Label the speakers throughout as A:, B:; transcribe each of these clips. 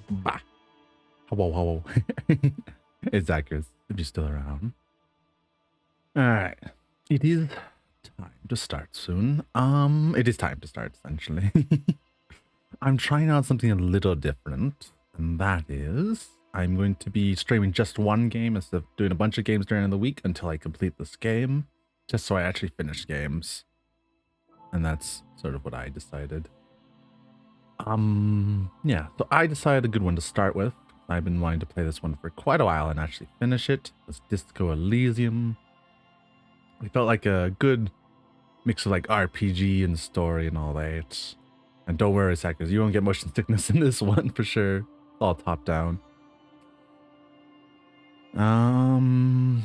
A: Bah. Whoa, whoa, whoa. It's accurate if you're still around. All right. It is time to start soon. It is time to start, essentially. I'm trying out something a little different, and that is I'm going to be streaming just one game instead of doing a bunch of games during the week until I complete this game, just so I actually finish games. And that's sort of what I decided. Yeah, so I decided a good one to start with. I've been wanting to play this one for quite a while and actually finish it. It's Disco Elysium. It felt like a good mix of like RPG and story and all that. And don't worry, Sackers, you won't get motion sickness in this one for sure. It's all top down. Now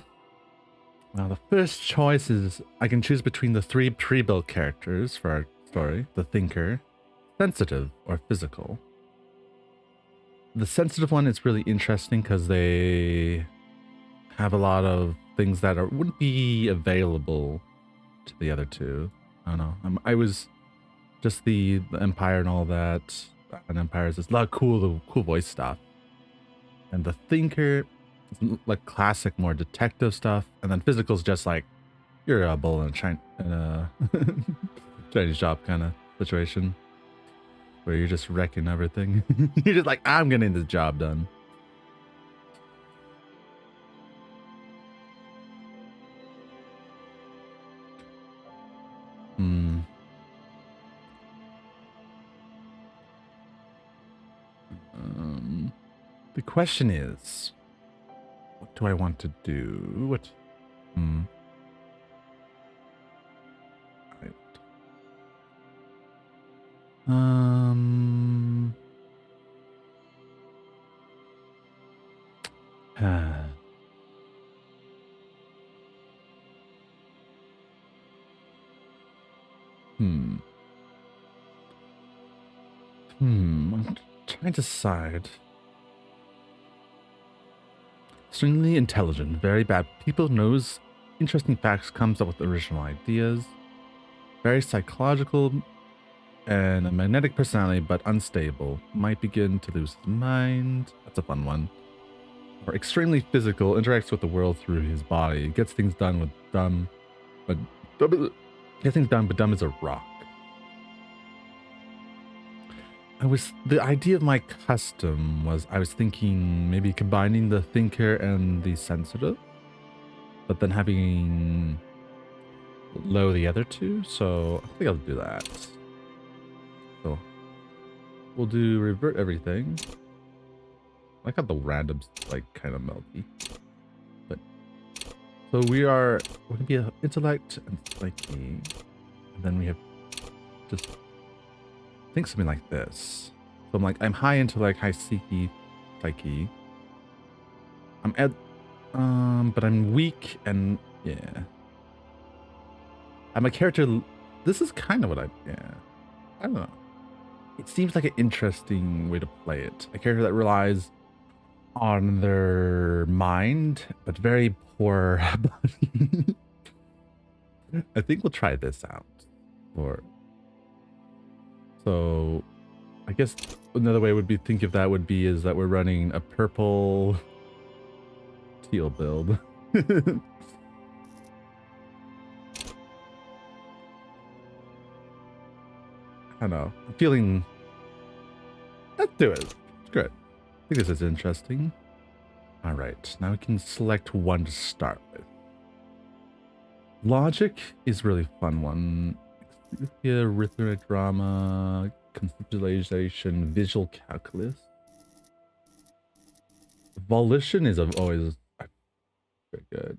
A: the first choice is I can choose between the three pre-built characters for our story: the thinker, sensitive, or physical. The sensitive one is really interesting because they have a lot of things that wouldn't be available to the other two. I don't know. I was just the Empire and all that. And Empire is just a lot of cool voice stuff. And the thinker is like classic, more detective stuff. And then physical is just like you're a bull in a Chinese shop kind of situation where you're just wrecking everything. You're just like, I'm getting this job done. The question is, what do I want to do? What? Right. I'm trying to decide. Extremely intelligent, very bad people, knows interesting facts, comes up with original ideas. Very psychological and a magnetic personality, but unstable. Might begin to lose his mind. That's a fun one. Or extremely physical, interacts with the world through his body. Gets things done with dumb, but dumb as a rock. The idea of my custom was I was thinking maybe combining the thinker and the sensitive, but then having low the other two. So I think I'll do that. So we'll do revert everything. I like how the random's like kind of melty. But so we're gonna be an intellect and psyche, and then we have just think something like this. So I'm high intellect, high psyche. I'm at but I'm weak and yeah. I'm a character. This is kind of what I don't know. It seems like an interesting way to play it. A character that relies on their mind, but very poor body. I think we'll try this out. So I guess another way would be think of that would be is that we're running a purple teal build. I don't know. I'm feeling. Let's do it. It's good. I think this is interesting. All right, now we can select one to start with. Logic is really fun one. Arithmetic, drama, conceptualization, visual calculus. Volition is always very good.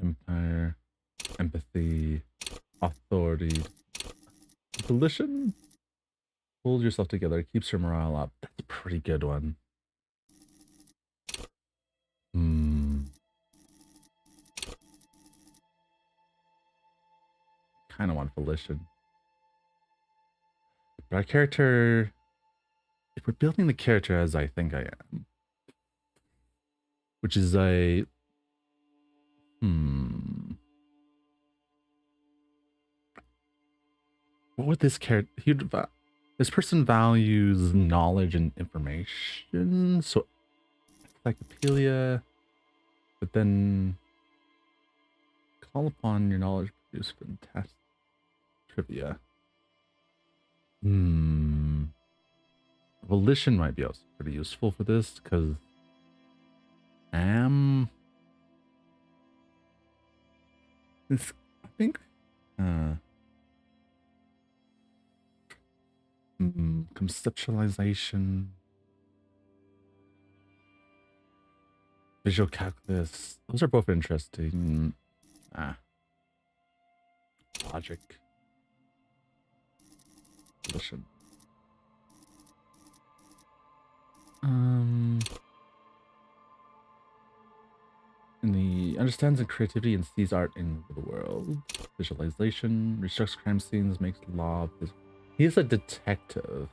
A: Empire, empathy, authority, volition. Hold yourself together, keeps your morale up. That's a pretty good one. Kind of want volition. But our character, if we're building the character as I think I am, which is a what would this character? This person values knowledge and information, so encyclopedia, but then call upon your knowledge to produce fantastic trivia. Volition might be also pretty useful for this, because this, I think, conceptualization, visual calculus, those are both interesting. Logic. Volition. And he understands in creativity and sees art in the world. Visualization, reconstructs crime scenes, makes law. He is a detective.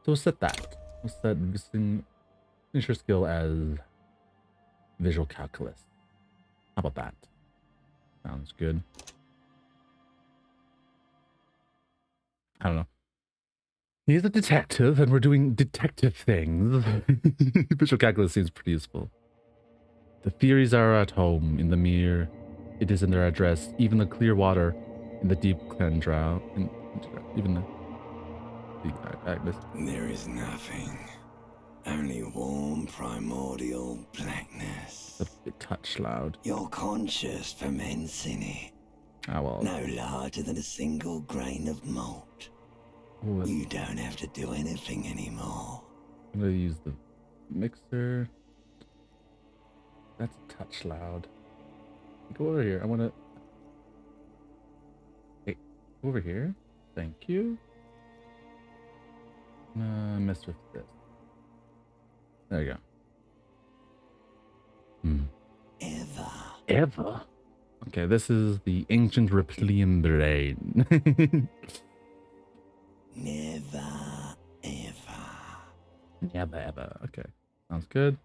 A: So we'll set that. We'll set finish your skill as visual calculus. How about that? Sounds good. I don't know. He's a detective, and we're doing detective things. Visual calculus seems pretty useful. The theories are at home in the mirror. It is in their address. Even the clear water in the deep clendrow. Even the Agnes.
B: There is nothing. Only warm primordial blackness.
A: A bit touch loud.
B: You're conscious for men's in it.
A: Ah, well.
B: No larger than a single grain of malt. Ooh, you don't have to do anything anymore.
A: I'm gonna use the mixer. That's a touch loud. Go over here. I wanna. Hey, over here. Thank you. Mess with this. There you go. Ever? Okay, this is the ancient reptilian brain.
B: Never, ever.
A: Never, ever. Okay, sounds good.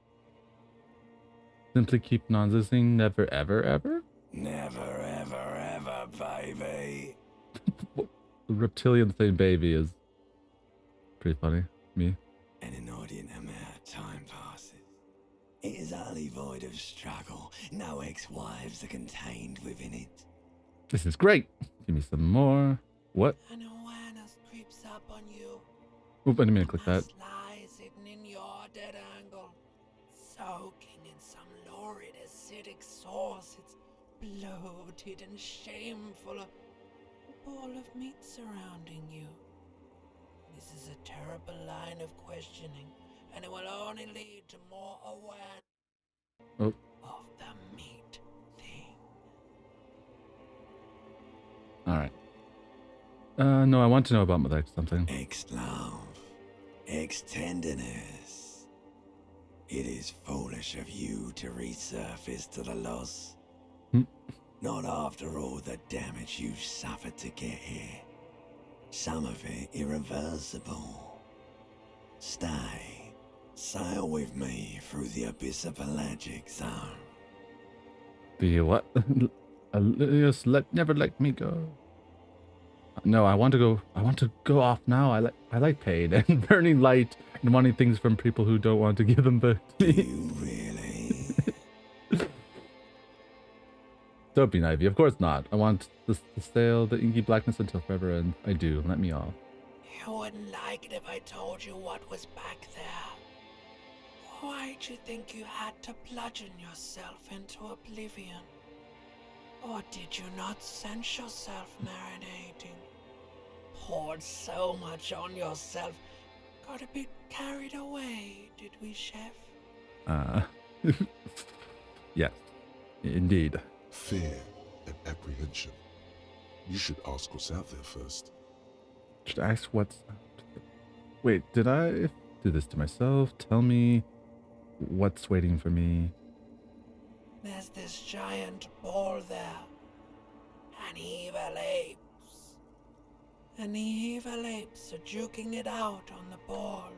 A: Simply keep non-existing. Never, ever, ever?
B: Never, ever, ever, baby.
A: The reptilian thing, baby, is pretty funny. Me.
B: An inordinate amount of time passes. It is utterly void of struggle. No ex-wives are contained within it.
A: This is great. Give me some more. What?
B: An awareness creeps up on you.
A: Oop, I didn't mean to click that.
B: Lies hidden in your dead angle, soaking in some lurid acidic sauce. It's bloated and shameful. A ball of meat surrounding you. This is a terrible line of questioning, and it will only lead to more awareness of the meat thing.
A: Alright. No, I want to know about like something.
B: Ex-love. Ex-tenderness. It is foolish of you to resurface to the loss. Not after all the damage you've suffered to get here. Some of it irreversible. Stay. Sail with me through the abyss of pelagic zone.
A: The what? Just never let me go. No, I want to go off now. I like pain and burning light and wanting things from people who don't want to give them back to me.
B: Do you really?
A: Don't be naive. Of course not. I want to sail the inky blackness until forever, and I do. Let me off.
B: You wouldn't like it if I told you what was back there. Why'd you think you had to bludgeon yourself into oblivion? Or did you not sense yourself marinating? Poured so much on yourself. Got a bit carried away, did we, Chef?
A: Yes, indeed.
C: Fear and apprehension. You should ask what's out there first.
A: Should I ask what's... Wait, did I do this to myself? Tell me what's waiting for me.
B: There's this giant ball there. An evil apes. And the evil apes are juking it out on the ball.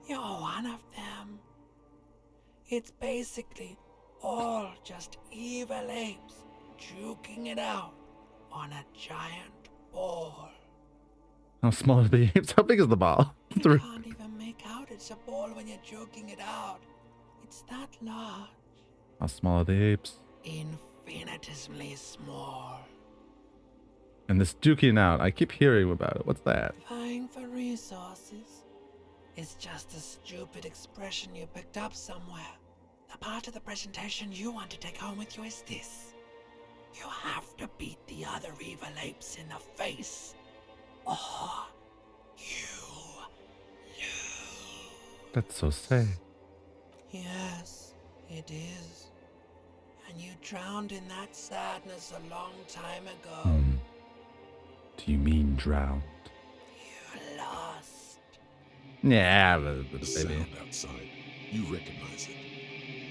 B: You're one of them. It's basically all just evil apes juking it out on a giant ball.
A: How small are the apes? How big is the ball?
B: You can't even make out it's a ball when you're joking it out. It's that large.
A: How small are the apes?
B: Infinitesimally small.
A: And this duking out, I keep hearing about it. What's that?
B: Vying for resources. It's just a stupid expression you picked up somewhere. The part of the presentation you want to take home with you is this. You have to beat the other evil apes in the face, or you lose.
A: That's so sad.
B: Yes, it is. And you drowned in that sadness a long time ago.
A: Do you mean drowned?
B: You lost.
A: Yeah,
C: The
A: baby.
C: sound outside, you recognize it.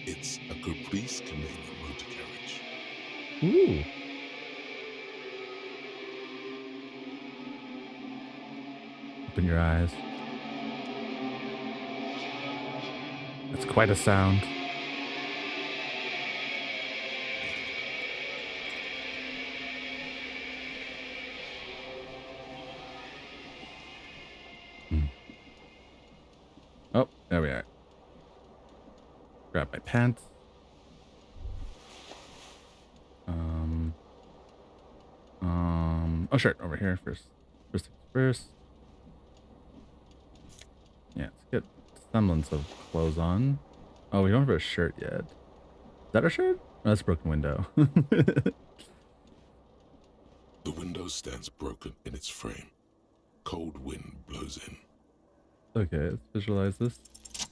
C: It's a Caprice Canadian motor carriage.
A: Ooh. Open your eyes. That's quite a sound. Oh, there we are. Grab my pants. Oh, sure, over here first. First things first. Yeah, let's get semblance of clothes on. Oh, we don't have a shirt yet. Is that our shirt? Oh, that's a broken window.
C: The window stands broken in its frame. Cold wind blows in.
A: Okay, let's visualize this.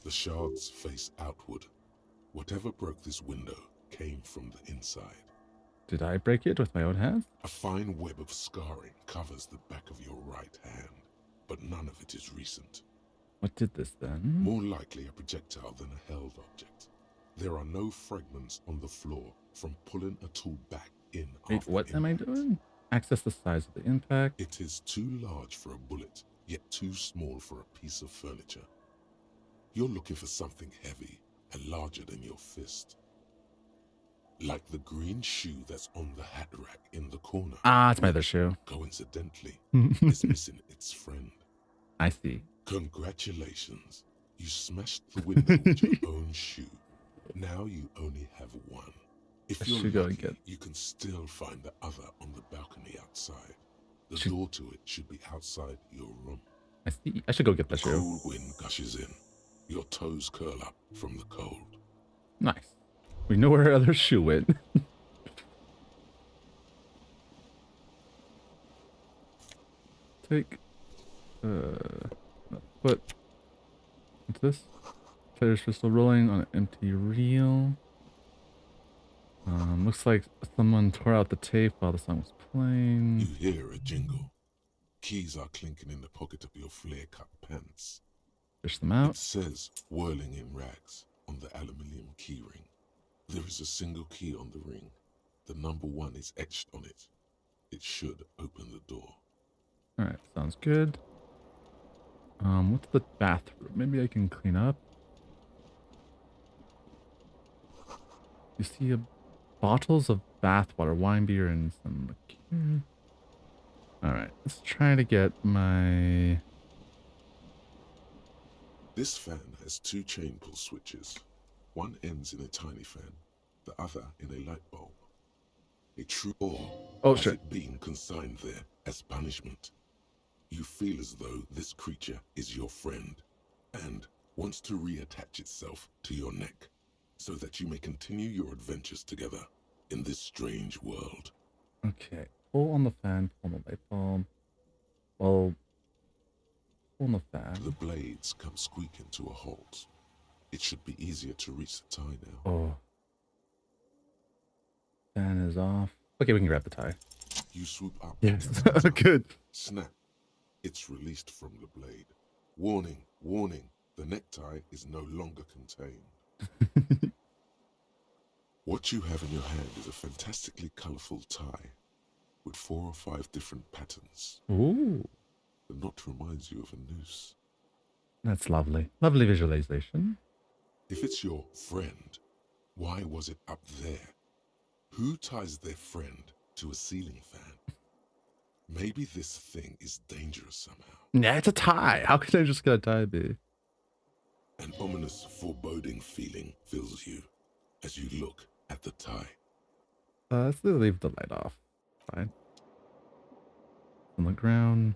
C: The shards face outward. Whatever broke this window came from the inside.
A: Did I break it with my own hands?
C: A fine web of scarring covers the back of your right hand, but none of it is recent.
A: What did this then?
C: More likely a projectile than a held object. There are no fragments on the floor from pulling a tool back in.
A: Wait,
C: after
A: what am I
C: impact.
A: doing? Access the size of the impact.
C: It is too large for a bullet, yet too small for a piece of furniture. You're looking for something heavy and larger than your fist. Like the green shoe that's on the hat rack in the corner.
A: Ah, it's my other shoe.
C: Coincidentally, is missing its friend.
A: I see.
C: Congratulations. You smashed the window with your own shoe. Now you only have one. If
A: I
C: you're
A: should go and
C: lucky,
A: get-
C: you can still find the other on the balcony outside. The
A: Should-
C: door to it should be outside your room.
A: I see. I should go get the shoe.
C: Cold wind gushes in. Your toes curl up from the cold.
A: Nice. We know where our other shoe went. Take a foot. What's this? Player's pistol rolling on an empty reel. Looks like someone tore out the tape while the song was
C: You
A: playing.
C: hear a jingle. Keys are clinking in the pocket of your flare-cut pants.
A: Fish them
C: It
A: out.
C: says whirling in rags on the aluminium key ring. There is a single key on the ring. The number 1 is etched on it. It should open the door.
A: Alright, sounds good. What's the bathroom? Maybe I can clean up. You see bottles of bathwater, wine, beer, and some liqueur. Alright, let's try to get my...
C: This fan has 2 chain pull switches. One ends in a tiny fan, the other in a light bulb. A true
A: Oh,
C: has
A: shit.
C: it being consigned there as punishment. You feel as though this creature is your friend and wants to reattach itself to your neck so that you may continue your adventures together in this strange world.
A: Okay, pull on the fan, pull on the light bulb. Well, pull on the fan.
C: The blades come squeaking to a halt. It should be easier to reach the tie now.
A: Oh. Fan is off. Okay, we can grab the tie.
C: You swoop up.
A: Yes,
C: and it up.
A: good.
C: Snap. It's released from the blade. Warning, warning. The necktie is no longer contained. What you have in your hand is a fantastically colorful tie with 4 or 5 different patterns.
A: Ooh,
C: The knot reminds you of a noose.
A: that's lovely. Lovely visualization.
C: If it's your friend, why was it up there? Who ties their friend to a ceiling fan? Maybe this thing is dangerous somehow.
A: Yeah, it's a tie. How could I just get a tie be?
C: An ominous, foreboding feeling fills you as you look at the tie.
A: Let's leave the light off. Fine. On the ground.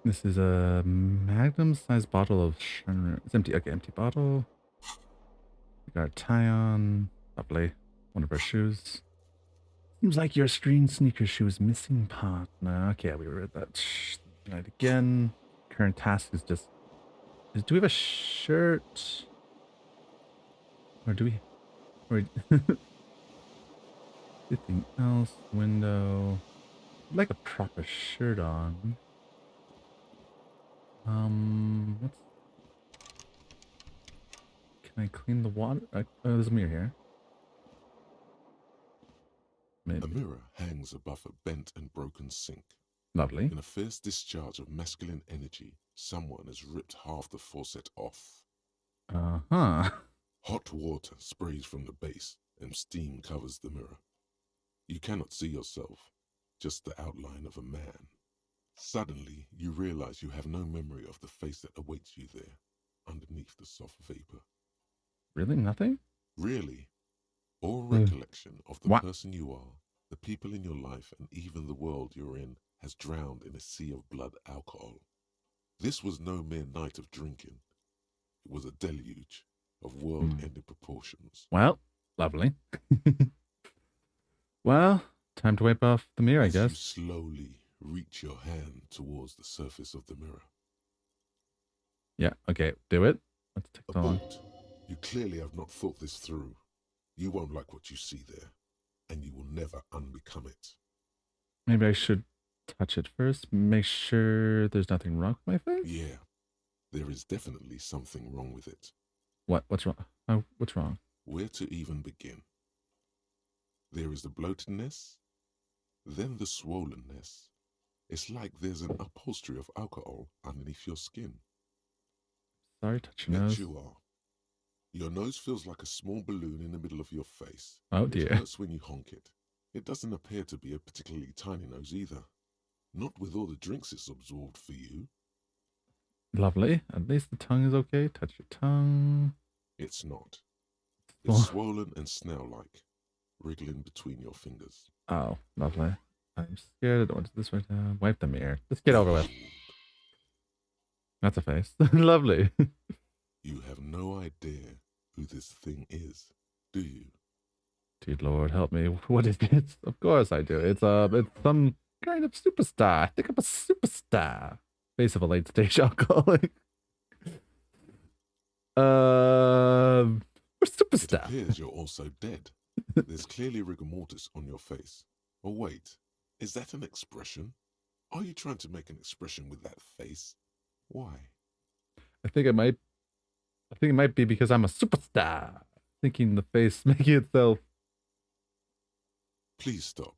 A: This is a magnum-sized bottle of Shenron. It's empty. Okay, empty bottle. We got a tie on. Lovely. One of our shoes. Seems like your screen sneaker shoe is missing partner. Okay, we read that. Right again. Current task is just. Do we have a shirt? Or do we? Or anything else? Window. I'd like a proper shirt on. What's? Can I clean the water? Oh, there's a mirror here. Maybe.
C: A mirror hangs above a bent and broken sink.
A: Lovely.
C: In a fierce discharge of masculine energy, someone has ripped half the faucet off.
A: Uh-huh.
C: Hot water sprays from the base, and steam covers the mirror. You cannot see yourself, just the outline of a man. Suddenly, you realize you have no memory of the face that awaits you there, underneath the soft vapor.
A: Really? Nothing?
C: Really, all recollection of the
A: What?
C: person you are, the people in your life, and even the world you're in has drowned in a sea of blood alcohol. This was no mere night of drinking. It was a deluge of world-ending proportions.
A: Well, lovely. Well, time to wipe off the mirror, I
C: As you
A: guess.
C: slowly reach your hand towards the surface of the mirror.
A: Yeah, okay, do it. Let's take
C: A
A: the long.
C: bolt. You clearly have not thought this through. You won't like what you see there, and you will never unbecome it.
A: Maybe I should touch it first. Make sure there's nothing wrong with my face.
C: Yeah, there is definitely something wrong with it.
A: What? What's wrong? Oh, what's wrong?
C: Where to even begin? There is the bloatedness, then the swollenness. It's like there's an upholstery of alcohol underneath your skin.
A: Sorry, touch your
C: Next
A: nose.
C: you are. Your nose feels like a small balloon in the middle of your face.
A: Oh
C: It
A: dear.
C: hurts when you honk it. It doesn't appear to be a particularly tiny nose either. Not with all the drinks it's absorbed for you.
A: Lovely. At least the tongue is okay. Touch your tongue.
C: It's not.
A: Oh.
C: It's swollen and snail-like, wriggling between your fingers.
A: Oh, lovely. I'm scared. I don't want to do this right now. Wipe the mirror. Just get over with. That's a face. Lovely.
C: You have no idea who this thing is, do you?
A: Dear Lord, help me. What is it? Of course I do. It's some kind of superstar. I think I'm a superstar. Face of a late stage alcoholic. We're
C: It
A: superstar.
C: appears you're also dead. There's clearly rigor mortis on your face. Oh wait, is that an expression? Are you trying to make an expression with that face? Why?
A: I think it might be because I'm a superstar. Thinking the face making itself.
C: Please stop.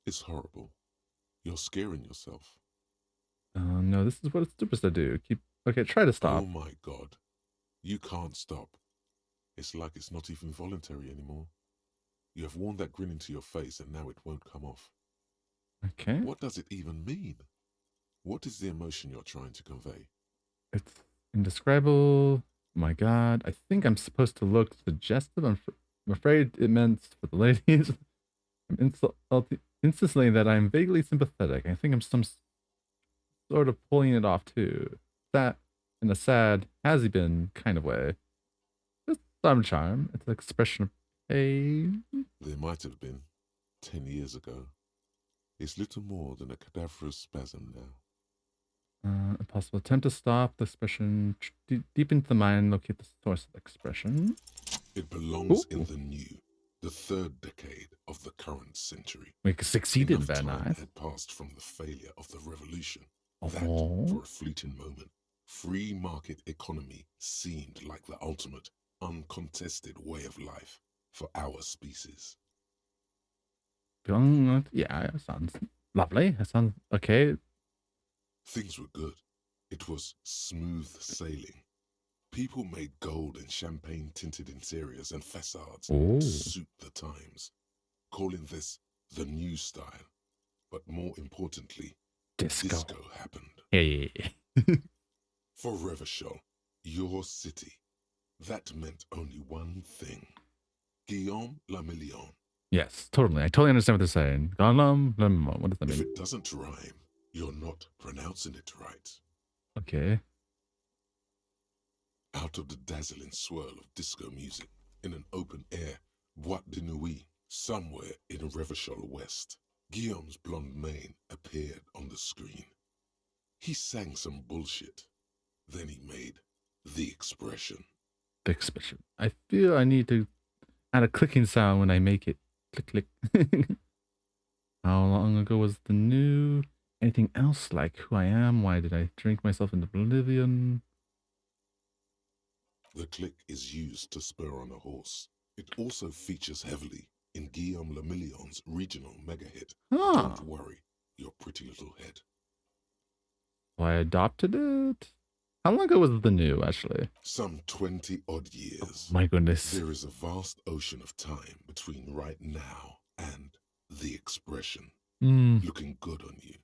C: It's horrible. You're scaring yourself.
A: No, this is what a superstar do. Okay, try to stop.
C: Oh my god. You can't stop. It's like it's not even voluntary anymore. You have worn that grin into your face and now it won't come off.
A: Okay.
C: What does it even mean? What is the emotion you're trying to convey?
A: It's indescribable. My God. I think I'm supposed to look suggestive. I'm afraid it meant for the ladies. I'm instantly that I'm vaguely sympathetic. I think I'm some sort of pulling it off too. That in a sad, has he been kind of way. Just some charm. It's an expression of pain.
C: There might have been 10 years ago. It's little more than a cadaverous spasm now.
A: Impossible. Attempt to stop the expression. Deep into the mind, locate the source of the expression.
C: It belongs
A: Ooh.
C: in the new, the third decade of the current century.
A: We succeeded,
C: Enough
A: very
C: time
A: nice.
C: had passed from the failure of the revolution
A: Oh.
C: that, for a fleeting moment, free market economy seemed like the ultimate, uncontested way of life for our species.
A: Yeah, it sounds lovely. It sounds okay.
C: Things were good. It was smooth sailing. People made gold and champagne-tinted interiors and facades
A: Ooh.
C: to suit the times, calling this the new style. But more importantly,
A: Disco.
C: disco happened.
A: Hey.
C: For Revachol, your city, that meant only one thing. Guillaume le Million.
A: Yes, totally. I totally understand what they're saying. What does that
C: If
A: mean?
C: it doesn't rhyme, you're not pronouncing it right.
A: Okay.
C: Out of the dazzling swirl of disco music, in an open-air boîte de nuit, somewhere in Revachol West, Guillaume's blonde mane appeared on the screen. He sang some bullshit. Then he made the expression.
A: The expression. I feel I need to add a clicking sound when I make it. Click, click. How long ago was the new? Anything else like who I am? Why did I drink myself into oblivion?
C: The click is used to spur on a horse. It also features heavily in Guillaume le Million's regional mega hit,
A: Ah,
C: Don't Worry, Your Pretty Little Head.
A: so I adopted it? How long ago was the new, actually?
C: Some 20 odd
A: Oh,
C: years.
A: my goodness.
C: There is a vast ocean of time between right now and the expression. Looking good on you,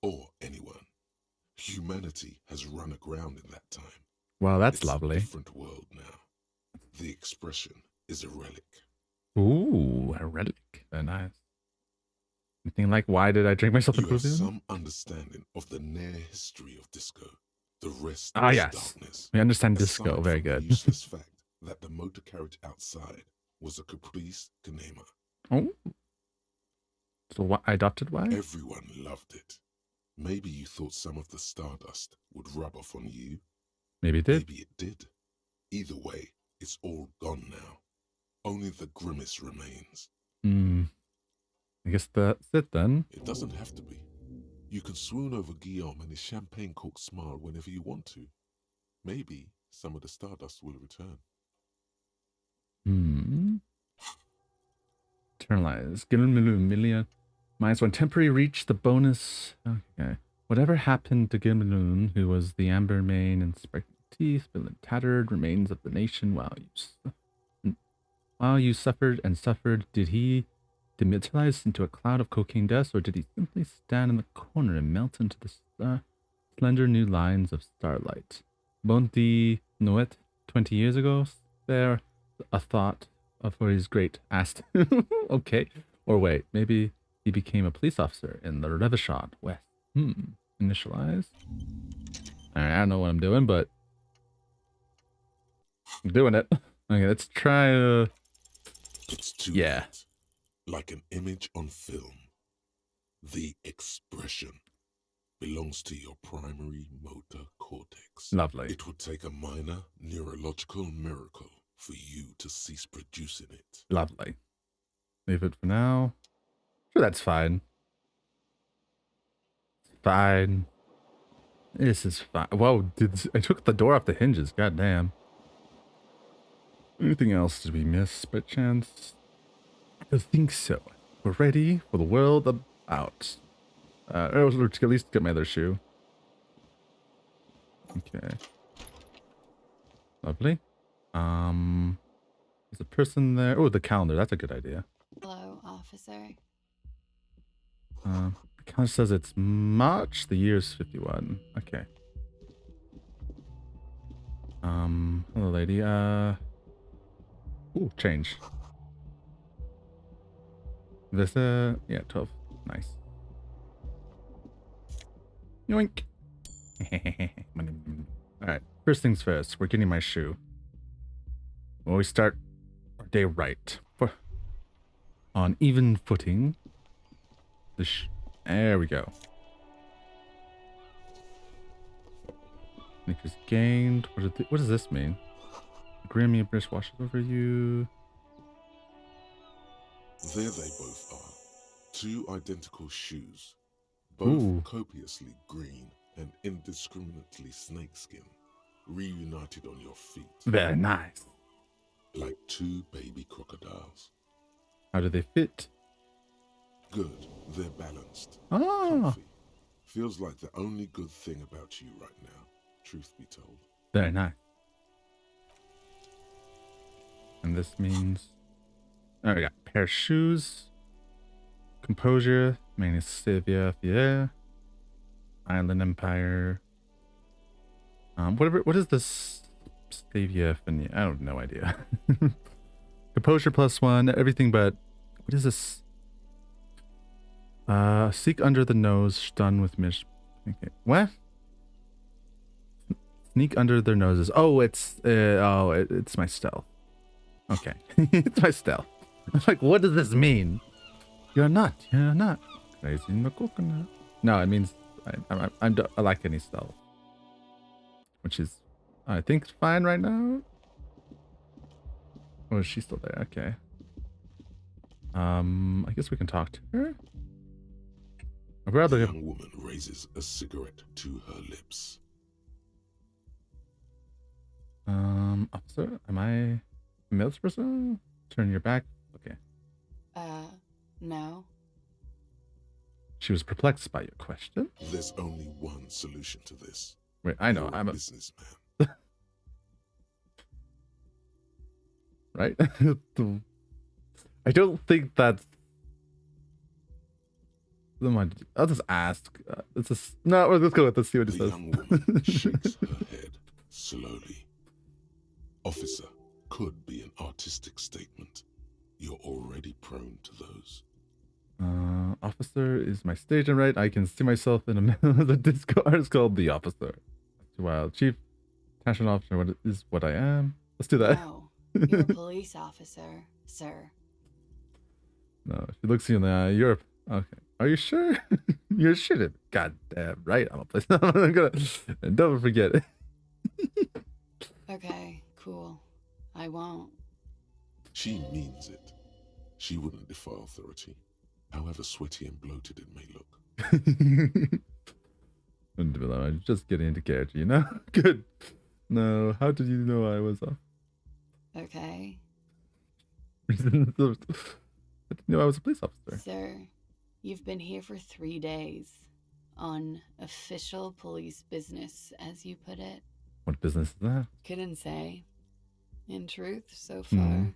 C: or anyone. Humanity has run aground in that time.
A: Wow, that's
C: It's
A: lovely.
C: a different world now. The expression is a relic.
A: Ooh, a relic. Very nice. Anything like, why did I drink myself
C: You
A: into
C: have
A: oblivion?
C: some understanding of the near history of disco. The rest
A: Ah,
C: is
A: yes.
C: darkness.
A: We understand
C: Aside
A: disco. Very
C: from the
A: good.
C: useless fact that the motor carriage outside was a caprice canema.
A: Oh. So what, I adopted why?
C: Everyone loved it. Maybe you thought some of the stardust would rub off on you.
A: Maybe it did.
C: Maybe it did. Either way, it's all gone now. Only the grimace remains.
A: I guess that's it then.
C: It doesn't have to be. You can swoon over Guillaume and his champagne-corked smile whenever you want to. Maybe some of the stardust will return.
A: Internalize. Give him a million. -1 temporary reach the bonus. Okay. Whatever happened to Gimballoon, who was the amber mane and spectral teeth, bill and tattered remains of the nation while you suffered and suffered, did he dematerialize into a cloud of cocaine dust, or did he simply stand in the corner and melt into the slender new lines of starlight? Bonti Noet 20 years ago, spare a thought for his great asked. Okay. Or wait, maybe he became a police officer in the Revachol West. Initialize. Alright, I don't know what I'm doing, but I'm doing it. Okay, let's try
C: It's too
A: yeah.
C: late. Like an image on film. The expression belongs to your primary motor cortex.
A: Lovely.
C: It would take a minor neurological miracle for you to cease producing it.
A: Lovely. Leave it for now. Sure, that's fine. Fine. This is fine. Whoa, I took the door off the hinges. God damn. Anything else did we miss by chance? I don't think so. We're ready for the world about. Let's at least get my other shoe. Okay. Lovely. There's a person there. Oh, the calendar. That's a good idea.
D: Hello, officer.
A: The calendar says it's March. The year is 51. Okay. Hello, lady. Ooh, change. This, yeah, 12. Nice. Yoink. Alright, first things first. We're getting my shoe. Well, we start our day right. On even footing. There we go. Sneakers gained. What does this mean? Grammy brush washes over you.
C: There they both are. Two identical shoes. Both
A: Ooh.
C: copiously green and indiscriminately snakeskin. Reunited on your feet.
A: Very nice.
C: Like two baby crocodiles.
A: How do they fit?
C: Good. They're balanced.
A: Ah,
C: Comfy. Feels like the only good thing about you right now, truth be told.
A: very nice. And this means... Oh, we got a pair of shoes. Composure, Magnusivia, yeah. Island Empire. What is this? Stavia, I don't no idea. Composure +1, everything but what is this? Seek under the nose, stun with mish. Okay, what? Sneak under their noses. Oh, it's my stealth. Okay, it's my stealth. I'm like, what does this mean? You're not crazy in the coconut. No, it means I like any stealth, which is I think fine right now. Oh, is she still there? Okay. I guess we can talk to her.
C: The young woman raises a cigarette to her lips.
A: Officer, am I a military person? Turn your back. Okay.
D: No.
A: She was perplexed by your question.
C: There's only one solution to this.
A: Wait, I know.
C: You're
A: I'm a
C: businessman.
A: Right? I don't think that's. I'll just ask. It's just no. Let's go with. Let's see what he
C: The
A: says.
C: young woman shakes her head slowly. Officer could be an artistic statement. You're already prone to those.
A: Officer is my station, right? I can see myself in a middle of the disco artist called The Officer. While Chief National Officer what I am. Let's do that.
D: No, you're a police officer, sir.
A: No, she looks you in the eye. You're okay. Are you sure? You're shitting. God damn right. I'm a police. I'm gonna don't forget it.
D: Okay, cool. I won't.
C: She means it. She wouldn't defy authority, however sweaty and bloated it may look.
A: I'm just getting into character, you know? Good. No, how did you know I was off?
D: Okay.
A: I didn't know I was a police officer.
D: Sir, you've been here for 3 days. On official police business, as you put it.
A: What business is that?
D: Couldn't say. In truth, so far,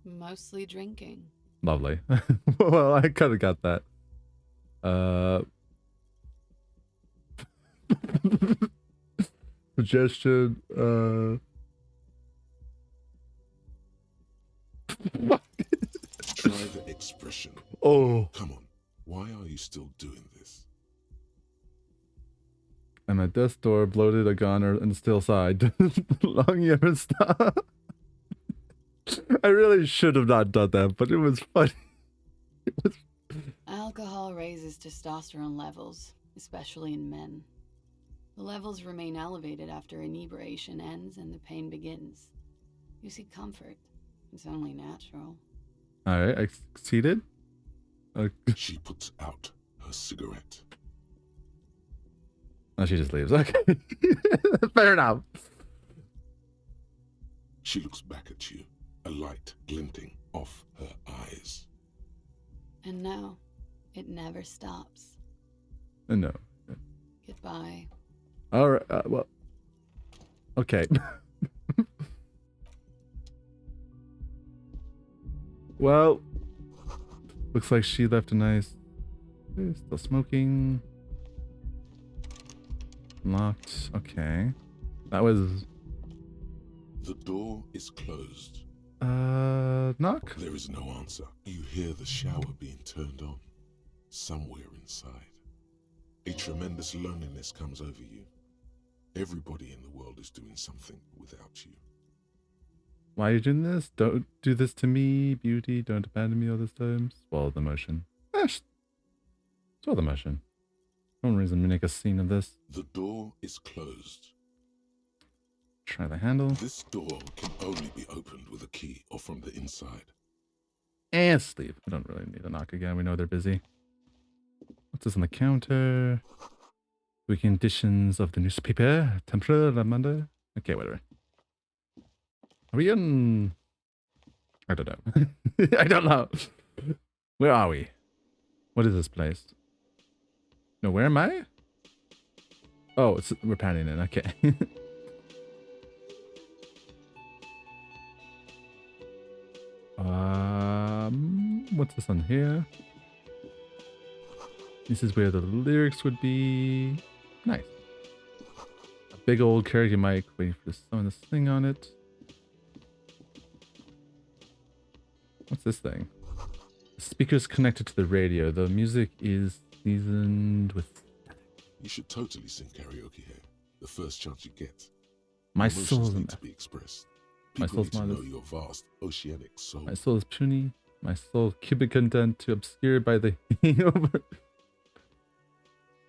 D: mostly drinking.
A: Lovely. Well, I kind of got that. Suggestion.
C: Try the expression.
A: Oh.
C: Come on. Why are you still doing this?
A: I'm at death's door, bloated, a goner, and still sighed. Long you ever stop? I really should have not done that, but it was funny.
D: Alcohol raises testosterone levels, especially in men. The levels remain elevated after inebriation ends and the pain begins. You seek comfort. It's only natural.
A: Alright, I succeeded.
C: She puts out her cigarette.
A: Oh, she just leaves. Okay. Fair enough.
C: She looks back at you, a light glinting off her eyes.
D: And no, it never stops.
A: No.
D: Goodbye.
A: Alright, well. Okay. Well, looks like she left a nice. Still smoking. Locked. Okay. That was.
C: The door is closed.
A: Knock?
C: There is no answer. You hear the shower being turned on. Somewhere inside. A tremendous loneliness comes over you. Everybody in the world is doing something without you.
A: Why are you doing this? Don't do this to me, beauty. Don't abandon me all this time. Swallow the motion. Swallow the motion. No reason to make a scene of this.
C: The door is closed.
A: Try the handle.
C: This door can only be opened with a key or from the inside.
A: And sleep. We don't really need a knock again. We know they're busy. What's this on the counter? Weekend editions of the newspaper. Temperature, La Monday. Okay, whatever. Are we in? I don't know. I don't know. Where are we? What is this place? No, where am I? Oh, we're panning in. Okay. What's this on here? This is where the lyrics would be. Nice. A big old karaoke mic waiting for someone to sing on it. What's this thing? The speaker's connected to the radio. The music is seasoned with.
C: You should totally sing karaoke here. The first chance you get.
A: My
C: Emotions
A: soul is
C: need to be expressed.
A: My
C: People
A: soul's
C: need to know
A: modest.
C: your vast oceanic soul.
A: My soul is puny. My soul cubic content to obscure by the hangover.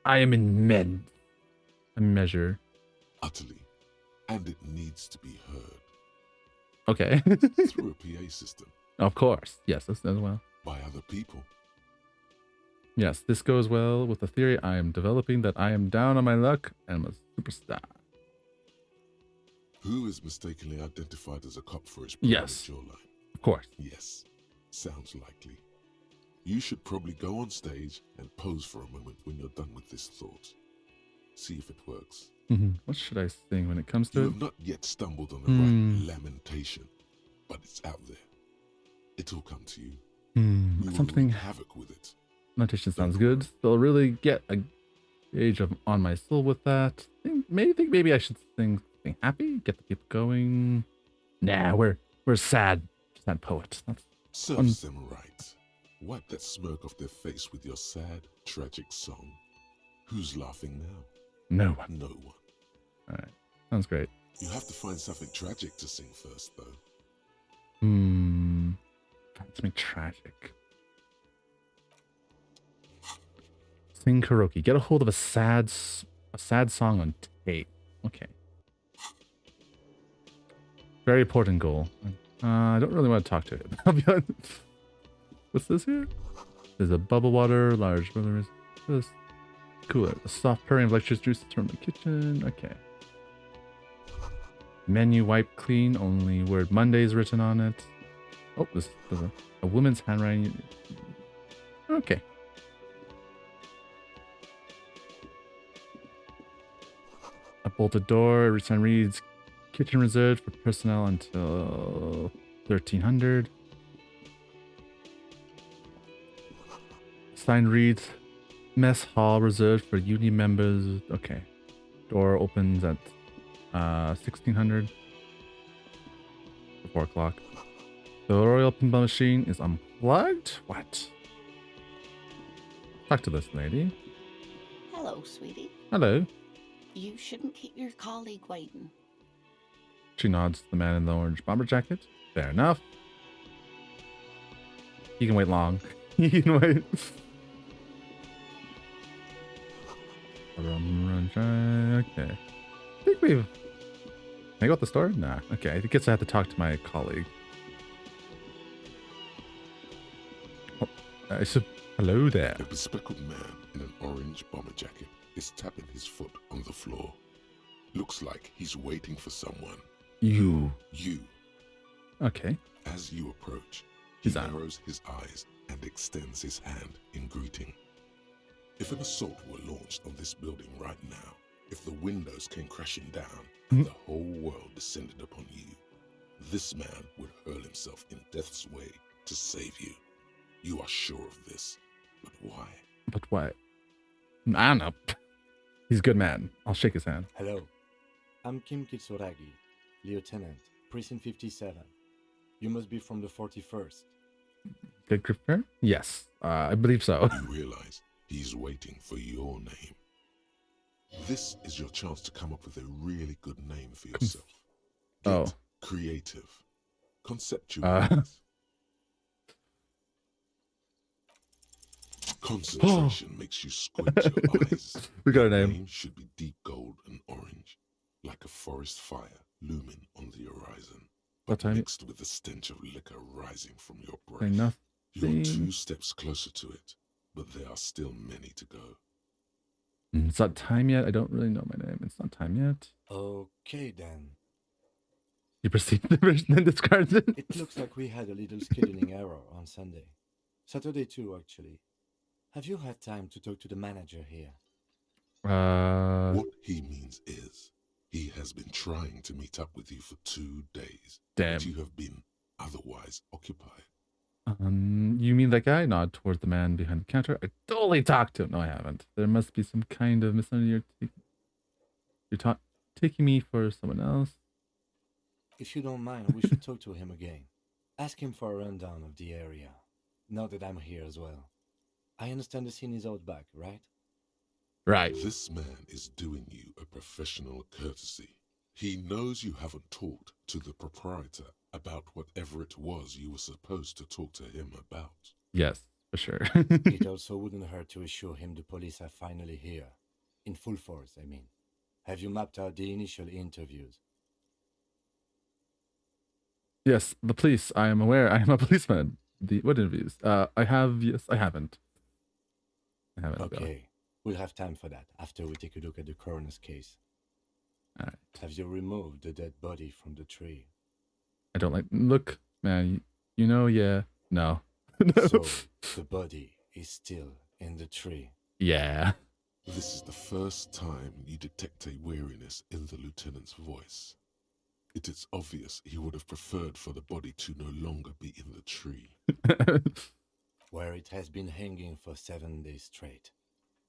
A: I am in men. A measure.
C: Utterly. And it needs to be heard.
A: Okay.
C: Through a PA system.
A: Of course. Yes, this does well.
C: By other people.
A: Yes, this goes well with the theory I am developing that I am down on my luck and I'm a superstar.
C: Who is mistakenly identified as a cop for his
A: Yes.
C: jawline?
A: Of course.
C: Yes. Sounds likely. You should probably go on stage and pose for a moment when you're done with this thought. See if it works.
A: What should I sing when it comes to
C: You
A: it?
C: have not yet stumbled on the right lamentation, but it's out there. It'll come to you. We will
A: Something.
C: wreak havoc with it.
A: Notation sounds good. They'll really get a gauge of on my soul with that. Maybe I should sing something happy, get the people going. Nah, we're sad poet. That's
C: Serves them right. Wipe that smirk off their face with your sad, tragic song. Who's laughing now?
A: no one.
C: No one.
A: All right, sounds great.
C: You have to find something tragic to sing first, though.
A: Find something tragic. Sing karaoke. Get a hold of a sad song on tape. Okay. Very important goal. I don't really want to talk to it. I'll be honest. What's this here? There's a bubble water, large brother. This cooler. A soft purring of lectures juice from the kitchen. Okay. Menu wiped clean. Only word Monday's written on it. Oh, this is a woman's handwriting. Okay. A bolted door. Every sign reads kitchen reserved for personnel until 1300. Sign reads mess hall reserved for union members. Okay. Door opens at 1600. 4 o'clock. The Royal Pinball machine is unplugged? What? Talk to this lady.
E: Hello, sweetie.
A: Hello.
E: You shouldn't keep your colleague waiting.
A: She nods to the man in the orange bomber jacket. Fair enough. He can wait long. He can wait. Okay. I think we've... Can I go out the store? Nah. Okay. I guess I have to talk to my colleague. Oh, hello there.
C: A bespectacled man in an orange bomber jacket is tapping his foot on the floor. Looks like he's waiting for someone.
A: You.
C: You.
A: Okay.
C: As you approach, he
A: He's out.
C: narrows his eyes and extends his hand in greeting. If an assault were launched on this building right now, if the windows came crashing down and the whole world descended upon you, this man would hurl himself in death's way to save you. You are sure of this, but why?
A: But what? I don't know. He's a good man. I'll shake his hand.
F: Hello, I'm Kim Kitsuragi, Lieutenant, Precinct 57. You must be from the 41st.
A: Good gripper? Yes, I believe so.
C: You realize he's waiting for your name. This is your chance to come up with a really good name for yourself. Get
A: Oh.
C: creative. Conceptualize. Concentration makes you squint your eyes.
A: We got a
C: Your
A: name.
C: should be deep gold and orange, like a forest fire looming on the horizon,
A: What
C: but
A: time?
C: mixed with the stench of liquor rising from your breath.
A: Enough.
C: You're 2 steps closer to it, but there are still many to go.
A: It's not time yet. I don't really know my name. It's not time yet.
F: Okay then.
A: You proceed the version and discards it.
F: It looks like we had a little scheduling error on Sunday. Saturday too, actually. Have you had time to talk to the manager here?
C: What he means is, he has been trying to meet up with you for 2 days,
A: Damn.
C: but you have been otherwise occupied.
A: You mean that guy? Nod towards the man behind the counter. I totally talked to him. No, I haven't. There must be some kind of misunderstanding. You're taking me for someone else.
F: If you don't mind, we should talk to him again. Ask him for a rundown of the area. Now that I'm here as well. I understand the scene is out back, right?
A: Right.
C: This man is doing you a professional courtesy. He knows you haven't talked to the proprietor about whatever it was you were supposed to talk to him about.
A: Yes, for sure.
F: It also wouldn't hurt to assure him the police are finally here. In full force, I mean. Have you mapped out the initial interviews?
A: Yes, the police. I am aware. I am a policeman. What interviews? I have. Yes, I haven't. I haven't.
F: Okay. We'll have time for that after we take a look at the coroner's case.
A: All right.
F: Have you removed the dead body from the tree?
A: I don't like. Look, man. You know, yeah. No.
F: So, the body is still in the tree.
A: Yeah.
C: This is the first time you detect a weariness in the lieutenant's voice. It is obvious he would have preferred for the body to no longer be in the tree.
F: Where it has been hanging for 7 days straight.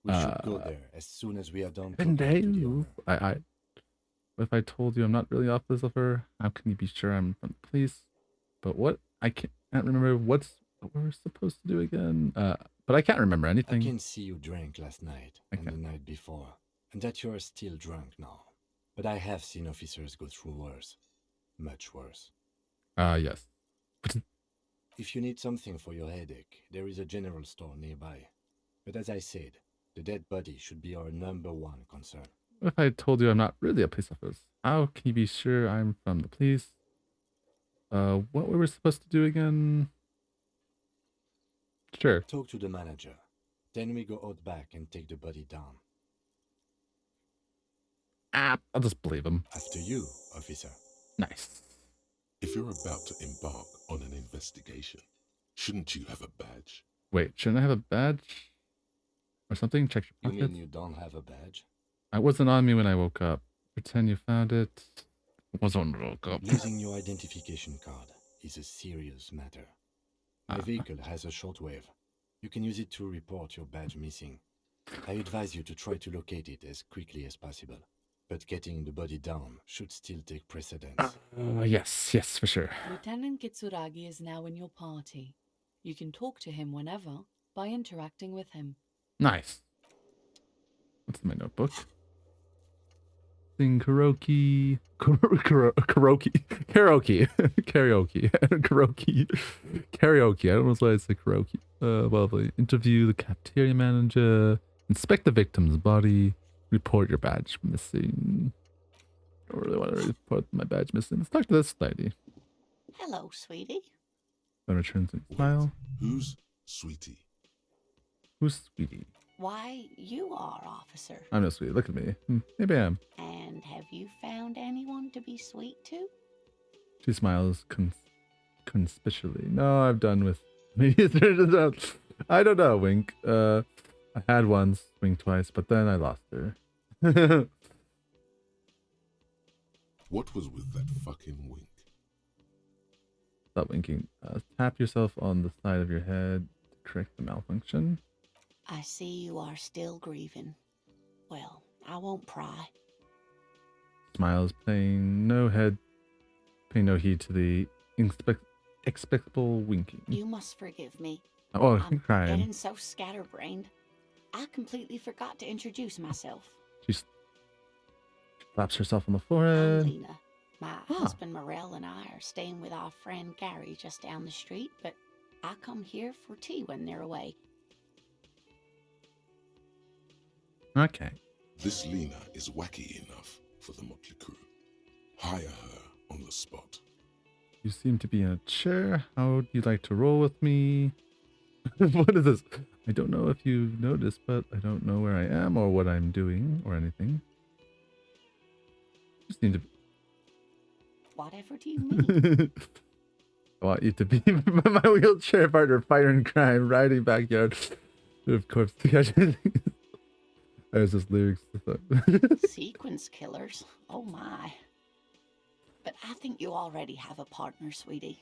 F: We should go there as soon as we are done talking to the owner.
A: If I told you I'm not really office officer, how can you be sure I'm from the police? But what? I can't remember what we're supposed to do again. But I can't remember anything.
F: I can see you drank last night and the night before, and that you are still drunk now. But I have seen officers go through worse. Much worse.
A: Yes.
F: If you need something for your headache, there is a general store nearby. But as I said, the dead body should be our #1 concern.
A: What if I told you I'm not really a police officer? How can you be sure I'm from the police? What we were supposed to do again? Sure.
F: Talk to the manager. Then we go out back and take the body down.
A: I'll just believe him.
F: After you, officer.
A: Nice.
C: If you're about to embark on an investigation, shouldn't you have a badge?
A: Wait, shouldn't I have a badge? Or something? Check your
F: You
A: pockets.
F: mean you don't have a badge?
A: It wasn't on me when I woke up. Pretend you found it. It wasn't when I woke up.
F: Losing your identification card is a serious matter. My vehicle has a shortwave. You can use it to report your badge missing. I advise you to try to locate it as quickly as possible. But getting the body down should still take precedence.
A: Yes, for sure.
D: Lieutenant Kitsuragi is now in your party. You can talk to him whenever by interacting with him.
A: Nice. What's in my notebook? Sing karaoke. Karaoke. Karaoke. I don't know why I say karaoke. Well, interview the cafeteria manager. Inspect the victim's body. Report your badge missing. I don't really want to report my badge missing. Let's talk to this lady.
E: Hello, sweetie.
A: Then returns and smile.
C: Who's Sweetie?
A: Who's Sweetie?
E: Why, you are, officer.
A: I'm no Sweetie. Look at me. Maybe I am.
E: And have you found anyone to be sweet to?
A: She smiles conspicuously. No, I've done with me. I don't know, Wink. I had once, Wink twice, but then I lost her.
C: What was with that fucking wink?
A: Stop winking. Tap yourself on the side of your head to correct the malfunction.
E: I see you are still grieving. Well, I won't pry.
A: Smiles, paying no heed to the expectable winking.
E: You must forgive me.
A: Oh,
E: I'm
A: I'm crying.
E: getting so scatterbrained. I completely forgot to introduce myself.
A: She slaps herself on the
E: I'm
A: forehead.
E: Lena. My husband Morel and I are staying with our friend Gary just down the street, but I come here for tea when they're away.
A: Okay.
C: This Lena is wacky enough for the Motley Crew. Hire her on the spot.
A: You seem to be in a chair. How would you like to roll with me? What is this? I don't know if you've noticed, but I don't know where I am or what I'm doing or anything. Just need to.
E: Whatever do you mean?
A: I want you to be my wheelchair partner, fighter in crime, riding backyard with corpse to catch. There's this lyrics.
E: Sequence killers. Oh my. But I think you already have a partner, sweetie.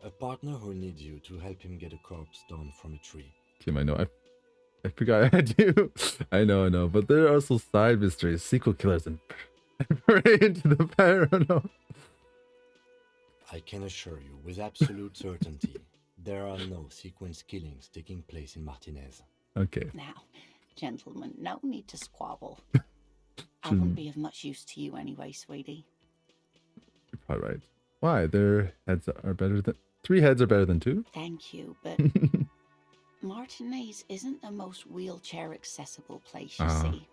F: A partner who needs you to help him get a corpse down from a tree.
A: Kim, I know. I forgot I do. I know. But there are also side mysteries, sequel killers, and pray into the paranormal.
F: I can assure you with absolute certainty, there are no sequence killings taking place in Martinez.
A: Okay.
E: Now, gentlemen, no need to squabble. I wouldn't be of much use to you anyway, sweetie.
A: You're probably right. Why? Their heads are better than... 3 heads are better than 2?
E: Thank you, but Martinez isn't the most wheelchair-accessible place, you see.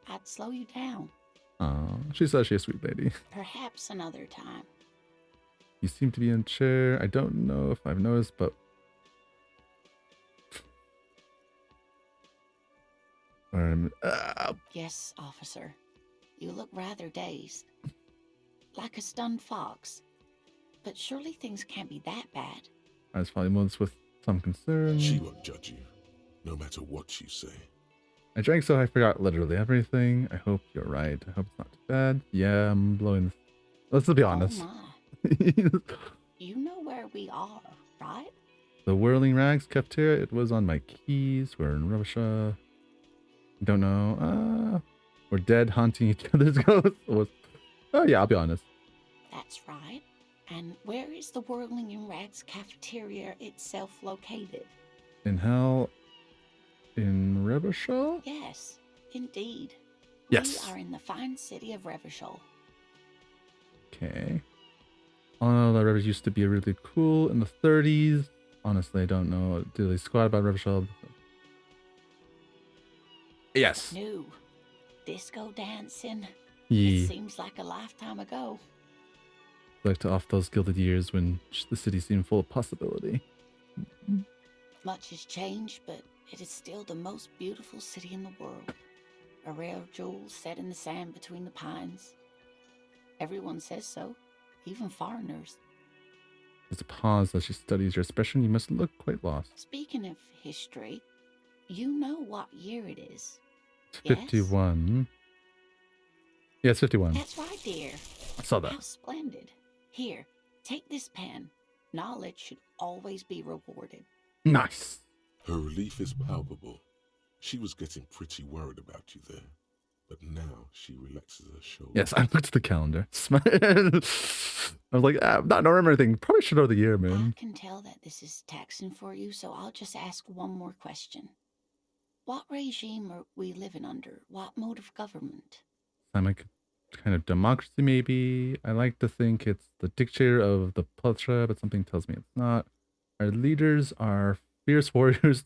E: I'd slow you down.
A: Oh, she's actually a sweet lady.
E: Perhaps another time.
A: You seem to be in a chair. I don't know if I've noticed, but...
E: Yes, officer. You look rather dazed. Like a stunned fox. But surely things can't be that bad.
A: I was probably moments with some concern.
C: She won't judge you, no matter what you say.
A: I drank so I forgot literally everything. I hope you're right. I hope it's not too bad. Yeah, I'm blowing this. Let's be honest.
E: Oh my. You know where we are, right?
A: The Whirling Rags cafeteria, it was on my keys. We're in Russia. Don't know. We're dead haunting each other's ghosts. Oh yeah, I'll be honest.
E: That's right. And where is the Whirling in Rags cafeteria itself located?
A: In hell? In Revachol?
E: Yes, indeed.
A: Yes.
E: We are in the fine city of Revachol.
A: Okay. Oh, that Revachol used to be really cool in the 30s. Honestly, I don't know. Did they squat about Revachol? Yes.
E: No. Disco dancing?
A: Yeah.
E: It seems like a lifetime ago.
A: Like to off those gilded years when the city seemed full of possibility.
E: Much has changed, but it is still the most beautiful city in the world. A rare jewel set in the sand between the pines. Everyone says so, even foreigners.
A: There's a pause as she studies your expression. You must look quite lost.
E: Speaking of history, you know what year it is.
A: It's 51. Yeah, it's 51.
E: That's right, dear.
A: I saw that.
E: How splendid. Here, take this pen. Knowledge should always be rewarded.
A: Nice.
C: Her relief is palpable. She was getting pretty worried about you there, but now she relaxes her shoulders.
A: Yes, I looked at the calendar. I was like, I'm not remembering anything. Probably should know the year, man.
E: I can tell that this is taxing for you, so I'll just ask one more question. What regime are we living under? What mode of government?
A: I'm like kind of democracy, maybe. I like to think it's the dictator of the Platra, but something tells me it's not. Our leaders are fierce warriors.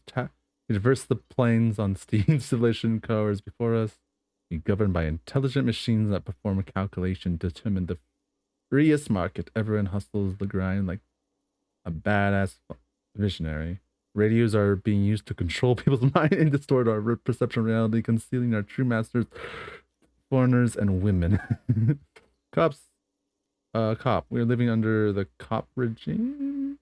A: We traverse the plains on steam civilization covers before us. We govern by intelligent machines that perform a calculation to determine the freest market. Everyone hustles the grind like a badass visionary. Radios are being used to control people's mind and distort our perception of reality, concealing our true masters, foreigners, and women. Cops. Cop. We're living under the cop regime.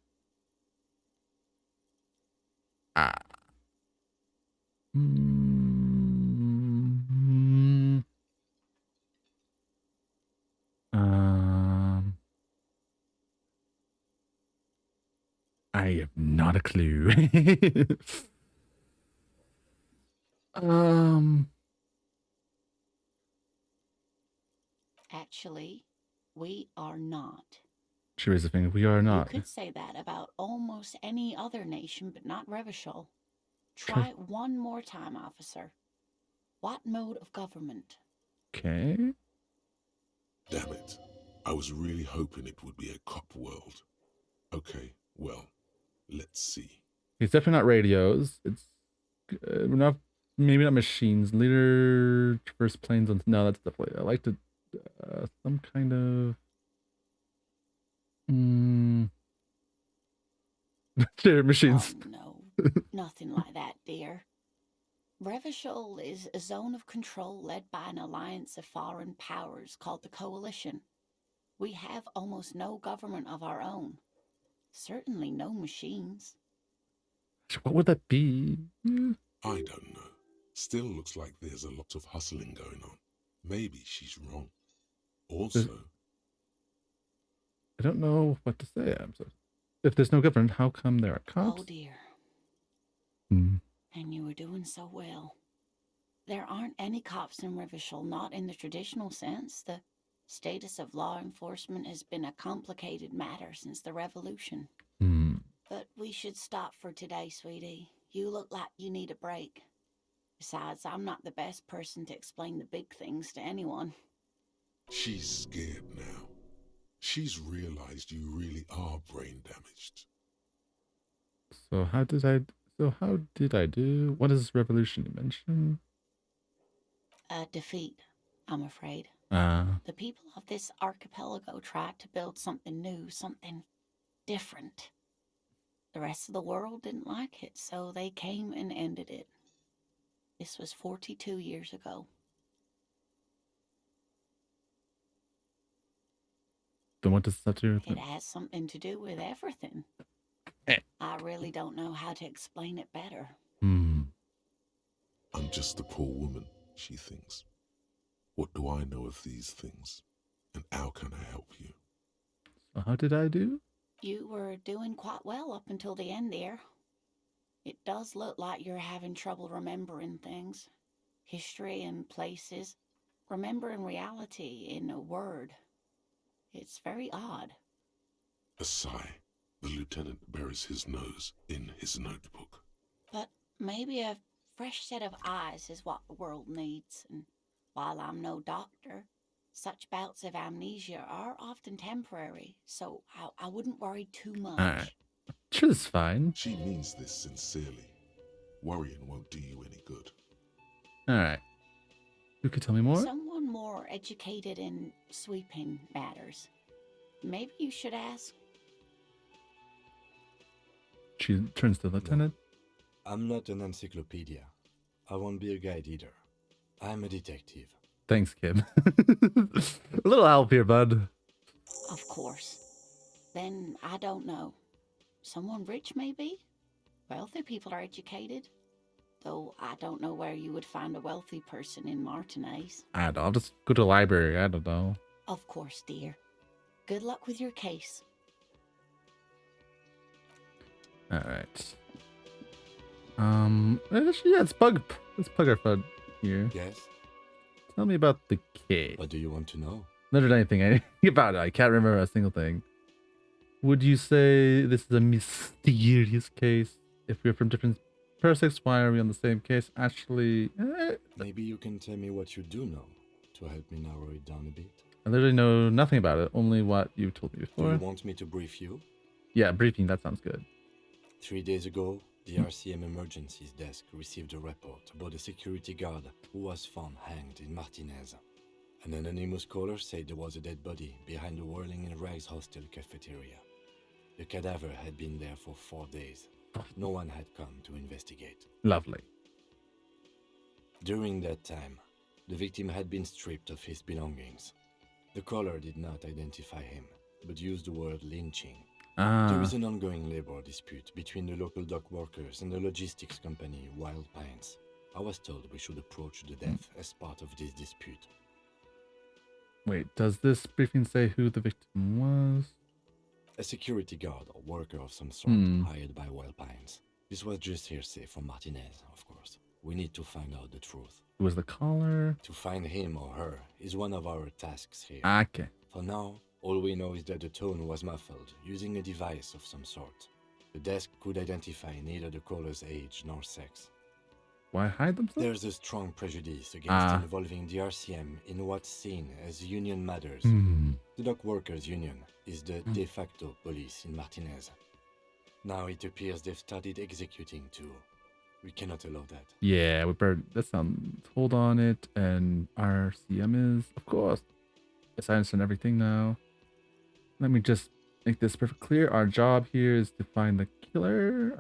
A: I have not a clue.
E: Actually, we are not.
A: She raised a finger. We are not.
E: You could say that about almost any other nation, but not Revachol. Try one more time, officer. What mode of government?
A: Okay.
C: Damn it. I was really hoping it would be a cop world. Okay, well, let's see.
A: It's definitely not radios. It's not, maybe not machines. Leader traverse planes on. No, that's definitely. I like to some kind of. Machines.
E: Oh, no, nothing like that, dear. Revachol is a zone of control led by an alliance of foreign powers called the Coalition. We have almost no government of our own. Certainly no machines.
A: What would that be?
C: I don't know. Still looks like there's a lot of hustling going on. Maybe she's wrong. Also,
A: I don't know what to say. I'm sorry. If there's no government, how come there are
E: Oh
A: cops?
E: dear.
A: Hmm.
E: And you were doing so well. There aren't any cops in Riverdale, not in the traditional sense. The status of law enforcement has been a complicated matter since the revolution.
A: Hmm.
E: But we should stop for today, sweetie. You look like you need a break. Besides, I'm not the best person to explain the big things to anyone.
C: She's scared now. She's realized you really are brain damaged.
A: So how did I? So how did I do? What is revolution you mentioned?
E: A defeat, I'm afraid.
A: Ah.
E: The people of this archipelago tried to build something new, something different. The rest of the world didn't like it, so they came and ended it. This was 42 years ago.
A: Then what does that do with
E: It
A: it?
E: has something to do with everything.
A: Eh.
E: I really don't know how to explain it better.
A: Hmm.
C: I'm just a poor woman, she thinks. What do I know of these things? And how can I help you?
A: So how did I do?
E: You were doing quite well up until the end there. It does look like you're having trouble remembering things. History and places. Remembering reality in a word. It's very odd.
C: A sigh. The lieutenant buries his nose in his notebook.
E: But maybe a fresh set of eyes is what the world needs. And while I'm no doctor, such bouts of amnesia are often temporary, so I wouldn't worry too much.
A: Alright. Sure, it's fine.
C: She means this sincerely. Worrying won't do you any good.
A: Alright. You could tell me more?
E: Someone more educated in sweeping matters. Maybe you should ask.
A: She turns to the lieutenant.
F: I'm not an encyclopedia. I won't be a guide either. I'm a detective.
A: Thanks, Kim. A little help here, bud.
E: Of course. Then I don't know. Someone rich, maybe? Wealthy people are educated. Though I don't know where you would find a wealthy person in Martinez.
A: I don't know. I'll just go to the library. I don't know.
E: Of course, dear. Good luck with your case.
A: Alright. Yeah, let's bug our fud here.
F: Yes?
A: Tell me about the case.
F: What do you want to know?
A: Not anything about it. I can't remember a single thing. Would you say this is a mysterious case? If we're from different parsecs, why are we on the same case? Actually,
F: Maybe you can tell me what you do know to help me narrow it down a bit.
A: I literally know nothing about it. Only what you told me
F: Do
A: before.
F: you want me to brief you?
A: Yeah, briefing. That sounds good.
F: 3 days ago, the RCM Emergencies Desk received a report about a security guard who was found hanged in Martinez. An anonymous caller said there was a dead body behind the Whirling in Rags hostel cafeteria. The cadaver had been there for 4 days. No one had come to investigate.
A: Lovely.
F: During that time, the victim had been stripped of his belongings. The caller did not identify him, but used the word lynching. There is an ongoing labor dispute between the local dock workers and the logistics company Wild Pines. I was told we should approach the death as part of this dispute.
A: Wait, does this briefing say who the victim was?
F: A security guard or worker of some sort hired by Wild Pines. This was just hearsay from Martinez, of course. We need to find out the truth.
A: Who was the caller?
F: To find him or her is one of our tasks here.
A: Okay.
F: For now, all we know is that the tone was muffled, using a device of some sort. The desk could identify neither the caller's age nor sex.
A: Why hide themselves?
F: There's a strong prejudice against involving the RCM in what's seen as union matters. The Dock Workers Union is the de facto police in Martinez. Now it appears they've started executing too. We cannot allow that.
A: Yeah, we better. That sounds. Hold on it. And RCM is, of course. Yes, I understand everything now. Let me just make this perfect clear. Our job here is to find the killer.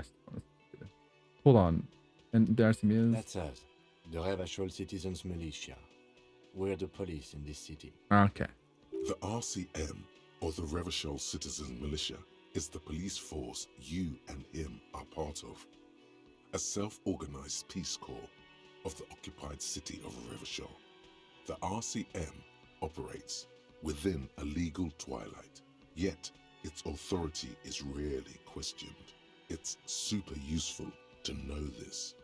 A: Hold on. And the RCM is.
F: That's us, the Revachol Citizens Militia. We're the police in this city.
A: Okay.
C: The RCM, or the Revachol Citizen Militia, is the police force you and him are part of. A self-organized peace corps of the occupied city of Revachol. The RCM operates within a legal twilight, yet its authority is rarely questioned. It's super useful to know this.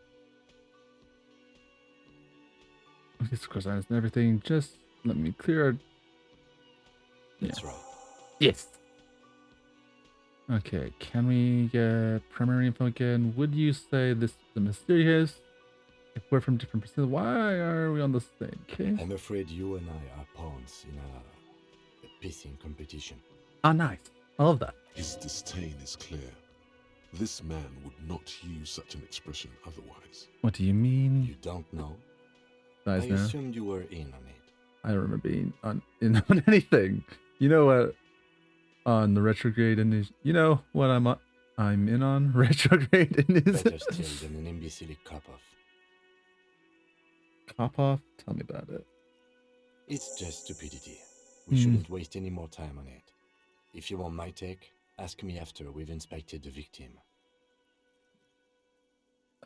A: Okay, so cross eyes and everything. Just let me clear our...
F: That's right.
A: Yes. Okay, can we get primary info again? Would you say this is mysterious? If we're from different perspectives, why are we on the same case?
F: I'm afraid you and I are pawns in a pissing competition.
A: Ah, nice. I love that.
C: His disdain is clear. This man would not use such an expression otherwise.
A: What do you mean?
F: You don't know?
A: Guys,
F: I
A: now
F: assumed you were in on it.
A: I don't remember being in on anything. You know what? On the retrograde initiative. You know what I'm in on? Retrograde
F: Better
A: initiative.
F: still than an imbecile cop-off.
A: Cop off? Tell me about it.
F: It's just stupidity. We shouldn't waste any more time on it. If you want my take, ask me after we've inspected the victim.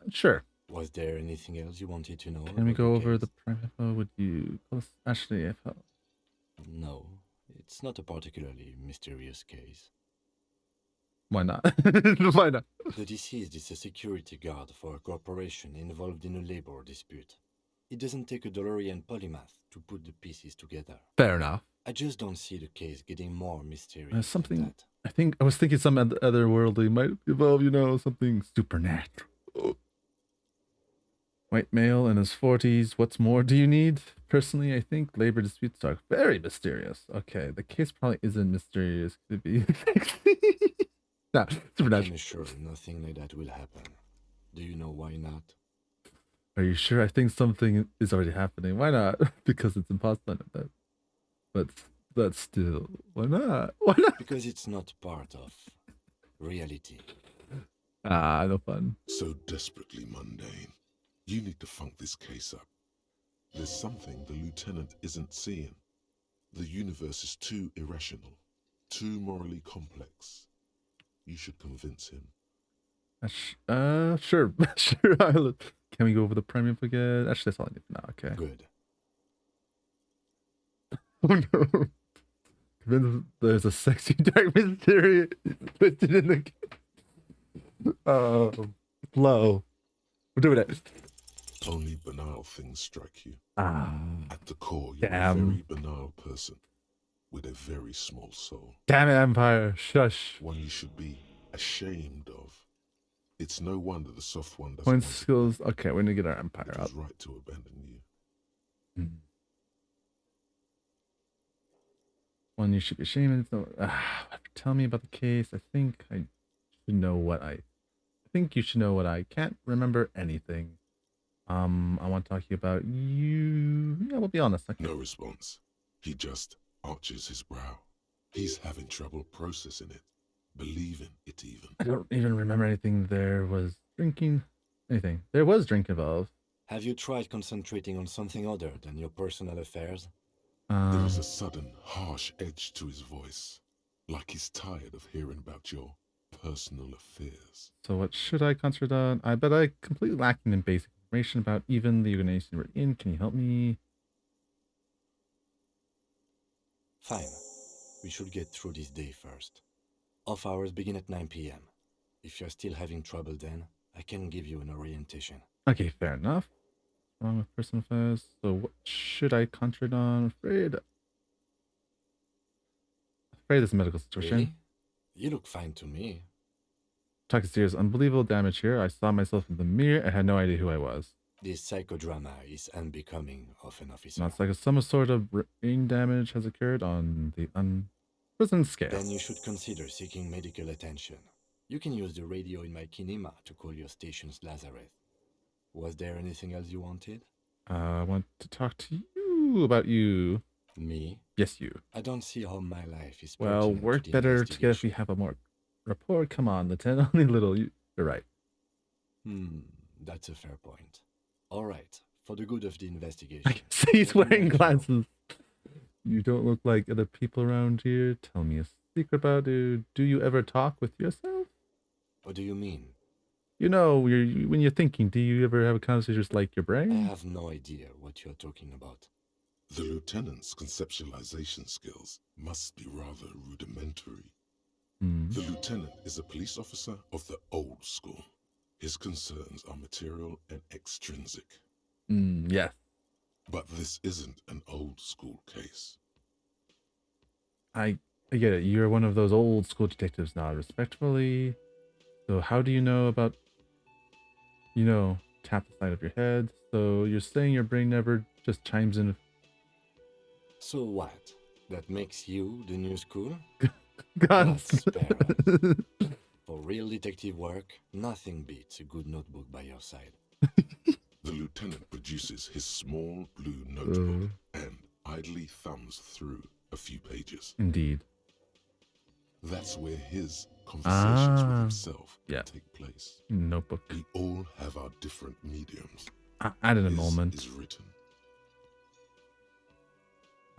A: Sure.
F: Was there anything else you wanted to know?
A: Can we
F: about
A: go
F: the
A: over
F: case?
A: the prime info? Would you actually if
F: No, it's not a particularly mysterious case.
A: why not? Why not?
F: The deceased is a security guard for a corporation involved in a labor dispute. It doesn't take a DeLorean polymath to put the pieces together.
A: Fair enough.
F: I just don't see the case getting more mysterious
A: There's
F: than
A: something
F: that.
A: I was thinking some otherworldly might evolve, something supernatural. White male in his 40s. What more do you need? Personally, I think labor disputes are very mysterious. Okay, the case probably isn't mysterious. Could it be? No, supernatural.
F: I'm sure nothing like that will happen. Do you know why not?
A: Are you sure? I think something is already happening. Why not? Because it's impossible. But still, why not? Why not?
F: Because it's not part of reality.
A: Ah, no fun.
C: So desperately mundane. You need to funk this case up. There's something the lieutenant isn't seeing. The universe is too irrational, too morally complex. You should convince him.
A: Sure, sure. Can we go over the premium again? Actually, that's all I need for now. Okay.
F: Good.
A: Oh no. Convince there's a sexy dark mystery listed in the low. We're doing it.
C: Only banal things strike you.
A: Ah,
C: At the core, you're a
A: damn.
C: very banal person with a very small soul.
A: Damn it, Empire. Shush.
C: One you should be ashamed of. It's no wonder the soft one doesn't
A: Points,
C: want to.
A: skills. Okay, we're gonna get our Empire
C: It
A: up.
C: was right to abandon you.
A: One you should be ashamed of. Tell me about the case. I think I should know what I think you should know what I can't remember anything. I want to talk to you about you. Yeah, we'll be honest. Okay.
C: No response. He just arches his brow. He's having trouble processing it, believing it even.
A: I don't even remember anything. There was drinking. Anything. There was drink involved.
F: Have you tried concentrating on something other than your personal affairs?
C: There is a sudden, harsh edge to his voice, like he's tired of hearing about your personal affairs.
A: So what should I concentrate on? I bet I completely lacking in basic information about even the organization we're in. Can you help me?
F: Fine. We should get through this day first. Off hours begin at 9 p.m. If you're still having trouble then, I can give you an orientation.
A: Okay, fair enough. Wrong with personal affairs. So what should I concentrate on? Afraid this medical situation.
F: Really? You look fine to me.
A: Talking serious, unbelievable damage here. I saw myself in the mirror. I had no idea who I was.
F: This psychodrama is unbecoming of an officer.
A: Now it's like some sort of brain damage has occurred on the prison scale.
F: Then you should consider seeking medical attention. You can use the radio in my kinema to call your station's Lazareth. Was there anything else you wanted?
A: I want to talk to you about you.
F: Me?
A: Yes, you.
F: I don't see how my life is
A: Well,
F: pertinent
A: work
F: to the
A: better together if we
F: investigation.
A: have a more rapport. Come on, Lieutenant. Only little. You're right.
F: That's a fair point. All right, for the good of the investigation.
A: I can see he's
F: let me
A: wearing
F: know.
A: glasses. You don't look like other people around here. Tell me a secret about it. Do you ever talk with yourself?
F: What do you mean?
A: You know, when you're thinking, do you ever have a conversation just like your
F: I
A: brain?
F: have no idea what you're talking about.
C: The lieutenant's conceptualization skills must be rather rudimentary.
A: Hmm.
C: The lieutenant is a police officer of the old school. His concerns are material and extrinsic.
A: Yes.
C: But this isn't an old school case.
A: I get it. You're one of those old school detectives now, respectfully. So how do you know about, tap the side of your head? So you're saying your brain never just chimes in?
F: So what? That makes you the new school?
A: God.
F: God spare us. For real detective work, nothing beats a good notebook by your side.
C: The lieutenant produces his small blue notebook and idly thumbs through a few pages.
A: Indeed.
C: That's where his conversations with
A: Ah.
C: himself
A: Yeah.
C: take place.
A: Notebook.
C: We all have our different mediums.
A: Add an
C: His
A: annulment.
C: is written.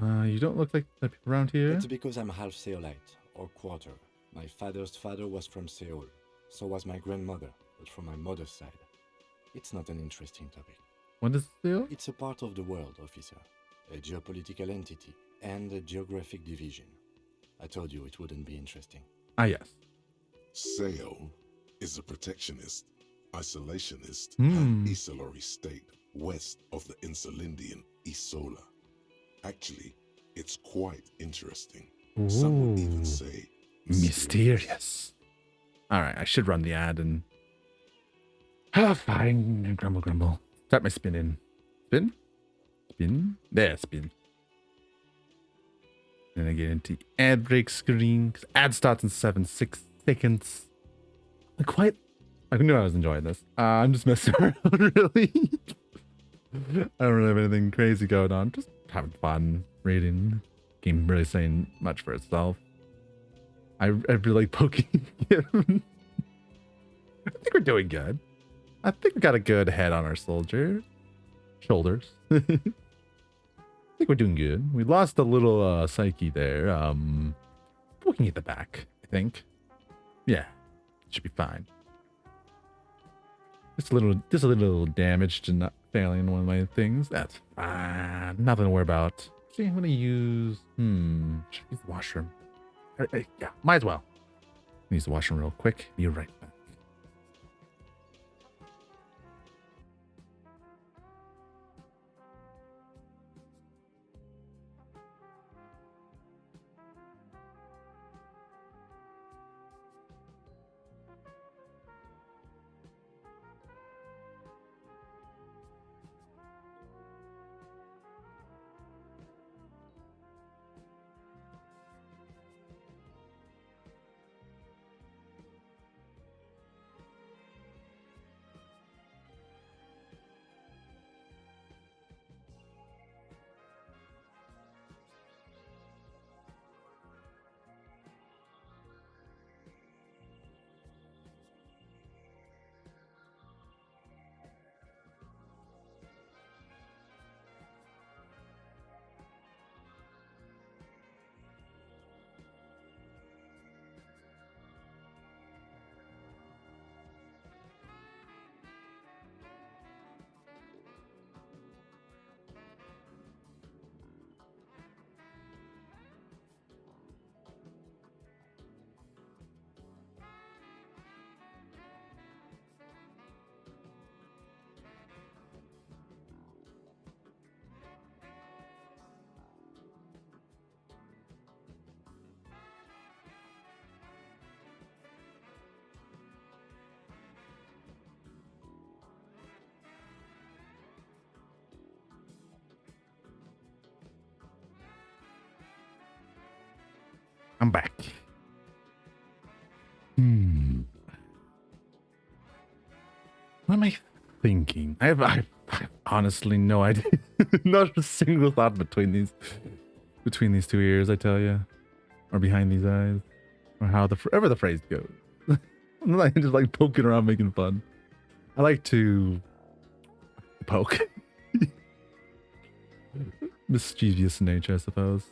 A: You don't look like the people around here.
F: That's because I'm half Seolite, or quarter. My father's father was from Seoul. So was my grandmother, but from my mother's side. It's not an interesting topic.
A: What is Seoul?
F: It's a part of the world, officer. A geopolitical entity and a geographic division. I told you it wouldn't be interesting.
A: Ah, yes.
C: Seoul is a protectionist, isolationist,
A: Hmm.
C: and Isolari state west of the Insulindian Isola. Actually, it's quite interesting. Some would even
A: Ooh.
C: say
A: Mysterious. All right, I should run the ad and. Fine. Grumble, grumble. Start my spin in. Spin? Spin? There, spin. Then I get into the ad break screen. 'Cause ad starts in 6 seconds. I knew I was enjoying this. I'm just messing around, really. I don't really have anything crazy going on. Just having fun reading. Game really saying much for itself. I really like poking him. I think we're doing good. I think we got a good head on our shoulders. I think we're doing good. We lost a little psyche there. We can get the back, I think. Yeah, should be fine. Just a little damage to not failing one of my things. That's fine. Nothing to worry about. See, I'm gonna use. Should I use the washroom? Yeah, might as well. Use the washroom real quick. Be right back. I'm back. What am I thinking? I have honestly no idea. Not a single thought between these 2 ears, I tell you, or behind these eyes, or how ever the phrase goes. I'm like just like poking around, making fun. I like to poke. Mischievous nature, I suppose.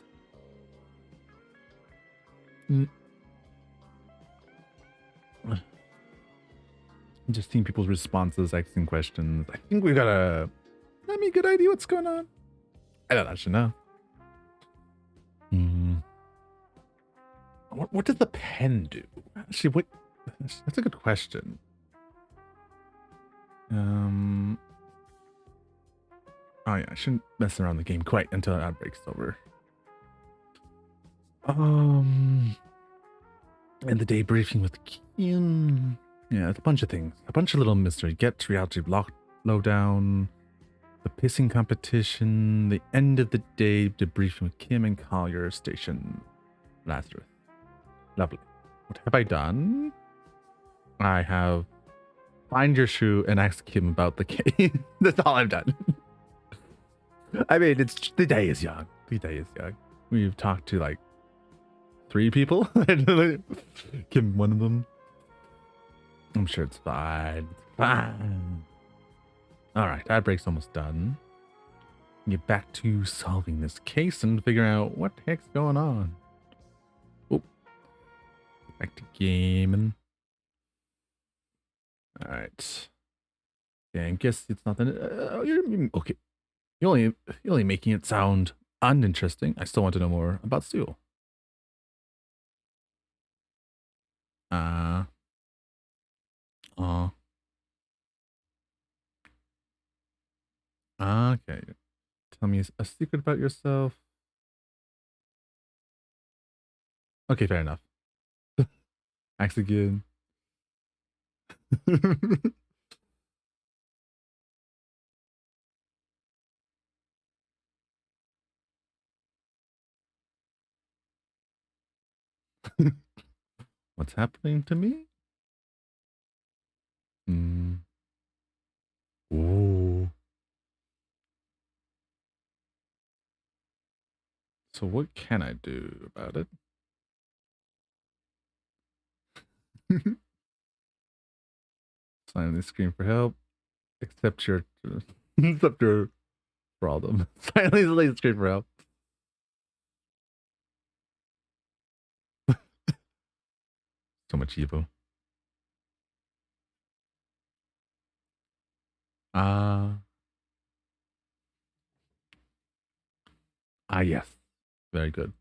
A: Just seeing people's responses, asking questions. I think we got a good idea what's going on. I don't actually know. What does the pen do? Actually, what? That's a good question. Oh yeah, I shouldn't mess around the game quite until the outbreak's over. And the day briefing with Kim. Yeah, it's a bunch of things. A bunch of little mystery. Get reality block lowdown. The pissing competition. The end of the day debriefing with Kim and Collier Station. Lazarus. Lovely. What have I done? I have find your shoe and ask Kim about the game. That's all I've done. I mean, it's the day is young. The day is young. We've talked to like 3 people. Kim, one of them. I'm sure it's fine. It's fine. All right, ad break's almost done. Get back to solving this case and figure out what the heck's going on. Oh, back to gaming. All right. Yeah, I guess it's nothing. Okay. You're only making it sound uninteresting. I still want to know more about Steel. Okay. Tell me a secret about yourself. Okay, fair enough. Ask again. What's happening to me? Ooh. So what can I do about it? Sign on the screen for help. Accept your problem. Sign on the screen for help. So much evil. Yes. Very good.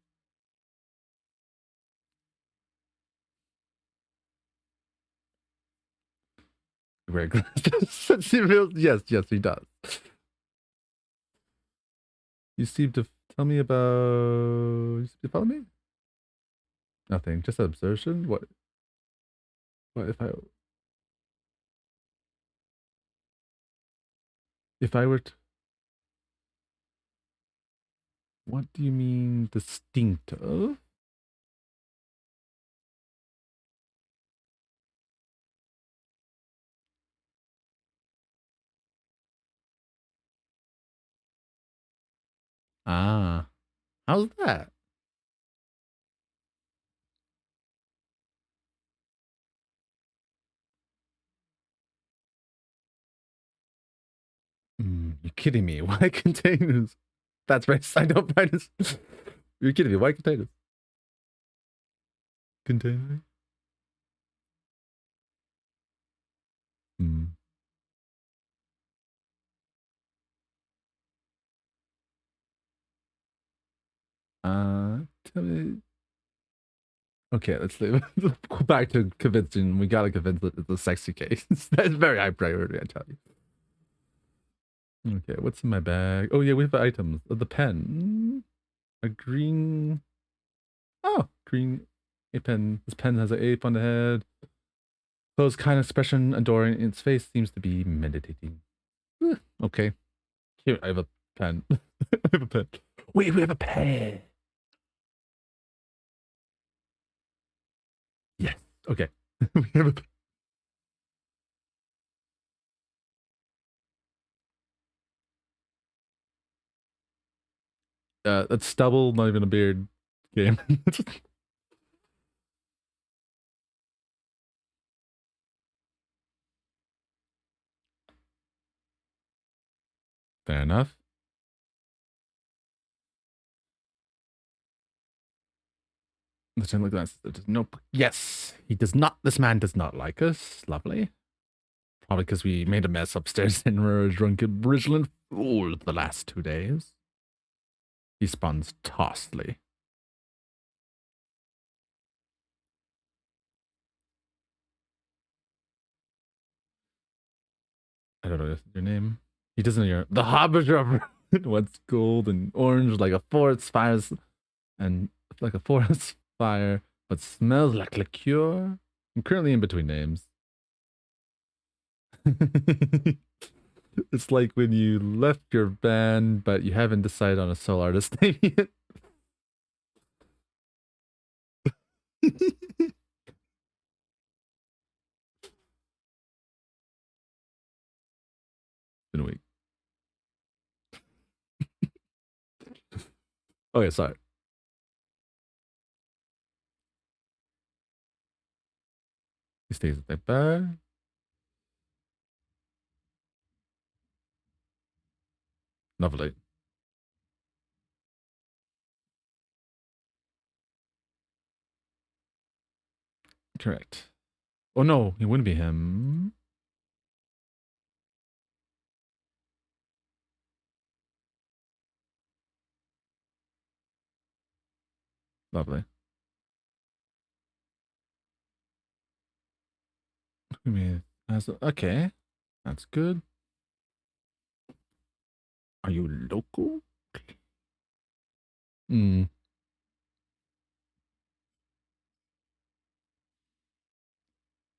A: Very good. Yes, he does. You seem to tell me about... You seem to follow me? Nothing. Just an observation? What if I... If I were to... What do you mean distinctive? How's that? You're kidding me. Why containers? That's right. I don't find this. You're kidding me. Why containers? Container? Tell me. Okay, let's go back to convincing. We gotta convince that it's a sexy case. That's very high priority, I tell you. Okay, what's in my bag? Oh yeah, we have items. The pen. A green... Oh, green a pen. This pen has an ape on the head. Closed kind expression, adoring its face, seems to be meditating. Okay. Here, I have a pen. I have a pen. Wait, we have a pen. Yes. Okay. We have a pen. That's stubble, not even a beard game. Fair enough. The gentleman glances at his notebook. Yes, he does not. This man does not like us. Lovely. Probably because we made a mess upstairs and were a drunken, brilliant fool the last 2 days. He responds tossedly. I don't know your name. He doesn't know your the Hobbiton. What's gold and orange like a forest fire and like a forest fire, but smells like liqueur. I'm currently in between names. It's like when you left your band, but you haven't decided on a solo artist name yet. Been a week. Okay, sorry. He stays at that bar. Lovely. Correct. Oh no, it wouldn't be him. Lovely. I mean, okay, that's good. Are you local? Hmm.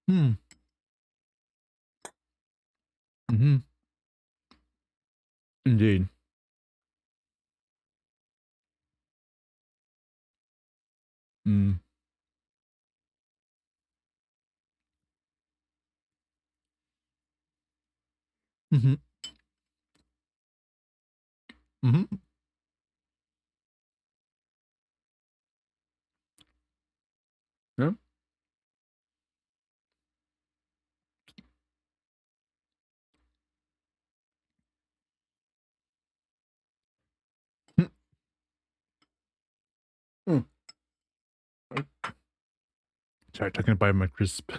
A: Hmm. Mm-hmm. Indeed. Mm. Mm-hmm. Mm-hmm. Yeah. Mm. Sorry, talking about my crisp.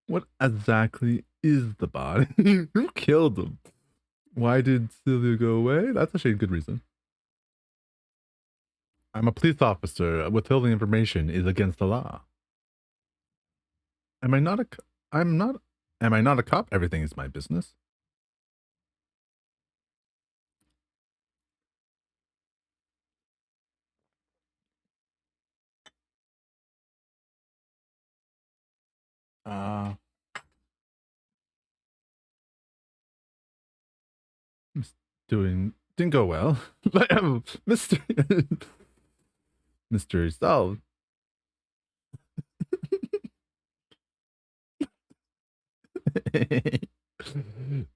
A: What exactly is the body? Who killed him? Why did Sylvia go away? That's actually a good reason. I'm a police officer. Withholding information is against the law. Am I not a? I'm not. Am I not a cop? Everything is my business. Uh, didn't go well. Mystery mystery solved.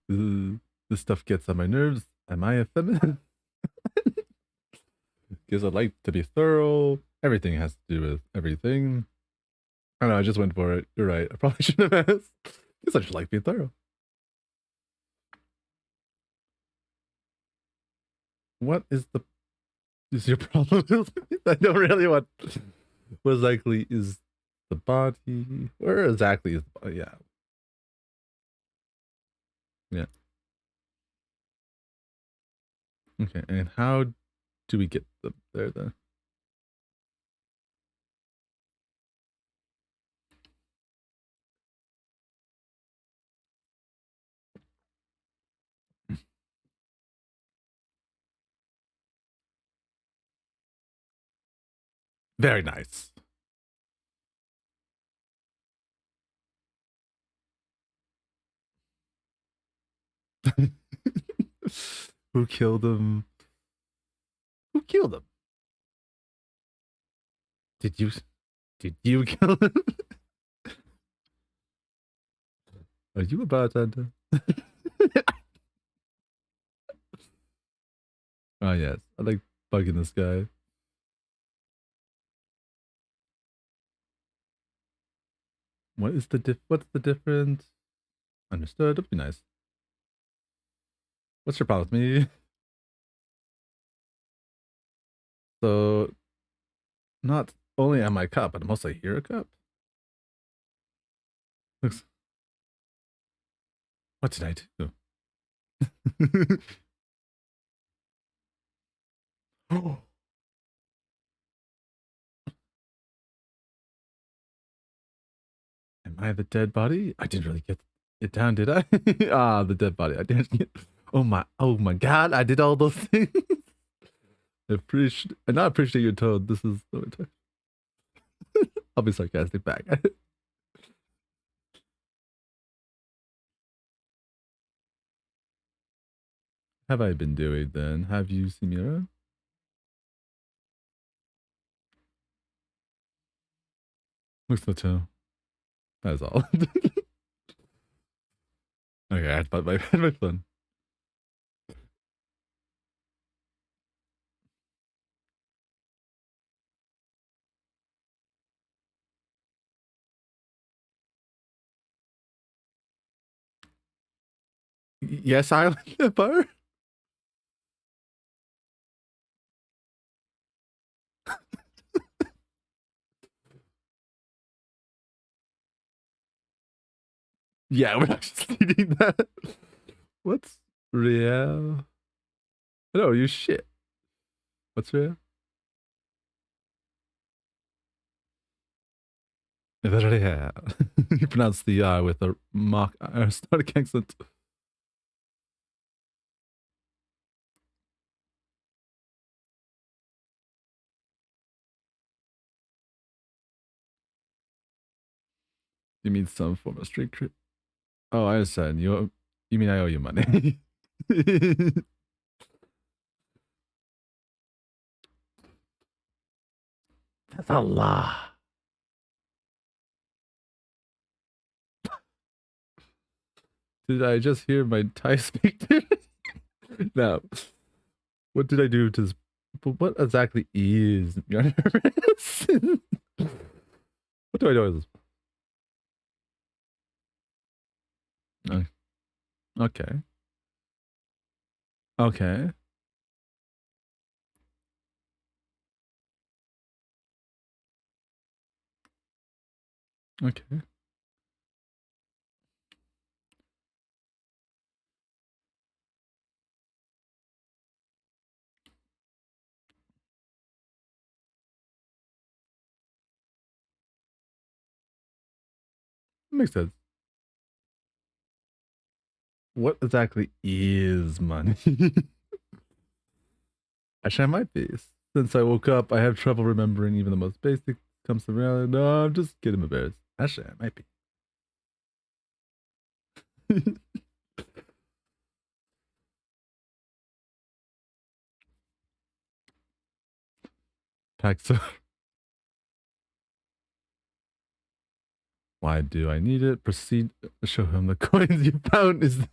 A: This stuff gets on my nerves. Am I a feminist? Because I like to be thorough. Everything has to do with everything. I don't know. I just went for it. You're right. I probably shouldn't have asked. Because I just like being thorough. What is your problem? I don't really want. What exactly is the body? Where exactly is the body? Yeah. Yeah. Okay. And how do we get them there then? Very nice. Who killed him? Who killed him? Did you? Did you kill him? Are you a bartender? Oh yes, I like bugging this guy. What's the difference? Understood. That'd be nice. What's your problem with me? So not only am I a cop, but I'm also here a cop. Looks. What did I do? Oh, I the dead body? I didn't really get it down, did I? Ah, the dead body. I didn't get. Oh my god! I did all those things. I not appreciate your tone. This is so intense. I'll be sarcastic back. Have I been doing then? Have you seen me around? Looks so too. That's all. Okay, I had my fun. Yes, Island Empire. Yeah, we're not just eating that. What's real? No, you shit. What's real? Yeah. You pronounce the I with a mock aristocratic accent. You mean some form of street cred? Oh, I understand. You mean I owe you money? That's a lot. Did I just hear my Thai speak? No. What did I do to this? But what exactly is what do I know? Is this? Okay. Okay. Okay. Makes sense. What exactly is money? Actually, I might be. Since I woke up, I have trouble remembering even the most basic comes to reality. No, I'm just getting embarrassed. Actually, I might be. Paxo. Why do I need it? Proceed. Show him the coins you found. Is this?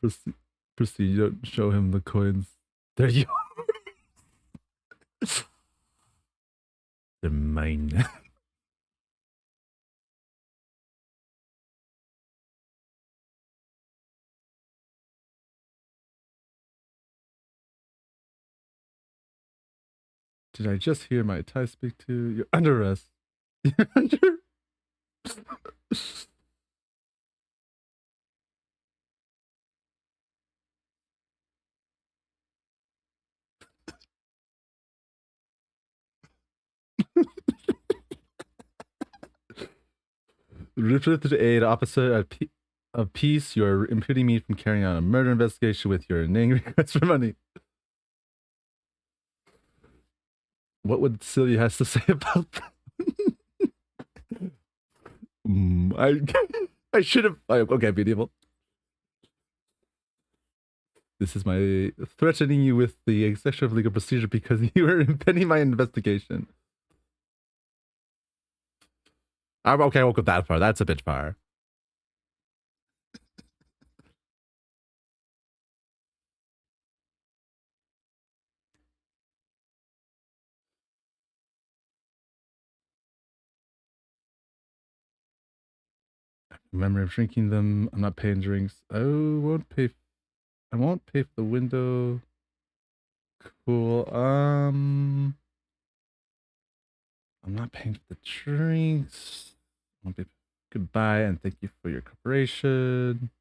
A: Proceed. Proceed. You don't show him the coins. They're yours. They're mine. Did I just hear my Thai speak to? You're under arrest. You're under. Refer to aid opposite of peace. You are impeding me from carrying out a murder investigation with your inane request for money. What would Celia has to say about that? I should have. Okay, beautiful. This is my threatening you with the execution of legal procedure because you are impeding my investigation. Okay, I won't go that far. That's a bit far. Memory of drinking them. I'm not paying drinks. I won't pay. I won't pay for the window. Cool. I'm not paying for the drinks. Goodbye and thank you for your cooperation.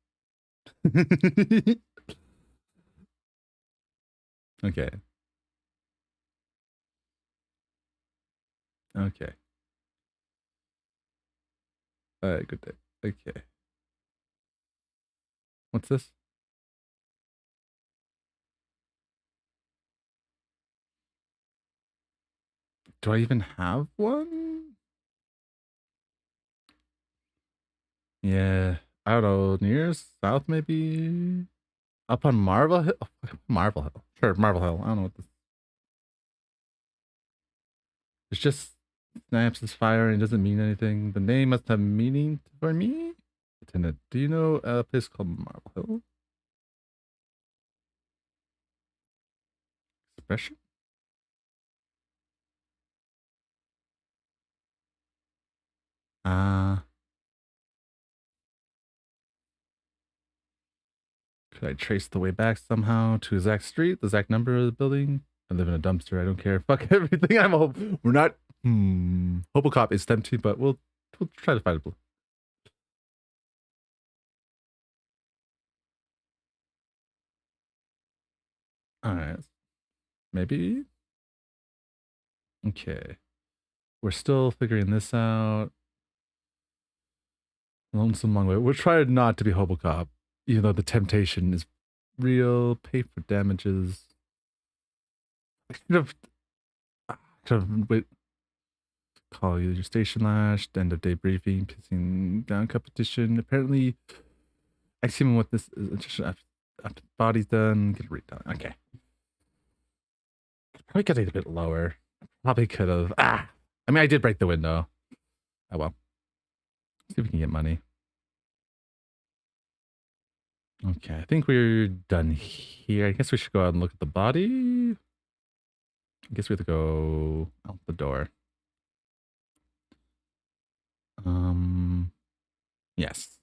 A: Okay. Okay. All right, good day. Okay. What's this? Do I even have one? Yeah. I don't know. Near south, maybe? Up on Marvel Hill? Marvel Hill. Sure, Marvel Hill. I don't know what this. It's just snaps as fire and it doesn't mean anything. The name must have meaning for me. Lieutenant, do you know a place called Marble Hill? Expression? Could I trace the way back somehow to Zach Street, the Zach number of the building? I live in a dumpster. I don't care. Fuck everything. I'm a hope. We're not. Hobocop is empty, but we'll try to find it. All right. Maybe. Okay. We're still figuring this out. Lonesome Long Way. We'll try not to be Hobocop, even though the temptation is real. Pay for damages. I could have wait. Call you your station last. End of day briefing. Pissing down competition. Apparently, Axiom what this is. After the body's done, get it redone. Okay. Probably got it a bit lower. Probably could have. I mean, I did break the window. Oh well. See if we can get money. Okay, I think we're done here. I guess we should go out and look at the body. I guess we have to go out the door. Yes.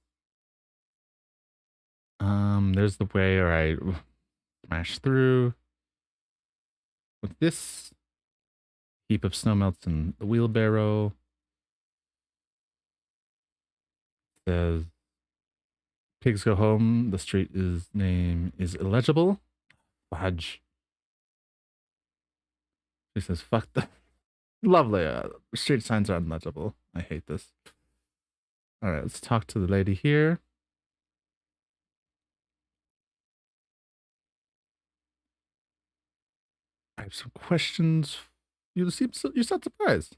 A: There's the way, all right. Smash through. With this heap of snow melts in the wheelbarrow. Says pigs go home. The street name is illegible. Fudge. She says, fuck the lovely. Street signs are unlegible. I hate this. All right, let's talk to the lady here. I have some questions. You sound surprised.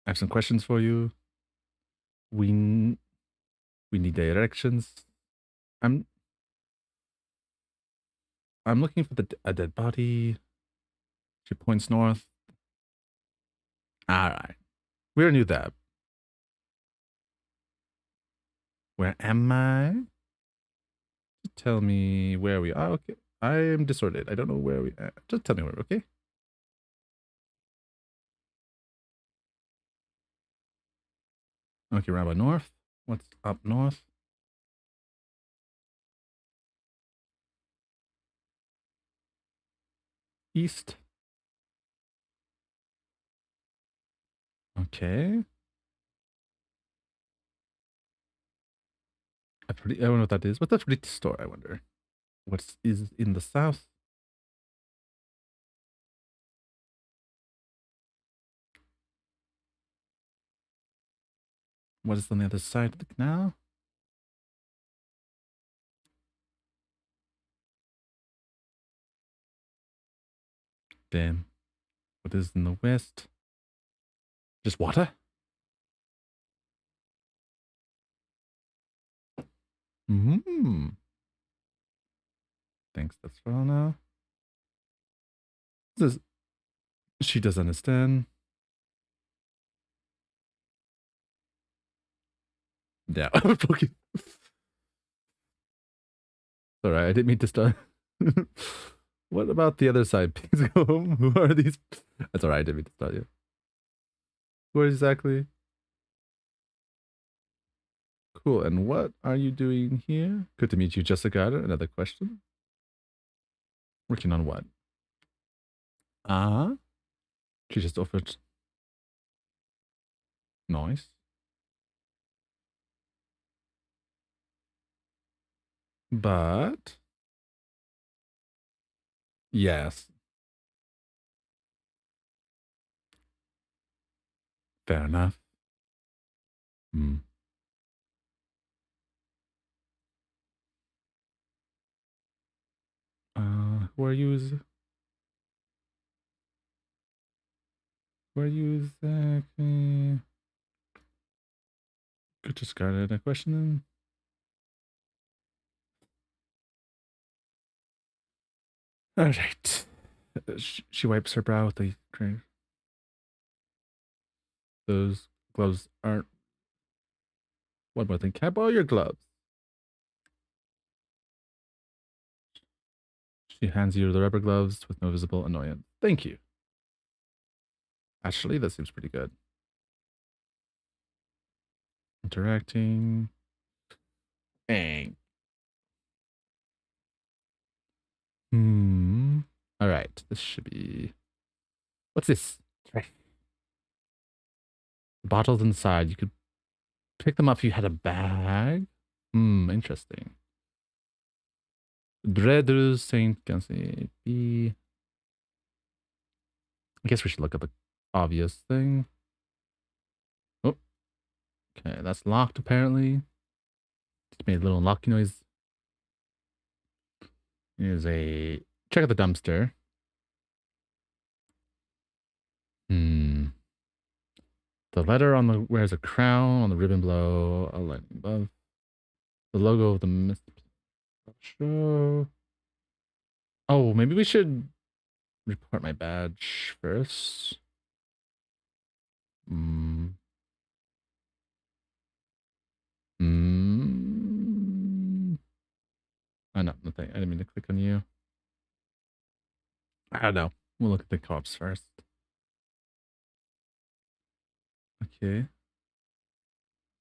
A: I have some questions for you. We need directions. I'm looking for a dead body. She points north. All right, we already knew that. Where am I? Tell me where we are. Okay, I am disordered. I don't know where we are. Just tell me where. Okay. Okay, round by north. What's up north? East. Okay. I don't know what that is. What's the pretty store? I wonder. What is in the south? What is on the other side of the canal? Damn. What is in the west? Just water? Thanks, that's for all now. This, she does understand. Yeah. Alright, I didn't mean to start. What about the other side? Pigs go home? Who are these? That's alright, I didn't mean to start you. Who exactly? Cool, and what are you doing here? Good to meet you, Jessica. Another question. Working on what? She just offered. Nice. But yes. Fair enough. Hmm. Who are you? Who are you exactly? Good discarded a question then. All right. She wipes her brow with the cream. Those gloves aren't. One more thing. Can I borrow your gloves? She hands you the rubber gloves with no visible annoyance. Thank you. Actually, that seems pretty good. Interacting. Bang. Hmm. All right. This should be. What's this? Right. Bottles inside. You could pick them up if you had a bag. Hmm. Interesting. Dreadus Saint Gansey. I guess we should look at the obvious thing. Oh, okay. That's locked apparently. Just made a little locking noise. Here's a check out the dumpster. Hmm. The letter on the wears a crown on the ribbon below, a lightning above. The logo of the mist show. Oh, maybe we should report my badge first. Hmm. Hmm. Oh no, nothing. I didn't mean to click on you. I don't know. We'll look at the cops first. Okay.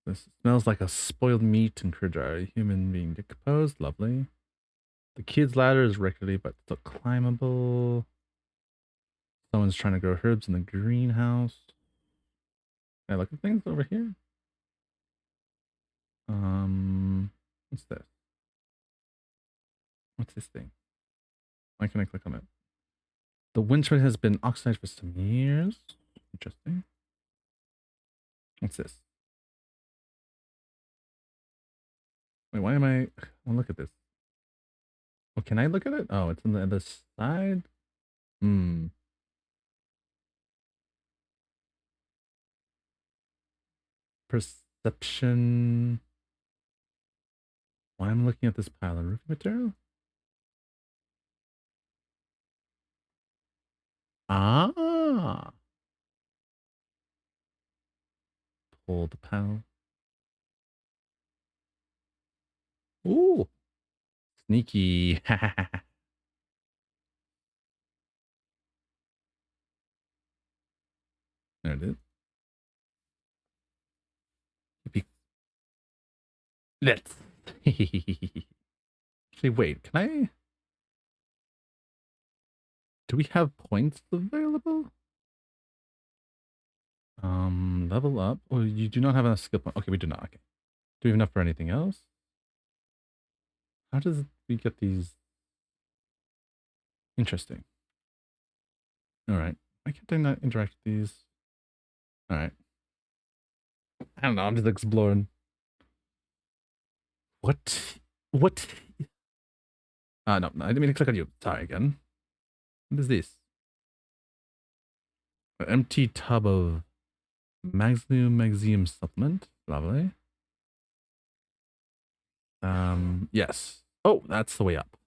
A: This smells like a spoiled meat and curd dry. Human being decomposed. Lovely. The kid's ladder is rickety but still climbable. Someone's trying to grow herbs in the greenhouse. Can I look at things over here? What's this? What's this thing? Why can't I click on it? The windshield has been oxidized for some years. Interesting. What's this? Wait, why am I? Oh, look at this. Oh, can I look at it? Oh, it's on the other side. Hmm. Perception. Why am I looking at this pile of roofing material? Ah. Pull the panel. Ooh. Sneaky. There it is. Let's. Actually, wait. Can I? Do we have points available? Level up. Oh, you do not have enough skill point. Okay, we do not. Okay. Do we have enough for anything else? How does we get these? Interesting. All right. Why can't I not interact with these? All right. I don't know. I'm just exploring. What? What? No, I didn't mean to click on you. Sorry again. What is this? An empty tub of magnesium supplement. Lovely. Yes. Oh, that's the way up.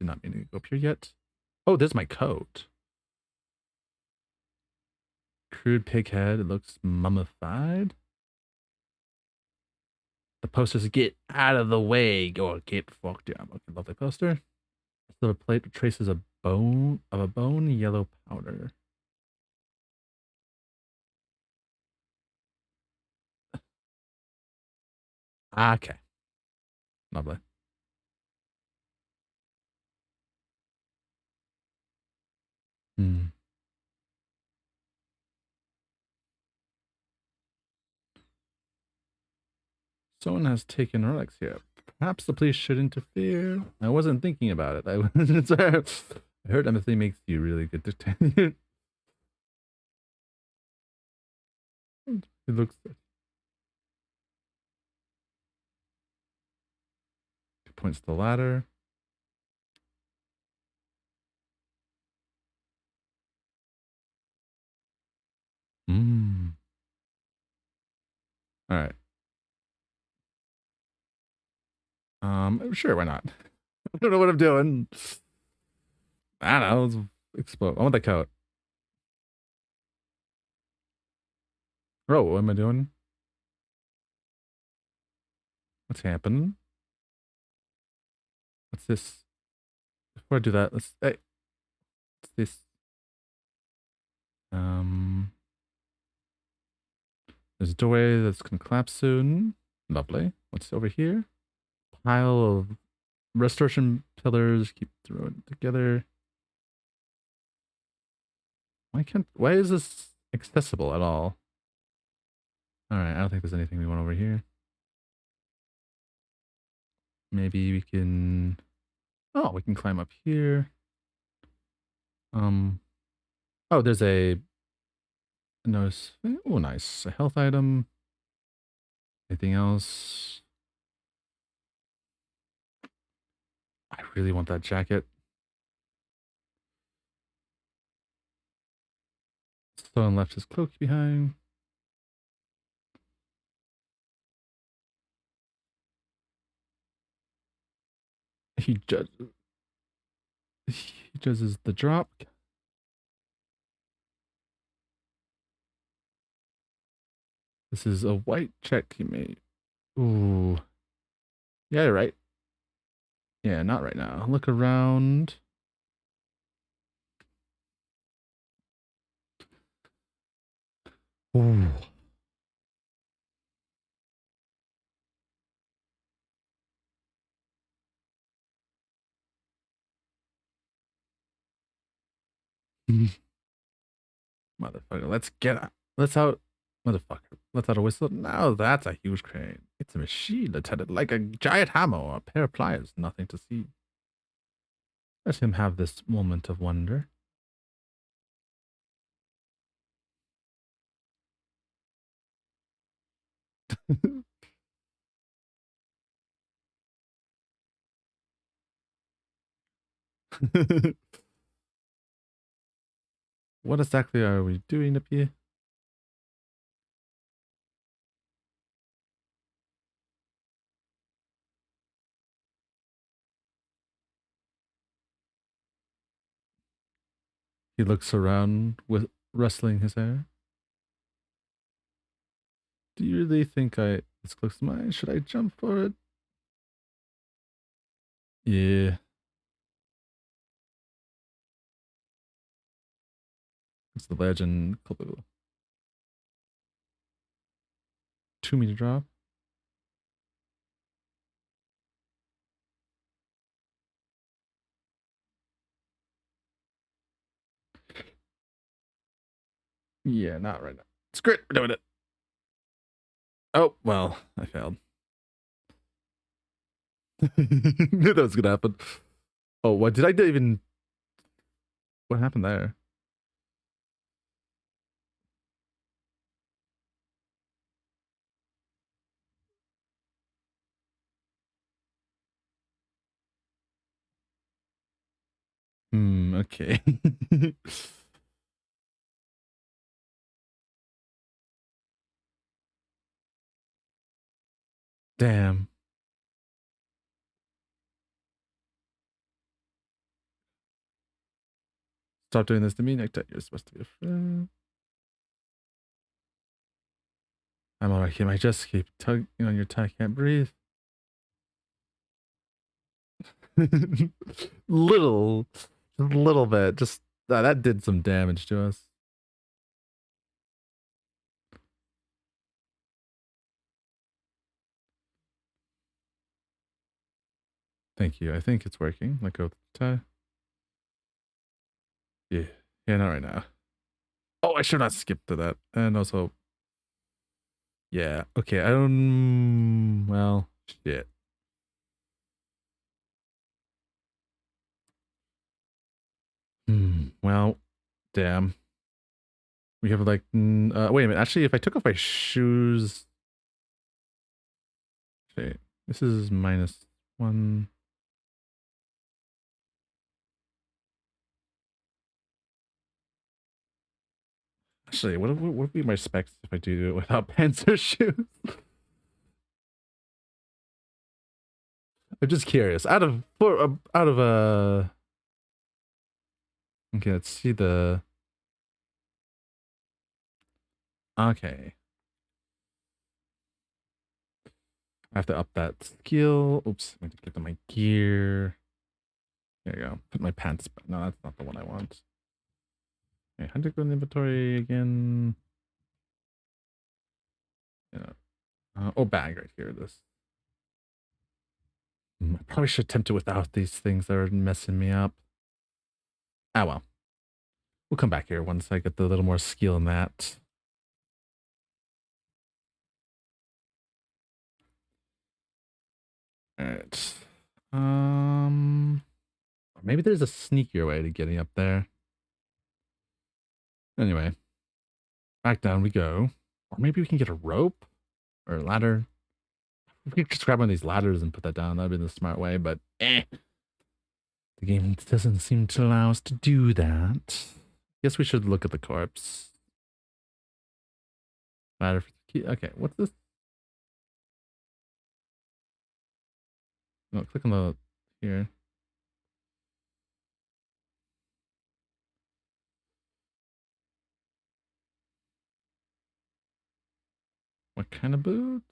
A: Did not mean to go up here yet. Oh, there's my coat. Crude pig head. It looks mummified. The poster says, "Get out of the way," or "Get fucked." Yeah, okay, lovely poster. Silver plate traces a bone, yellow powder. Okay, lovely. Hmm. Someone has taken relics here. Perhaps the police should interfere. I wasn't thinking about it. I heard empathy makes you really good detective. It looks. points to the ladder. All right. Sure, why not? I don't know what I'm doing. I don't know. Let's explode. I want the coat. Oh, what am I doing? What's happening? What's this? Before I do that, hey, what's this? There's a doorway that's gonna collapse soon. Lovely. What's over here? Pile of restoration pillars. Keep throwing it together. Why is this accessible at all? All right, I don't think there's anything we want over here. Maybe we can, oh, we can climb up here. Oh, there's a, notice, oh, nice, a health item. Anything else? I really want that jacket. Someone left his cloak behind. He judges the drop. This is a white check he made. Ooh. Yeah, you're right. Yeah, not right now. Look around. Ooh. Motherfucker, let's out, motherfucker, let's out a whistle. Now that's a huge crane. It's a machine attended like a giant hammer or a pair of pliers. Nothing to see. Let him have this moment of wonder. What exactly are we doing up here? He looks around with rustling his hair. Do you really think it's close to mine? Should I jump for it? Yeah. It's the legend. 2 meter drop. Yeah, not right now. Screw it, we're doing it. Oh, well, I failed. Knew that was gonna happen. Oh, what did I even? What happened there? Okay. Damn. Stop doing this to me, Nectar. You're supposed to be a friend. I'm alright, Kim. I just keep tugging on your tie. I can't breathe. Little. Just a little bit. Just that did some damage to us. Thank you. I think it's working. Let go of the tie. Yeah. Yeah, not right now. Oh, I should not skip to that. And also, yeah. Okay, I don't. Well, shit. Well, damn. We have like. Wait a minute. Actually, if I took off my shoes. Okay, this is -1. Actually, what would be my specs if I do it without pants or shoes? I'm just curious. Out of okay, let's see the. Okay, I have to up that skill. Oops, I need to get to my gear. There you go. Put my pants back. No, that's not the one I want. Okay, 100 go in the inventory again. Yeah. Oh, bag right here. This. I probably should attempt it without these things that are messing me up. Ah, well. We'll come back here once I get a little more skill in that. Alright. Maybe there's a sneakier way to getting up there. Anyway. Back down we go. Or maybe we can get a rope? Or a ladder? We could just grab one of these ladders and put that down. That would be the smart way, but The game doesn't seem to allow us to do that. Guess we should look at the corpse. Ladder for the key. Okay, what's this? No, click on the here. What kind of boots?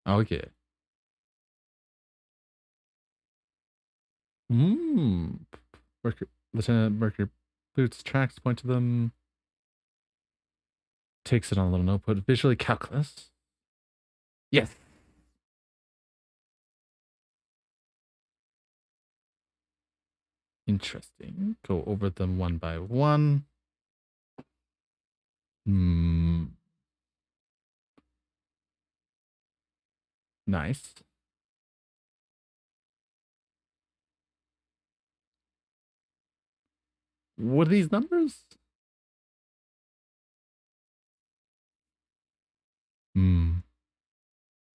A: Okay. Worker, Lieutenant Merker boots tracks point to them. Takes it on a little notebook. Visually calculus. Yes. Interesting. Go over them one by one. Nice. What are these numbers?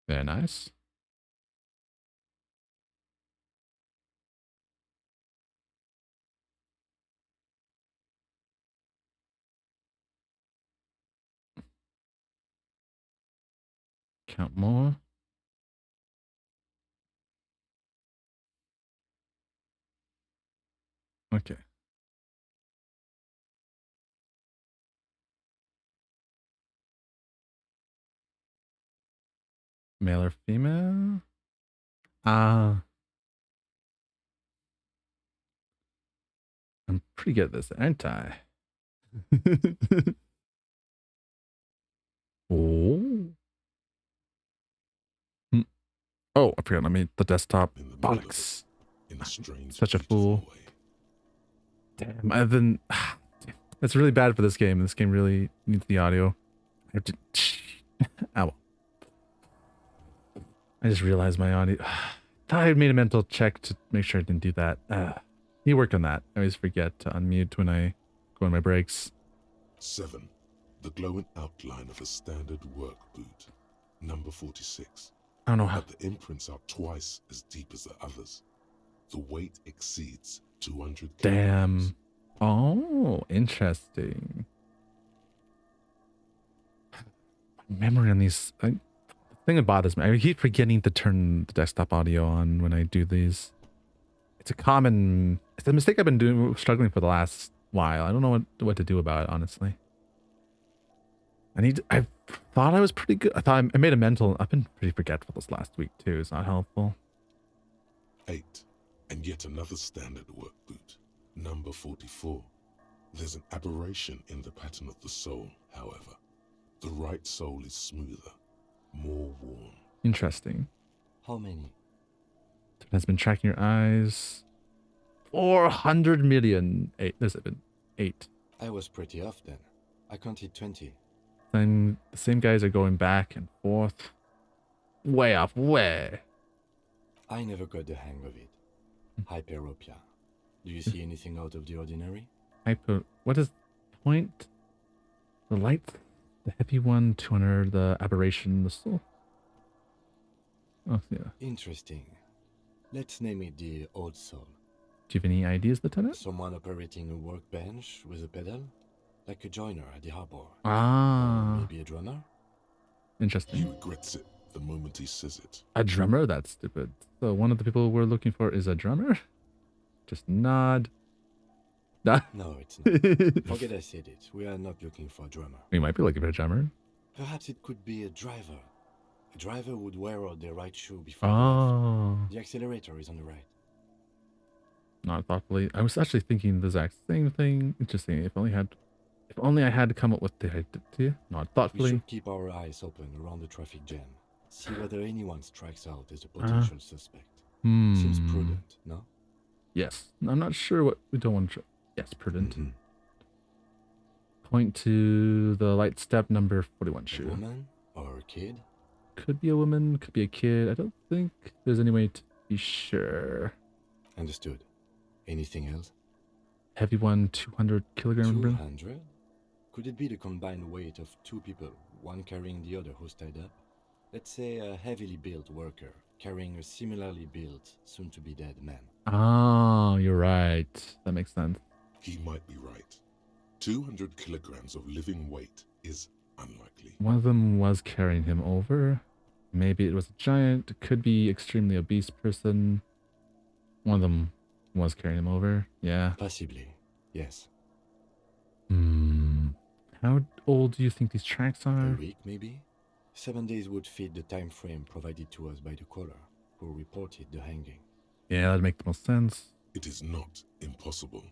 A: Very nice. Count more. Okay. Male or female? I'm pretty good at this, aren't I? Oh. Oh, I forgot. I mean, the desktop.
C: In the middle of it,
A: Bollocks.
C: in a strange,
A: Such a
C: beautiful
A: fool.
C: way.
A: Damn, I've been. That's really bad for this game. This game really needs the audio. I have to. Ow. I just realized my audio. Thought I had made a mental check to make sure I didn't do that. You work on that. I always forget to unmute when I go on my breaks.
C: 7. The glowing outline of a standard work boot. Number 46.
A: I don't know how.
C: But the imprints are twice as deep as the others. The weight exceeds 200 kilograms.
A: Damn. Oh, interesting. Memory on these. The thing that bothers me, I keep forgetting to turn the desktop audio on when I do these. It's a mistake I've been struggling for the last while. I don't know what to do about it, honestly. I thought I was pretty good. I made a mental. I've been pretty forgetful this last week too. It's not helpful.
C: 8. And yet another standard work boot. Number 44. There's an aberration in the pattern of the sole, however. The right sole is smoother, more worn.
A: Interesting.
F: How many?
A: It has been tracking your eyes. 400 million. 8. There's been 8.
F: I was pretty off then. I counted 20.
A: Then the same guys are going back and forth. Way off. Way.
F: I never got the hang of it. Hyperopia. Do you see anything out of the ordinary?
A: What is point? The light, the heavy one, 200, the aberration, the soul. Oh, yeah.
F: Interesting. Let's name it the Old Soul.
A: Do you have any ideas, Lieutenant?
F: Someone operating a workbench with a pedal, like a joiner at the harbor. Or
A: Ah,
F: maybe a drummer?
C: He
A: interesting.
C: regrets it the moment he says it.
A: A drummer? That's stupid. So one of the people we're looking for is a drummer? Just nod. Nod.
F: No, it's not. Forget I said it. We are not looking for a drummer.
A: We might be looking for a drummer.
F: Perhaps it could be a driver. A driver would wear out their right shoe before they
A: Oh,
F: left. The accelerator is on the right.
A: not thoughtfully. I was actually thinking the exact same thing. Interesting. If only I had to come up with the idea. Not
F: We
A: thoughtfully.
F: should keep our eyes open around the traffic jam. See whether anyone strikes out as a potential suspect. Seems prudent, no?
A: Yes. I'm not sure what we don't want to try. Yes, prudent.
F: Mhm.
A: Point to the light step number 41
F: A
A: shoe.
F: woman or a kid?
A: Could be a woman, could be a kid. I don't think there's any way to be sure.
F: Understood. Anything else?
A: Heavy one, 200 kilogram.
F: 200? Could it be the combined weight of two people, one carrying the other who's tied up? Let's say a heavily built worker carrying a similarly built, soon-to-be dead man.
A: Oh, you're right. That makes sense.
C: He might be right. 200 kilograms of living weight is unlikely.
A: One of them was carrying him over. Maybe it was a giant. It could be extremely obese person. One of them was carrying him over. Yeah.
F: Possibly, yes.
A: How old do you think these tracks
F: A
A: are?
F: week, maybe? 7 days would fit the time frame provided to us by the caller, who reported the hanging.
A: Yeah, that'd make the most sense.
C: It is not impossible.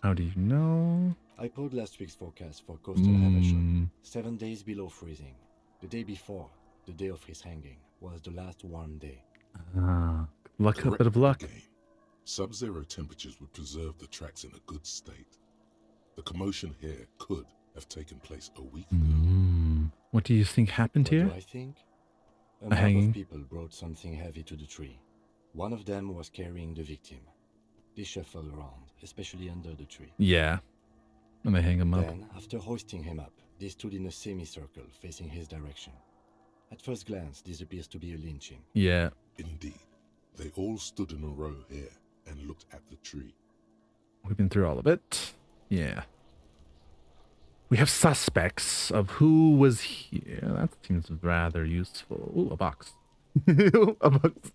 A: How do you know?
F: I pulled last week's forecast for coastal Havasham. 7 days below freezing. The day before, the day of his hanging, was the last warm day.
A: Ah, luck, a
C: Correct
A: bit of luck.
C: again. Sub-zero temperatures would preserve the tracks in a good state. The commotion here could have taken place a week ago.
A: What do you think happened
F: What
A: here?
F: do I think? A mob
A: hanging.
F: of people brought something heavy to the tree. One of them was carrying the victim. They shuffled around, especially under the tree.
A: Yeah. And they hang him up.
F: Then, after hoisting him up, they stood in a semicircle facing his direction. At first glance, this appears to be a lynching.
A: Yeah.
C: Indeed, they all stood in a row here and looked at the tree.
A: We've been through all of it. Yeah. We have suspects of who was here. That seems rather useful. Ooh, a box. A box.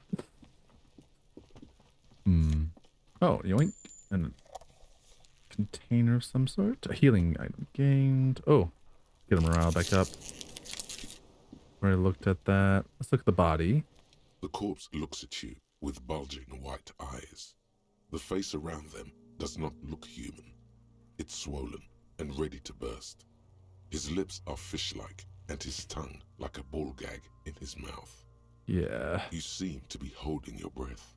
A: Oh, yoink. And a container of some sort. A healing item gained. Oh, get a morale back up. Already looked at that. Let's look at the body.
C: The corpse looks at you with bulging white eyes. The face around them does not look human. It's swollen and ready to burst. His lips are fish-like and his tongue like a ball gag in his mouth.
A: Yeah.
C: You seem to be holding your breath.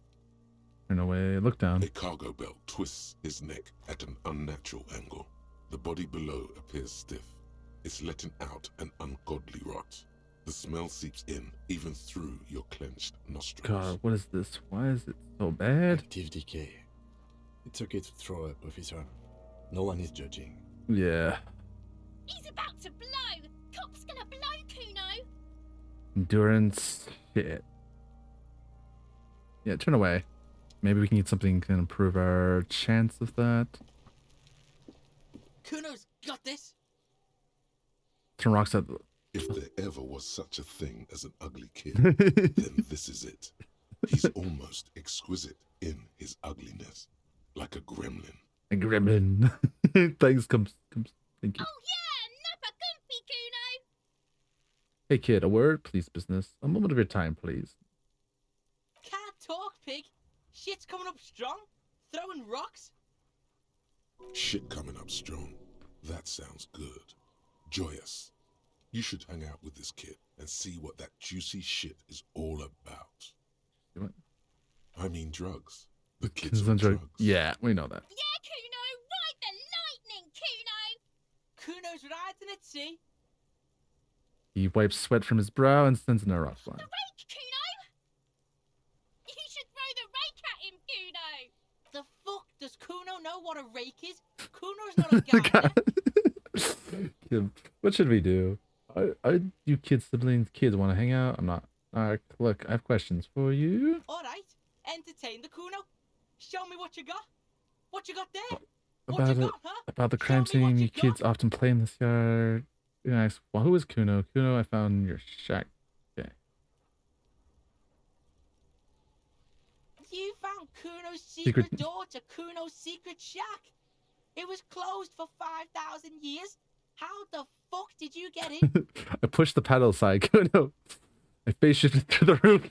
A: Turn away. Look down.
C: A cargo belt twists his neck at an unnatural angle. The body below appears stiff. It's letting out an ungodly rot. The smell seeps in even through your clenched nostrils.
A: God, what is this? Why is it so bad?
F: Active decay. It's okay to throw up, officer. No one is judging.
A: Yeah.
G: He's about to blow! Cop's gonna blow, Kuno!
A: Endurance. Shit. Yeah, turn away. Maybe we can get something to improve our chance of that.
B: Kuno's got this.
A: Turn rocks at.
C: If there ever was such a thing as an ugly kid, then this is it. He's almost exquisite in his ugliness, like a gremlin.
A: A gremlin. Thanks, comes. Thank you.
G: Oh yeah, nappa gumpy, Kuno!
A: Hey kid, a word, please, business. A moment of your time, please.
B: Can't talk, pig. Shit's coming up strong. Throwing rocks.
C: Shit coming up strong. That sounds good. Joyous. You should hang out with this kid and see what that juicy shit is all about.
A: What?
C: I mean drugs. The kids
A: Kids
C: on
A: on
C: drugs.
A: Yeah, we know that.
G: Yeah, Kuno! Ride the lightning, Kuno!
B: Kuno's riding at sea.
A: He wipes sweat from his brow and sends in a rock line.
G: The rake, Kuno! You should throw the rake at him, Kuno!
B: The fuck does Kuno know what a rake is? Kuno's not a gardener.
A: Kim, what should we do? You kids, siblings, kids want to hang out? I'm not. Look, I have questions for you.
B: All right, entertain the Kuno. Show me what you got. What you got there?
A: About it, about the crime scene you kids often play in this yard. You ask, well, who is Kuno? Kuno, I found in your shack. Okay.
B: You found Kuno's
A: Secret-
B: secret door to Kuno's secret shack. It was closed for 5,000 years. How the fuck did you get in?
A: I pushed the paddle aside. Kuno, I face shifted through the room.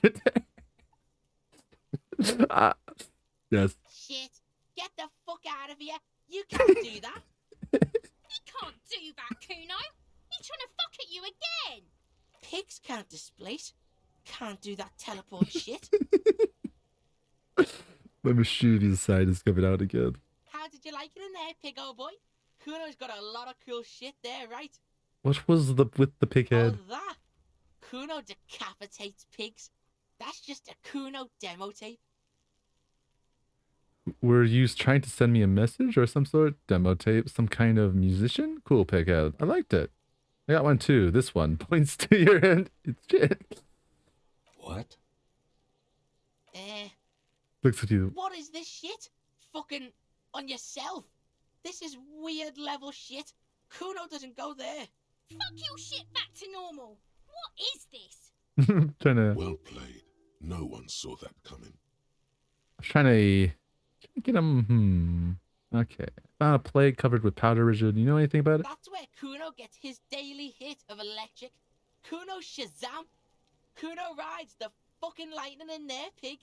A: Yes.
B: Shit. Get the fuck out of here. You can't do that.
G: He can't do that, Kuno. He's trying to fuck at you again.
B: Pigs can't displace. Can't do that teleport shit.
A: My mischievous side is coming out again.
B: How did you like it in there, pig old boy? Kuno's got a lot of cool shit there, right?
A: What was the with the pig head?
B: Oh, that? Kuno decapitates pigs. That's just a Kuno demo tape.
A: Were you trying to send me a message or some sort? Demo tape? Some kind of musician? Cool pig head. I liked it. I got one too. This one points to your hand. It's shit.
F: What?
A: Looks at you.
B: What is this shit? Fucking on yourself. This is weird level shit. Kuno doesn't go there.
G: Fuck your shit back to normal. What is this?
A: Trying to.
C: Well played. No one saw that coming.
A: Trying to get him. Okay. Found a plate covered with powder residue. You know anything about it?
B: That's where Kuno gets his daily hit of electric. Kuno Shazam. Kuno rides the fucking lightning in there, pig.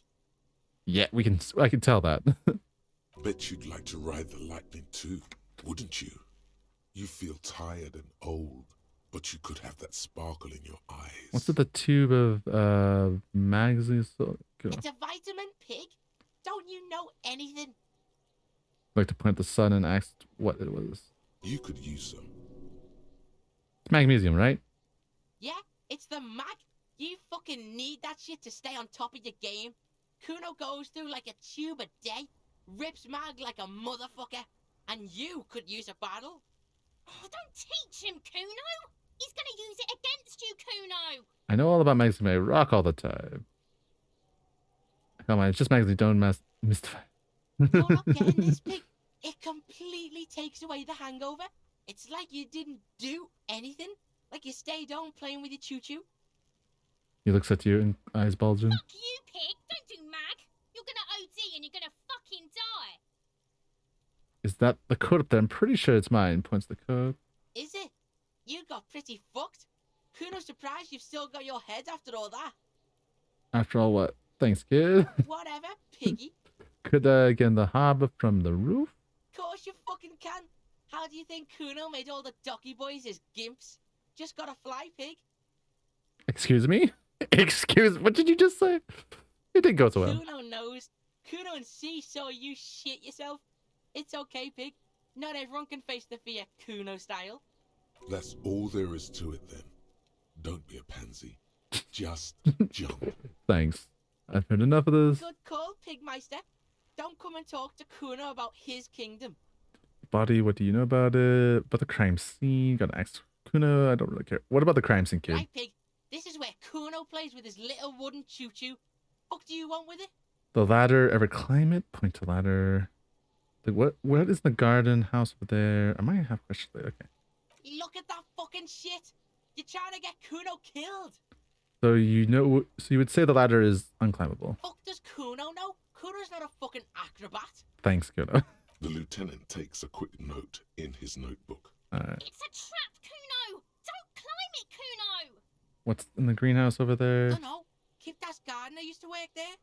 A: Yeah, we can. I can tell that.
C: Bet you'd like to ride the lightning too, wouldn't you? You feel tired and old, but you could have that sparkle in your eyes.
A: What's with the tube of magazines?
B: It's a vitamin, pig. Don't you know anything?
A: Like to point at the sun and asked what it was.
C: You could use some.
A: It's magnesium, right?
B: Yeah, it's the mag. You fucking need that shit to stay on top of your game. Kuno goes through like a tube a day, rips mag like a motherfucker, and you could use a bottle.
G: Oh, don't teach him, Kuno. He's gonna use it against you, Kuno.
A: I know all about magnesium. I rock all the time. Come on, it's just magnesium. Don't mystify.
B: You're not getting this, pig. It completely takes away the hangover. It's like you didn't do anything. Like you stayed home playing with your choo-choo.
A: He looks at you and eyes bulging.
G: Fuck you, pig. Don't do mag. You're gonna OD and you're gonna fucking die.
A: Is that the code up there? I'm pretty sure it's mine. Points the code.
B: Is it? You got pretty fucked. Kuno's surprised you've still got your head after all that.
A: After all, what? Thanks, kid.
B: Whatever, piggy.
A: Could I get the harbor from the roof?
B: Course you fucking can. How do you think Kuno made all the docky boys his gimps? Just gotta fly, pig.
A: Excuse me? Excuse. What did you just say? It didn't go so well.
B: Kuno knows. Kuno and C saw you shit yourself. It's okay, pig. Not everyone can face the fear Kuno style.
C: That's all there is to it then. Don't be a pansy. Just jump.
A: Thanks. I've heard enough of this.
B: Good call, Pigmeister. Don't come and talk to Kuno about his kingdom.
A: Body, what do you know about it? About the crime scene? Gotta ask Kuno. I don't really care. What about the crime scene, kid?
B: Right, pig. This is where Kuno plays with his little wooden choo-choo. What do you want with it?
A: The ladder. Ever climb it? Point to ladder. Like what is the garden house over there? I might have questions later. Okay.
B: Look at that fucking shit. You're trying to get Kuno killed.
A: So so you would say the ladder is unclimbable.
B: Fuck does Kuno know? Kuno's not a fucking acrobat.
A: Thanks, Kuno.
C: The lieutenant takes a quick note in his notebook.
A: Alright.
G: It's a trap, Kuno. Don't climb it, Kuno.
A: What's in the greenhouse over there?
B: No. Kiptas gardener used to work there.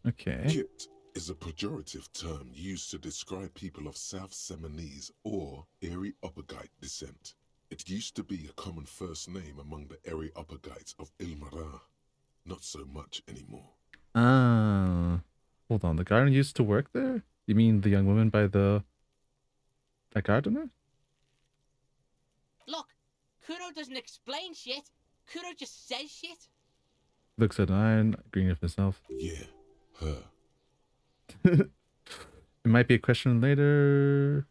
A: Okay.
C: Gypt is a pejorative term used to describe people of South Seminese or Areopagite descent. It used to be a common first name among the Areopagites of Ilmarar. Not so much anymore.
A: Ah. Hold on. The gardener used to work there? You mean the young woman by that gardener?
B: Look, Kuno doesn't explain shit. Kuno just says shit.
A: Looks at iron, agreeing with himself.
C: Yeah, her.
A: It might be a question later.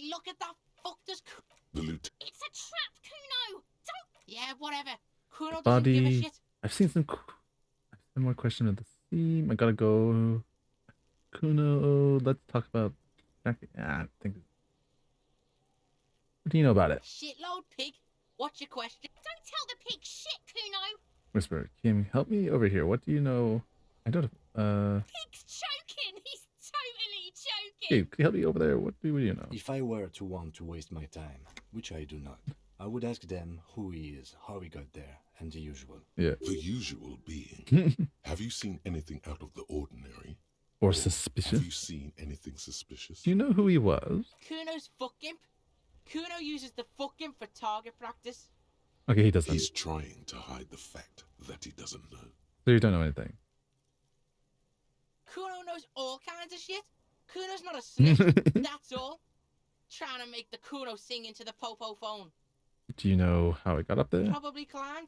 B: Look at that. Fuck does
C: The lieutenant.
G: It's a trap, Kuno. Don't.
B: Yeah, whatever. Kuno doesn't
A: Body.
B: give a shit.
A: I've seen some more question of the theme. I gotta go. Kuno. Let's talk about. I think. What do you know about it?
B: Shitload pig. What's your question?
G: Don't tell the pig shit, Kuno.
A: Whisper. Kim, help me over here. What do you know? I don't.
G: Pig's choking. He's totally choking.
A: Hey, help me over there. What do you know?
F: If I were to want to waste my time, which I do not, I would ask them who he is, how he got there, and the usual.
A: Yeah.
C: The usual being. Have you seen anything out of the ordinary?
A: Or
C: Have
A: suspicious.
C: you seen anything suspicious?
A: Do you know who he was?
B: Kuno's fuck imp. Kuno uses the fuck imp for target practice.
A: Okay, he doesn't.
C: He's trying to hide the fact that he doesn't know.
A: So you don't know anything.
B: Kuno knows all kinds of shit. Kuno's not a snitch. That's all. Trying to make the Kuno sing into the popo phone.
A: Do you know how it got up there?
B: Probably climbed.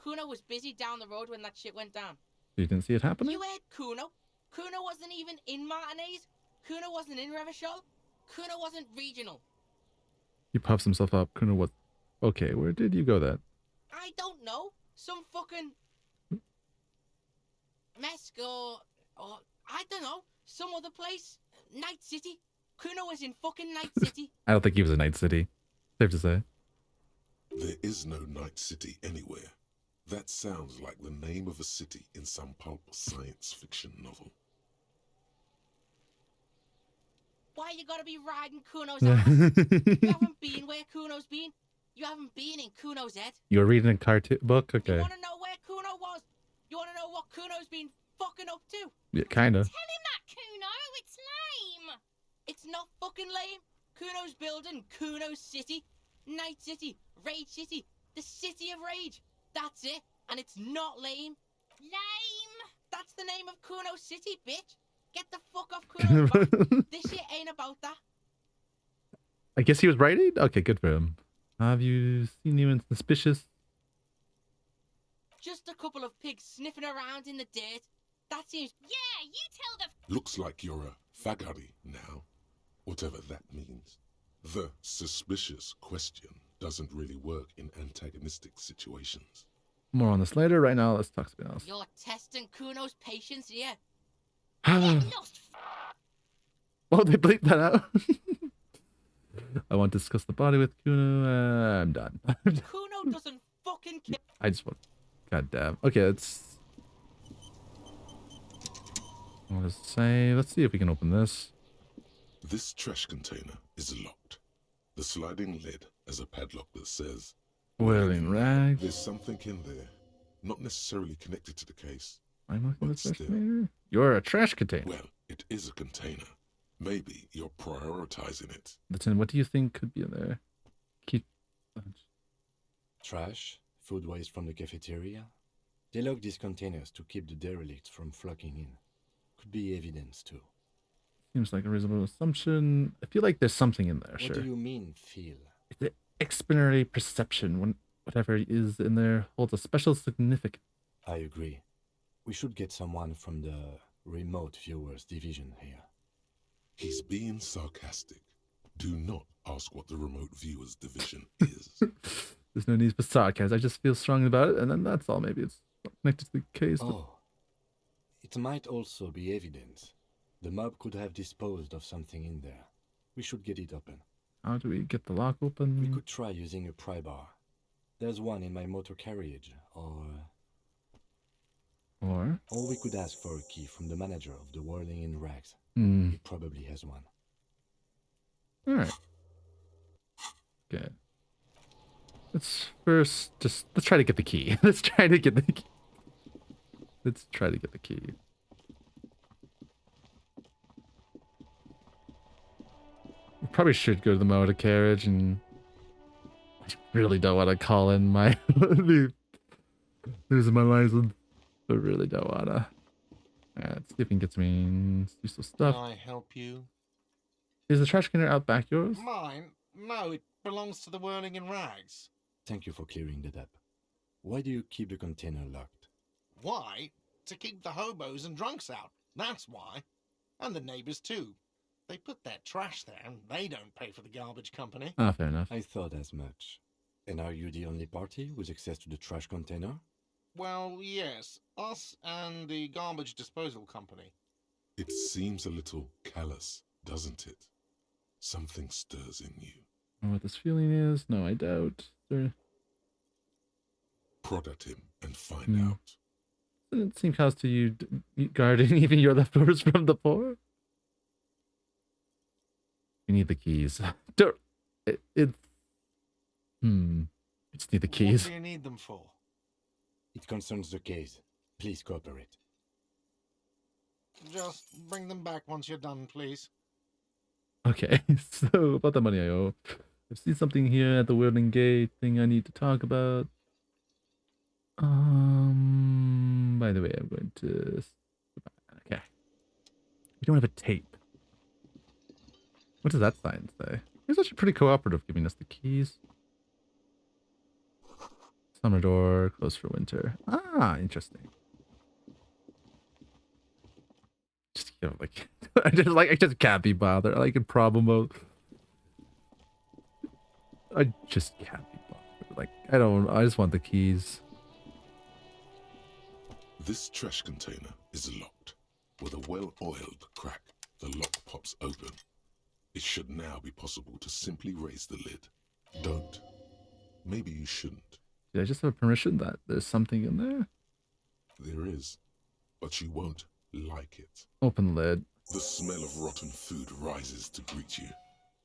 B: Kuno was busy down the road when that shit went down.
A: You didn't see it happening?
B: You heard Kuno. Kuno wasn't even in Martinez. Kuno wasn't in Revachol. Kuno wasn't regional.
A: He puffs himself up. Kuno was. Okay, where did you go then?
B: I don't know. Some fucking Mesco or I don't know. Some other place. Night City. Kuno was in fucking Night City.
A: I don't think he was in Night City. Safe to say.
C: There is no Night City anywhere. That sounds like the name of a city in some pulp science fiction novel.
B: Why you gotta be riding Kuno's ass? You haven't been where Kuno's been. You haven't been in Kuno's head.
A: You were reading a cartoon book?
B: You
A: Okay.
B: wanna know where Kuno was? You wanna know what Kuno's been fucking up to?
A: Yeah, kinda.
G: Tell him that, Kuno. It's lame.
B: It's not fucking lame. Kuno's building Kuno's City. Night City. Rage City. The City of Rage. That's it. And it's not lame.
G: Lame.
B: That's the name of Kuno City, bitch. Get the fuck off Kuno's back. This shit ain't about that.
A: I guess he was writing? Okay, good for him. Have you seen anyone suspicious?
B: Just a couple of pigs sniffing around in the dirt. That seems...
G: Yeah, you tell the
C: Looks like you're a fagari now, whatever that means. The suspicious question doesn't really work in antagonistic situations.
A: More on this later. Right now, let's talk something else.
B: You're testing Kuno's patience here.
G: lost.
A: Oh, they bleeped that out. I want to discuss the body with Kuno. I'm done.
B: Kuno doesn't fucking care.
A: I just want. God damn. Okay, let's. I'll just say. Let's see if we can open this.
C: This trash container is locked. The sliding lid has a padlock that says,
A: Whirling rags.
C: there's something in there, not necessarily connected to the case.
A: I'm looking
C: but
A: at the trash
C: still.
A: container. You're a trash container.
C: Well, it is a container. Maybe you're prioritizing it.
A: Lieutenant, what do you think could be in there? Keep.
F: Trash, food waste from the cafeteria. They lock these containers to keep the derelicts from flocking in. Could be evidence too.
A: Seems like a reasonable assumption. I feel like there's something in there.
F: What
A: Sure.
F: do you mean, feel?
A: It's an explanatory perception. When whatever is in there holds a special significance.
F: I agree. We should get someone from the remote viewers division here.
C: He's being sarcastic. Do not ask what the remote viewers division is.
A: There's no need for sarcasm. I just feel strongly about it, and then that's all. Maybe it's not connected to the case. But
F: Oh. It might also be evidence. The mob could have disposed of something in there. We should get it open.
A: how do we get the lock open?
F: We could try using a pry bar. There's one in my motor carriage,
A: Or.
F: or we could ask for a key from the manager of the Whirling in Rags.
A: Hmm.
F: He probably has one.
A: All right. Okay. Let's first let's try to get the key. Let's try to get the key. Let's try to get the key. We probably should go to the motor carriage, and I really don't want to call in my losing my license. I really don't wanna. Alright, let's see if we can get some useful stuff.
H: Can I help you?
A: Is the trash container out back yours?
H: Mine? No, it belongs to the Whirling in Rags.
F: Thank you for clearing that up. Why do you keep the container locked?
H: Why? To keep the hobos and drunks out. That's why. And the neighbours too. They put their trash there and they don't pay for the garbage company.
A: Ah, fair enough.
F: I thought as much. And are you the only party with access to the trash container?
H: Well, yes. Us and the garbage disposal company.
C: It seems a little callous, doesn't it? Something stirs in you.
A: I don't know what this feeling is. No, I doubt.
C: Prod at him and find out.
A: Doesn't it seem close to you guarding even your leftovers from the poor? You need the keys. Don't. I just need the keys.
H: What do you need them for?
F: It concerns the case. Please cooperate.
H: Just bring them back once you're done, please.
A: Okay, so about the money I owe. I've seen something here at the Whirling Gate thing I need to talk about. By the way, I'm going to... Okay. We don't have a tape. What does that sign say? He's actually pretty cooperative giving us the keys. Summer door, closed for winter. Ah, interesting. Just, you know, like, I just can't be bothered. Like in problem mode. I just can't be bothered. Like, I just want the keys.
C: This trash container is locked. With a well-oiled crack, the lock pops open. It should now be possible to simply raise the lid. Don't. Maybe you shouldn't.
A: Did I just have permission that there's something in there?
C: There is, but you won't like it.
A: Open lid.
C: The smell of rotten food rises to greet you.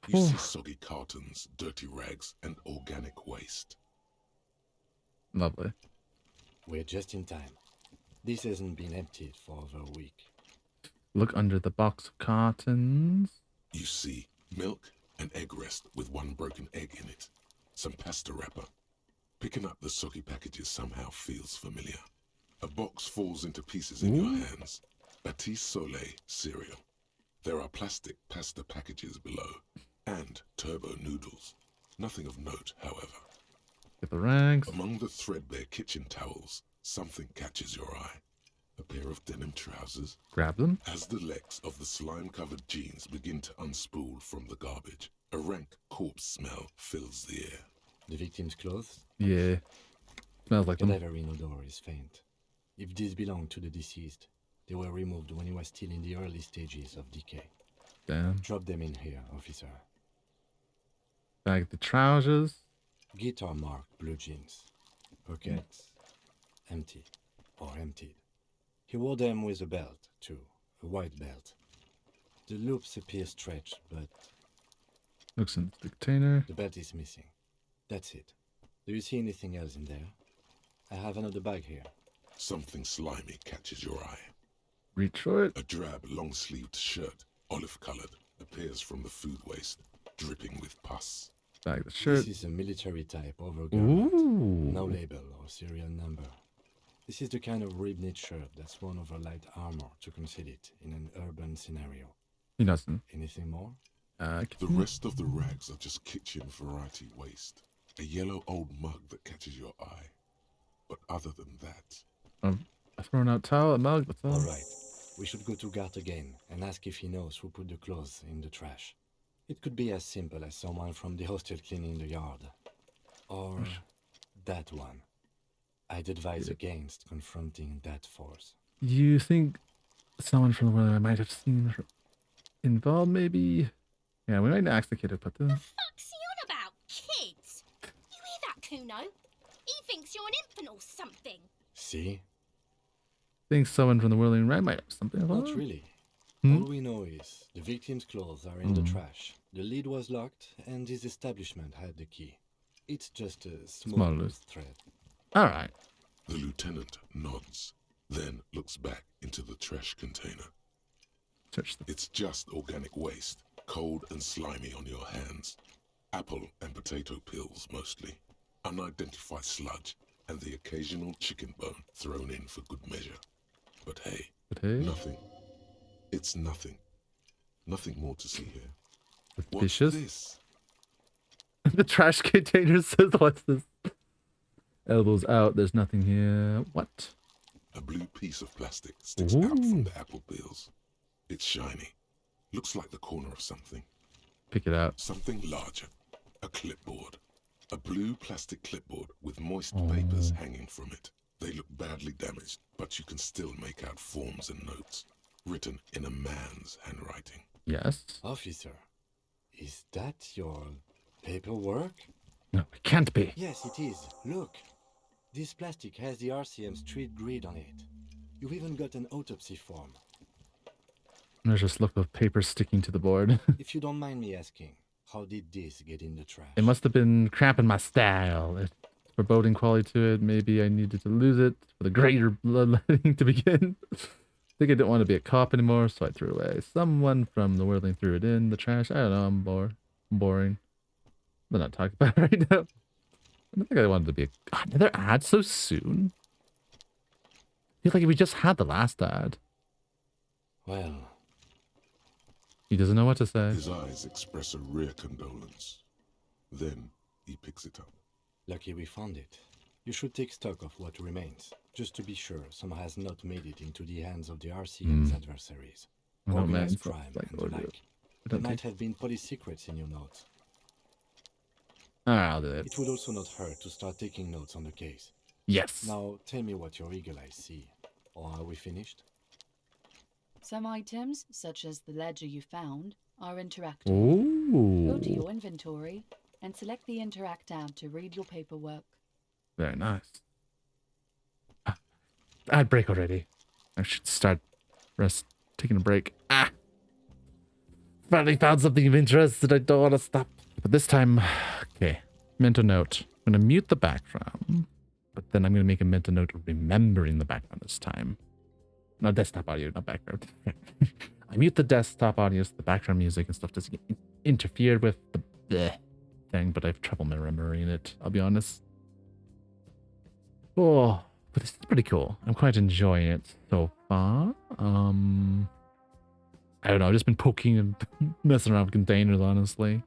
C: You see soggy cartons, dirty rags, and organic waste.
A: Lovely.
F: We're just in time. This hasn't been emptied for over a week.
A: Look under the box of cartons.
C: You see milk and egg rest with one broken egg in it. Some pasta wrapper. Picking up the soggy packages somehow feels familiar. A box falls into pieces in your hands. Batiste Soleil cereal. There are plastic pasta packages below. And turbo noodles. Nothing of note, however.
A: Get the rags.
C: Among the threadbare kitchen towels, something catches your eye. A pair of denim trousers.
A: Grab them.
C: As the legs of the slime-covered jeans begin to unspool from the garbage, a rank corpse smell fills the air.
F: The victim's clothes?
A: Yeah. Smells like them.
F: Cadaverine odor is faint. If these belong to the deceased, they were removed when he was still in the early stages of decay.
A: Damn.
F: Drop them in here, officer.
A: Bag the trousers.
F: Guitar marked blue jeans. Pockets empty or emptied. He wore them with a belt, too. A white belt. The loops appear stretched, but
A: Looks in the container.
F: the belt is missing. That's it. Do you see anything else in there? I have another bag here.
C: Something slimy catches your eye.
A: Reach for it.
C: A drab, long-sleeved shirt, olive-colored, appears from the food waste, dripping with pus.
A: Bag the shirt.
F: This is a military type overgarment.
A: Ooh.
F: No label or serial number. This is the kind of rib-knit shirt that's worn over light armor to conceal it in an urban scenario.
A: He doesn't.
F: Anything more?
C: The rest of the rags are just kitchen variety waste. A yellow old mug that catches your eye. But other than that...
A: a thrown out towel, a mug, that's all.
F: All right. We should go to Gart again and ask if he knows who put the clothes in the trash. It could be as simple as someone from the hostel cleaning the yard. Or that one. I'd advise against confronting that force.
A: You think someone from the world I might have seen her involved, maybe? Yeah, we might ask the kid to put
G: The
A: them.
G: fuck's he on about? Kids? You hear that, Kuno? He thinks you're an infant or something.
F: See?
A: Think someone from the whirling right might have something involved.
F: Not really.
A: Hmm?
F: All we know is the victim's clothes are in the trash. The lid was locked, and his establishment had the key. It's just a small loose thread.
A: All right.
C: The lieutenant nods, then looks back into the trash container.
A: Search them.
C: It's just organic waste, cold and slimy on your hands. Apple and potato peels mostly. Unidentified sludge, and the occasional chicken bone thrown in for good measure. But hey, nothing. It's nothing. Nothing more to see here. What's
A: Suspicious.
C: this?
A: The trash container says, what's this? Elbows out, there's nothing here. What?
C: A blue piece of plastic sticks out from the apple peels. It's shiny. Looks like the corner of something.
A: Pick it out.
C: Something larger. A clipboard. A blue plastic clipboard with moist papers hanging from it. They look badly damaged, but you can still make out forms and notes. written in a man's handwriting.
A: Yes.
F: Officer, is that your paperwork?
A: No, it can't be.
F: Yes, it is. Look. This plastic has the RCM street grid on it. You've even got an autopsy form.
A: There's just a slip of paper sticking to the board.
F: If you don't mind me asking, how did this get in the trash?
A: It must have been cramping my style. It's foreboding quality to it. Maybe I needed to lose it for the greater bloodletting to begin. I think I didn't want to be a cop anymore, so I threw it away. Someone from the worldling threw it in the trash. I don't know. I'm boring. I'm not talking about it right now. I don't think I wanted to be a... God, another ad so soon? I feel like we just had the last ad.
F: Well,
A: He doesn't know what to say.
C: His eyes express a rare condolence. Then he picks it up.
F: lucky we found it. You should take stock of what remains, just to be sure some has not made it into the hands of the RCM's adversaries.
A: I don't
F: Organized
A: mind.
F: crime
A: Like,
F: and the
A: order.
F: like.
A: I
F: There
A: don't
F: might
A: think...
F: have been police secrets in your notes.
A: I'll do it.
F: It would also not hurt to start taking notes on the case.
A: Yes.
F: Now, tell me what your eagle eyes see. Or are we finished?
D: Some items, such as the ledger you found, are interactive. Go to
A: Ooh.
D: your inventory and select the Interact tab to read your paperwork.
A: Very nice. Ah, ad break already. I should start taking a break. Ah! Finally found something of interest that I don't want to stop. But this time, okay. Mental note. I'm going to mute the background. But then I'm going to make a mental note of remembering the background this time. No, desktop audio, not background. I mute the desktop audio so the background music and stuff doesn't get interfered with the bleh thing, but I have trouble remembering it, I'll be honest. Oh, but this is pretty cool. I'm quite enjoying it so far. I don't know, I've just been poking and messing around with containers, honestly.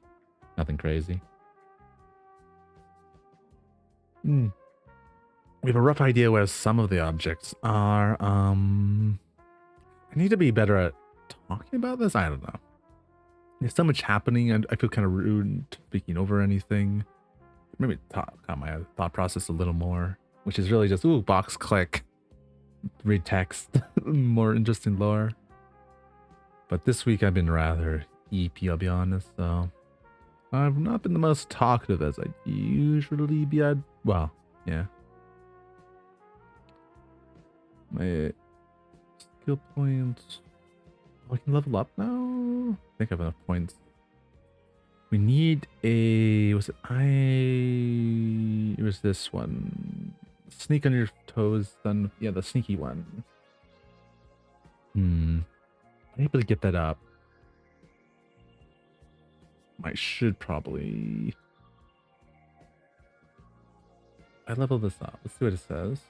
A: Nothing crazy. We have a rough idea where some of the objects are. I need to be better at talking about this. I don't know. There's so much happening, and I feel kind of rude speaking over anything. Maybe talk on my thought process a little more, which is really just ooh, box click, read text, more interesting lore. But this week I've been rather EP, I'll be honest. So I've not been the most talkative as I usually be. Well, yeah. My skill points. Oh, I can level up now? I think I have enough points. We need a... Was it It was this one. Sneak on your toes. Then, yeah, the sneaky one. I'm able to get that up. I should probably... I level this up. Let's see what it says.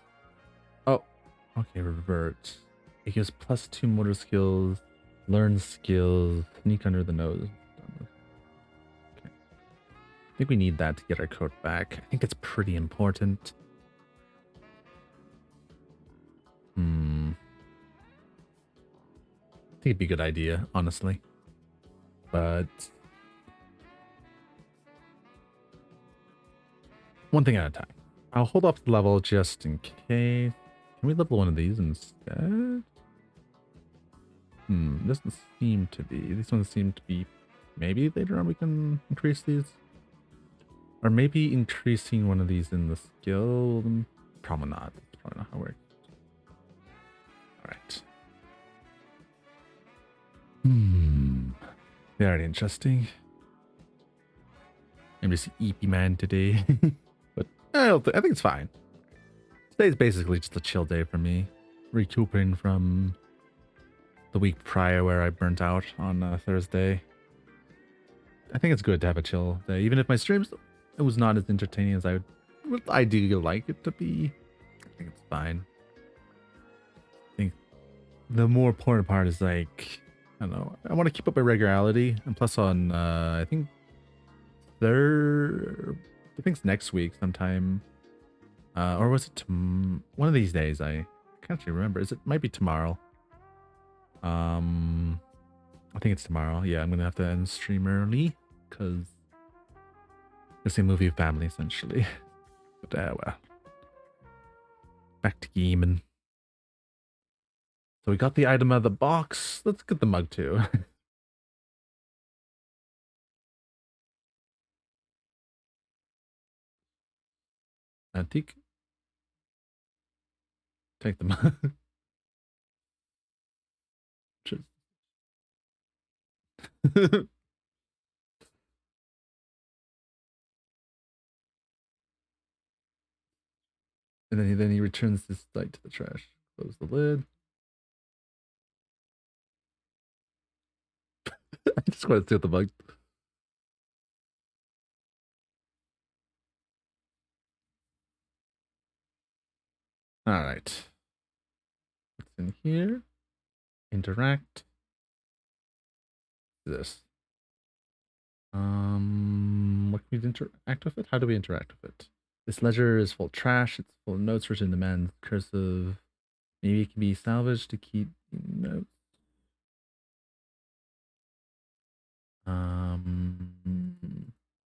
A: Oh. Okay, revert. It gives +2 motor skills, learn skills, sneak under the nose. Okay. I think we need that to get our coat back. I think it's pretty important. I think it'd be a good idea, honestly. But one thing at a time. I'll hold off the level just in case. Can we level one of these instead? Doesn't seem to be. These ones seem to be. Maybe later on we can increase these. Or maybe increasing one of these in the skill. Probably not. That's probably not how it works. Alright. Very interesting. I'm just EP man today. But I think it's fine. Today's basically just a chill day for me. Recouping from the week prior where I burnt out on Thursday. I think it's good to have a chill day. Even if my streams, it was not as entertaining as I would ideally like it to be. I think it's fine. I think the more important part is like, I don't know, I want to keep up my regularity. And plus on, I think it's next week sometime. Or was it one of these days? I can't actually remember. Might be tomorrow. I think it's tomorrow. Yeah, I'm gonna have to end stream early because it's a movie of family essentially. But well, back to gaming. So we got the item out of the box. Let's get the mug too. Antique. Take the mug. And then he returns this light to the trash. Close the lid. I just want to steal the mug. All right. What's in here? Interact. This. What can we interact with it? How do we interact with it? This ledger is full of trash. It's full of notes written in the man's cursive. Maybe it can be salvaged to keep notes.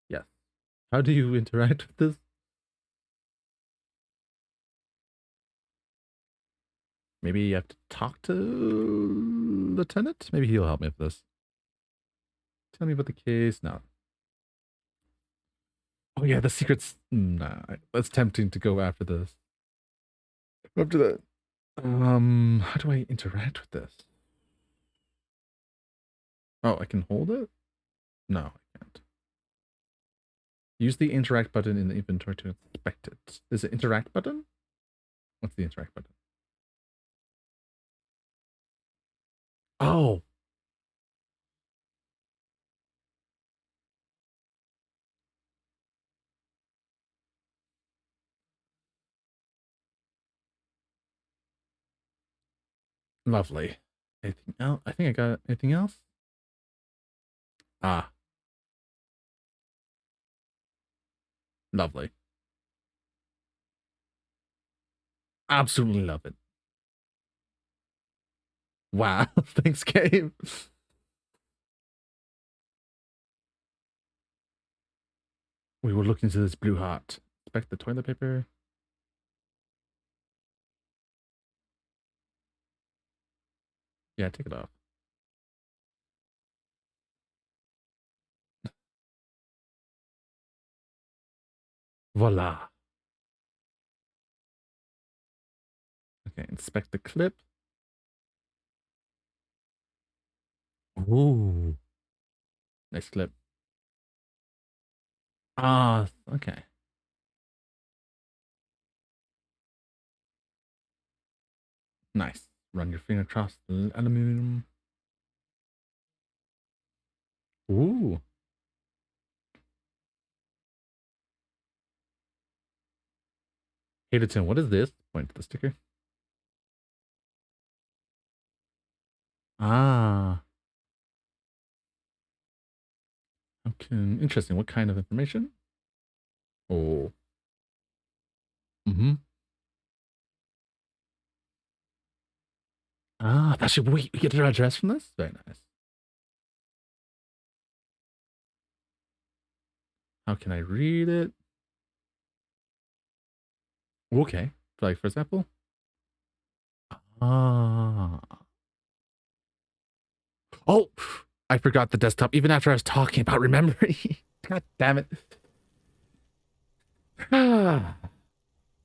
A: Yes. How do you interact with this? Maybe you have to talk to Lieutenant? Maybe he'll help me with this. Tell me about the case. No. Oh yeah, the secret's... Nah, that's tempting to go after this. After that. How do I interact with this? Oh, I can hold it? No, I can't. Use the interact button in the inventory to inspect it. Is it interact button? What's the interact button? Oh. Lovely. Anything else? I think I got anything else? Ah. Lovely. Absolutely love it. Wow. Thanks, game. We will look into this blue heart. Inspect the toilet paper. Yeah, take it off. Voila. Okay, inspect the clip. Ooh. Nice clip. Ah, okay. Nice. Run your finger across the aluminum. Ooh. Hated what is this? Point to the sticker. Ah. Okay. Interesting. What kind of information? Oh. Mm-hmm. Ah, that should we get our address from this? Very nice. How can I read it? Okay. Like, for example. Ah. Oh, I forgot the desktop even after I was talking about remembering. God damn it.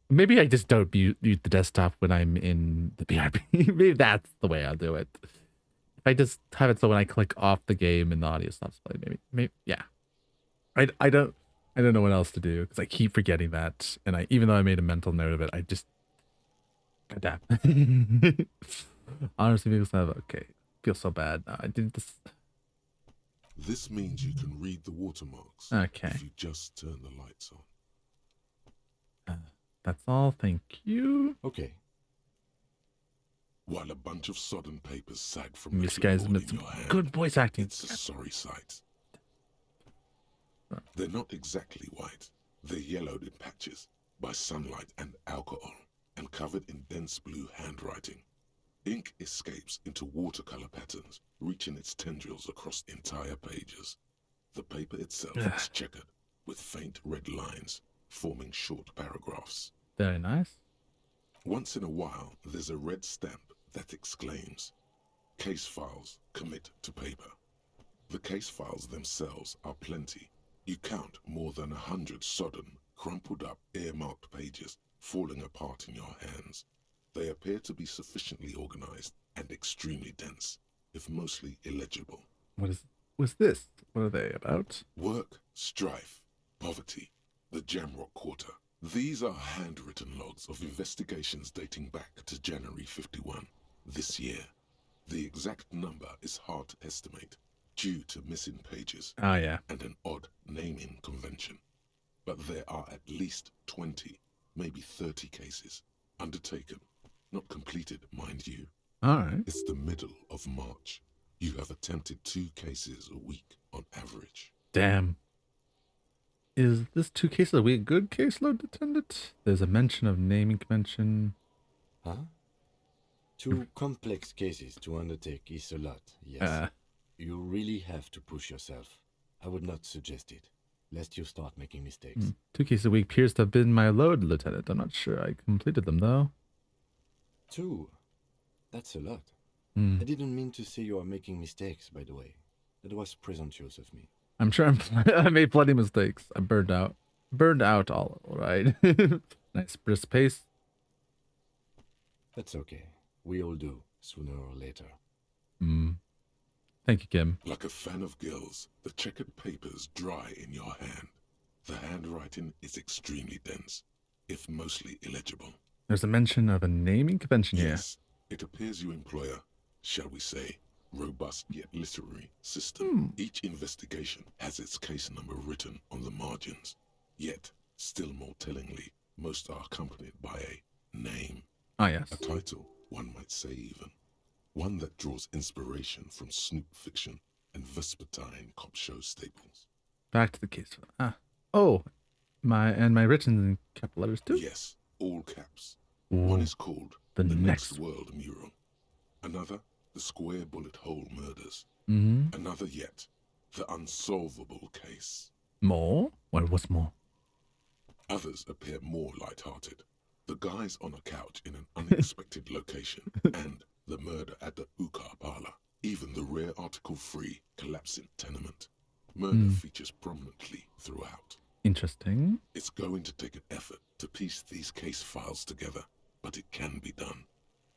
A: Maybe I just don't mute the desktop when I'm in the BRB. Maybe that's the way I'll do it. If I just have it so when I click off the game and the audio stops playing, maybe yeah. I don't know what else to do because I keep forgetting that, and even though I made a mental note of it, I just God damn. Honestly, people have okay. Feel so bad. I did this.
C: This means you can read the watermarks.
A: Okay.
C: If you just turn the lights on.
A: That's all. Thank you.
F: Okay.
C: While a bunch of sodden papers sag from
A: This
C: the
A: guy's
C: clipboard
A: made
C: in
A: some
C: your hand,
A: good voice acting.
C: it's a sorry sight. They're not exactly white. They're yellowed in patches by sunlight and alcohol, and covered in dense blue handwriting. Ink escapes into watercolor patterns, reaching its tendrils across entire pages. The paper itself is checkered, with faint red lines, forming short paragraphs.
A: Very nice.
C: Once in a while, there's a red stamp that exclaims. Case files commit to paper. The case files themselves are plenty. You count more than 100 sodden, crumpled up, earmarked pages falling apart in your hands. They appear to be sufficiently organized and extremely dense, if mostly illegible.
A: What's this? What are they about?
C: Work, strife, poverty, the Jamrock Quarter. These are handwritten logs of investigations dating back to January 51, this year. The exact number is hard to estimate, due to missing pages
A: Oh, yeah.
C: and an odd naming convention. But there are at least 20, maybe 30 cases, undertaken, not completed, mind you.
A: All right.
C: It's the middle of March. You have attempted 2 cases a week on average.
A: Damn. Is this 2 cases a week good caseload, Lieutenant? There's a mention of naming convention.
F: Huh? 2 complex cases to undertake is a lot, yes. You really have to push yourself. I would not suggest it, lest you start making mistakes.
A: 2 cases a week appears to have been my load, Lieutenant. I'm not sure I completed them, though.
F: 2? That's a lot.
A: Hmm.
F: I didn't mean to say you are making mistakes, by the way. That was presumptuous of me.
A: I'm sure I made plenty of mistakes. I burned out. Burned out all right. Nice brisk pace.
F: That's okay. We all do, sooner or later.
A: Thank you, Kim.
C: Like a fan of gills, the checkered papers dry in your hand. The handwriting is extremely dense, if mostly illegible.
A: There's a mention of a naming convention here.
C: Yes, it appears you employ a, shall we say, robust yet literary system. Each investigation has its case number written on the margins. Yet, still more tellingly, most are accompanied by a name.
A: Ah, yes.
C: A title, one might say even. One that draws inspiration from snoop fiction and vespertine cop show staples.
A: Back to the case. Oh, my written in capital letters too.
C: Yes, all caps.
A: Ooh,
C: One is called
A: the
C: The
A: next.
C: Next World Mural. Another, The Square Bullet Hole Murders.
A: Mm-hmm.
C: Another yet, The Unsolvable Case.
A: More? What's more?
C: Others appear more light-hearted. The guys on a couch in an unexpected location, and the murder at the Ukar Parlor. Even the rare article-free collapsing tenement. Murder features prominently throughout.
A: Interesting.
C: It's going to take an effort to piece these case files together, but it can be done.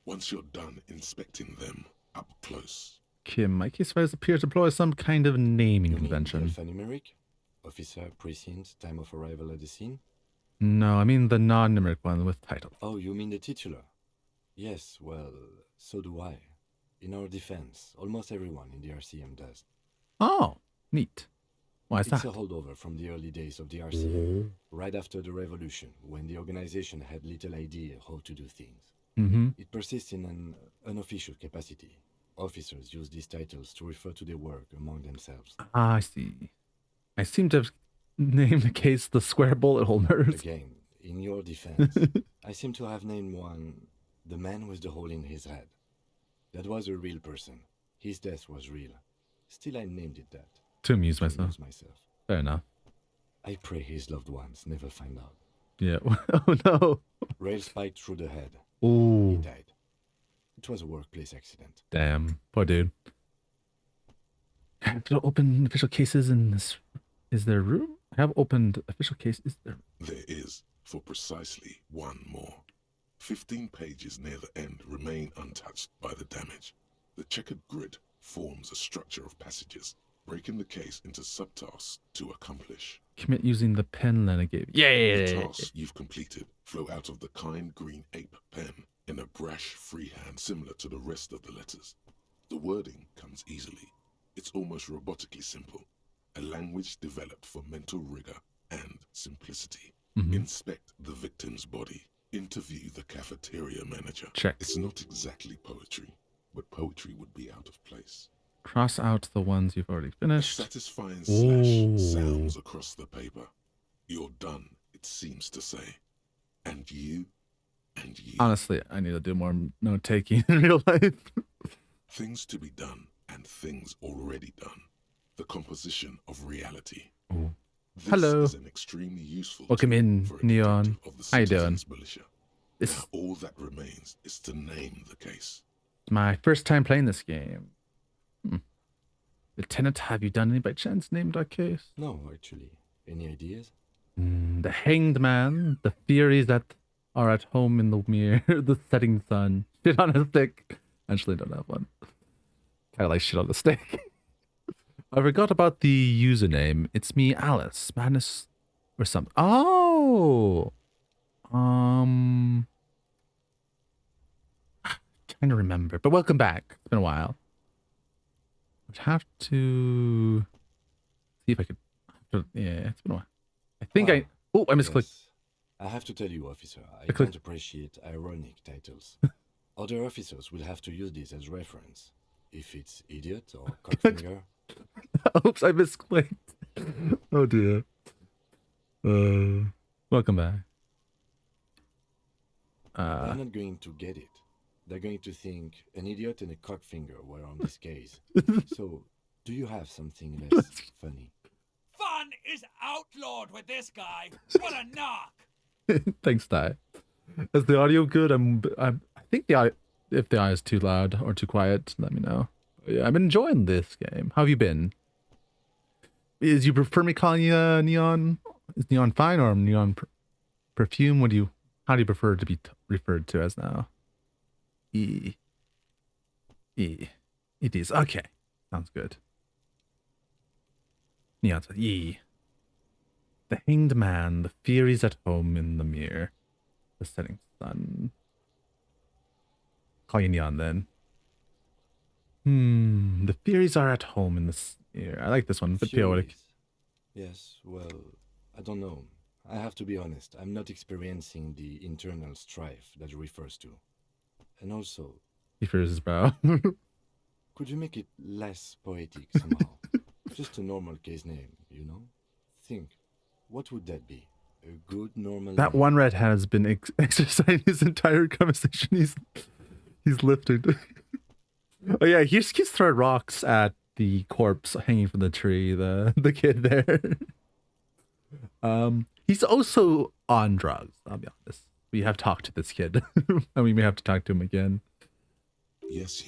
C: Once you're done inspecting them up close.
A: Kim, my case files appear to employ some kind of naming
F: You mean
A: convention.
F: alphanumeric? Officer, precinct, time of arrival at the scene?
A: No, I mean the non-numeric one with title.
F: Oh, you mean the titular? Yes, well, so do I. In our defense, almost everyone in the RCM does.
A: Oh, neat. Why is
F: It's
A: that?
F: a holdover from the early days of the RCM, right after the revolution, when the organization had little idea how to do things.
A: Mm-hmm.
F: It persists in an unofficial capacity. Officers use these titles to refer to their work among themselves.
A: Ah, I see. I seem to have named the case the Square Bullet Hole Murders.
F: Again, in your defense, I seem to have named one the man with the hole in his head. That was a real person. His death was real. Still, I named it that.
A: To amuse
F: To
A: myself.
F: amuse myself.
A: Fair enough.
F: I pray his loved ones never find out.
A: Yeah. Oh no.
F: Rail spiked through the head.
A: Ooh.
F: He died. It was a workplace accident.
A: Damn. Poor dude. Did I open official cases in this? Is there room? I have opened official case. Is there?
C: There is, for precisely one more. 15 pages near the end remain untouched by the damage. The checkered grid forms a structure of passages, breaking the case into subtasks to accomplish.
A: Commit using the pen Lena gave. Yeah.
C: The tasks you've completed flow out of the kind green ape pen in a brash freehand similar to the rest of the letters. The wording comes easily. It's almost robotically simple. A language developed for mental rigor and simplicity. Inspect the victim's body. Interview the cafeteria manager.
A: Check.
C: It's not exactly poetry, but poetry would be out of place.
A: Cross out the ones you've already
C: A
A: finished.
C: satisfying
A: Ooh.
C: slash sounds across the paper. You're done, it seems to say. And you, and you.
A: Honestly, I need to do more note taking in real life.
C: Things to be done and things already done. The composition of reality.
A: Ooh.
C: This
A: Hello.
C: is an extremely useful
A: Welcome
C: tool
A: in,
C: for a
A: Neon.
C: detective of the
A: How you doing?
C: citizen's militia.
A: This
C: Now all that remains is to name the case.
A: It's my first time playing this game. Lieutenant, have you done any by chance named that case?
F: No, actually. Any ideas?
A: The Hanged Man, the Furies that are at home in the mirror, the setting sun, shit on a stick. Actually, don't have one. Kind of like shit on the stick. I forgot about the username. It's me, Alice. Madness or something. Oh! Trying to remember. But welcome back. It's been a while. I'd have to see if I could. Yeah, it's been a while. I think I. Oh, I misclicked.
F: Yes. I have to tell you, officer, I
A: clicked.
F: can't appreciate ironic titles. Other officers will have to use this as reference. If it's idiot or cockfinger.
A: Oops, I misclicked. Oh dear. Welcome back.
F: They're not going to get it. They're going to think an idiot and a cockfinger were on this case. So, do you have something less funny?
B: Fun is outlawed with this guy. What a knock!
A: Thanks, Ty. Is the audio good? I think the audio, if the audio is too loud or too quiet, let me know. But yeah, I've been enjoying this game. How have you been? Is you prefer me calling you Neon? Is Neon fine or Neon Perfume? How do you prefer to be referred to as now? It is okay. Sounds good. Neon's with E. The Hanged Man, the Furies at home in the mirror, the setting sun. Call you Neon then. The Furies are at home in the mirror. I like this one, but chaotic.
F: Yes, well, I don't know. I have to be honest, I'm not experiencing the internal strife that it refers to. And also...
A: He fears his brow.
F: Could you make it less poetic somehow? Just a normal case name, you know? Think, what would that be? A good normal
A: That
F: name?
A: one red has been exercising his entire conversation. He's lifted. Oh yeah, he's throwing rocks at the corpse hanging from the tree, the kid there. He's also on drugs, I'll be honest. We have talked to this kid. And we may have to talk to him again.
C: Yes.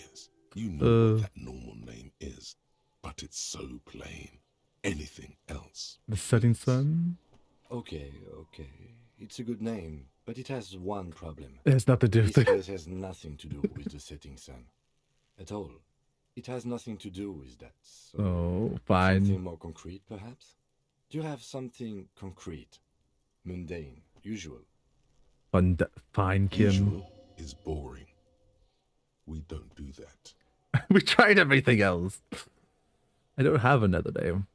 C: You know what that normal name is, but it's so plain. Anything else?
A: The setting sun?
F: Okay. It's a good name, but it has one problem.
A: It has nothing to do with
F: This
A: it.
F: case has nothing to do with the setting sun. At all. It has nothing to do with that. So
A: Oh, fine.
F: something more concrete, perhaps? Do you have something concrete? Mundane? Usual?
A: Fine, Kim.
C: Usual is boring. We don't do that.
A: We tried everything else. I don't have another name.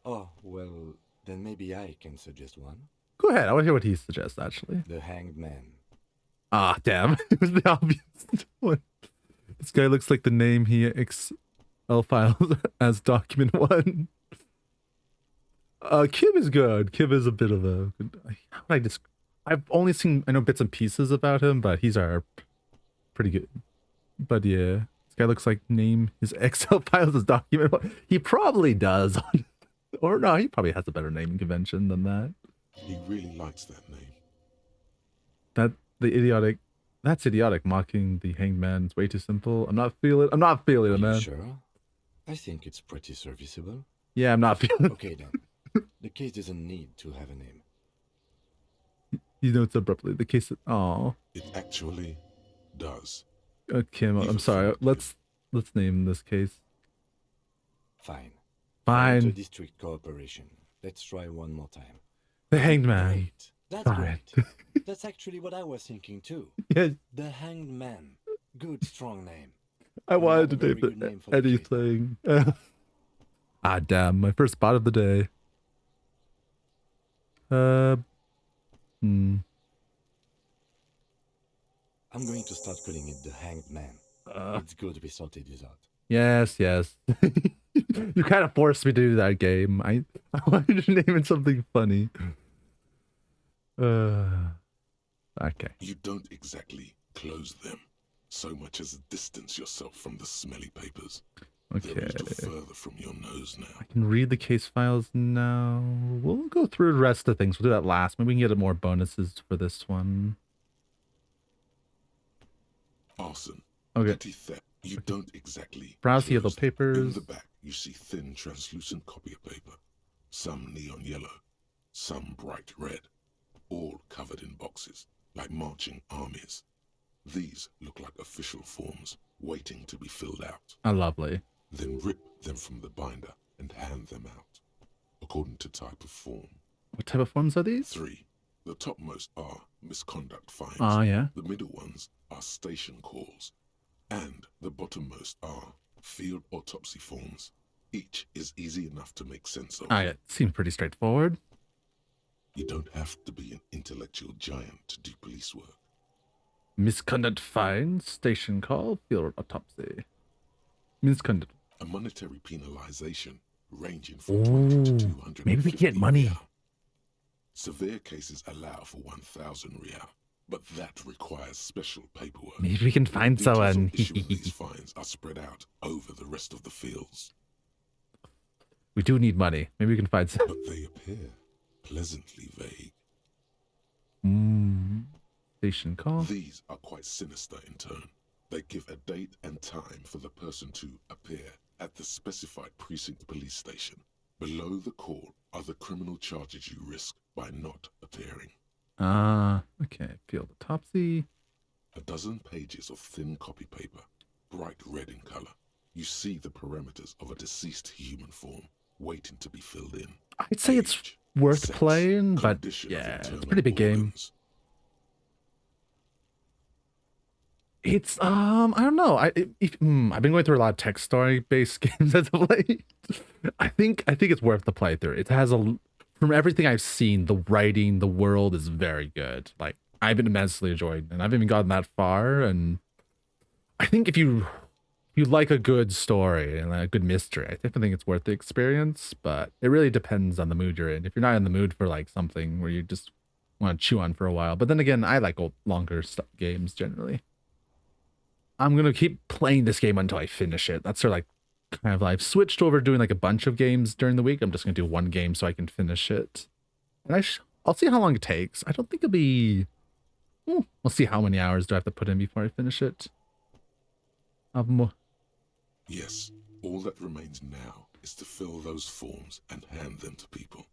F: Oh, well, then maybe I can suggest one.
A: Go ahead. I want to hear what he suggests, actually.
F: The Hanged Man.
A: Ah, damn. It was the obvious one. This guy looks like the name he Excel files as document 1. Kim is good. Kim is a bit of a... How would I describe... I've only seen, I know, bits and pieces about him, but he's pretty good. But yeah, this guy looks like name his Excel files as document 1. He probably does. Or no, he probably has a better naming convention than that.
C: He really likes that name.
A: That's idiotic. Mocking the Hanged Man. It's way too simple. I'm not feeling it, man.
F: Sure? I think it's pretty serviceable.
A: Yeah, I'm not feeling it.
F: Okay then. The case doesn't need to have a name.
A: He notes abruptly. The case... Oh.
C: It actually does.
A: Kim, I'm sorry. Let's name this case.
F: Fine.
A: Fine.
F: District cooperation. Let's try one more time.
A: The Hanged Man.
F: Great. That's
A: Fine.
F: great. That's actually what I was thinking too.
A: Yeah,
F: The Hanged Man. Good, strong name.
A: I wanted to
F: Very
A: name
F: good
A: it
F: name for the case.
A: anything. Ah, damn. My first spot of the day.
F: I'm going to start calling it the Hanged Man. It's good to be sorted this out.
A: Yes. You kind of forced me to do that game. I wanted to name it something funny. Okay.
C: You don't exactly close them so much as distance yourself from the smelly papers. They're a
A: Okay.
C: little further from your nose now.
A: I can read the case files now. We'll go through the rest of things. We'll do that last. Maybe we can get more bonuses for this one.
C: Arson,
A: Okay.
C: petty theft, You don't exactly
A: Browse the yellow
C: close them. In
A: papers.
C: the back, you see thin, translucent copy of paper. Some neon yellow, some bright red, all covered in boxes, like marching armies. These look like official forms, waiting to be filled out.
A: Oh, lovely.
C: Then rip them from the binder and hand them out, according to type of form.
A: What type of forms are these?
C: 3. The topmost are misconduct fines.
A: Ah, yeah.
C: The middle ones are station calls. And the bottommost are field autopsy forms. Each is easy enough to make sense of.
A: Ah, yeah. Seems pretty straightforward.
C: You don't have to be an intellectual giant to do police work.
A: Misconduct fine, station call, field autopsy. Misconduct.
C: A monetary penalization ranging from 20 to 250
A: maybe we can get money.
C: real. Severe cases allow for 1,000 real, but that requires special paperwork.
A: Maybe we can find
C: Details of
A: someone.
C: issuing these fines are spread out over the rest of the fields,
A: We do need money. Maybe we can find some.
C: but they appear pleasantly vague.
A: Station call.
C: These are quite sinister in tone. They give a date and time for the person to appear at the specified precinct police station. Below the call are the criminal charges you risk by not appearing.
A: Ah, okay. Field autopsy.
C: A dozen pages of thin copy paper, bright red in color. You see the parameters of a deceased human form waiting to be filled in.
A: I'd say it's
C: Age,
A: worth
C: sex,
A: playing, but
C: condition of
A: yeah, it's a
C: internal
A: pretty big game.
C: organs.
A: It's I don't know. I've been going through a lot of text story based games as of late. I think it's worth the playthrough. It has from everything I've seen, the writing, the world is very good. Like I've been immensely enjoyed, and I've even gotten that far. And I think if you like a good story and a good mystery, I definitely think it's worth the experience. But it really depends on the mood you're in. If you're not in the mood for like something where you just want to chew on for a while, but then again, I like longer games generally. I'm going to keep playing this game until I finish it. That's sort of like kind of I've switched over doing like a bunch of games during the week. I'm just going to do one game so I can finish it. And I'll see how long it takes. I don't think it'll be... we'll see how many hours do I have to put in before I finish it.
C: Yes, all that remains now is to fill those forms and hand them to people.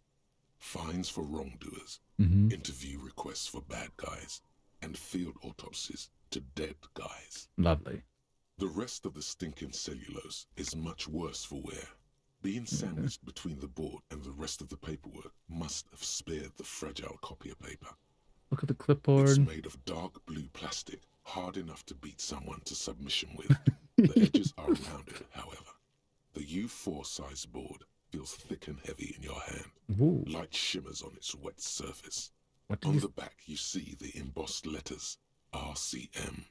C: Fines for wrongdoers, interview requests for bad guys, and field autopsies to dead guys.
A: Lovely.
C: The rest of the stinking cellulose is much worse for wear. Being sandwiched between the board and the rest of the paperwork must have spared the fragile copier paper.
A: Look at the clipboard.
C: It's made of dark blue plastic, hard enough to beat someone to submission with. The edges are rounded, however. The U4 size board feels thick and heavy in your hand.
A: Ooh.
C: Light shimmers on its wet surface.
A: What did
C: On
A: you
C: the back, you see the embossed letters RCM.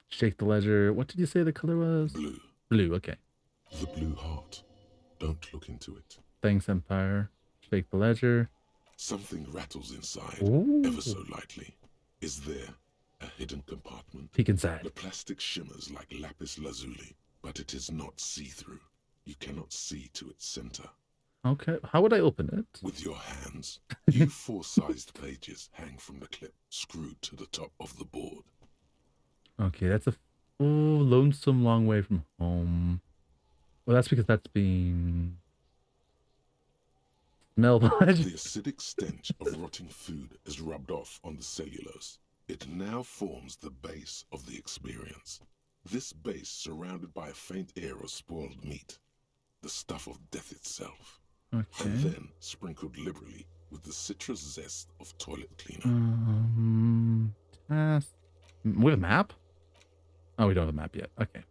A: shake the ledger? What did you say the color was?
C: Blue.
A: Blue, okay.
C: The blue heart. Don't look into it.
A: Thanks, Empire. Shake the ledger.
C: Something rattles inside,
A: Ooh.
C: ever so lightly. Is there a hidden compartment?
A: Peek inside.
C: The plastic shimmers like lapis lazuli, but it is not see-through. You cannot see to its center.
A: Okay, how would I open it?
C: With your hands, U4-sized pages hang from the clip, screwed to the top of the board.
A: Okay, that's a lonesome long way from home. Well, that's because that's being smelled.
C: The acidic stench of rotting food is rubbed off on the cellulose. It now forms the base of the experience. This base surrounded by a faint air of spoiled meat, the stuff of death itself, and
A: Okay.
C: then sprinkled liberally with the citrus zest of toilet cleaner.
A: Task. We have a map? Oh, we don't have a map yet. Okay.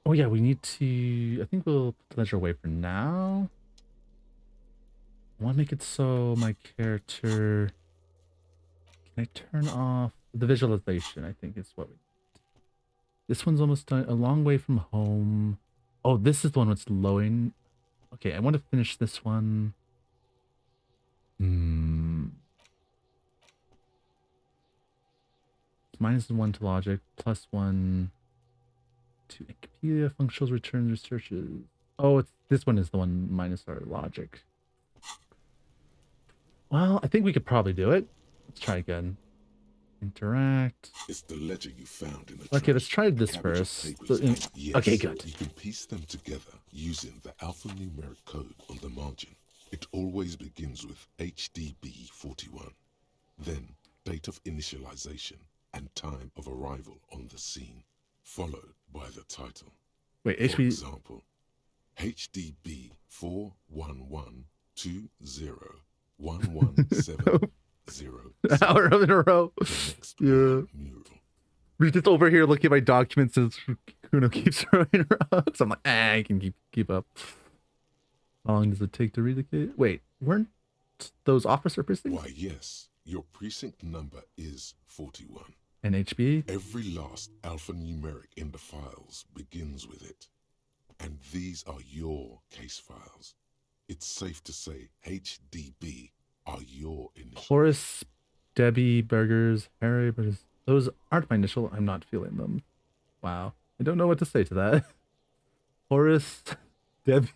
A: Oh yeah, we need to. I think we'll put the ledger away for now. I want to make it so my character. Can I turn off the visualization? I think is what we. This one's almost done. A long way from home. Oh, this is the one that's lowing. Okay, I want to finish this one. -1 to logic, +1 to Wikipedia, functionals, returns, researches. Oh, this one is the one minus our logic. Well, I think we could probably do it. Let's try again. Interact.
C: It's the ledger you found in the
A: Okay,
C: trash.
A: let's try this
C: Cabbage of
A: first.
C: papers. And yes,
A: Okay, good.
C: you can piece them together using the alphanumeric code on the margin. It always begins with HDB 41. Then, date of initialization and time of arrival on the scene, followed by the title.
A: Wait,
C: For
A: HB.
C: example, HDB 411201170.
A: Hour in a row.
C: The next
A: Yeah.
C: mural.
A: We're just over here looking at my documents and Kuno keeps throwing rocks. I'm like, I can keep up. How long does it take to relocate? Wait, weren't those officer precincts?
C: Why, yes, your precinct number is 41.
A: And HB?
C: Every last alphanumeric in the files begins with it. And these are your case files. It's safe to say HDB are your initials.
A: Horace, Debbie, Burgers, Harry, Burgers. Those aren't my initial. I'm not feeling them. Wow. I don't know what to say to that. Horace, Debbie,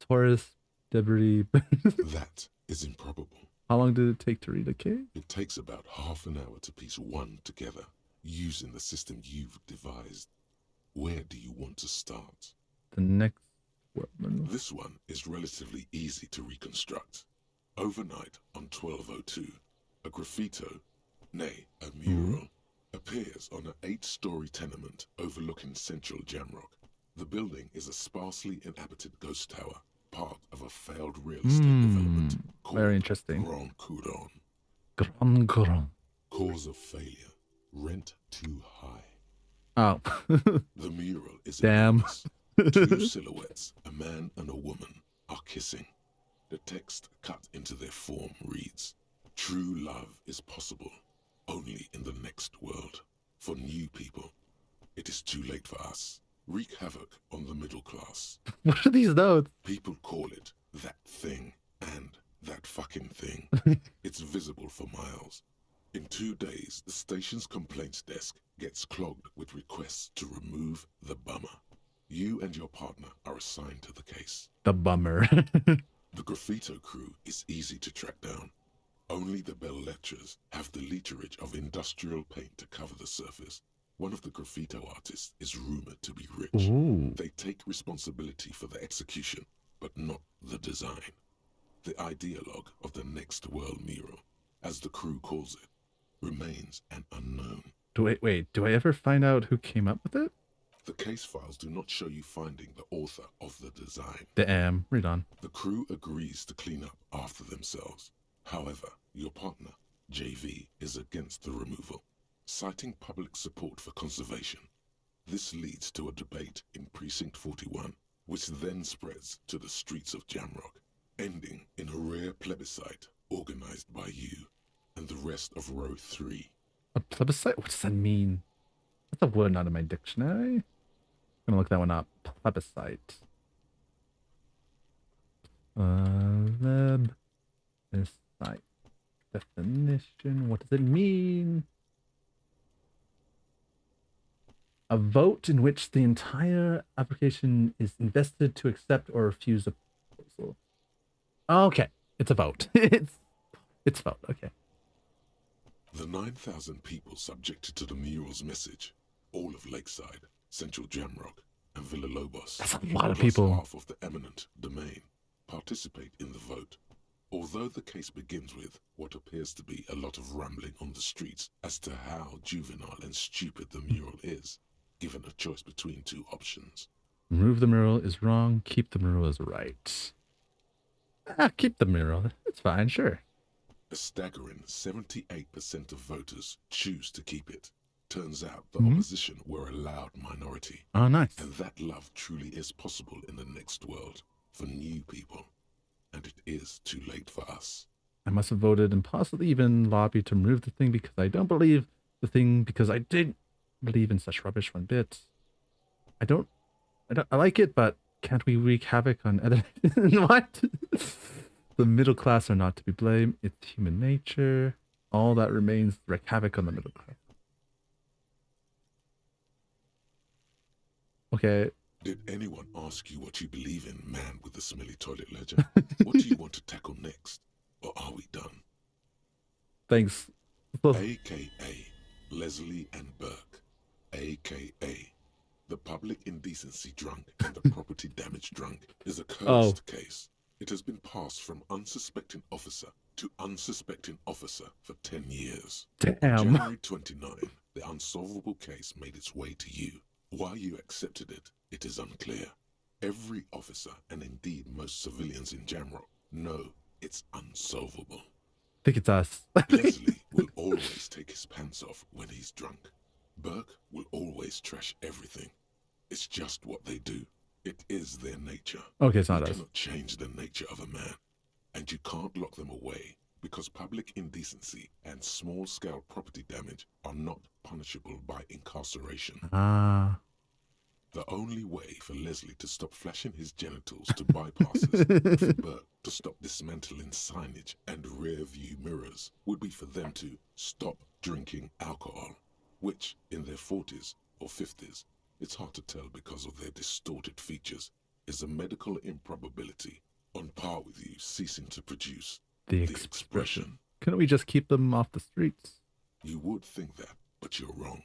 A: Taurus, Debris.
C: That is improbable.
A: How long did it take to relocate?
C: It takes about half an hour to piece one together, using the system you've devised. Where do you want to start?
A: The next one.
C: This one is relatively easy to reconstruct. Overnight on 1202, a graffito, nay, a mural, appears on an 8-story tenement overlooking central Jamrock. The building is a sparsely inhabited ghost tower, part of a failed real estate development called
A: Very interesting.
C: Grand Couron.
A: Grand.
C: Cause of failure, rent too high.
A: Oh.
C: The mural is
A: Damn.
C: enormous. Two silhouettes, a man and a woman, are kissing. The text cut into their form reads, "True love is possible only in the next world. For new people, it is too late for us. Wreak havoc on the middle class.
A: What are these notes?
C: People call it that thing and that fucking thing. It's visible for miles. In 2 days, the station's complaints desk gets clogged with requests to remove the bummer. You and your partner are assigned to the case.
A: The bummer.
C: The graffito crew is easy to track down. Only the bell lectures have the literage of industrial paint to cover the surface. One of the graffito artists is rumored to be rich.
A: Ooh.
C: They take responsibility for the execution, but not the design. The ideologue of the next world mural, as the crew calls it, remains an unknown.
A: Wait, do I ever find out who came up with it?
C: The case files do not show you finding the author of the design.
A: Damn, read on.
C: The crew agrees to clean up after themselves. However, your partner, JV, is against the removal, citing public support for conservation. This leads to a debate in Precinct 41, which then spreads to the streets of Jamrock, ending in a rare plebiscite organized by you and the rest of Row 3.
A: A plebiscite? What does that mean? That's a word not in my dictionary. I'm gonna look that one up. Plebiscite. Plebiscite. Definition. What does it mean? A vote in which the entire application is invested to accept or refuse a proposal. Okay, it's a vote. it's a vote. Okay.
C: The 9,000 people subjected to the mural's message, all of Lakeside, Central Jamrock, and Villa Lobos,
A: That's a lot of
C: plus
A: people.
C: half of the eminent domain, participate in the vote. Although the case begins with what appears to be a lot of rambling on the streets as to how juvenile and stupid the mural is, given a choice between two options.
A: Remove the mural is wrong. Keep the mural is right. Keep the mural. It's fine, sure.
C: A staggering 78% of voters choose to keep it. Turns out the opposition were a loud minority.
A: Oh, nice.
C: And that love truly is possible in the next world for new people. And it is too late for us.
A: I must have voted and possibly even lobbied to remove the thing because I don't believe the thing because I didn't believe in such rubbish one bit. I like it, but can't we wreak havoc on other... What? The middle class are not to be blamed. It's human nature. All that remains wreak havoc on the middle class. Okay.
C: Did anyone ask you what you believe in, man with the smelly toilet ledger? What do you want to tackle next? Or are we done?
A: Thanks
C: AKA Leslie and Burke, AKA the public indecency drunk and the property damage drunk, is a cursed case. It has been passed from unsuspecting officer to unsuspecting officer for 10 years. On
A: Damn.
C: January 29, the unsolvable case made its way to you. Why you accepted it, it is unclear. Every officer, and indeed most civilians in Jamrock, know it's unsolvable.
A: I think it's us.
C: Leslie will always take his pants off when he's drunk. Burke will always trash everything. It's just what they do. It is their nature.
A: Okay, it's not
C: You
A: us.
C: cannot change the nature of a man, and you can't lock them away because public indecency and small-scale property damage are not punishable by incarceration.
A: Ah.
C: The only way for Leslie to stop flashing his genitals to bypasses, for Burke to stop dismantling signage and rear-view mirrors, would be for them to stop drinking alcohol, which, in their 40s or 50s, it's hard to tell because of their distorted features, is a medical improbability on par with you ceasing to produce
A: The expression. Couldn't we just keep them off the streets?
C: You would think that, but you're wrong.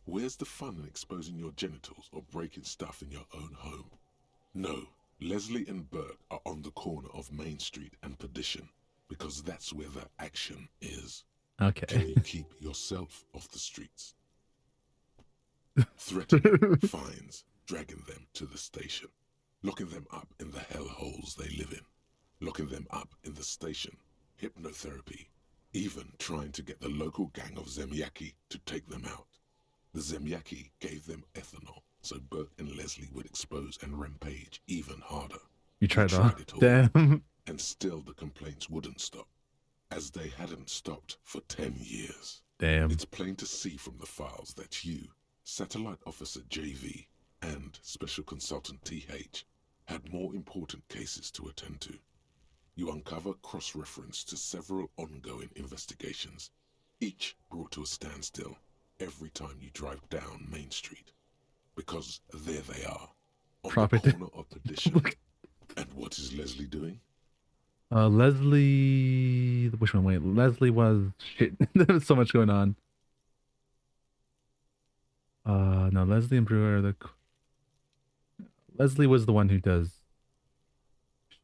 C: Where's the fun in exposing your genitals or breaking stuff in your own home? No, Leslie and Burke are on the corner of Main Street and Perdition, because that's where the action is.
A: Okay.
C: Can you keep yourself off the streets? Threatening, fines, dragging them to the station, locking them up in the hellholes they live in, locking them up in the station, hypnotherapy, even trying to get the local gang of Zemyaki to take them out. The Zemyaki gave them ethanol, so Burke and Leslie would expose and rampage even harder.
A: You tried
C: tried
A: that?
C: it all.
A: Damn.
C: And still the complaints wouldn't stop, as they hadn't stopped for 10 years.
A: Damn.
C: It's plain to see from the files that you, Satellite Officer JV, and Special Consultant TH had more important cases to attend to. You uncover cross-reference to several ongoing investigations, each brought to a standstill every time you drive down Main Street. Because there they are, on
A: Property.
C: the corner of Perdition. And what is Leslie doing?
A: Leslie... Which one? Wait, Leslie was... Shit, there was so much going on. No, Leslie and Brewer are the... Leslie was the one who does...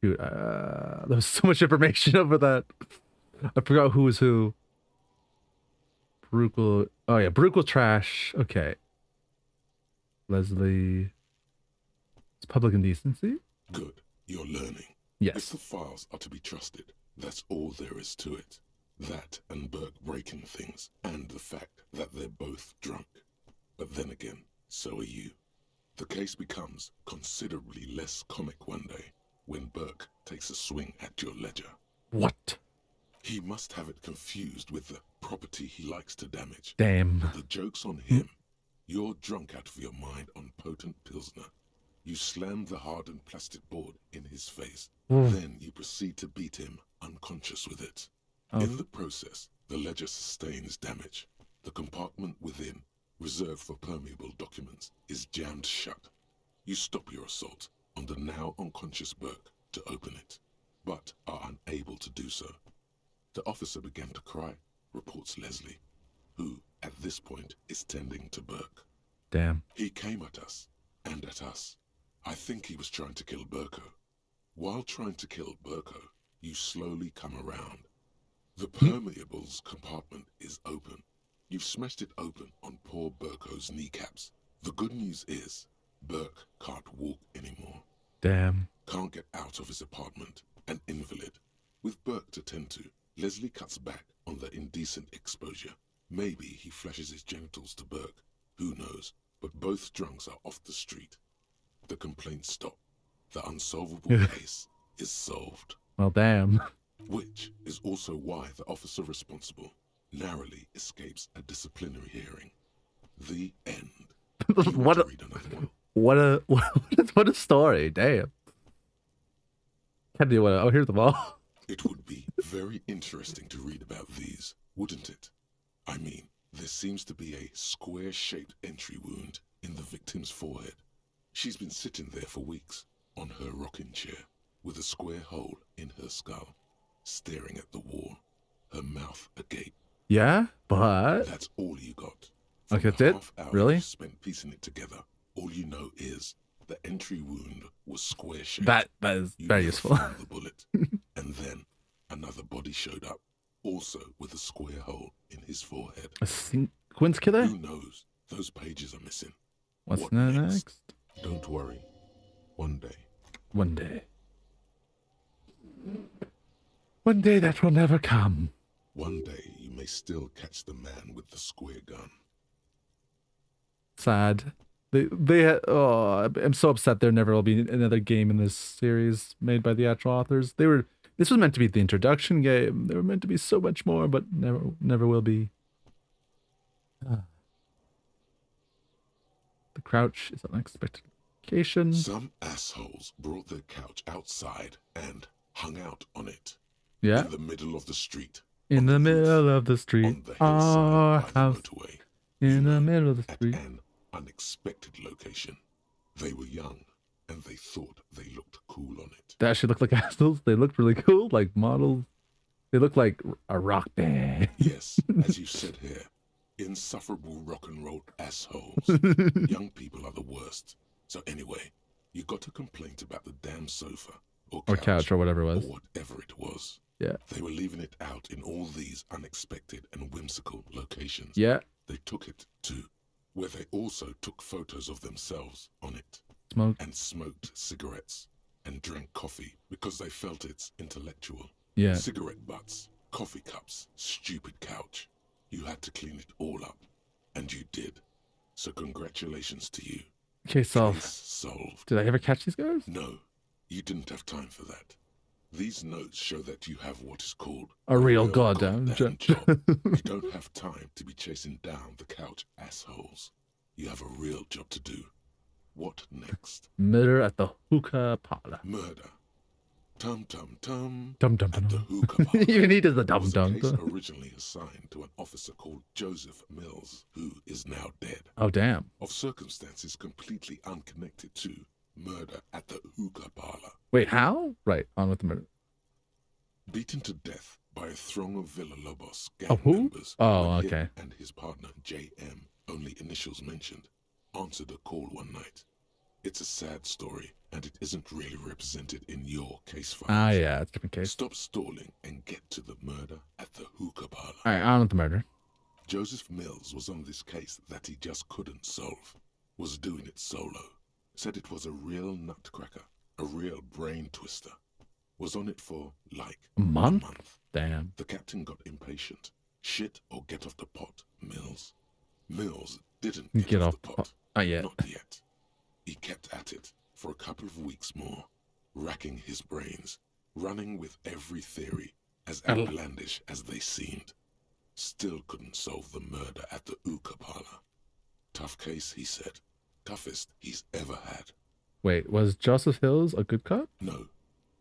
A: Shoot, there was so much information over that. I forgot who was who. Brukel... Oh yeah, Brukel trash. Okay. Leslie... It's public indecency?
C: Good, you're learning.
A: Yes.
C: If the files are to be trusted, that's all there is to it. That and Burke breaking things, and the fact that they're both drunk. But then again, so are you. The case becomes considerably less comic one day when Burke takes a swing at your ledger.
A: What?
C: He must have it confused with the property he likes to damage.
A: Damn.
C: But the joke's on him. You're drunk out of your mind on potent Pilsner. You slam the hardened plastic board in his face. Then you proceed to beat him unconscious with it. In the process, the ledger sustains damage. The compartment within, reserved for permeable documents, is jammed shut. You stop your assault on the now unconscious Burke to open it, but are unable to do so. The officer began to cry, reports Leslie, who, at this point, is tending to Burke.
A: Damn.
C: He came at us, and at us. I think he was trying to kill Burko. While trying to kill Burko, you slowly come around. The permeables compartment is open. You've smashed it open on poor Burko's kneecaps. The good news is, Burke can't walk anymore.
A: Damn.
C: Can't get out of his apartment, an invalid. With Burke to tend to, Leslie cuts back on the indecent exposure. Maybe he flashes his genitals to Burke. Who knows? But both drunks are off the street. The complaints stop. The unsolvable case is solved.
A: Well, damn.
C: Which is also why the officer responsible narrowly escapes a disciplinary hearing. The end. Do you want to read another one?
A: What a story. Damn. Can't do what? I'll hear them all.
C: It would be very interesting to read about these, wouldn't it? I mean, there seems to be a square-shaped entry wound in the victim's forehead. She's been sitting there for weeks, on her rocking chair, with a square hole in her skull, staring at the wall, her mouth agape.
A: Yeah? But
C: That's all you got.
A: Okay,
C: From
A: that's
C: the
A: it?
C: half hour
A: Really?
C: you spent piecing it together, all you know is the entry wound was square shaped.
A: that is
C: You
A: very
C: never
A: useful.
C: found the bullet. And then another body showed up, also with a square hole in his forehead.
A: A sequence killer?
C: Who knows? Those pages are missing.
A: What's
C: What
A: next?
C: Don't worry. One day.
A: One day. One day that will never come.
C: One day you may still catch the man with the square gun.
A: Sad. I'm so upset there never will be another game in this series made by the actual authors. This was meant to be the introduction game. They were meant to be so much more, but never will be. The crouch is an unexpected location.
C: Some assholes brought their couch outside and hung out on it.
A: Yeah.
C: In the middle of the street.
A: In the middle of the
C: On
A: street.
C: the
A: Our
C: hillside by
A: house.
C: the motorway.
A: In the middle of the
C: At
A: street.
C: an unexpected location. They were young, and they thought they looked cool on it.
A: They actually looked like assholes. They looked really cool, like models. They look like a rock band.
C: Yes, as you said here, insufferable rock and roll assholes. Young people are the worst. So anyway, you got a complaint about the damn sofa. Or
A: couch or whatever it was.
C: Or whatever it was.
A: Yeah.
C: They were leaving it out in all these unexpected and whimsical locations.
A: Yeah.
C: They took it to where they also took photos of themselves on it.
A: Smoke.
C: And smoked cigarettes and drank coffee because they felt it's intellectual.
A: Yeah.
C: Cigarette butts, coffee cups, stupid couch. You had to clean it all up. And you did. So congratulations to you.
A: Okay, so
C: Case solved.
A: did I ever catch these guys?
C: No, you didn't have time for that. These notes show that you have what is called
A: A real goddamn
C: job.
A: job.
C: You don't have time to be chasing down the couch assholes. You have a real job to do. What next?
A: Murder at the hookah parlor.
C: Murder. Tum tum tum.
A: Dum dum
C: At the
A: dum.
C: hookah parlor.
A: Even he does the dum
C: Was a
A: dum.
C: case originally assigned to an officer called Joseph Mills, who is now dead.
A: Oh damn.
C: Of circumstances completely unconnected to murder at the hookah parlor.
A: Wait, how? Right, on with the murder.
C: Beaten to death by a throng of Villalobos gang
A: Oh, who?
C: members.
A: Oh,
C: when
A: okay.
C: him and his partner J.M., only initials mentioned, answered a call one night. It's a sad story, and it isn't really represented in your case files.
A: Ah, yeah, it's a different case.
C: Stop stalling and get to the murder at the hookah parlor.
A: All right, on with the murder.
C: Joseph Mills was on this case that he just couldn't solve. Was doing it solo. Said it was a real nutcracker, a real brain twister. Was on it for, like,
A: A month?
C: a month.
A: Damn.
C: The captain got impatient. Shit or get off the pot, Mills. Mills didn't get off the pot.
A: Oh, yeah.
C: Not yet. He kept at it for a couple of weeks more, racking his brains, running with every theory, as outlandish as they seemed. Still couldn't solve the murder at the hookah parlor. Tough case, he said. Toughest he's ever had.
A: Wait, was Joseph Hills a good cop?
C: No,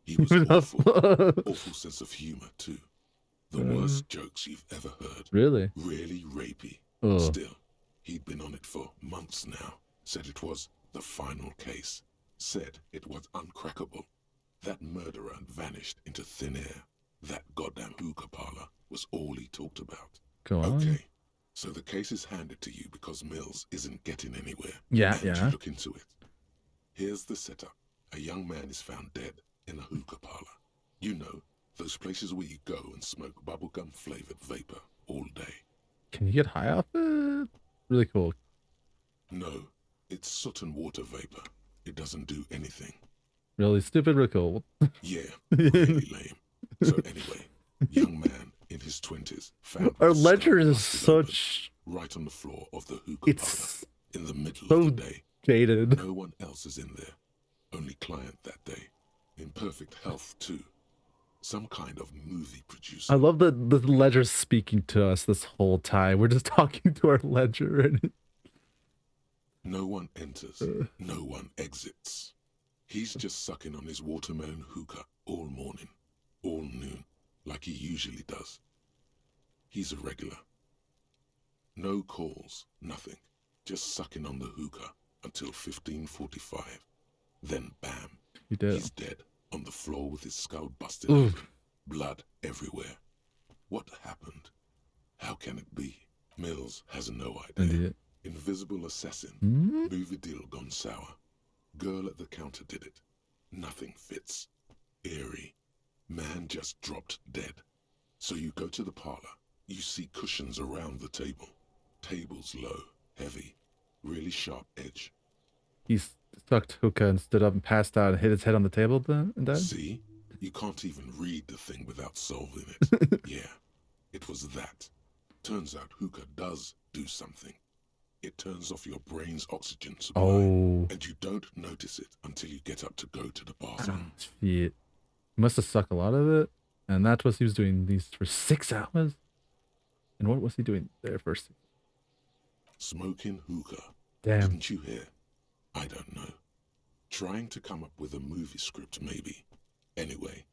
C: he was awful. Awful sense of humor, too. The worst jokes you've ever heard.
A: Really?
C: Really rapey.
A: Ugh.
C: Still, he'd been on it for months now. Said it was the final case. Said it was uncrackable. That murderer vanished into thin air. That goddamn hookah parlor was all he talked about.
A: Go on.
C: Okay, so the case is handed to you because Mills isn't getting anywhere.
A: Yeah,
C: and
A: yeah.
C: you look into it. Here's the setup. A young man is found dead in a hookah parlor. You know, those places where you go and smoke bubblegum flavored vapor all day.
A: Can you get high off it? Really cool.
C: No, it's soot and water vapor. It doesn't do anything.
A: Really stupid, really cool.
C: Yeah, really lame. So anyway, young man in his 20s found
A: Our
C: his
A: ledger
C: skull
A: is
C: busted open
A: such...
C: right on the floor of the hookah
A: It's
C: parlor in the middle
A: so
C: of the day.
A: jaded.
C: No one else is in there. Only client that day. In perfect health, too. Some kind of movie producer.
A: I love that the ledger's speaking to us this whole time. We're just talking to our ledger. And
C: No one enters. No one exits. He's just sucking on his watermelon hookah all morning, all noon, like he usually does. He's a regular. No calls, nothing. Just sucking on the hookah until 15:45. Then bam.
A: he did.
C: He's dead on the floor with his skull busted
A: Oof.
C: open, blood everywhere. What happened? How can it be? Mills has no idea.
A: Idiot.
C: Invisible assassin.
A: Hmm?
C: Movie deal gone sour. Girl at the counter did it. Nothing fits. Eerie. Man just dropped dead. So you go to the parlor. You see cushions around the table. Table's low, heavy, really sharp edge.
A: He sucked hookah and stood up and passed out and hit his head on the table and died?
C: See? You can't even read the thing without solving it. Yeah, it was that. Turns out hookah does do something. It turns off your brain's oxygen supply, and you don't notice it until you get up to go to the bathroom.
A: Shit. He must have sucked a lot of it, and that's what he was doing these for 6 hours. And what was he doing there for 6?
C: Smoking hookah.
A: Damn.
C: Didn't you hear? I don't know. Trying to come up with a movie script, maybe. Anyway,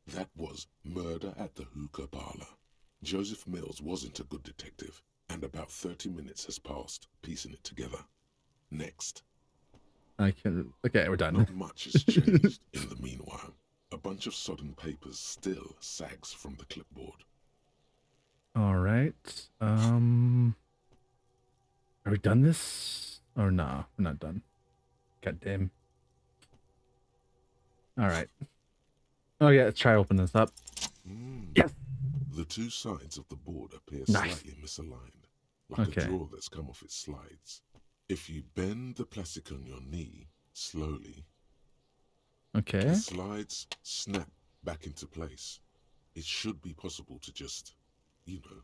C: that was Murder at the Hookah Parlor. Joseph Mills wasn't a good detective, and about 30 minutes has passed piecing it together. Next.
A: I can't. Okay, we're done.
C: Not much has changed in the meanwhile. A bunch of sodden papers still sags from the clipboard.
A: All right. Are we done this? Or nah, we're not done. God damn. All right. Oh yeah, let's try open this up. Yes.
C: The two sides of the board appear
A: Nice.
C: slightly misaligned, like
A: Okay.
C: a drawer that's come off its slides. If you bend the plastic on your knee slowly,
A: Okay.
C: the slides snap back into place. It should be possible to just, you know,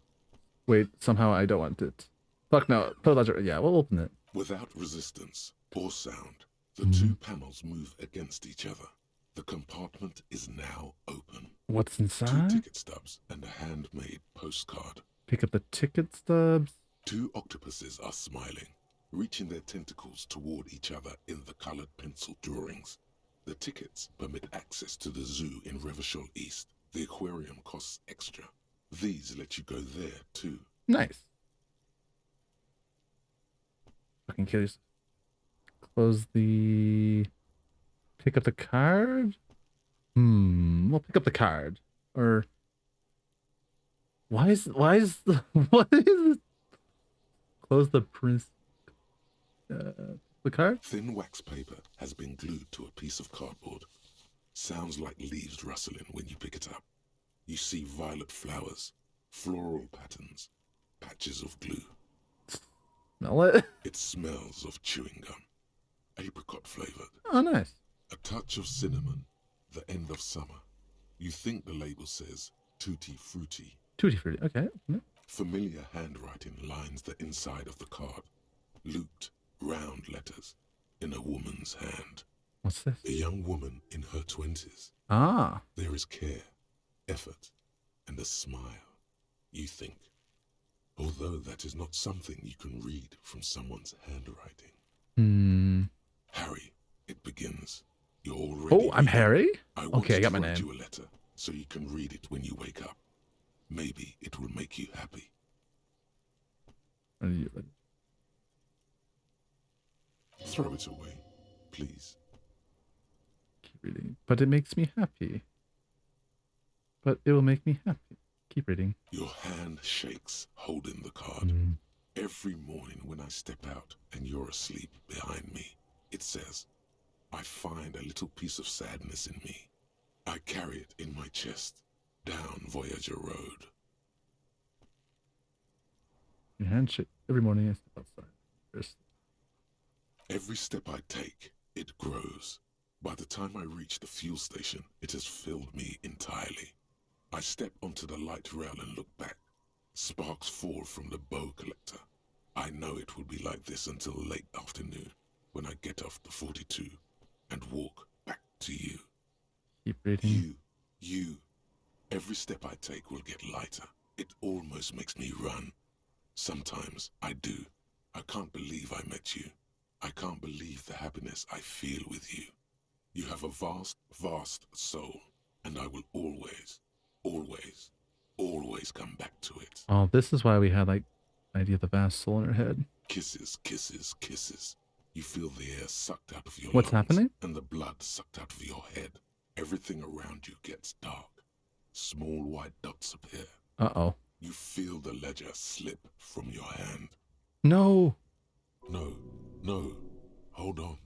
A: Wait, somehow I don't want it. Fuck no. Put ledger. Yeah, we'll open it.
C: without resistance or sound, the two panels move against each other. The compartment is now open.
A: What's
C: 2
A: inside?
C: ticket stubs and a handmade postcard.
A: Pick up the ticket stubs.
C: 2 octopuses are smiling, reaching their tentacles toward each other in the colored pencil drawings. The tickets permit access to the zoo in Revachol East. The aquarium costs extra. These let you go there too.
A: Nice. Fucking kill yourself. Close the. Pick up the card? We'll pick up the card. Or. Why is the. What is it? Close the prince. The card?
C: Thin wax paper has been glued to a piece of cardboard. Sounds like leaves rustling when you pick it up. You see violet flowers, floral patterns, patches of glue.
A: Smell it?
C: It smells of chewing gum, apricot flavored.
A: Oh, nice.
C: A touch of cinnamon, the end of summer. You think the label says tutti frutti.
A: Tutti frutti. Okay.
C: Familiar handwriting lines the inside of the card. Looped, round letters in a woman's hand.
A: What's this?
C: A young woman in her 20s.
A: Ah.
C: There is care, effort, and a smile. You think. Although that is not something you can read from someone's handwriting. Harry, it begins. You're already.
A: Oh, I'm
C: reading.
A: Harry?
C: I want
A: Okay, I got
C: to
A: my
C: write
A: name.
C: you a letter so you can read it when you wake up. Maybe it will make you happy. Throw it away, please.
A: Keep reading. But it makes me happy. But it will make me happy. Keep reading.
C: Your hand shakes, holding the card. Every morning when I step out and you're asleep behind me, it says, I find a little piece of sadness in me. I carry it in my chest, down Voyager Road.
A: Your handshake. Every morning I step outside. There's...
C: Every step I take, it grows. By the time I reach the fuel station, it has filled me entirely. I step onto the light rail and look back. Sparks fall from the bow collector. I know it will be like this until late afternoon, when I get off the 42 and walk back to you.
A: Keep reading.
C: You. Every step I take will get lighter. It almost makes me run. Sometimes I do. I can't believe I met you. I can't believe the happiness I feel with you. You have a vast, vast soul, and I will always, always, always come back to it.
A: Oh, this is why we had like idea of the vast soul in our head.
C: Kisses, kisses, kisses. You feel the air sucked out of your
A: What's
C: lungs
A: happening?
C: and the blood sucked out of your head. Everything around you gets dark. Small white dots appear.
A: Uh-oh.
C: You feel the ledger slip from your hand.
A: No.
C: No, no, hold on.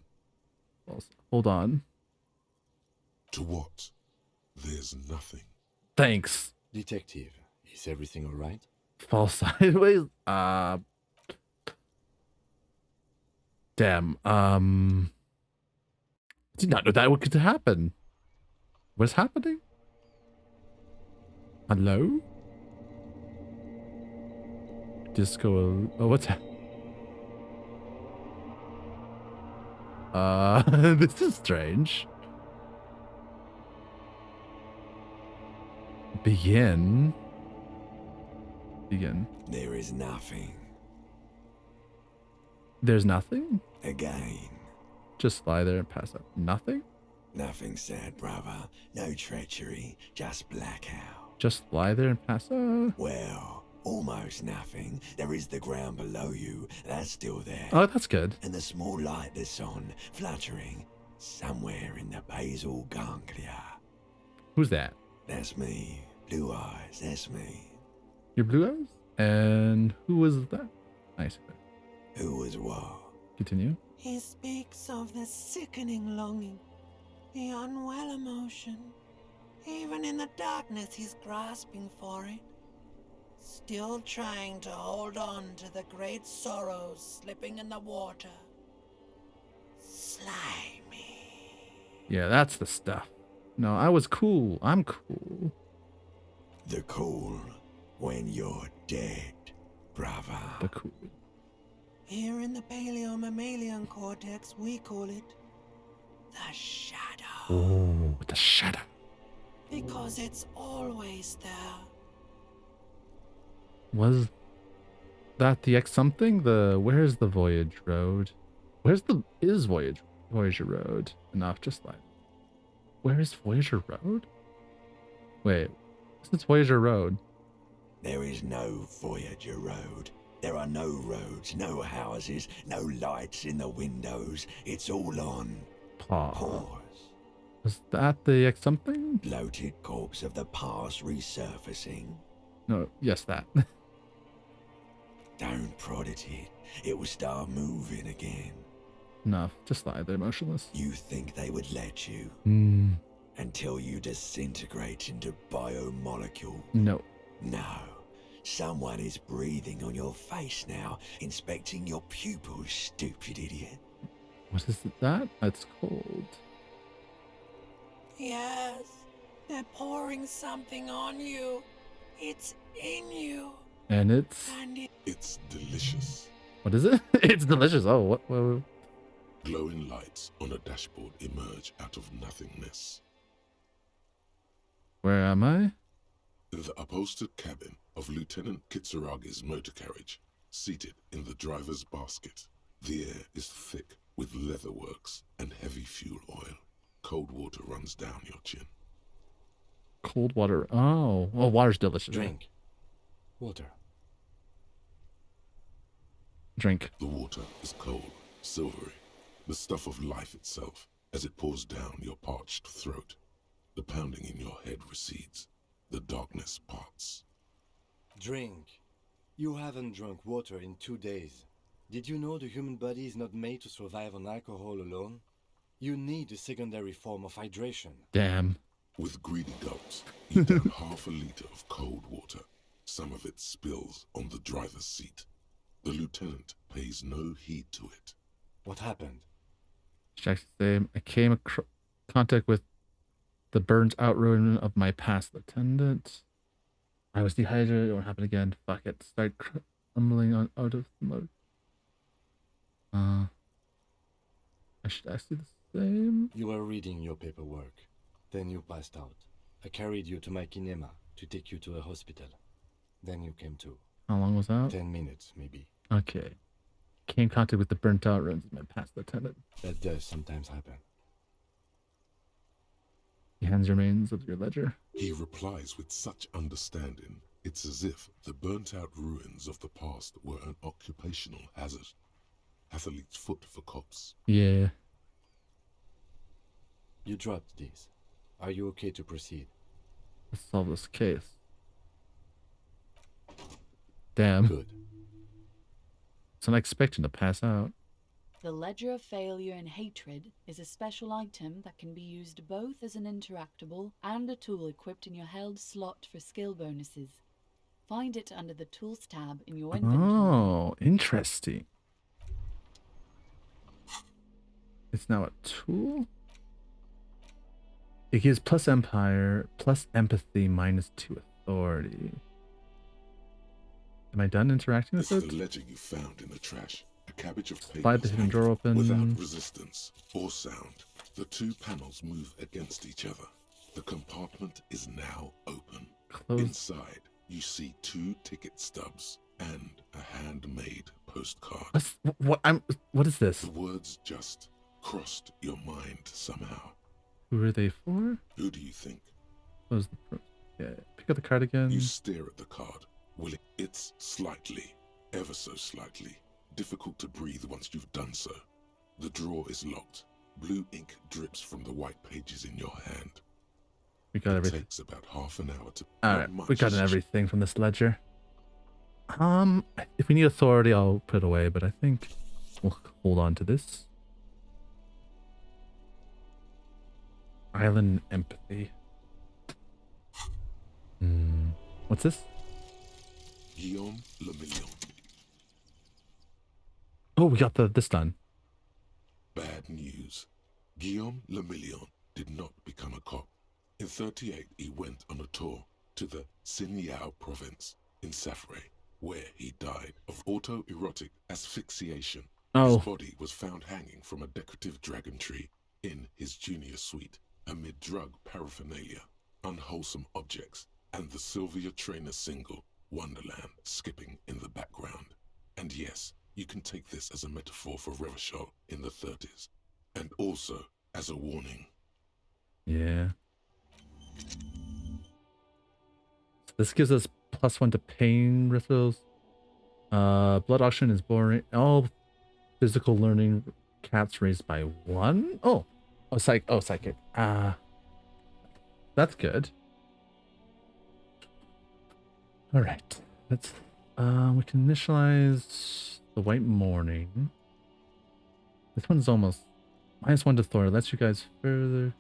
A: Hold on.
C: To what? There's nothing.
A: Thanks.
F: Detective, is everything all right?
A: Fall sideways. Damn. Did not know that could happen. What's happening? Hello? Disco. Oh, what's that? This is strange. Begin. Begin.
I: There is nothing.
A: There's nothing?
I: Again.
A: Just lie there and pass out. Nothing?
I: Nothing sad, brother. No treachery. Just blackout.
A: Just lie there and pass out?
I: Well, almost nothing. There is the ground below you. That's still there.
A: Oh, that's good.
I: And the small light that's on, fluttering, somewhere in the basal ganglia.
A: Who's that?
I: That's me. Blue eyes, that's me.
A: Your blue eyes? And who was that? Nice.
I: Who was what?
A: Continue.
B: He speaks of the sickening longing, the unwell emotion. Even in the darkness, he's grasping for it. Still trying to hold on to the great sorrows slipping in the water. Slimy.
A: Yeah, that's the stuff. No, I was cool. I'm cool.
I: The cool when you're dead, brother.
A: The cool.
B: Here in the paleo-mammalian cortex, we call it the shadow.
A: Oh, the shadow.
B: Because it's always there.
A: Was that the X something? Where's the Voyage Road? Is Voyager Road? Enough, just like. Where is Voyager Road? Wait, what's Voyager Road?
I: There is no Voyager Road. There are no roads, no houses, no lights in the windows. It's all on pause.
A: Was that the X something?
I: Bloated corpse of the past resurfacing.
A: No, yes, that.
I: Don't prod at it. It will start moving again.
A: Enough, just lie there motionless.
I: You think they would let you until you disintegrate into biomolecule.
A: No.
I: No. Someone is breathing on your face now, inspecting your pupils, stupid idiot.
A: What is that? It's cold.
B: Yes, they're pouring something on you. It's in you.
A: And it's...
B: And
C: It's delicious.
A: What is it? It's delicious. Oh, what?
C: Glowing lights on a dashboard emerge out of nothingness.
A: Where am I?
C: The upholstered cabin of Lieutenant Kitsuragi's motor carriage, seated in the driver's basket. The air is thick with leatherworks and heavy fuel oil. Cold water runs down your chin.
A: Cold water. Oh, well, water's delicious.
F: Drink. Water.
A: Drink.
C: The water is cold, silvery, the stuff of life itself, as it pours down your parched throat. The pounding in your head recedes. The darkness parts.
F: Drink. You haven't drunk water in 2 days. Did you know the human body is not made to survive on alcohol alone? You need a secondary form of hydration.
A: Damn.
C: With greedy gulps, you down half a liter of cold water. Some of it spills on the driver's seat. The lieutenant pays no heed to it.
F: What happened?
A: Jackson said, I came contact with the burnt out ruin of my past lieutenant. I was dehydrated. It won't happen again. Fuck it. Start crumbling on out of the mode. I should ask you the same.
F: You were reading your paperwork. Then you passed out. I carried you to my kinema to take you to a hospital. Then you came to.
A: How long was that?
F: 10 minutes, maybe.
A: Okay. Came contact with the burnt out ruins of my past lieutenant.
F: That does sometimes happen.
A: He hands remains of your ledger.
C: He replies with such understanding, it's as if the burnt-out ruins of the past were an occupational hazard. Athlete's foot for cops.
A: Yeah.
F: You dropped these. Are you okay to proceed?
A: Let's solve this case. Damn.
F: Good.
A: So I'm expecting to pass out.
J: The Ledger of Failure and Hatred is a special item that can be used both as an interactable and a tool equipped in your held slot for skill bonuses. Find it under the Tools tab in your inventory.
A: Oh, interesting. It's now a tool? It gives plus empire, plus empathy, -2 authority. Am I done interacting with
C: It's
A: it?
C: the ledger you found in the trash. A cabbage of papers
A: Slide the hidden drawer open.
C: without resistance or sound. The two panels move against each other. The compartment is now open.
A: Close.
C: Inside, you see 2 ticket stubs and a handmade postcard.
A: What is this?
C: The words just crossed your mind somehow.
A: Who are they for?
C: Who do you think?
A: Close the yeah. Pick up the card again.
C: You stare at the card. It's slightly, ever so slightly, difficult to breathe once you've done so. The drawer is locked. Blue ink drips from the white pages in your hand.
A: We got
C: It
A: everything.
C: takes about half an hour to...
A: Alright,
C: not
A: we
C: much
A: got
C: is
A: everything from this ledger. If we need authority, I'll put it away, but I think we'll hold on to this. Island empathy. What's this?
C: Guillaume Le Million.
A: Oh, we got this done.
C: Bad news. Guillaume Le Million did not become a cop. In 38, he went on a tour to the Sinyao province in Safre, where he died of autoerotic asphyxiation.
A: Oh.
C: His body was found hanging from a decorative dragon tree in his junior suite, amid drug paraphernalia, unwholesome objects, and the Sylvia Trainer single, Wonderland, skipping in the background. And yes, you can take this as a metaphor for Revachol in the 30s, and also as a warning.
A: Yeah. This gives us +1 to pain rituals. Blood auction is boring. All physical learning caps raised by 1. Oh, psychic. That's good. All right. Let's. We can initialize the white morning. This one's almost -1 to Thor. Lets you guys further.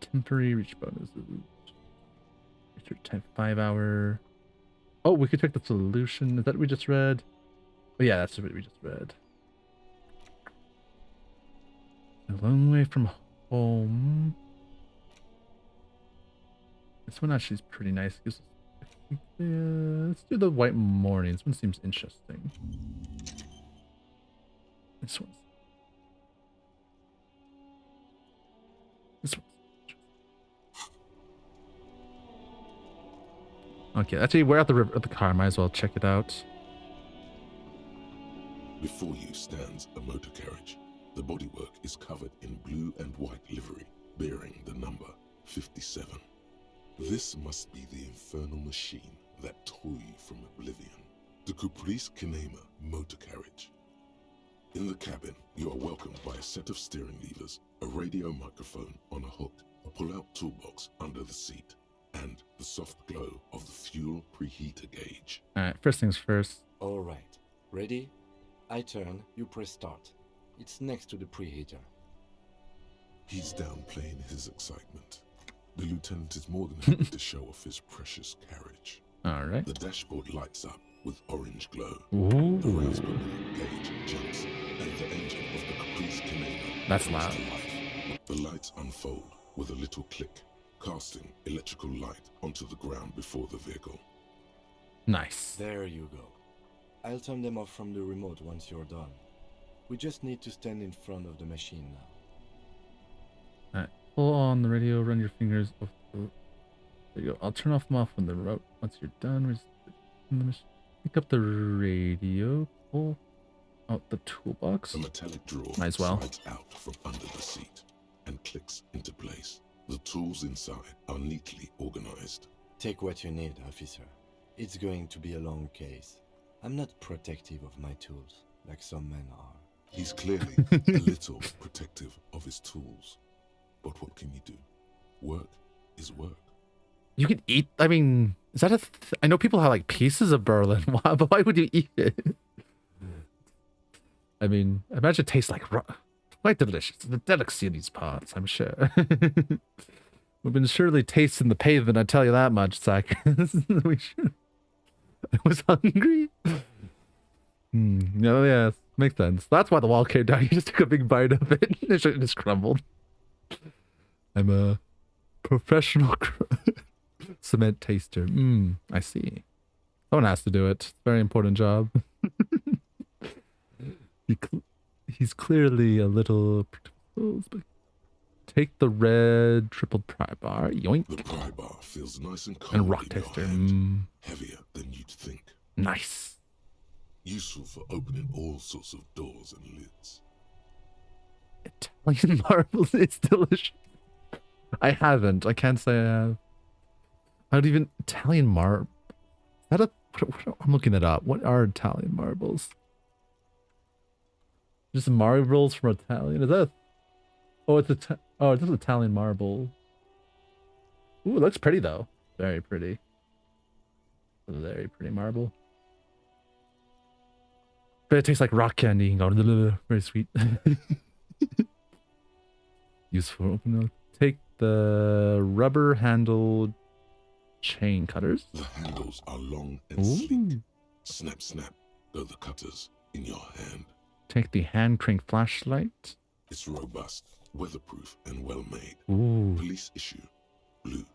A: Temporary reach bonuses. Research time 5 hour. Oh, we could check the solution. Is that what we just read? Oh yeah, that's what we just read. A long way from home. This one actually is pretty nice. Gives us, let's do the white morning. This one seems interesting. This one's. This one's. Okay, actually, we're at the car. Might as well check it out.
C: Before you stands a motor carriage. The bodywork is covered in blue and white livery, bearing the number 57. This must be the infernal machine that tore you from oblivion. The Caprice Kinema motor carriage. In the cabin, you are welcomed by a set of steering levers, a radio microphone on a hook, a pull-out toolbox under the seat, and the soft glow of the fuel preheater gauge.
A: Alright, first things first.
F: Alright, ready? I turn, you press start. It's next to the preheater.
C: He's downplaying his excitement. The lieutenant is more than happy to show off his precious carriage.
A: Alright.
C: The dashboard lights up with orange glow.
A: Ooh.
C: The rounds per minute gauge jumps, and the engine of the Caprice Canada
A: That's
C: comes
A: loud.
C: to life. The lights unfold with a little click, casting electrical light onto the ground before the vehicle.
A: Nice.
F: There you go. I'll turn them off from the remote once you're done. We just need to stand in front of the machine now.
A: Alright, pull on the radio, run your fingers over the... There you go. I'll turn off them off when the route. Once you're done, pick up the radio, pull out the toolbox.
C: A metallic drawer
A: Might as well.
C: slides out from under the seat and clicks into place. The tools inside are neatly organized.
F: Take what you need, officer. It's going to be a long case. I'm not protective of my tools, like some men are.
C: He's clearly a little protective of his tools. But what can you do? Work is work.
A: You could eat. I mean, is that a? I know people have like pieces of Berlin. Why, but why would you eat it? I mean, imagine it tastes like quite delicious. The delicacy of these parts, I'm sure. We've been surely tasting the pavement. I tell you that much, Zach. We should. I was hungry. No, yeah, makes sense. That's why the wall came down. You just took a big bite of it. It just crumbled. I'm a professional cement taster. I see. Someone has to do it. It's a very important job. He's clearly a little... Take the red triple pry bar. Yoink.
C: The pry bar feels nice and cold
A: And rock
C: in your
A: taster.
C: hand. Heavier than you'd think.
A: Nice.
C: Useful for opening all sorts of doors and lids.
A: Italian marbles is delicious. I haven't. I can't say I have. I don't even... Italian marble... Is that a... I'm looking that up. What are Italian marbles? Just marbles from Italian? Is that a... Oh, it's oh, this is Italian marble. Ooh, it looks pretty though. Very pretty. Very pretty marble. But it tastes like rock candy. Very sweet. Useful. Open up. Take the rubber handled chain cutters.
C: The handles are long and sleek. Snap, snap, go the cutters in your hand.
A: Take the hand crank flashlight.
C: It's robust, weatherproof, and well made.
A: Ooh.
C: Police issue, blue.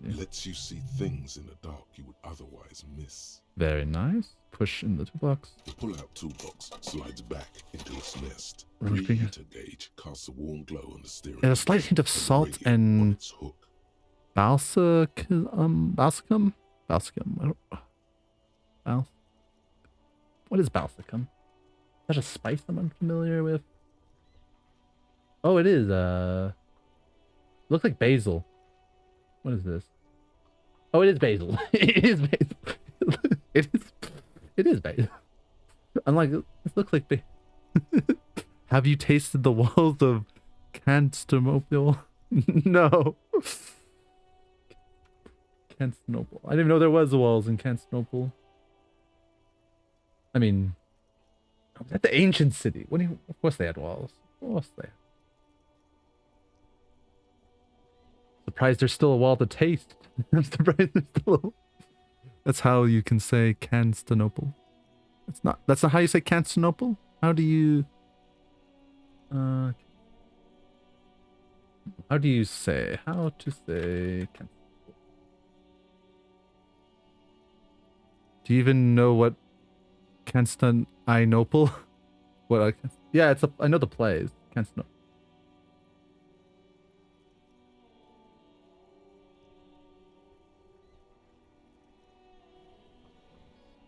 C: Lets you see things in the dark you would otherwise miss.
A: Very nice. Push in the toolbox.
C: The pull-out toolbox slides back into its nest.
A: Right.
C: Preheater gauge casts a warm glow on the steering.
A: There's a slight hint of salt and balsicum. Balsicum. What is balsicum? Is that a spice I'm unfamiliar with? Oh, it is. Looks like basil. What is this? Oh, it is basil. It is basil. It is basil. Unlike, it looks like basil. Have you tasted the walls of Constantinople? No. Constantinople. I didn't even know there was walls in Constantinople. I mean, at the ancient city. What do you? Of course they had walls. Of course they had. Surprised there's still a wall to taste. I'm surprised there's still a... That's how you can say Constantinople. That's not how you say Constantinople? How do you... how do you say... How to say... Do you even know what Constantinople? What? Yeah, it's a... I know the plays. Constantinople.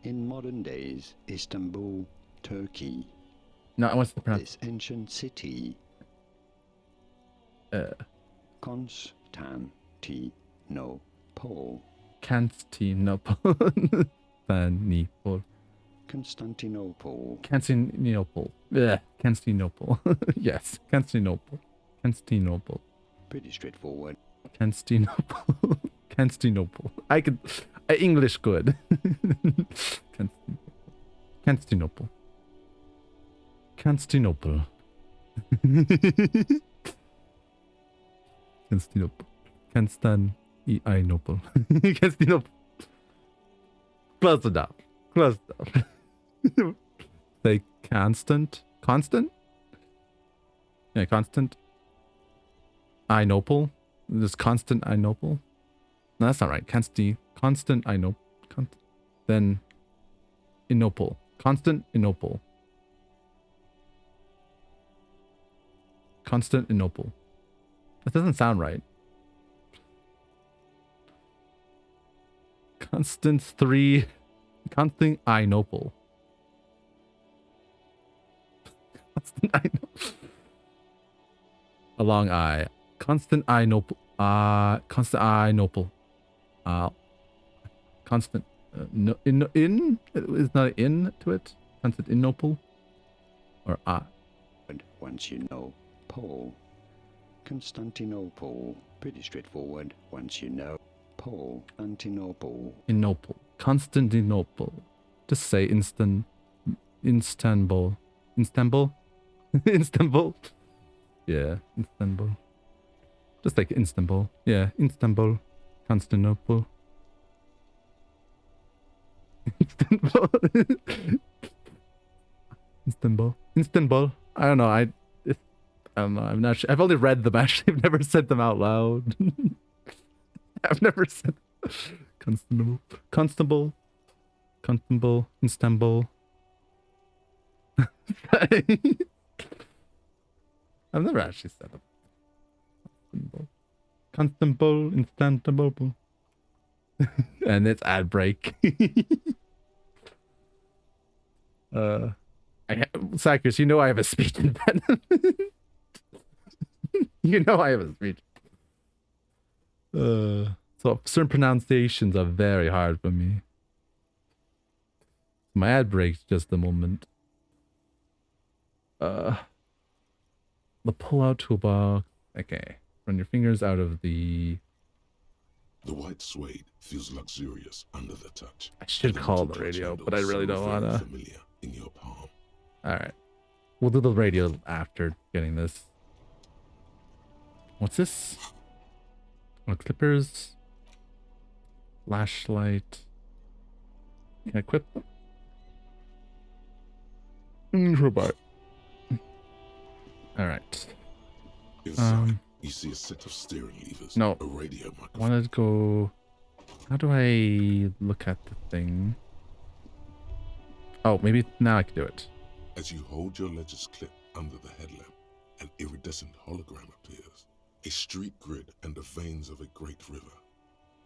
K: In modern days, Istanbul, Turkey.
A: No, I want to pronounce
K: this ancient city. Constantinople.
A: Constantinople.
K: Constantinople.
A: Constantinople. Yeah, Constantinople. Yes, Constantinople. Constantinople.
K: Pretty straightforward.
A: Constantinople. Constantinople. I could... English good. Constantinople. Constantinople. Constantinople. Constantinople. Constantinople. Close enough. Close enough. Say constant. Constant? Yeah, constant. Inople. This constant Inople. No, that's not right. Constantinople. Then Inople. Constantinople. Constantinople. That doesn't sound right. Constantinople. Constantinople. A long I. Constantinople. Constantinople. Constant. No, in is not in to it. Constantinople. Or
K: Once you know Pole. Constantinople. Pretty straightforward once you know. Paul, Antinople.
A: Inople. Constantinople. Just say Istanbul. Istanbul? Istanbul? Yeah, Istanbul. Just like Istanbul. Yeah, Istanbul. Constantinople. Istanbul. Istanbul. Istanbul. I don't know. I don't know. I'm not sure. I've only read them actually. I've never said them out loud. I've never said Constantinople. Constable. Constable. Istanbul. I've never actually said them. Constable. Istanbul. And it's ad break. Cyrus, you know I have a speech impediment. You know I have a speech. So certain pronunciations are very hard for me. My ad breaks just a moment. The pull-out toolbox. Okay. Run your fingers out of the...
C: The white suede feels luxurious under the touch.
A: I should call the radio, but I really don't want to.
C: Familiar in your palm.
A: Alright. We'll do the radio after getting this. What's this? Oh, clippers. Flashlight. Can I equip them? Robot. Alright.
C: Inside, you see a set of steering levers.
A: No.
C: A radio microphone.
A: I wanted to go... How do I look at the thing? Oh, maybe now I can do it.
C: As you hold your ledger's clip under the headlamp, an iridescent hologram appears. A street grid and the veins of a great river.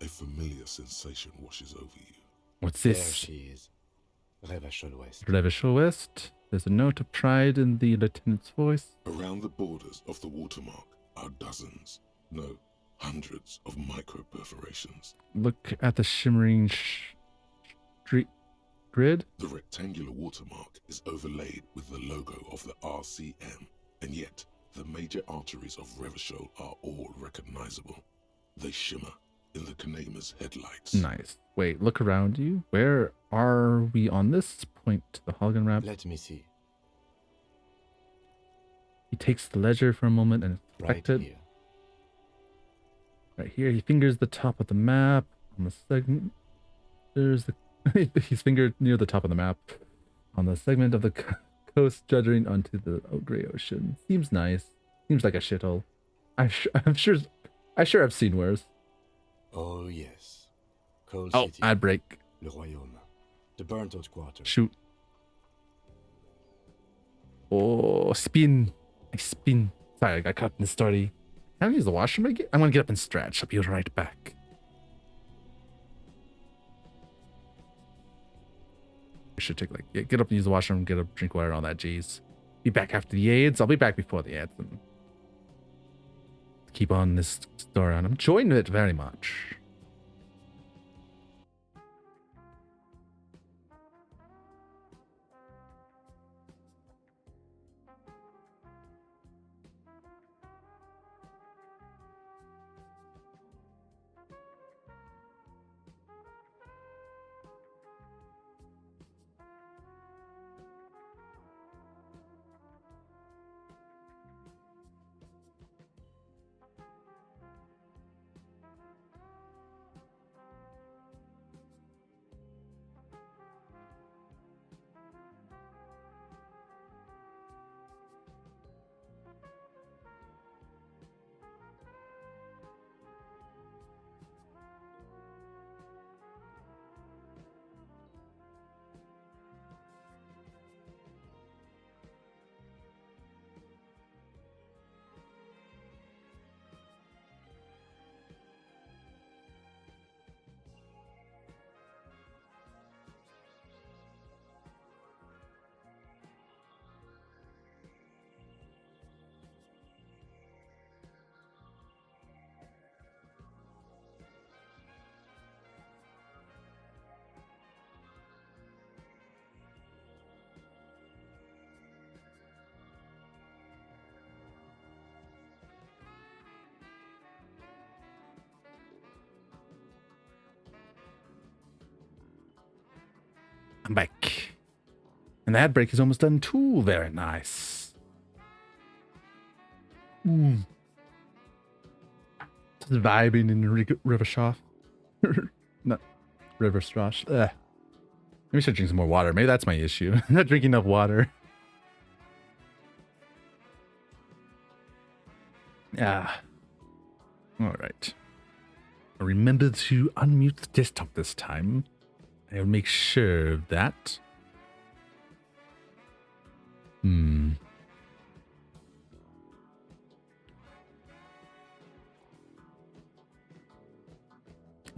C: A familiar sensation washes over you.
A: What's
F: There
A: this?
F: she is. Revachol West.
A: Revachol West. There's a note of pride in the lieutenant's voice.
C: Around the borders of the watermark are dozens, no, hundreds of micro-perforations.
A: Look at the shimmering street grid.
C: The rectangular watermark is overlaid with the logo of the RCM, and yet the major arteries of Revachol are all recognizable. They shimmer in the Kanema's headlights.
A: Nice. Wait, look around you. Where are we on this? Point to the hologram wrap.
F: Let me see.
A: He takes the ledger for a moment and
F: Right
A: inspects it.
F: here.
A: Right here, he fingers the top of the map on the segment. There's the he's fingered near the top of the map on the segment of the coast jutting onto the gray ocean. Seems nice. Seems like a shithole. I'm sure I've seen worse.
F: Oh, yes. Coal
A: Oh,
F: City.
A: ad break.
F: Le Royaume. The burnt-out quarter.
A: Shoot. Oh, spin. I spin. Sorry, I got caught in the story. Can I use the washroom again? I'm gonna get up and stretch. I'll be right back. I should take get up and use the washroom, get up, drink water, all that. Jeez. Be back after the aids. I'll be back before the aids. And keep on this story on. I'm enjoying it very much. I'm back. And the ad break is almost done too. Very nice. Just vibing in Rivershaw. Not Riverstrash. Maybe I should drink some more water. Maybe that's my issue. Not drinking enough water. Yeah. All right. I remember to unmute the desktop this time. I'll make sure of that.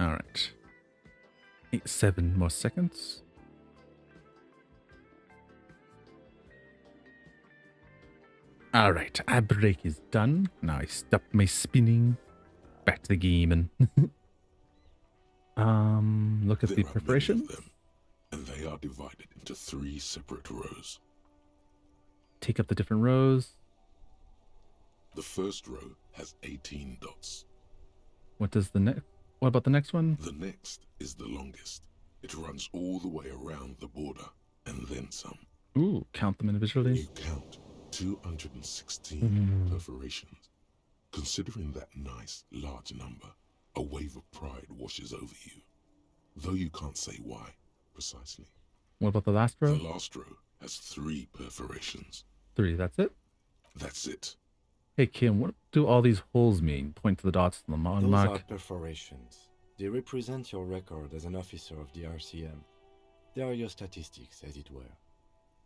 A: All right. 7 more seconds. All right. Our break is done. Now I stop my spinning. Back to the game and look at the preparation.
C: And they are divided into 3 separate rows.
A: Take up the different rows.
C: The first row has 18 dots.
A: What about the next one?
C: The next is the longest. It runs all the way around the border, and then some.
A: Ooh, count them individually.
C: You count 216 perforations. Considering that nice, large number, a wave of pride washes over you. Though you can't say why, precisely.
A: What about the last row?
C: The last row has 3 perforations.
A: 3, that's it?
C: That's it.
A: Hey, Kim, what do all these holes mean? Point to the dots on the
F: Those
A: mark.
F: are perforations. They represent your record as an officer of the RCM. They are your statistics, as it were.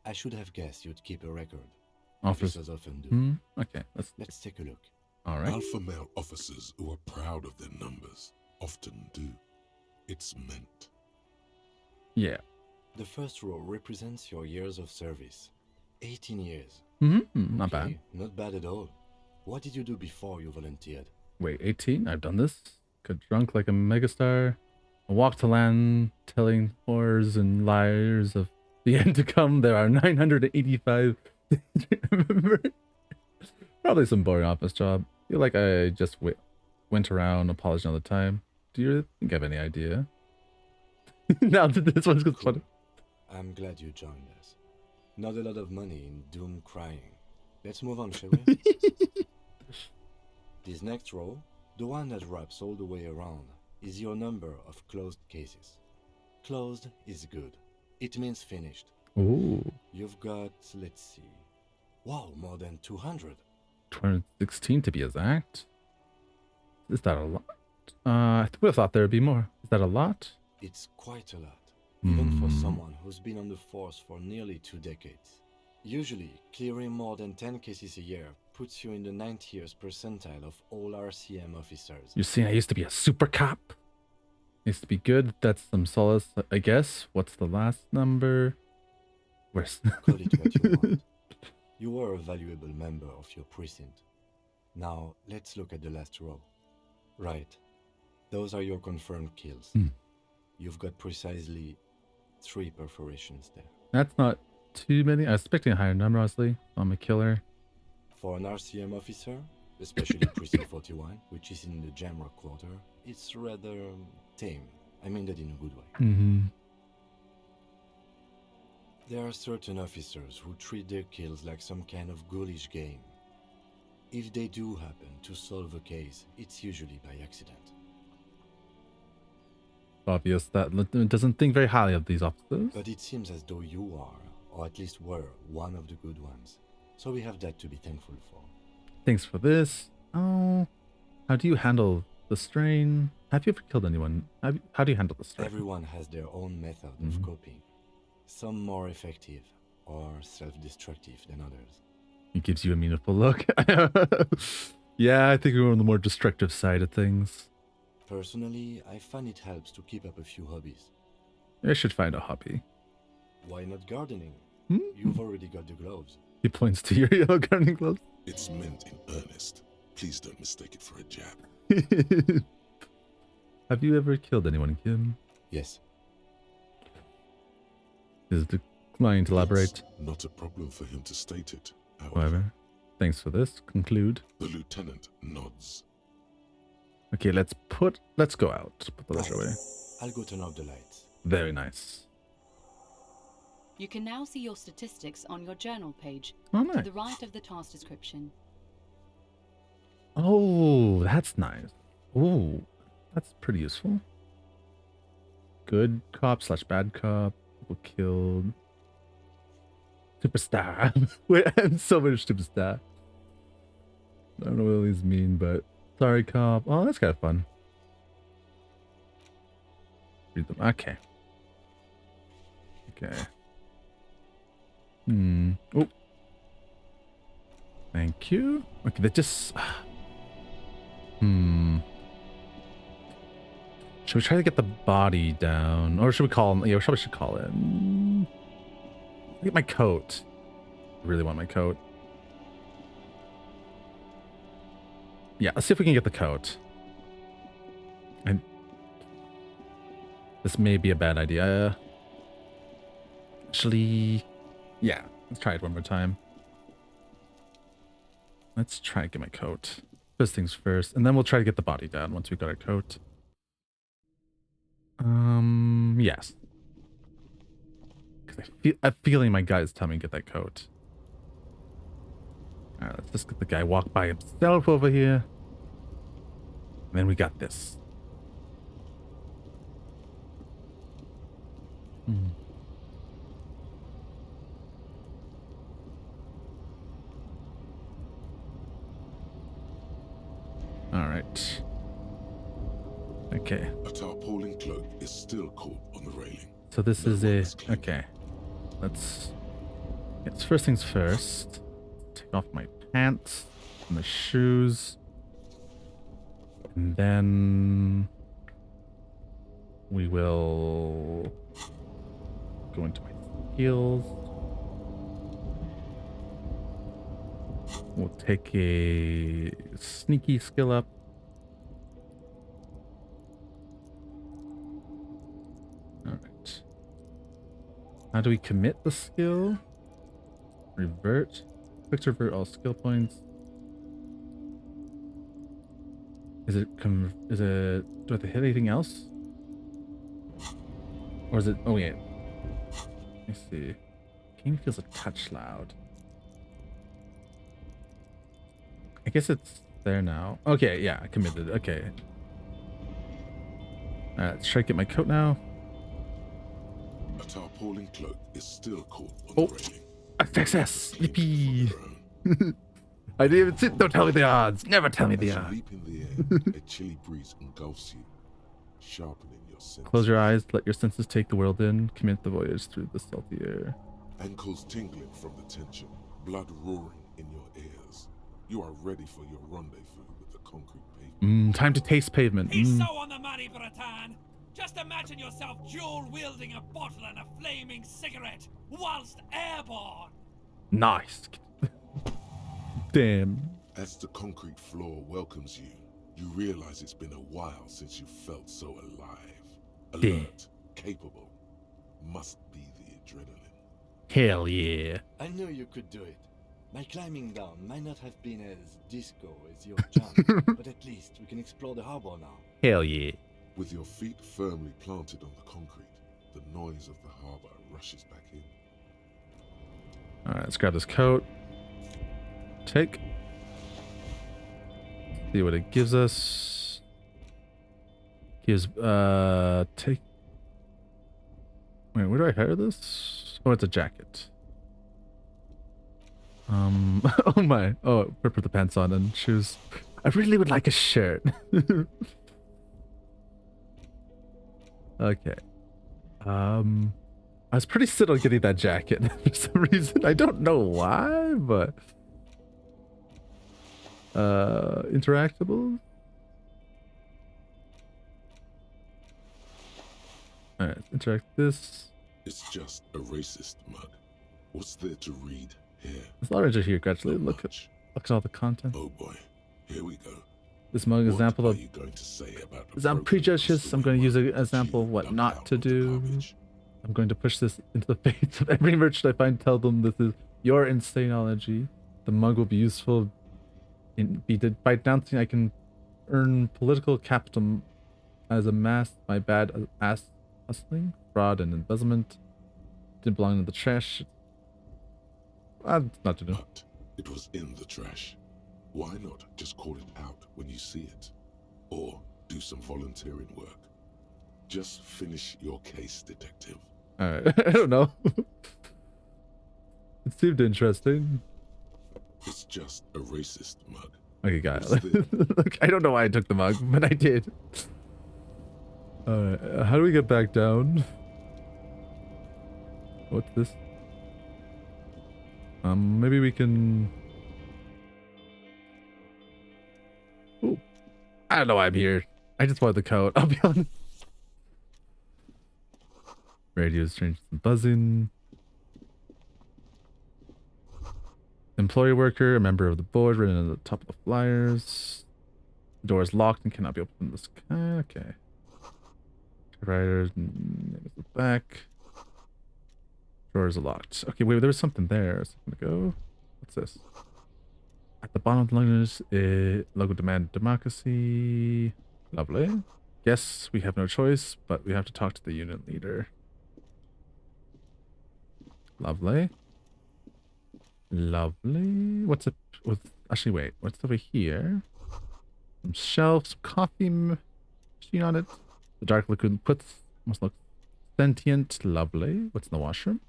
F: I should have guessed you'd keep a record. Officers often do.
A: Okay,
F: let's take a look.
A: All right.
C: Alpha male officers who are proud of their numbers often do. It's meant.
A: Yeah.
F: The first row represents your years of service. 18 years.
A: Not bad.
F: Not bad at all. What did you do before you volunteered?
A: Wait, 18? I've done this? Got drunk like a megastar. I walked to land telling horrors and liars of the end to come. There are 985. Probably some boring office job. Feel like I just went around apologizing all the time. Do you think I have any idea? Now this one's good fun.
F: I'm glad you joined us. Not a lot of money in doom crying. Let's move on, shall we? This next row, the one that wraps all the way around, is your number of closed cases. Closed is good. It means finished.
A: Ooh.
F: You've got, let's see. Wow, more than 200.
A: 216 to be exact. Is that a lot? I would have thought there would be more. Is that a lot?
F: It's quite a lot, even for someone who's been on the force for nearly 2 decades. Usually, clearing more than 10 cases a year puts you in the 90th percentile of all RCM officers.
A: You're saying I used to be a super cop? Used to be good. That's some solace, I guess. What's the last number? Where's...
F: Call it what you want. You were a valuable member of your precinct. Now, let's look at the last row. Right. Those are your confirmed kills. You've got precisely 3 perforations there.
A: That's not too many. I was expecting a higher number, honestly. I'm a killer.
F: For an RCM officer, especially Precinct 41, which is in the Jamrock quarter, it's rather tame. I mean that in a good way. There are certain officers who treat their kills like some kind of ghoulish game. If they do happen to solve a case, it's usually by accident.
A: Obvious that doesn't think very highly of these officers.
F: But it seems as though you are, or at least were, one of the good ones. So we have that to be thankful for.
A: Thanks for this. Oh, how do you handle the strain? Have you ever killed anyone? How do you handle the strain?
F: Everyone has their own method of coping. Some more effective or self-destructive than others.
A: It gives you a meaningful look. Yeah, I think we're on the more destructive side of things.
F: Personally, I find it helps to keep up a few hobbies.
A: I should find a hobby.
F: Why not gardening? You've already got the gloves.
A: He points to your yellow gardening gloves.
C: It's meant in earnest. Please don't mistake it for a jab.
A: Have you ever killed anyone, Kim?
F: Yes.
A: Is declining to elaborate?
C: It's not a problem for him to state it.
A: However, thanks for this. Conclude.
C: The lieutenant nods.
A: Okay, let's go out. Put the letter away.
F: I'll go turn off the lights.
A: Very nice.
J: You can now see your statistics on your journal page,
A: Oh,
J: to
A: nice.
J: the right of the task description.
A: Oh, that's nice. Oh, that's pretty useful. Good cop / bad cop. People killed. Superstar. Wait, I'm so much superstar. I don't know what these mean, but sorry, cop. Oh, that's kind of fun. Read them. Okay. Okay. Oh. Thank you. Okay, that just. Should we try to get the body down, or should we call him? Yeah, we probably should call him. Get my coat. I really want my coat. Yeah, let's see if we can get the coat. And this may be a bad idea. Actually, yeah, let's try it one more time. Let's try to get my coat. First things first, and then we'll try to get the body down once we've got our coat. Yes. Because I'm feeling my guys tell me to get that coat. Alright, let's just get the guy walk by himself over here. And then we got this. Alright. Okay.
C: A tarpaulin cloak is still caught on the railing.
A: So this is a... Okay. Let's... Yes, first things first. Take off my pants and the shoes. And then... we will... go into my skills. We'll take a sneaky skill up. Alright. How do we commit the skill? Revert. Quick revert all skill points. Is it do I have to hit anything else? Or is it, oh yeah. Let me see. Game feels a touch loud. I guess it's there now. Okay, yeah, I committed. Okay. Alright, let's try to get my coat now.
C: A tarpaulin cloak is still caught on the railing.
A: A success! Yippee! I didn't even sit. Don't tell me the odds. Never tell me the
C: As you
A: odds.
C: leap in the air, a chilly breeze engulfs you, sharpening your senses.
A: Close your eyes. Let your senses take the world in. Commit the voyage through the salty air.
C: Ankles tingling from the tension, blood roaring in your ears. You are ready for your rendezvous with the concrete pavement.
A: Time to taste pavement.
B: He's so on the money, Bratan. Just imagine yourself dual-wielding a bottle and a flaming cigarette whilst airborne.
A: Nice. Damn.
C: As the concrete floor welcomes you, you realize it's been a while since you felt so alive. Alert, capable. Must be the adrenaline.
A: Hell yeah.
F: I knew you could do it. My climbing down might not have been as disco as your jump, but at least we can explore the harbor now.
A: Hell yeah.
C: With your feet firmly planted on the concrete, the noise of the harbor rushes back in.
A: Alright, let's grab this coat. Take. See what it gives us. Gives, take. Wait, where do I hire this? Oh, it's a jacket. Oh my. Oh, put the pants on and shoes. I really would like a shirt. Okay. I was pretty set on getting that jacket for some reason. I don't know why, but interactable. Alright, interact this.
C: It's just a racist mug. What's there to read here?
A: There's a lot of here gradually. Look at all the content.
C: Oh boy, here we go.
A: This mug example of I'm prejudiced. I'm going to use an example of what not to do. I'm going to push this into the face of every merchant I find. Tell them this is your insanology. The mug will be useful by denouncing. I can earn political capital as a mask my bad ass hustling, fraud, and embezzlement. didn't belong in the trash. Not to do.
C: But it was in the trash. Why not just call it out when you see it? Or do some volunteering work. Just finish your case, detective.
A: Alright, I don't know. It seemed interesting.
C: It's just a racist mug.
A: Okay, got
C: What's
A: it. Look, I don't know why I took the mug, but I did. Alright, how do we get back down? What's this? Maybe we can... Ooh. I don't know why I'm here. I just wanted the code, I'll be honest. Radio strange buzzing. Employee worker, a member of the board, written on the top of the flyers. The door is locked and cannot be opened from the sky. Okay. Writer, name is the back. Drawers are locked. Okay, wait, there was something there. A second ago. What's this? At the bottom of the logo demand democracy. Lovely. Yes, we have no choice, but we have to talk to the unit leader. Lovely. Lovely. What's it with? Actually, wait. What's over here? Some shelves, some coffee machine on it. The dark liquid puts must look sentient. Lovely. What's in the washroom?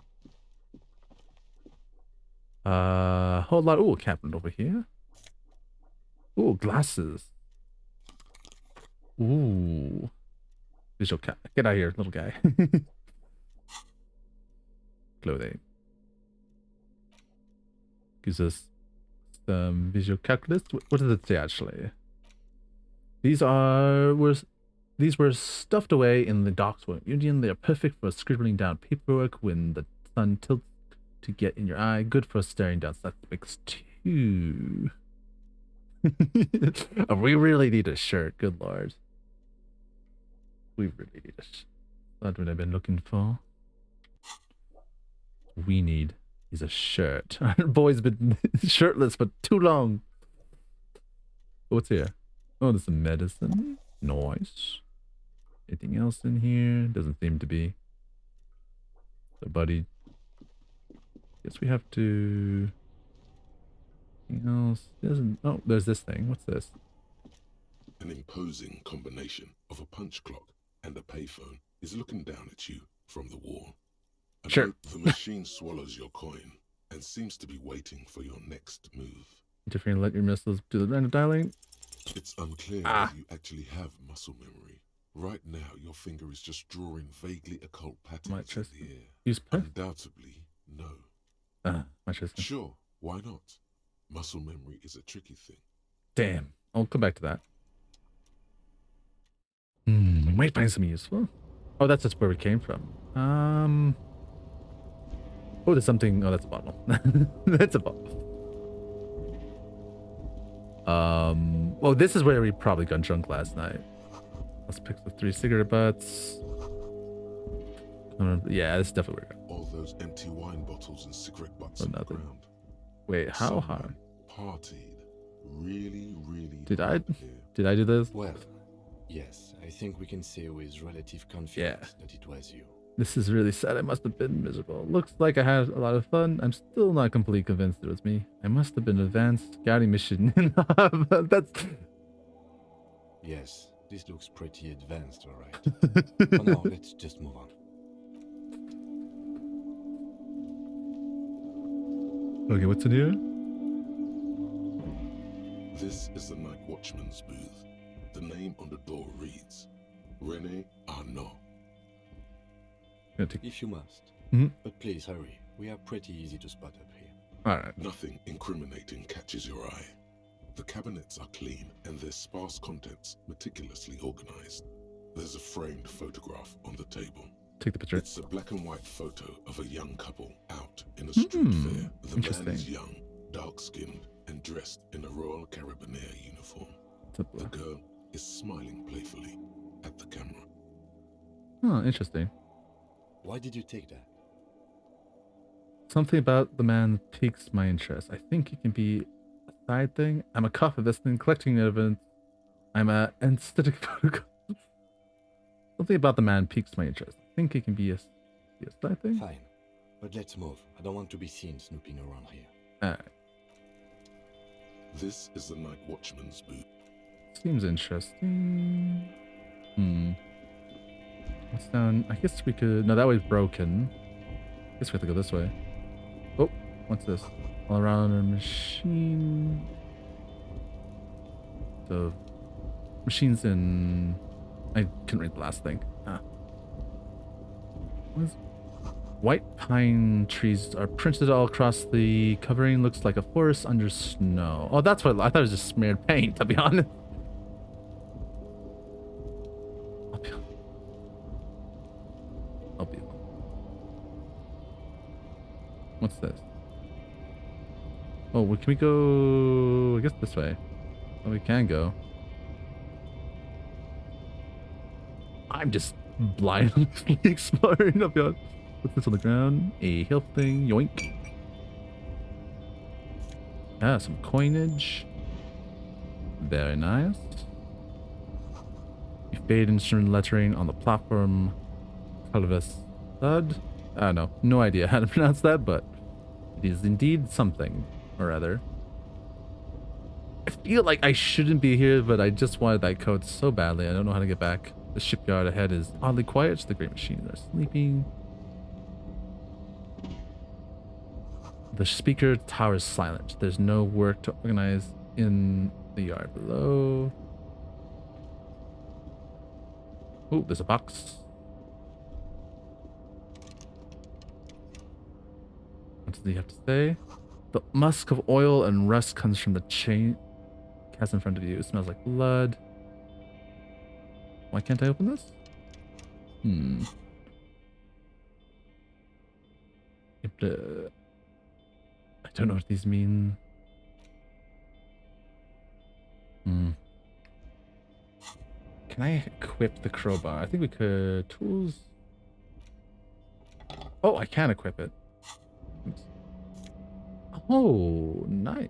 A: Whole lot. Ooh, a cabinet over here. Ooh, glasses. Ooh. Visual cat. Get out of here, little guy. Clothing. Gives us some visual calculus. What does it say actually? These were stuffed away in the docks of Union. They are perfect for scribbling down paperwork when the sun tilts to get in your eye. Good for staring down. So that makes 2. Oh, we really need a shirt. Good lord. We really need a shirt. That's what I've been looking for. We need is a shirt. Our boy's been shirtless for too long. What's here? Oh, there's some medicine. Nice. Anything else in here? Doesn't seem to be. So, buddy. Guess we have to... Anything else? Doesn't... Oh, there's this thing. What's this?
C: An imposing combination of a punch clock and a payphone is looking down at you from the wall.
A: Sure.
C: The machine swallows your coin and seems to be waiting for your next move.
A: Different, let your missiles do the random dialing.
C: It's unclear if you actually have muscle memory. Right now, your finger is just drawing vaguely occult patterns in the air.
A: Use
C: Undoubtedly, no.
A: My
C: Sure, why not? Muscle memory is a tricky thing.
A: Damn. I'll come back to that. We might find some useful. Oh, that's just where we came from. Oh, there's something. Oh, that's a bottle. That's a bottle. Well, this is where we probably got drunk last night. Let's pick the 3 cigarette butts. Yeah, this is definitely where
C: all those empty wine bottles and cigarette butts
A: on the ground. Wait, how hard?
C: Partied. Really, really.
A: Did I do this?
F: Well, yes, I think we can say with relative confidence that it was you.
A: This is really sad. I must have been miserable. Looks like I had a lot of fun. I'm still not completely convinced it was me. I must have been an advanced scouting mission. That's...
F: Yes, this looks pretty advanced, alright. For now, let's just move on.
A: Okay, what's in here?
C: This is the night watchman's booth. The name on the door reads René Arnaud.
F: If you must. But please hurry. We are pretty easy to spot up here.
A: Alright.
C: Nothing incriminating catches your eye. The cabinets are clean and their sparse contents meticulously organized. There's a framed photograph on the table.
A: Take the picture.
C: It's a black and white photo of a young couple out in a street fair. The man is young, dark-skinned, and dressed in a Royal Carabinieri uniform. The girl is smiling playfully at the camera.
A: Oh, interesting.
F: Why did you take that?
A: Something about the man piques my interest. I think it can be a side thing. I'm a coffeeist and collecting evidence. I'm a aesthetic photographer. Something about the man piques my interest. I think it can be a side thing.
F: Fine. But let's move. I don't want to be seen snooping around here.
A: Alright.
C: This is the night watchman's booth.
A: Seems interesting. What's down? I guess we could... No, that way's broken. I guess we have to go this way. Oh, what's this? All around our machine. The machines in... I couldn't read the last thing. What is... White pine trees are printed all across the covering. Looks like a forest under snow. Oh, that's what... I thought it was just smeared paint, to be honest. I'll be... What's this? Oh, well, can we go... I guess this way. Oh, we can go. I'm just blindly exploring. I'll be honest. What's this on the ground? A health thing. Yoink. Ah, some coinage. Very nice. You fade instrument lettering on the platform. Calvus Thud. I don't know. No idea how to pronounce that, but it is indeed something or other. I feel like I shouldn't be here, but I just wanted that code so badly. I don't know how to get back. The shipyard ahead is oddly quiet. The great machines are sleeping. The speaker tower is silent. There's no work to organize in the yard below. Oh, there's a box. What does he have to say? The musk of oil and rust comes from the chain cast in front of you. It smells like blood. Why can't I open this? I don't know what these mean. Can I equip the crowbar? I think we could. Tools. Oh, I can equip it. Oops. Oh, nice.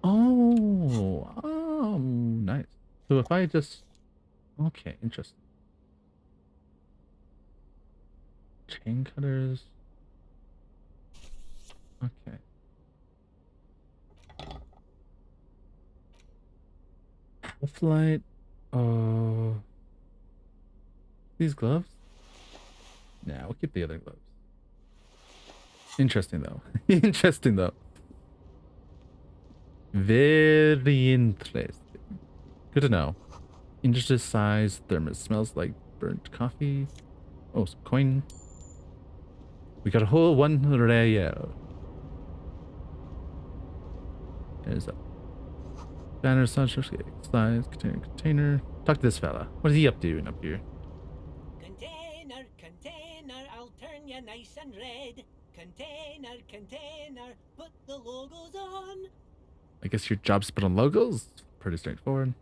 A: Oh, nice. So if I just... Okay, interesting. Chain cutters. Okay. Health-light. These gloves? Nah, we'll keep the other gloves. Interesting though. Interesting though. Very interesting. Good to know. Interesting size thermos. Smells like burnt coffee. Oh, some coin. We got a whole 1 real. There's a banner, size, container. Talk to this fella. What is he up to up here?
B: Container, I'll turn you nice and red. Container, put the logos on.
A: I guess your job's to put on logos? Pretty straightforward.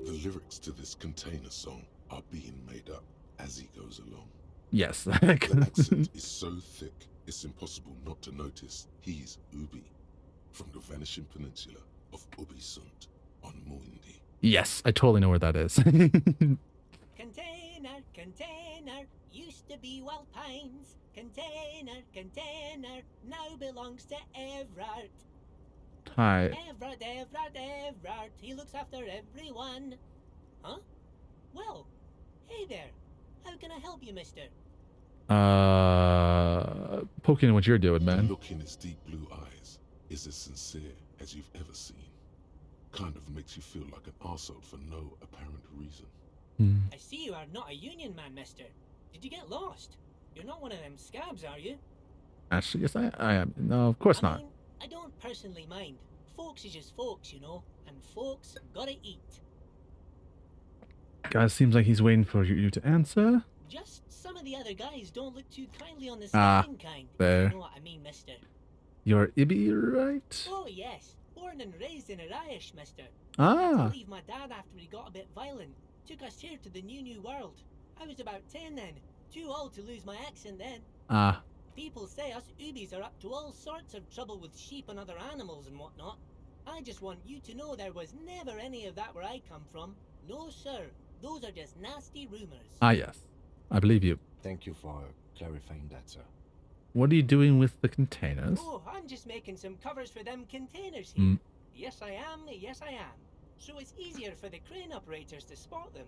C: The lyrics to this container song are being made up as he goes along.
A: Yes.
C: The accent is so thick, it's impossible not to notice he's Ubi, from the vanishing peninsula of Ubisunt on Muindi.
A: Yes, I totally know where that is.
B: Container, used to be Wild Pines. Container, now belongs to Everard.
A: Hi.
B: Everard, he looks after everyone. Huh? Well, hey there. How can I help you, mister?
A: Poking what you're doing,
C: The
A: man.
C: look in his deep blue eyes is as sincere as you've ever seen. Kind of makes you feel like an arsehole for no apparent reason.
B: I see you are not a union man, mister. Did you get lost? You're not one of them scabs, are you?
A: Actually, yes, I am. No, of course not.
B: I mean, I don't personally mind. Folks is just folks, you know, and folks gotta eat.
A: Guy seems like he's waiting for you to answer.
B: Just some of the other guys don't look too kindly on the second kind.
A: There.
B: You know what I mean, mister.
A: You're Ibi, right?
B: Oh, yes. Born and raised in Irish, mister.
A: Ah.
B: I had to leave my dad after he got a bit violent. Took us here to the new world. I was about 10 then. Too old to lose my accent then.
A: Ah.
B: People say us Ubis are up to all sorts of trouble with sheep and other animals and whatnot. I just want you to know there was never any of that where I come from. No, sir. Those are just nasty rumors.
A: Ah, yes. I believe you.
F: Thank you for clarifying that, sir.
A: What are you doing with the containers?
L: Oh, I'm just making some covers for them containers here. Yes, I am. Yes, I am. So it's easier for the crane operators to spot them.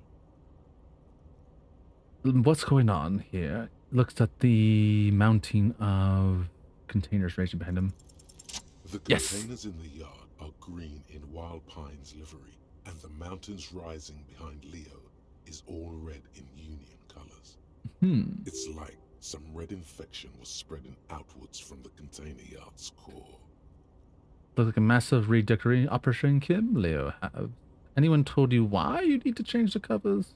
A: What's going on here? Looks at the mounting of containers right behind him.
C: The containers in the yard are green in Wild Pine's livery, and the mountains rising behind Leo is all red in Union colors. It's like some red infection was spreading outwards from the container yard's core.
A: Looks like a massive redecorating operation, Kim. Leo, have anyone told you why you need to change the covers?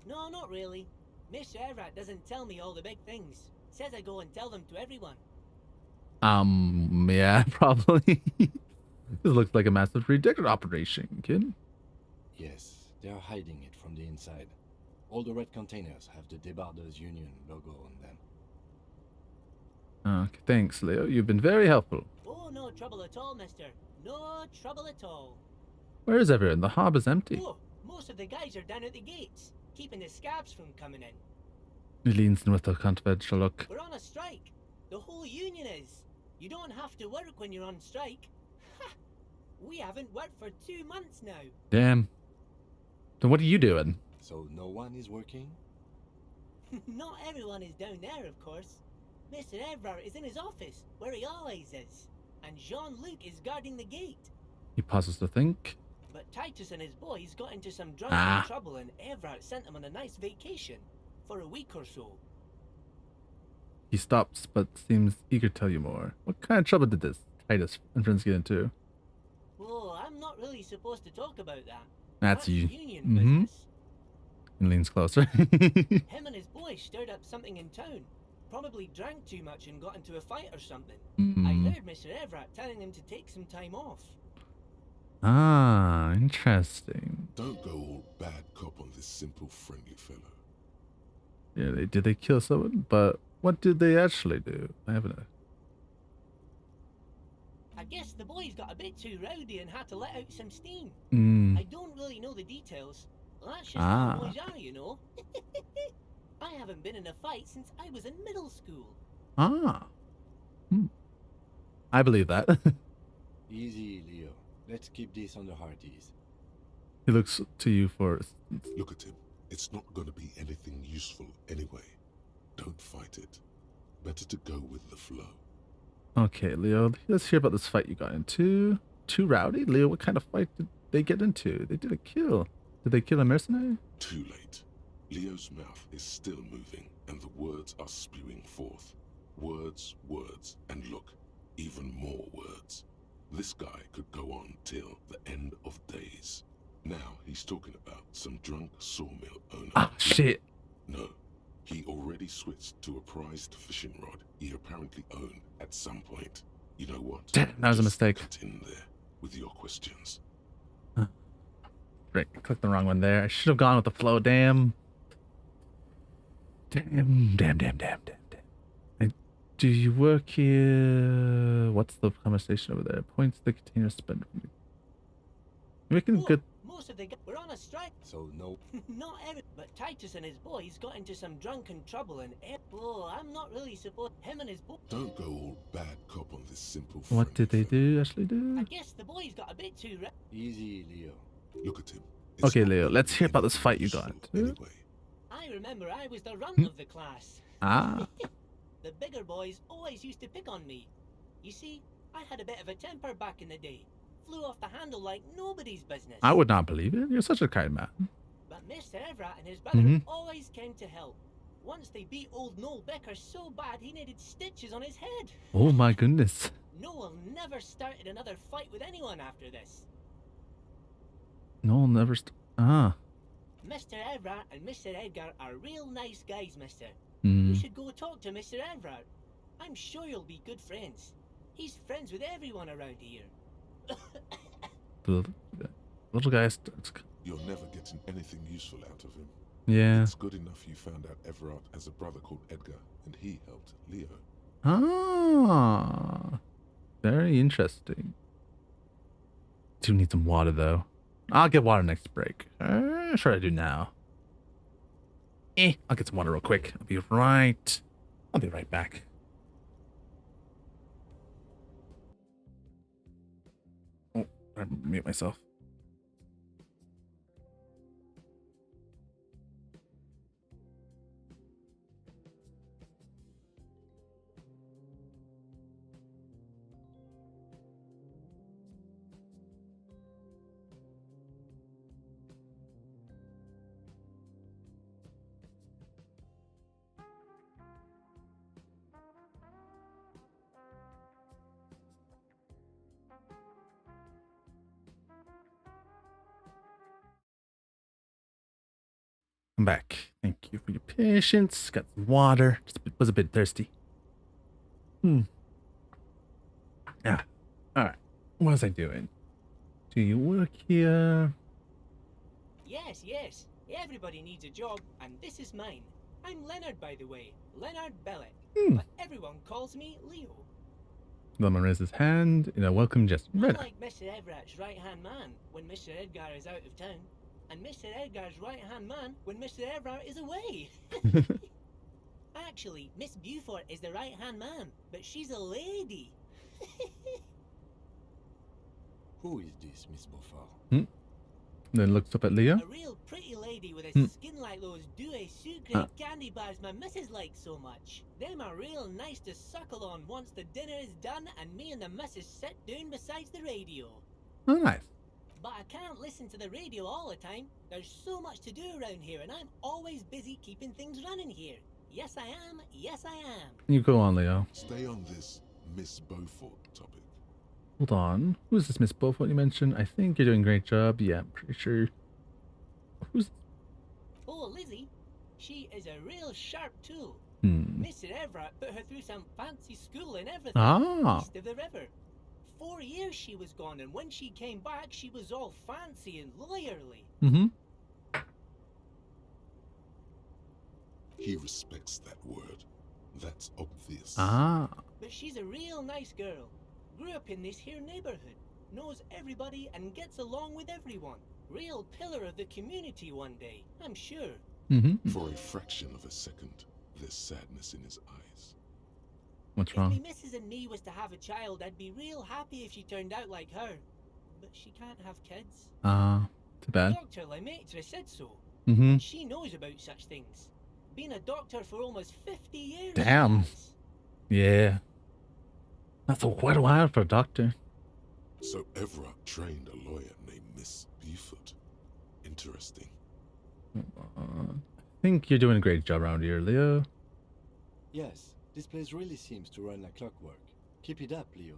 L: No, not really. Mr. Everett doesn't tell me all the big things. Says I go and tell them to everyone.
A: Yeah, probably. This looks like a massive redecorating operation, Kim.
F: Yes, they are hiding it from the inside. All the red containers have the Debarders Union logo on them.
A: Okay, thanks, Leo. You've been very helpful.
L: Oh, no trouble at all, mister. No trouble at all.
A: Where is everyone? The hub is empty.
L: Oh, most of the guys are down at the gates, keeping the scabs from coming in.
A: He leans in with a confidential look.
L: We're on a strike. The whole union is. You don't have to work when you're on strike. Ha! We haven't worked for 2 months now.
A: Damn. Then what are you doing?
F: So no one is working?
L: Not everyone is down there, of course. Mr. Everard is in his office, where he always is. And Jean-Luc is guarding the gate.
A: He pauses to think.
L: But Titus and his boys got into some drunken trouble and Everard sent them on a nice vacation. For a week or so.
A: He stops, but seems eager to tell you more. What kind of trouble did this Titus and friends get into?
L: Oh, I'm not really supposed to talk about that.
A: That's you.
L: Union business.
A: And leans closer.
L: Him and his boys stirred up something in town. Probably drank too much and got into a fight or something. I heard Mr. Everett telling them to take some time off.
A: Ah, interesting.
C: Don't go all bad cop on this simple, friendly fellow.
A: Yeah, did they kill someone? But what did they actually do? I haven't.
L: I guess the boys got a bit too rowdy and had to let out some steam. I don't really know the details. Well, that's just how boys are, you know. I haven't been in a fight since I was in middle school.
A: I believe that.
F: Easy, Leo. Let's keep this on the hearties.
A: He looks to you for...
C: Look at him. It's not going to be anything useful anyway. Don't fight it. Better to go with the flow.
A: Okay, Leo, let's hear about this fight you got into. Too rowdy? Leo, what kind of fight did they get into? They did a kill. Did they kill a mercenary?
C: Too late. Leo's mouth is still moving, and the words are spewing forth. Words, words, and look, even more words. This guy could go on till the end of days. Now he's talking about some drunk sawmill owner.
A: Ah, shit.
C: No, he already switched to a prized fishing rod he apparently owned at some point. You know what?
A: Damn, that was a mistake.
C: Cut in there with your questions.
A: Right, I clicked the wrong one there. I should have gone with the flow. Damn. Do you work here? What's the conversation over there? Points the container spent. You're making good.
L: Most of the guys were on a strike.
F: So no.
L: Not every, but Titus and his boys got into some drunken trouble and I'm not really supposed. Him and his boys.
C: Don't go all bad cop on this simple.
A: What did they do? Actually do?
L: I guess the boys got a bit too.
F: Easy, Leo.
C: Look at him.
A: Okay, Leo. Let's hear about this fight you got into.
C: Anyway.
L: I remember I was the runt of the class. The bigger boys always used to pick on me. You see, I had a bit of a temper back in the day. Flew off the handle like nobody's business.
A: I would not believe it. You're such a kind man.
L: But Mr. Everett and his brother always came to help. Once they beat old Noel Becker so bad he needed stitches on his head.
A: Oh my goodness.
L: Noel never started another fight with anyone after this.
A: Noel never
L: Mr. Everett and Mr. Edgar are real nice guys, mister.
A: Mm.
L: You should go talk to Mr. Everett. I'm sure you'll be good friends. He's friends with everyone around here.
A: The little guy.
C: You're never getting anything useful out of him.
A: Yeah.
C: It's good enough you found out Everard has a brother called Edgar, and he helped Leo.
A: Ah, very interesting. Do need some water though. I'll get water next break. Sure I do now. I'll get some water real quick. I'll be right back. Oh, I mute myself. I'm back. Thank you for your patience. Got some water. Was a bit thirsty. Yeah. All right. What was I doing? Do you work here?
L: Yes, yes. Everybody needs a job, and this is mine. I'm Leonard, by the way. Leonard Bellick. But everyone calls me Leo.
A: Lemon raised his hand in a welcome gesture.
L: I'm like Mr. Everett's right-hand man when Mr. Edgar is out of town, and Mr. Edgar's right-hand man when Mr. Everett is away. Actually, Miss Beaufort is the right-hand man, but she's a lady.
F: Who is this, Miss Beaufort?
A: Then looks up at Leo.
L: A real pretty lady with a skin like those douce sucre candy bars my missus likes so much. Them are real nice to suckle on once the dinner is done and me and the missus sit down beside the radio.
A: Oh, nice.
L: But I can't listen to the radio all the time. There's so much to do around here, and I'm always busy keeping things running here. Yes, I am. Yes, I am.
A: You go on, Leo.
C: Stay on this Miss Beaufort topic.
A: Hold on. Who's this Miss Beaufort you mentioned? I think you're doing a great job. Yeah, I'm pretty sure. Who's...
L: Oh, Lizzie. She is a real sharp tool.
A: Hmm.
L: Mr. Everett put her through some fancy school and everything east of the river. 4 years she was gone, and when she came back, she was all fancy and lawyerly.
A: Mm-hmm.
C: He respects that word. That's obvious.
L: But she's a real nice girl. Grew up in this here neighborhood. Knows everybody and gets along with everyone. Real pillar of the community one day, I'm sure.
A: Mm-hmm.
C: For a fraction of a second, there's sadness in his eyes.
A: What's
L: If
A: wrong?
L: me missus and me was to have a child, I'd be real happy if she turned out like her. But she can't have kids.
A: Too bad.
L: Dr. Lemaitre said so.
A: Mm-hmm.
L: And she knows about such things. Been a doctor for almost 50 years.
A: Damn. Yeah. That's quite a while for a doctor.
C: So Everett trained a lawyer named Miss Beaufort. Interesting.
A: I think you're doing a great job around here, Leo.
F: Yes, this place really seems to run like clockwork. Keep it up, Leo.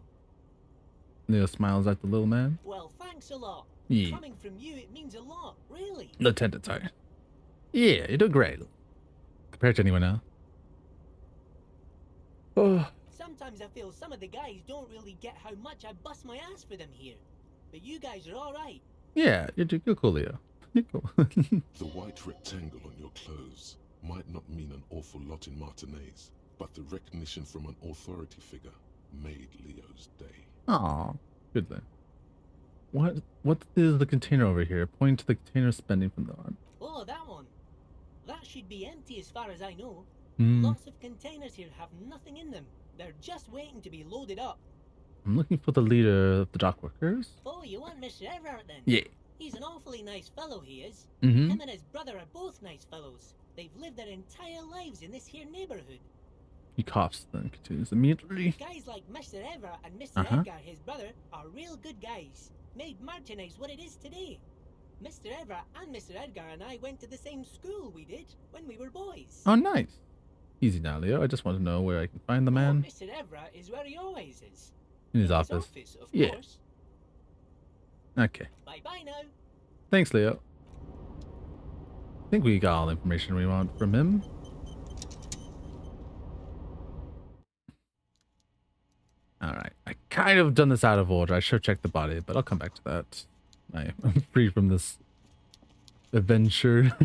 A: Leo smiles at the little man.
L: Well, thanks a lot.
A: Yeah.
L: Coming from you, it means a lot, really.
A: Lieutenant, sorry. Yeah, you're doing great. Compared to anyone else. Oh.
L: Sometimes I feel some of the guys don't really get how much I bust my ass for them here. But you guys are alright.
A: Yeah, you're cool, Leo. You're cool.
C: The white rectangle on your clothes might not mean an awful lot in Martinez, but the recognition from an authority figure made Leo's day.
A: Aw, good then. What is the container over here? Point to the container spending from the on.
L: Oh, that one. That should be empty as far as I know.
A: Hmm.
L: Lots of containers here have nothing in them. They're just waiting to be loaded up.
A: I'm looking for the leader of the dock workers.
L: Oh, you want Mr. Everett then?
A: Yeah.
L: He's an awfully nice fellow, he is.
A: Mm-hmm.
L: Him and his brother are both nice fellows. They've lived their entire lives in this here neighborhood.
A: He coughs, then continues immediately.
L: Guys like Mr. Everett and Mr. Edgar, his brother, are real good guys. Made Martinez what it is today. Mr. Everett and Mr. Edgar and I went to the same school we did when we were boys.
A: Oh, nice. Easy now, Leo. I just want to know where I can find the man.
L: Oh, Mr. Everett is where he always is.
A: In his office.
L: Of
A: Yeah.
L: course.
A: Okay.
L: Bye-bye now.
A: Thanks, Leo. I think we got all the information we want from him. Alright. I kind of done this out of order. I should check the body, but I'll come back to that. I'm free from this adventure.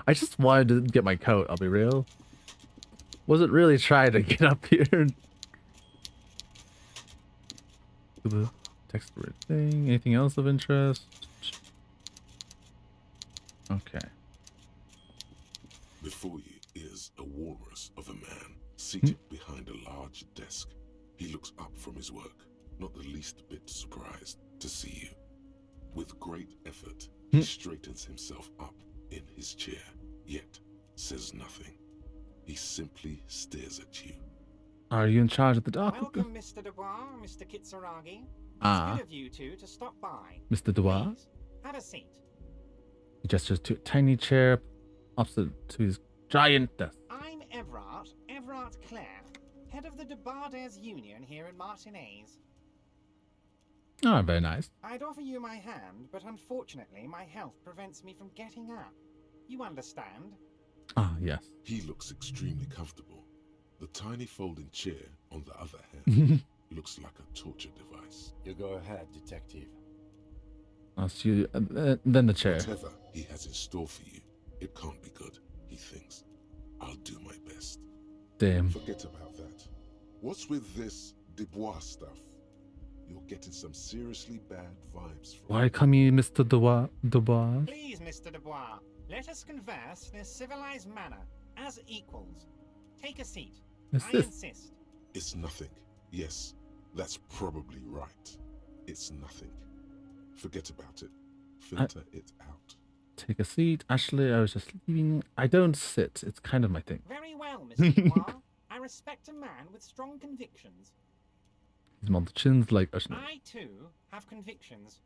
A: I just wanted to get my coat, I'll be real. Wasn't really trying to get up here. To the text thing. Anything else of interest? Okay.
C: Before you is a walrus of a man, seated behind a large desk. He looks up from his work, not the least bit surprised to see you. With great effort, he straightens himself up in his chair, yet says nothing. He simply stares at you.
A: Are you in charge of the dock?
M: Welcome, Mr. Dubois, Mr. Kitsuragi. It's good of you two to stop by.
A: Mr. Dubois?
M: Please, have a seat.
A: He gestures to a tiny chair opposite to his giant desk.
M: I'm Everard Clare, head of the Debarders Union here in Martinez.
A: Oh, very nice.
M: I'd offer you my hand, but unfortunately my health prevents me from getting up. You understand?
A: Ah, yes.
C: He looks extremely comfortable. The tiny folding chair, on the other hand, looks like a torture device.
F: You go ahead, detective.
A: I'll see you. Then the chair.
C: Whatever he has in store for you, it can't be good, he thinks. I'll do my best.
A: Damn.
C: Forget about that. What's with this Dubois stuff? You're getting some seriously bad vibes from
A: Why come you, Mr. Dubois?
M: Please, Mr. Dubois, let us converse in a civilized manner, as equals. Take a seat. I insist.
C: It's nothing. Yes, that's probably right. It's nothing. Forget about it. Filter it out.
A: Take a seat. Actually, I was just leaving. I don't sit. It's kind of my thing.
M: Very well, Mr. Dubois. I respect a man with strong convictions.
A: His mouth chins like
M: I, too, have convictions.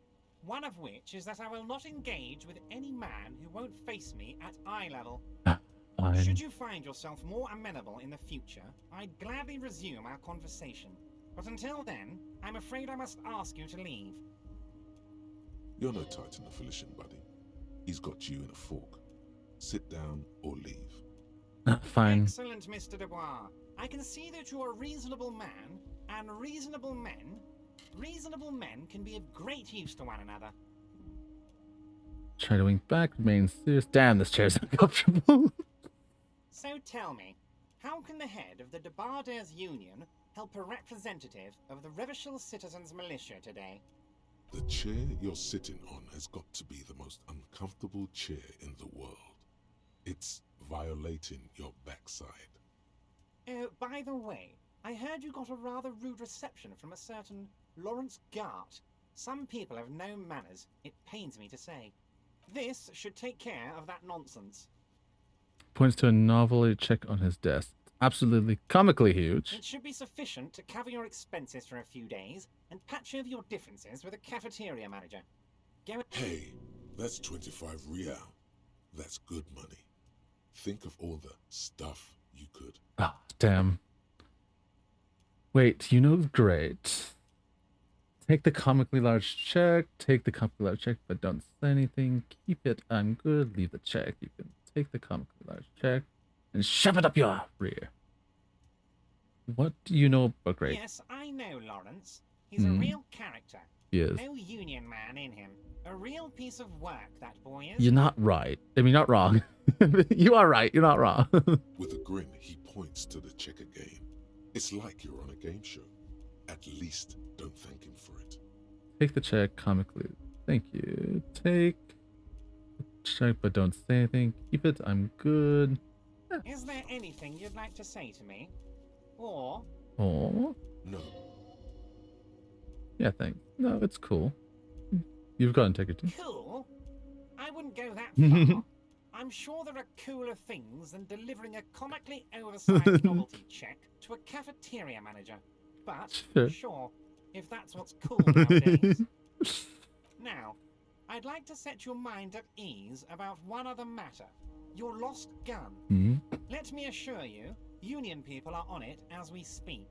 M: One of which is that I will not engage with any man who won't face me at eye level.
A: Fine.
M: Should you find yourself more amenable in the future, I'd gladly resume our conversation. But until then, I'm afraid I must ask you to leave.
C: You're no Titan of Elysium, buddy. He's got you in a fork. Sit down or leave.
A: Fine.
M: Excellent, Mr. Dubois. I can see that you're a reasonable man, and reasonable men can be of great use to one another.
A: Try to wink back, remain serious. Damn, this chair's uncomfortable.
M: So tell me, how can the head of the Debarders Union help a representative of the Revachol Citizens Militia today?
C: The chair you're sitting on has got to be the most uncomfortable chair in the world. It's violating your backside.
M: Oh, by the way, I heard you got a rather rude reception from a certain Lawrence Gart. Some people have no manners, it pains me to say. This should take care of that nonsense.
A: Points to a novelty check on his desk. Absolutely comically huge.
M: It should be sufficient to cover your expenses for a few days and patch over your differences with a cafeteria manager. Go.
C: Hey, that's 25 real. That's good money. Think of all the stuff you could.
A: Ah, damn. Wait, you know, great. Take the comically large check. Take the comically large check, but don't say anything. Keep it. I'm good. Leave the check. You can take the comically large check and shove it up your rear. What do you know about Great?
M: Yes, I know Lawrence. He's a real character.
A: He is.
M: No union man in him. A real piece of work, that boy is.
A: You're not right. I mean, not wrong. You are right. You're not wrong.
C: With a grin, he points to the checker game. It's like you're on a game show. At least don't thank him for it.
A: Take the check comically. Thank you. Take the check, but don't say anything. Keep it. I'm good.
M: Is there anything you'd like to say to me? Or...
A: Oh.
C: No.
A: Yeah, thanks. No, it's cool. You've got integrity.
M: Cool? I wouldn't go that far. I'm sure there are cooler things than delivering a comically oversized novelty check to a cafeteria manager. But, sure, if that's what's cool nowadays. Now, I'd like to set your mind at ease about one other matter. Your lost gun. Let me assure you, Union people are on it as we speak.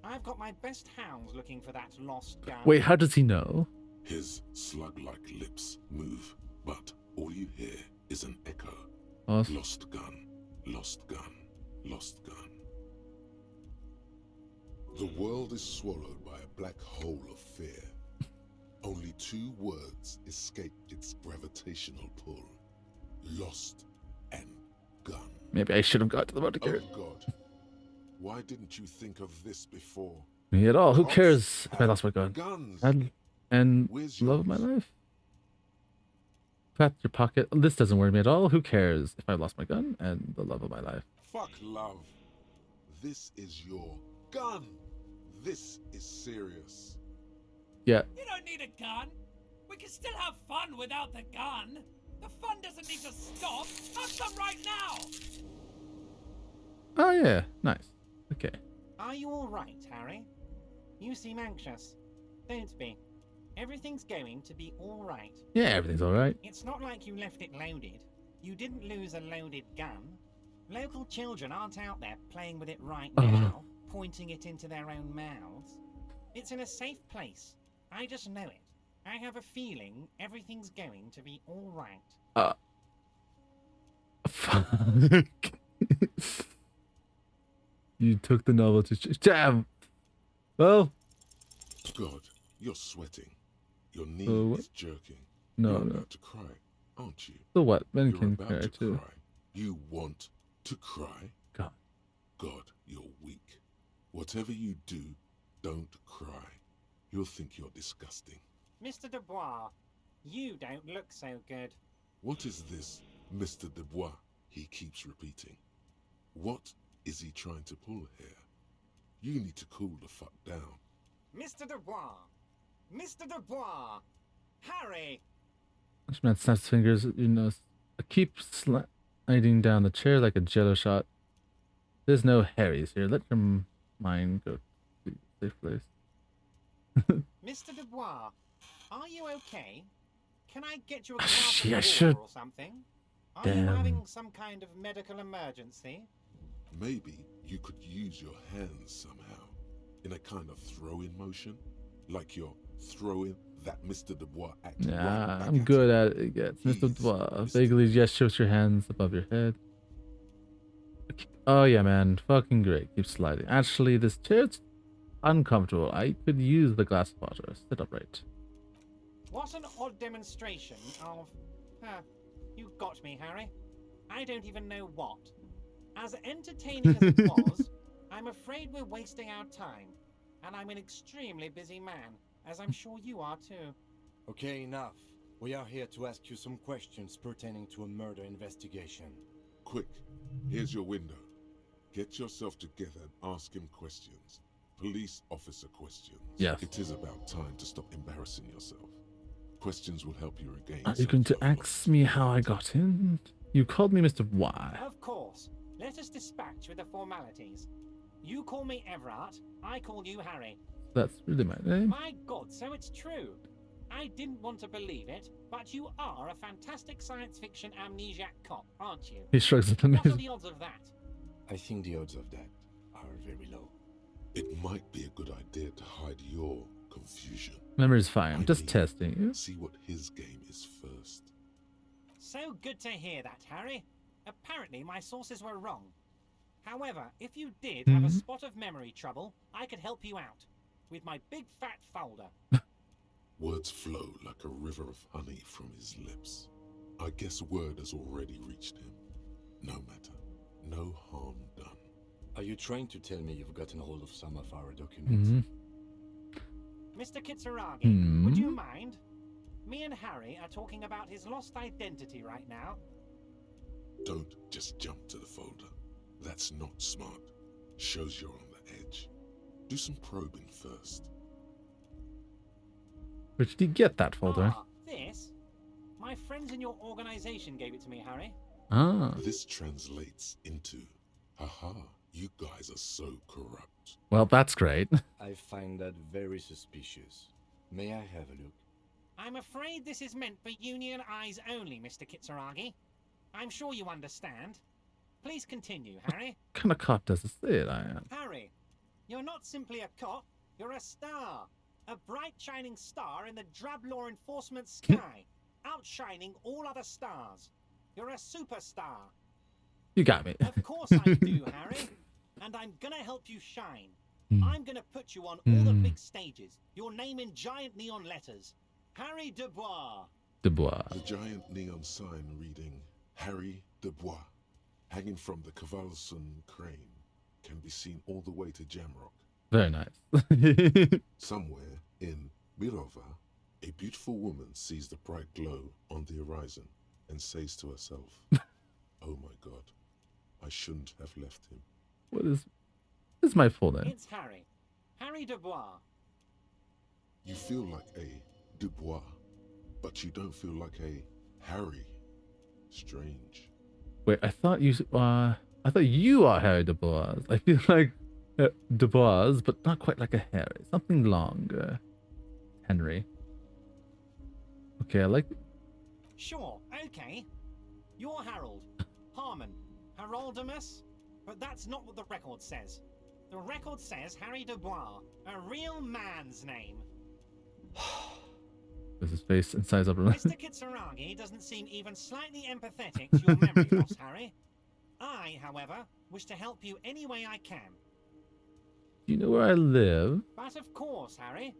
M: I've got my best hounds looking for that lost gun.
A: Wait, how does he know?
C: His slug-like lips move, but all you hear is an echo. Lost gun, lost gun, lost gun. The world is swallowed by a black hole of fear. Only 2 words escape its gravitational pull. Lost and gun.
A: Maybe I should have got to the motorcar.
C: Oh God. Why didn't you think of this before?
A: Me at all. Who cares if I lost my gun?
C: Guns.
A: And
C: Where's
A: love of
C: yours?
A: my life? Pat your pocket. This doesn't worry me at all. Who cares if I lost my gun and the love of my life?
C: Fuck love. This is your gun. This is serious.
A: Yeah.
B: You don't need a gun. We can still have fun without the gun. The fun doesn't need to stop. Have some right now.
A: Oh yeah, nice. Okay.
M: Are you all right, Harry? You seem anxious. Don't be. Everything's going to be all right.
A: Yeah, everything's all right.
M: It's not like you left it loaded. You didn't lose a loaded gun. Local children aren't out there playing with it right now, pointing it into their own mouths. It's in a safe place. I just know it. I have a feeling everything's going to be all right.
A: Fuck. You took the novel to damn. Well.
C: God, you're sweating. Your knee is jerking.
A: No,
C: you're
A: no.
C: about to cry, aren't you?
A: So what? Men
C: You're
A: can
C: about
A: cry
C: to
A: too.
C: cry. You want to cry?
A: God.
C: God, you're weak. Whatever you do, don't cry. You'll think you're disgusting.
M: Mr. Dubois, you don't look so good.
C: What is this, Mr. Dubois? He keeps repeating. What is he trying to pull here? You need to cool the fuck down.
M: Mr. Dubois! Mr. Dubois! Harry!
A: This man snaps his fingers. You know, keep sliding down the chair like a jello shot. There's no Harrys here. Let your mind go to a safe place.
M: Mr. Dubois, are you okay? Can I get you a glass
A: Yeah,
M: of
A: sure.
M: water or something? Are you having some kind of medical emergency?
C: Maybe you could use your hands somehow, in a kind of throw-in motion, like you're throwing that Mr. Dubois act.
A: Yeah, I'm good at it. Yes, Mr. Dubois. Vaguely gestures your hands above your head. Oh yeah, man, fucking great. Keep sliding. Actually, this chair's uncomfortable. I could use the glass of water. Sit upright.
M: What an odd demonstration of... you got me, Harry. I don't even know what. As entertaining as it was, I'm afraid we're wasting our time. And I'm an extremely busy man, as I'm sure you are too.
F: Okay, enough. We are here to ask you some questions pertaining to a murder investigation.
C: Quick, here's your window. Get yourself together and ask him questions. Police officer questions.
A: Yes.
C: It is about time to stop embarrassing yourself. Questions will help you regain.
A: Are you going to ask me how I got in? You called me Mr. Y.
M: Of course. Let us dispatch with the formalities. You call me Everard, I call you Harry.
A: That's really my name.
M: My God, so it's true. I didn't want to believe it, but you are a fantastic science fiction amnesiac cop, aren't you?
A: He shrugs at the
M: What are the odds of that?
F: I think the odds of that are very low.
C: It might be a good idea to hide your confusion.
A: Memory's fine. I'm just testing you.
C: See what his game is first.
M: So good to hear that, Harry. Apparently my sources were wrong. However, if you did have a spot of memory trouble, I could help you out. With my big fat folder.
C: Words flow like a river of honey from his lips. I guess word has already reached him. No matter. No harm done.
F: Are you trying to tell me you've gotten hold of some of our documents?
M: Mr. Kitsuragi, would you mind? Me and Harry are talking about his lost identity right now.
C: Don't just jump to the folder. That's not smart. Shows you're on the edge. Do some probing first.
A: Where did you get that folder?
M: This? My friends in your organization gave it to me, Harry.
A: Ah.
C: This translates into, haha, you guys are so corrupt.
A: Well, that's great.
F: I find that very suspicious. May I have a look?
M: I'm afraid this is meant for union eyes only, Mr. Kitsuragi. I'm sure you understand. Please continue, Harry.
A: What kind of cop does it say it I am?
M: Harry, you're not simply a cop, you're a star. A bright shining star in the drab law enforcement sky, outshining all other stars. You're a superstar.
A: You got me.
M: Of course I do, Harry. And I'm gonna help you shine. I'm gonna put you on all the big stages. Your name in giant neon letters. Harry Dubois.
A: Dubois.
C: The giant neon sign reading Harry Dubois, hanging from the Cavalson crane, can be seen all the way to Jamrock.
A: Very nice.
C: Somewhere in Mirova, A beautiful woman sees the bright glow on the horizon and says to herself, "Oh my God, I shouldn't have left him."
A: What is my full name?
M: It's Harry. Harry Dubois.
C: You feel like a Dubois, but you don't feel like a Harry. Strange.
A: Wait, I thought you are Harry Dubois. I feel like Dubois, but not quite like a Harry. Something longer. Henry. Okay, I like.
M: Sure, okay. You're Harold. Harmon. Haroldamus. But that's not what the record says. The record says Harry Dubois, a real man's name.
A: Does his face and size up?
M: Mr. Kitsuragi doesn't seem even slightly empathetic to your memory loss, Harry. I, however, wish to help you any way I can.
A: Do you know where I live?
M: But of course, Harry.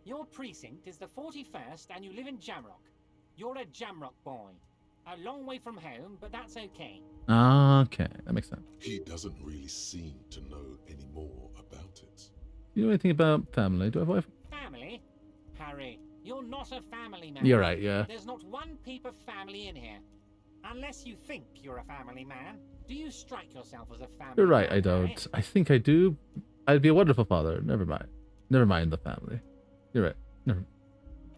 M: Your precinct is the 41st and you live in Jamrock. You're a Jamrock boy. A long way from home, but that's okay.
A: Okay, that makes sense.
C: He doesn't really seem to know any more about it.
A: Do you know anything about family? Do I have a wife?
M: Family? Harry, you're not a family man.
A: You're right, yeah.
M: There's not one peep of family in here. Unless you think you're a family man, do you strike yourself as a family
A: You're right,
M: man,
A: I don't.
M: Harry?
A: I think I do. I'd be a wonderful father. Never mind. Never mind the family. You're right. Never.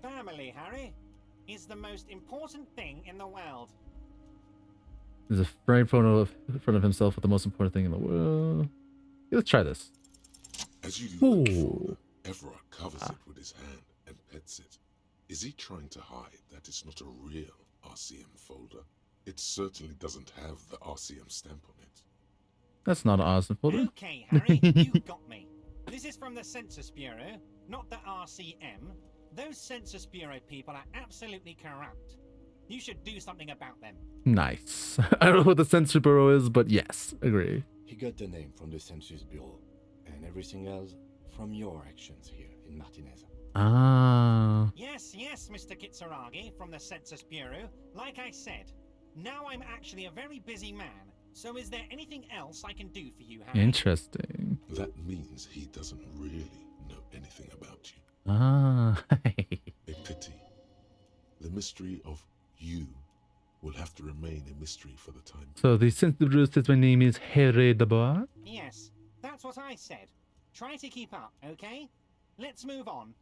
M: Family, Harry, is the most important thing in the world.
A: There's a frame photo in front of himself with the most important thing in the world. Yeah, let's try this.
C: As you look further, Everard covers it with his hand and pets it. Is he trying to hide that it's not a real RCM folder? It certainly doesn't have the RCM stamp on it.
A: That's not an awesome folder.
M: Okay, Harry, you got me. This is from the Census Bureau, not the RCM. Those Census Bureau people are absolutely corrupt. You should do something about them.
A: Nice. I don't know what the Census Bureau is, but yes, agree.
F: He got the name from the Census Bureau, and everything else from your actions here in Martinez.
A: Ah.
M: Yes, Mr. Kitsuragi from the Census Bureau. Like I said, now I'm actually a very busy man. So is there anything else I can do for you, Harry?
A: Interesting.
C: That means he doesn't really know anything about you.
A: Ah.
C: A pity. The mystery of you will have to remain a mystery for the time.
A: So the Census Bureau says my name is Harry Dubois?
M: Yes, that's what I said. Try to keep up, okay? Let's move on.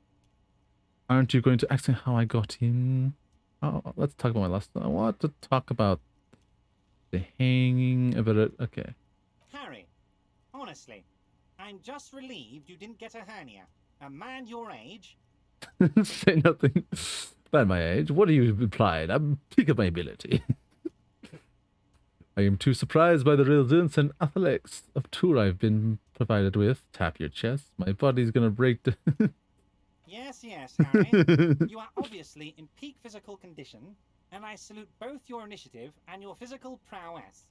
A: Aren't you going to ask me how I got in? Oh, let's talk about my last one. I want to talk about the hanging about it. Okay.
M: Harry, honestly, I'm just relieved you didn't get a hernia. A man your age.
A: Say nothing about my age. What are you implying? I'm peak of my ability. I am too surprised by the resilience and athletics of tour I've been provided with. Tap your chest. My body's gonna break down.
M: Yes, Harry. You are obviously in peak physical condition, and I salute both your initiative and your physical prowess.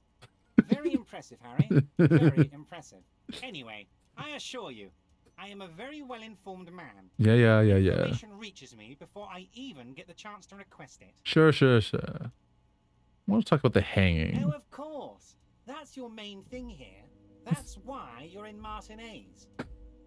M: Very impressive, Harry. Very impressive. Anyway, I assure you, I am a very well-informed man.
A: Yeah.
M: Information reaches me before I even get the chance to request it.
A: Sure. I want to talk about the hanging.
M: Oh, of course. That's your main thing here. That's why you're in Martinez.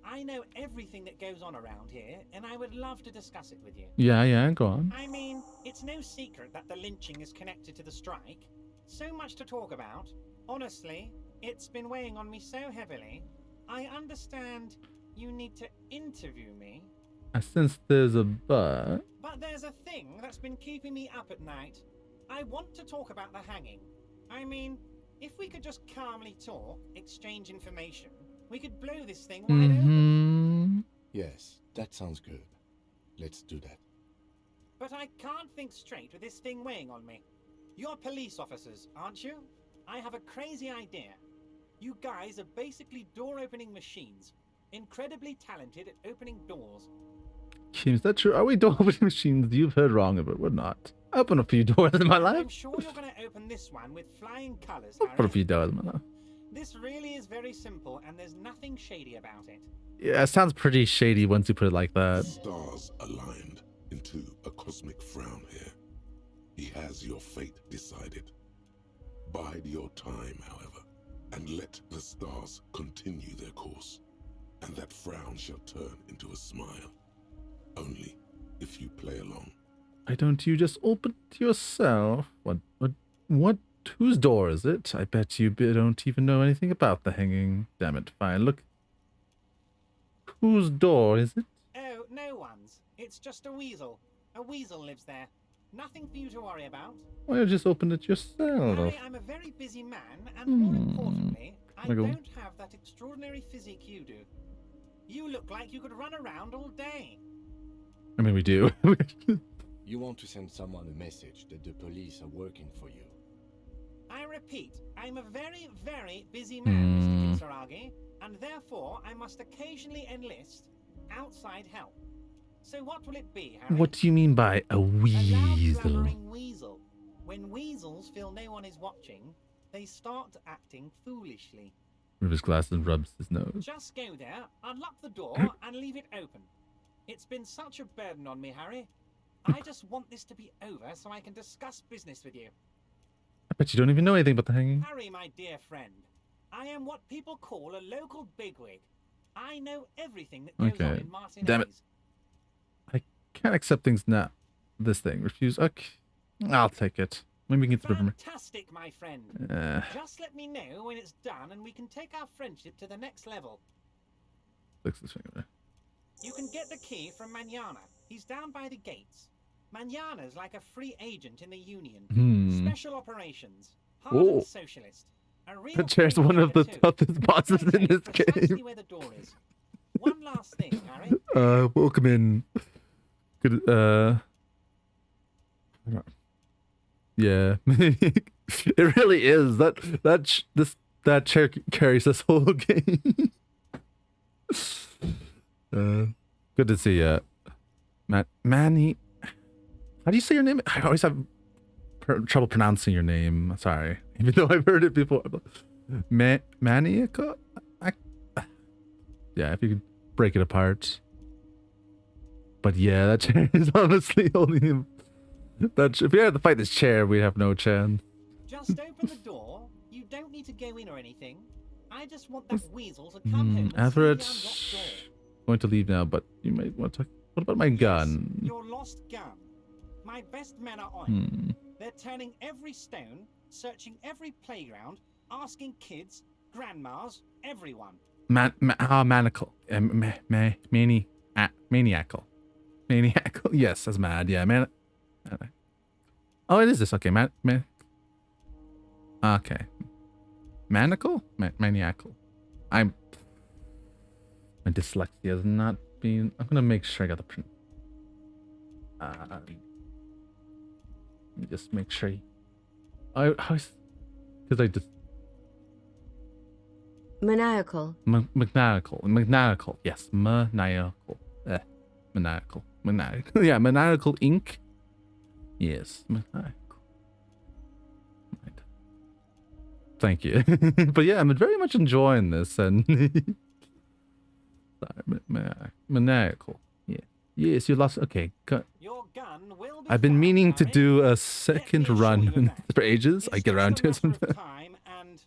M: I know everything that goes on around here, and I would love to discuss it with you.
A: Yeah, go on.
M: I mean, it's no secret that the lynching is connected to the strike. So much to talk about. Honestly, it's been weighing on me so heavily. I understand you need to interview me.
A: I sense there's a but.
M: But there's a thing that's been keeping me up at night. I want to talk about the hanging. I mean, if we could just calmly talk, exchange information, we could blow this thing wide open.
F: Yes, that sounds good. Let's do that.
M: But I can't think straight with this thing weighing on me. You're police officers, aren't you? I have a crazy idea. You guys are basically door-opening machines. Incredibly talented at opening doors.
A: Kim, is that true? Are we door opening machines? You've heard wrong, but we're not. I opened a few doors in my life.
M: I'm sure you're going to open this one with flying colors, Harry.
A: Opened a few doors in my life.
M: This really is very simple, and there's nothing shady about it.
A: Yeah, it sounds pretty shady once you put it like that.
C: Stars aligned into a cosmic frown here. He has your fate decided. Bide your time, however, and let the stars continue their course, and that frown shall turn into a smile. Only if you play along.
A: Why don't you just open it yourself? What? Whose door is it? I bet you don't even know anything about the hanging. Damn it, fine. Look. Whose door is it?
M: Oh, no one's. It's just a weasel. A weasel lives there. Nothing for you to worry about.
A: Why don't you just open it yourself?
M: Harry, I'm a very busy man, and more importantly, I don't have that extraordinary physique you do. You look like you could run around all day.
A: I mean, we do.
F: You want to send someone a message that the police are working for you.
M: I repeat, I'm a very, very busy man, Mr. Kisaragi, and therefore I must occasionally enlist outside help. So what will it be, Harry?
A: What do you mean by a weasel?
M: A loud, clamoring weasel. When weasels feel no one is watching, they start acting foolishly.
A: Removes his glasses and rubs his nose.
M: Just go there, unlock the door, and leave it open. It's been such a burden on me, Harry. I just want this to be over so I can discuss business with you.
A: I bet you don't even know anything about the hanging.
M: Harry, my dear friend, I am what people call a local bigwig. I know everything that goes on in Martinez.
A: Damn it. I can't accept things now. This thing. Refuse. Okay. I'll take it. Maybe we can get the
M: Fantastic, my friend. Just let me know when it's done and we can take our friendship to the next level.
A: Fix this finger.
M: You can get the key from Manana. He's down by the gates. Manana's like a free agent in the Union. Special operations. Hardened socialist. A real
A: The chair's one of the toughest bosses in this game.
M: Where the door is. One last thing, Harry.
A: Welcome in. Good, yeah. It really is. That chair carries this whole game. Good to see you. Manny. How do you say your name? I always have trouble pronouncing your name. Sorry. Even though I've heard it before. Maniacal? Yeah, if you could break it apart. But yeah, that chair is honestly holding him. If we had to fight this chair, we'd have no chance.
M: Just open the door. You don't need to go in or anything. I just want that weasel to come home.
A: Everett, going to leave now, but you might want to talk. What about my gun?
M: Your lost gun. My best men are on it. They're turning every stone, searching every playground, asking kids, grandmas, everyone.
A: Maniacal. Maniacal. Maniacal. Yes, that's mad. Yeah, Oh, it is this. Okay, okay. Maniacal? Maniacal. My dyslexia has not been... I'm gonna make sure I got the print. Let me just make sure. Because I just...
N: Maniacal.
A: Maniacal. Yes, maniacal. Maniacal. Yeah, maniacal ink. Yes, maniacal. Right. Thank you. But yeah, I'm very much enjoying this and maniacal. Yeah. Yes, you lost. Okay.
M: Your gun will be
A: I've been meaning to do a second run for ages. I get around to it sometimes.
M: Time and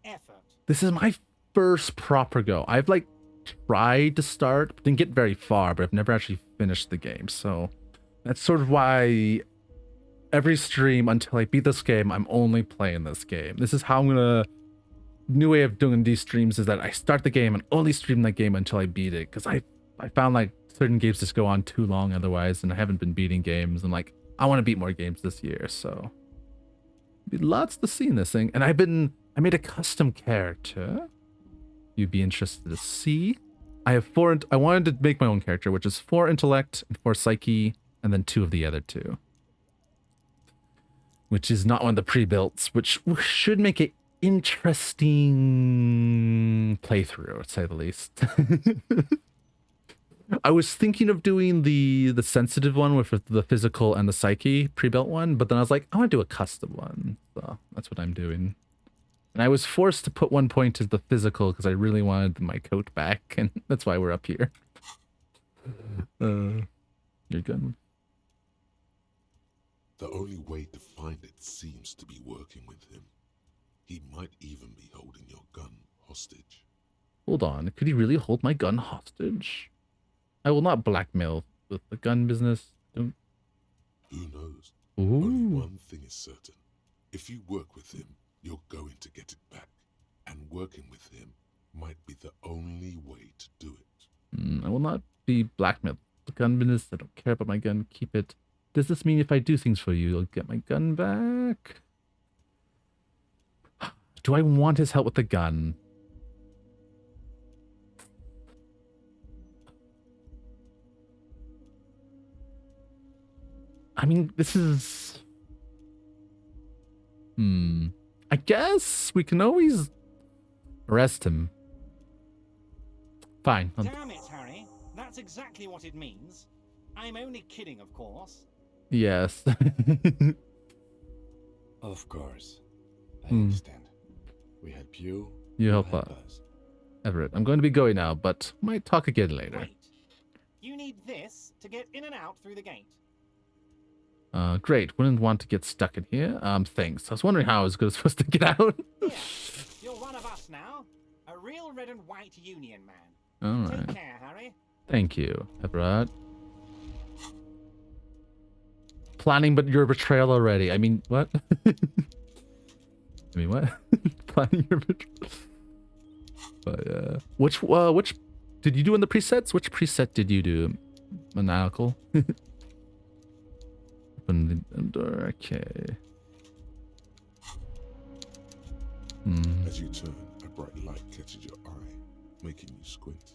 M: effort.
A: This is my first proper go. I've like tried to start, but didn't get very far, but I've never actually finished the game. So that's sort of why every stream until I beat this game, I'm only playing this game. This is how I'm gonna... New way of doing these streams is that I start the game and only stream that game until I beat it. Because I found like certain games just go on too long otherwise, and I haven't been beating games. And like, I want to beat more games this year, so... Lots to see in this thing. And I made a custom character. You'd be interested to see. I wanted to make my own character, which is 4 intellect and 4 psyche, and then 2 of the other 2. Which is not one of the pre-builts, which should make it interesting playthrough, to say the least. I was thinking of doing the sensitive one with the physical and the psyche pre-built one, but then I was like, I want to do a custom one. So that's what I'm doing. And I was forced to put 1 point as the physical because I really wanted my coat back, and that's why we're up here. Your gun.
C: The only way to find it seems to be working with him. He might even be holding your gun hostage.
A: Hold on, could he really hold my gun hostage? I will not blackmail with the gun business. Don't.
C: Who knows?
A: Ooh.
C: Only one thing is certain. If you work with him, you're going to get it back. And working with him might be the only way to do it.
A: I will not be blackmailed. The gunman, I don't care about my gun. Keep it. Does this mean if I do things for you, you'll get my gun back? Do I want his help with the gun? I mean, this is... I guess we can always arrest him. Fine.
M: Damn it, Harry. That's exactly what it means. I'm only kidding, of course.
A: Yes.
F: Of course. I understand. We help you.
A: You help us. Everett, I'm going to be going now, but might talk again later.
M: Wait. You need this to get in and out through the gate.
A: Great. Wouldn't want to get stuck in here. Thanks. I was wondering how I was supposed to get out.
M: Here, you're one of us now. A real red and white union man.
A: All right.
M: Take care, Harry.
A: Thank you, Everett. Planning, but your betrayal already. I mean, what? I mean, what? Planning your betrayal. But which did you do in the presets? Which preset did you do? Maniacal. Open the door. Okay.
C: As you turn, a bright light catches your eye, making you squint.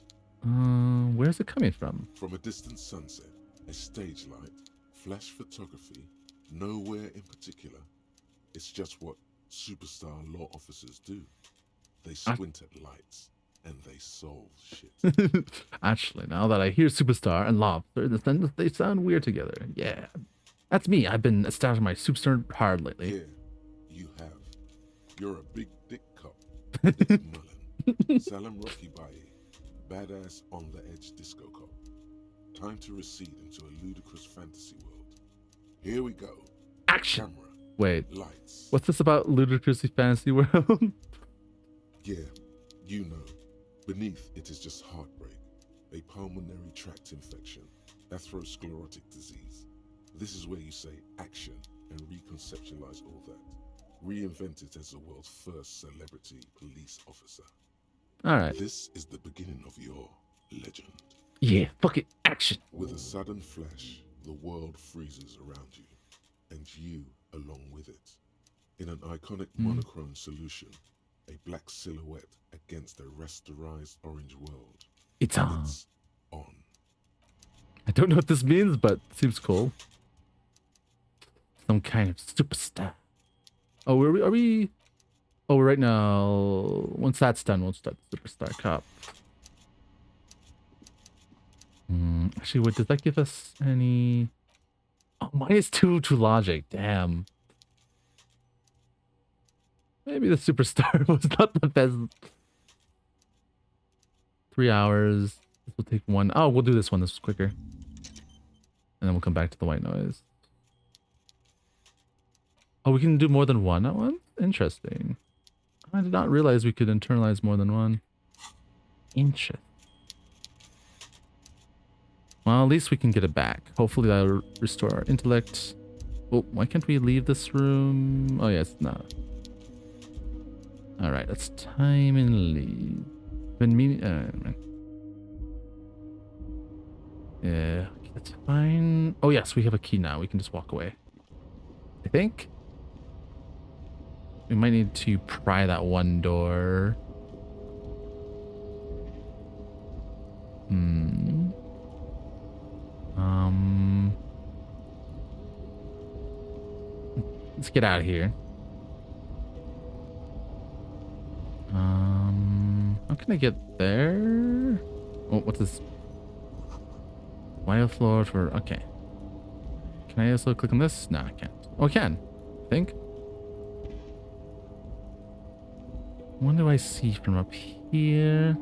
A: Where's it coming from?
C: From a distant sunset, a stage light, flash photography, nowhere in particular. It's just what superstar law officers do. They squint at lights and they solve shit.
A: Actually, now that I hear superstar and lobster, they sound weird together. Yeah. That's me. I've been establishing my superstar hard lately.
C: Yeah, you have. You're a big dick cop. Dick Mullen. Salam Rocky Baye. Badass on the edge disco cop. Time to recede into a ludicrous fantasy world. Here we go.
A: Action.
C: Camera.
A: Wait.
C: Lights.
A: What's this about ludicrously fantasy world?
C: Yeah, you know. Beneath it is just heartbreak, a pulmonary tract infection, atherosclerotic disease. This is where you say action and reconceptualize all that. Reinvent it as the world's first celebrity police officer.
A: Alright.
C: This is the beginning of your legend.
A: Yeah, fuck it. Action.
C: With a sudden flash, the world freezes around you, and you along with it. In an iconic monochrome solution, a black silhouette against a rasterized orange world.
A: It's on.
C: It's on.
A: I don't know what this means, but it seems cool. Some kind of superstar. Oh, are we? Oh, right now. Once that's done, we'll start superstar cop. Actually, what does that give us? Any? Oh, -2 to logic. Damn. Maybe the superstar was not the best. 3 hours. This will take 1. Oh, we'll do this one. This is quicker. And then we'll come back to the white noise. Oh, we can do more than one at once? Interesting. I did not realize we could internalize more than one. Interesting. Well, at least we can get it back. Hopefully that'll restore our intellect. Oh, why can't we leave this room? Oh, yes, no. Alright, let's time and leave. Been meaning... yeah, okay, that's fine. Oh, yes, we have a key now. We can just walk away. I think. We might need to pry that one door. Let's get out of here. How can I get there? Oh, what's this? Wild floor for... Okay. Can I also click on this? No, I can't. Oh, I can. I think. What do I see from up here?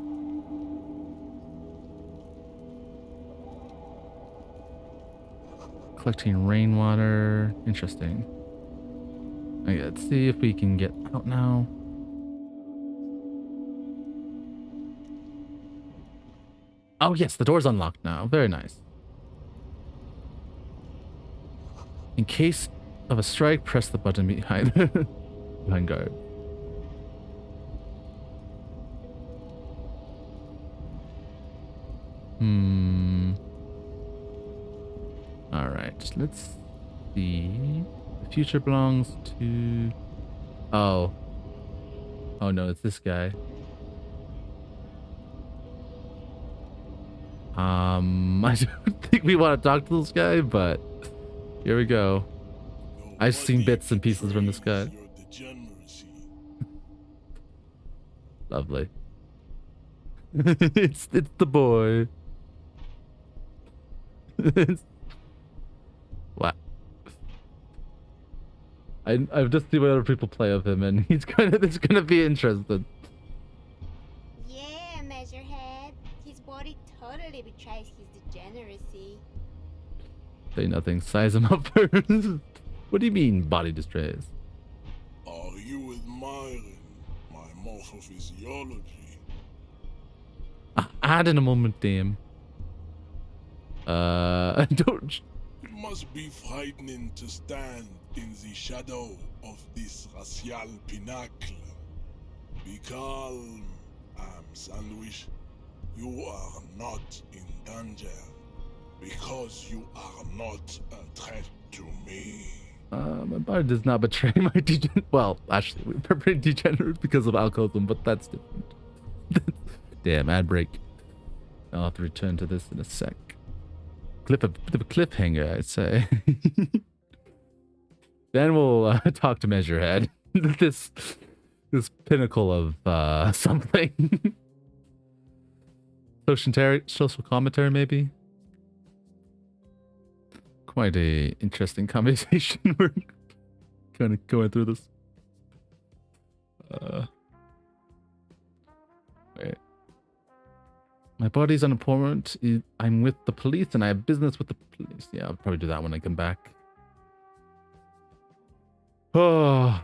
A: Collecting rainwater. Interesting. Okay, let's see if we can get out now. Oh yes, the door's unlocked now. Very nice. In case of a strike, press the button behind behind guard. All right, let's see. The future belongs to. Oh no, it's this guy. I don't think we want to talk to this guy, but here we go. I've seen bits and pieces from this guy. Lovely. it's the boy. Wow. I've just seen what other people play of him, and it's gonna be interesting.
G: Yeah, Measurehead. His body totally betrays his degeneracy.
A: Say nothing. Size him up first. What do you mean, body distrays?
N: Are you admiring my morphophysiology?
A: Add in a moment, damn. I don't.
N: It must be frightening to stand in the shadow of this racial pinnacle. Be calm, Sandwich. You are not in danger because you are not a threat to me.
A: My body does not betray my well, actually, we're pretty degenerate because of alcoholism, but that's different. Damn, ad break. I'll have to return to this in a sec. Bit of a cliffhanger, I'd say. Then we'll talk to Measurehead. this pinnacle of something. Social commentary, maybe. Quite a interesting conversation. We're kind of going through this. Wait. My body's unimportant. I'm with the police and I have business with the police. Yeah, I'll probably do that when I come back. Oh.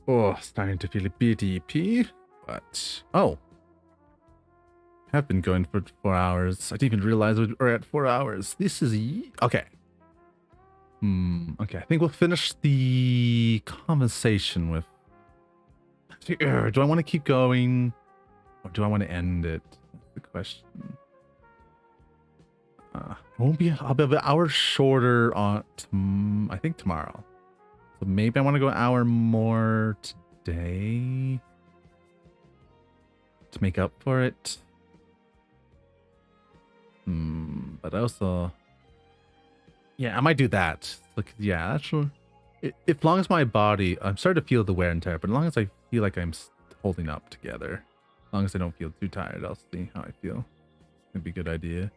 A: Oh, starting to feel a bit EP. But, oh. Have been going for 4 hours. I didn't even realize we're at 4 hours. This is... Okay. Okay, I think we'll finish the conversation with... Do I want to keep going? Or do I want to end it? That's the question. I'll be about an hour shorter on... I think tomorrow. So maybe I want to go an hour more today. To make up for it. But also... Yeah, I might do that. Like, yeah, actually... As long as my body... I'm starting to feel the wear and tear, but as long as I feel like I'm holding up together. As long as I don't feel too tired, I'll see how I feel. It'd be a good idea.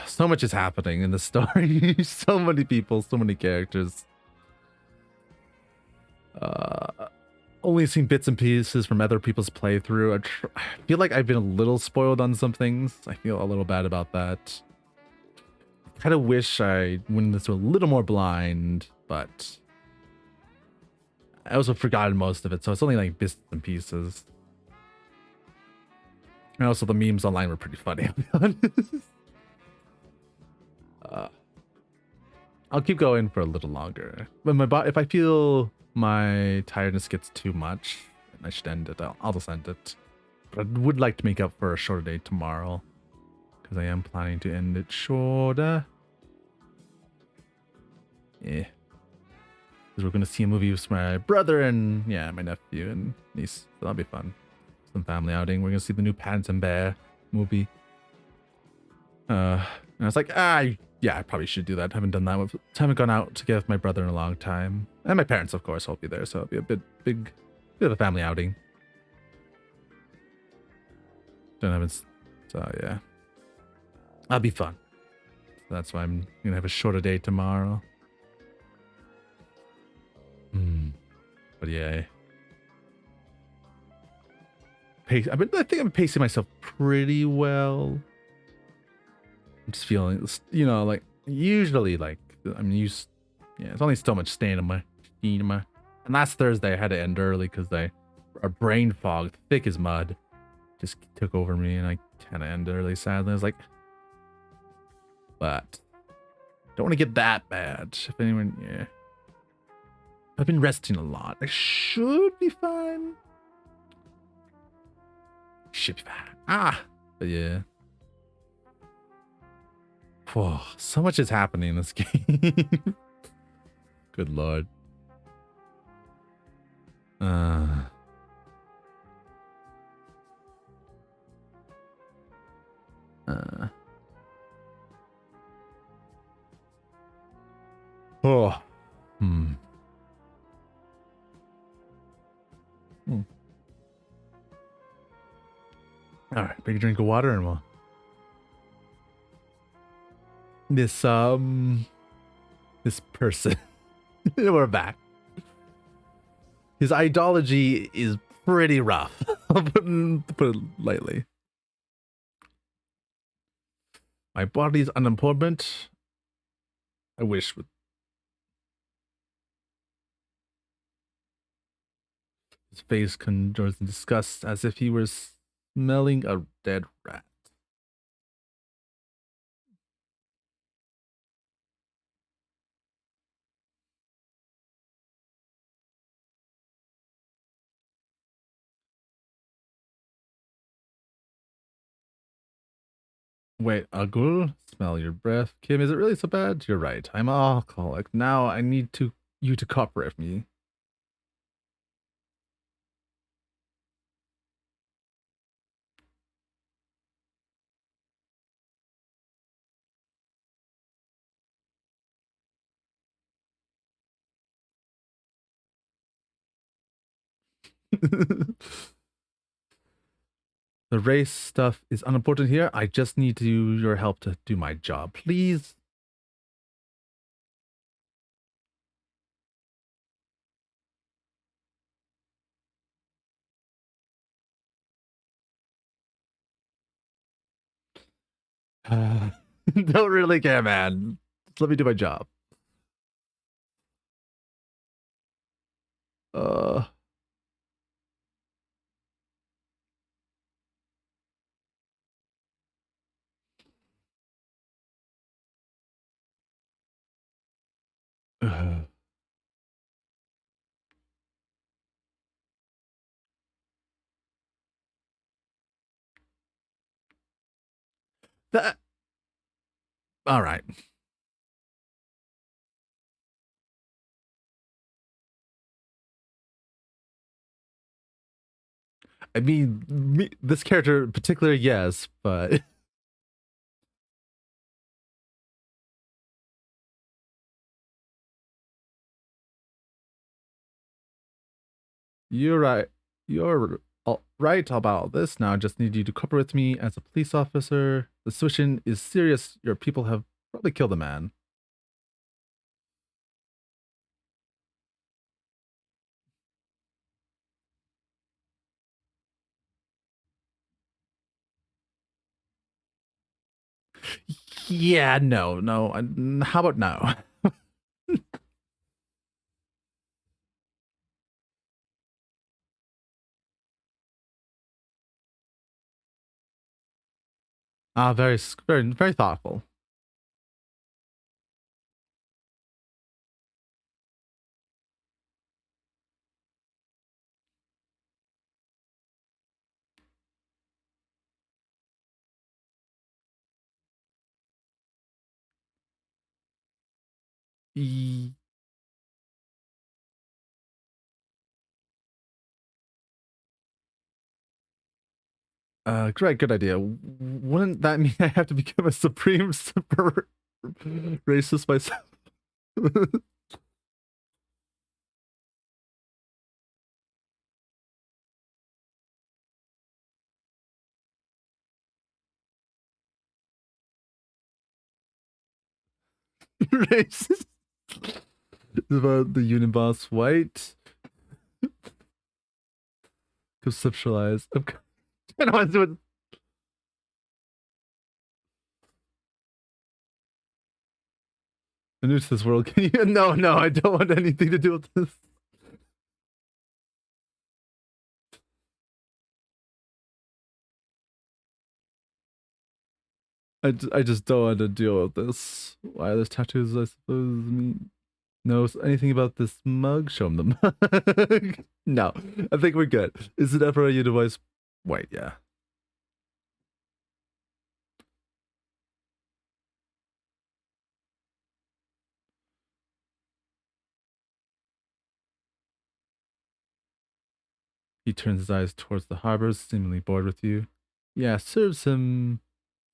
A: So much is happening in the story. So many people, so many characters. Only seen bits and pieces from other people's playthrough. I feel like I've been a little spoiled on some things. I feel a little bad about that. Kind of wish I went this a little more blind, but I also forgotten most of it, so it's only like bits and pieces. And also the memes online were pretty funny, I'll be honest. I'll keep going for a little longer. But if I feel my tiredness gets too much, and I should end it, I'll just end it. But I would like to make up for a shorter day tomorrow, because I am planning to end it shorter. Yeah. Because we're going to see a movie with my brother and, yeah, my nephew and niece. So that'll be fun. Some family outing. We're going to see the new Paddington Bear movie. And I was like, yeah, I probably should do that. Haven't done that. Haven't gone out together with my brother in a long time. And my parents, of course, will be there. So it'll be a bit of a family outing. So, yeah. That'll be fun. So that's why I'm going to have a shorter day tomorrow. But yeah. I think I'm pacing myself pretty well. I'm just feeling, you know, like, usually, like, I'm used, yeah, there's only so much stamina. And last Thursday, I had to end early because our brain fog, thick as mud. just took over me, and I kind of ended really sadly. I was like, but don't want to get that bad. If anyone, yeah. I've been resting a lot. I should be fine. Should be fine. But yeah. Whoa, so much is happening in this game. Good lord. Oh. All right, big drink of water and we'll. This person. We're back. His ideology is pretty rough. I'll put it lightly. My body's unemployment. I wish with his face conjures in disgust as if he were smelling a dead rat. Wait, a ghoul? Smell your breath. Kim, is it really so bad? You're right. I'm an alcoholic. Now I need you to cooperate with me. The race stuff is unimportant here. I just need your help to do my job. Please? Don't really care, man. Just let me do my job. That. All right. I mean, this character in particular, yes, but you're right. You're right about this now. I just need you to cooperate with me as a police officer. The situation is serious. Your people have probably killed a man. Yeah, no. How about no? Very thoughtful. Great, good idea. Wouldn't that mean I have to become a supreme super racist myself? Racist. About the Uniboss white. Conceptualize. I don't want to do it. I'm new to this world. Can you? No, I don't want anything to do with this. I just don't want to deal with this. Why are those tattoos, I suppose, mean? No, anything about this mug? Show him the mug. No, I think we're good. Is it ever a device? Wait, yeah. He turns his eyes towards the harbor, seemingly bored with you. Yeah, serves him.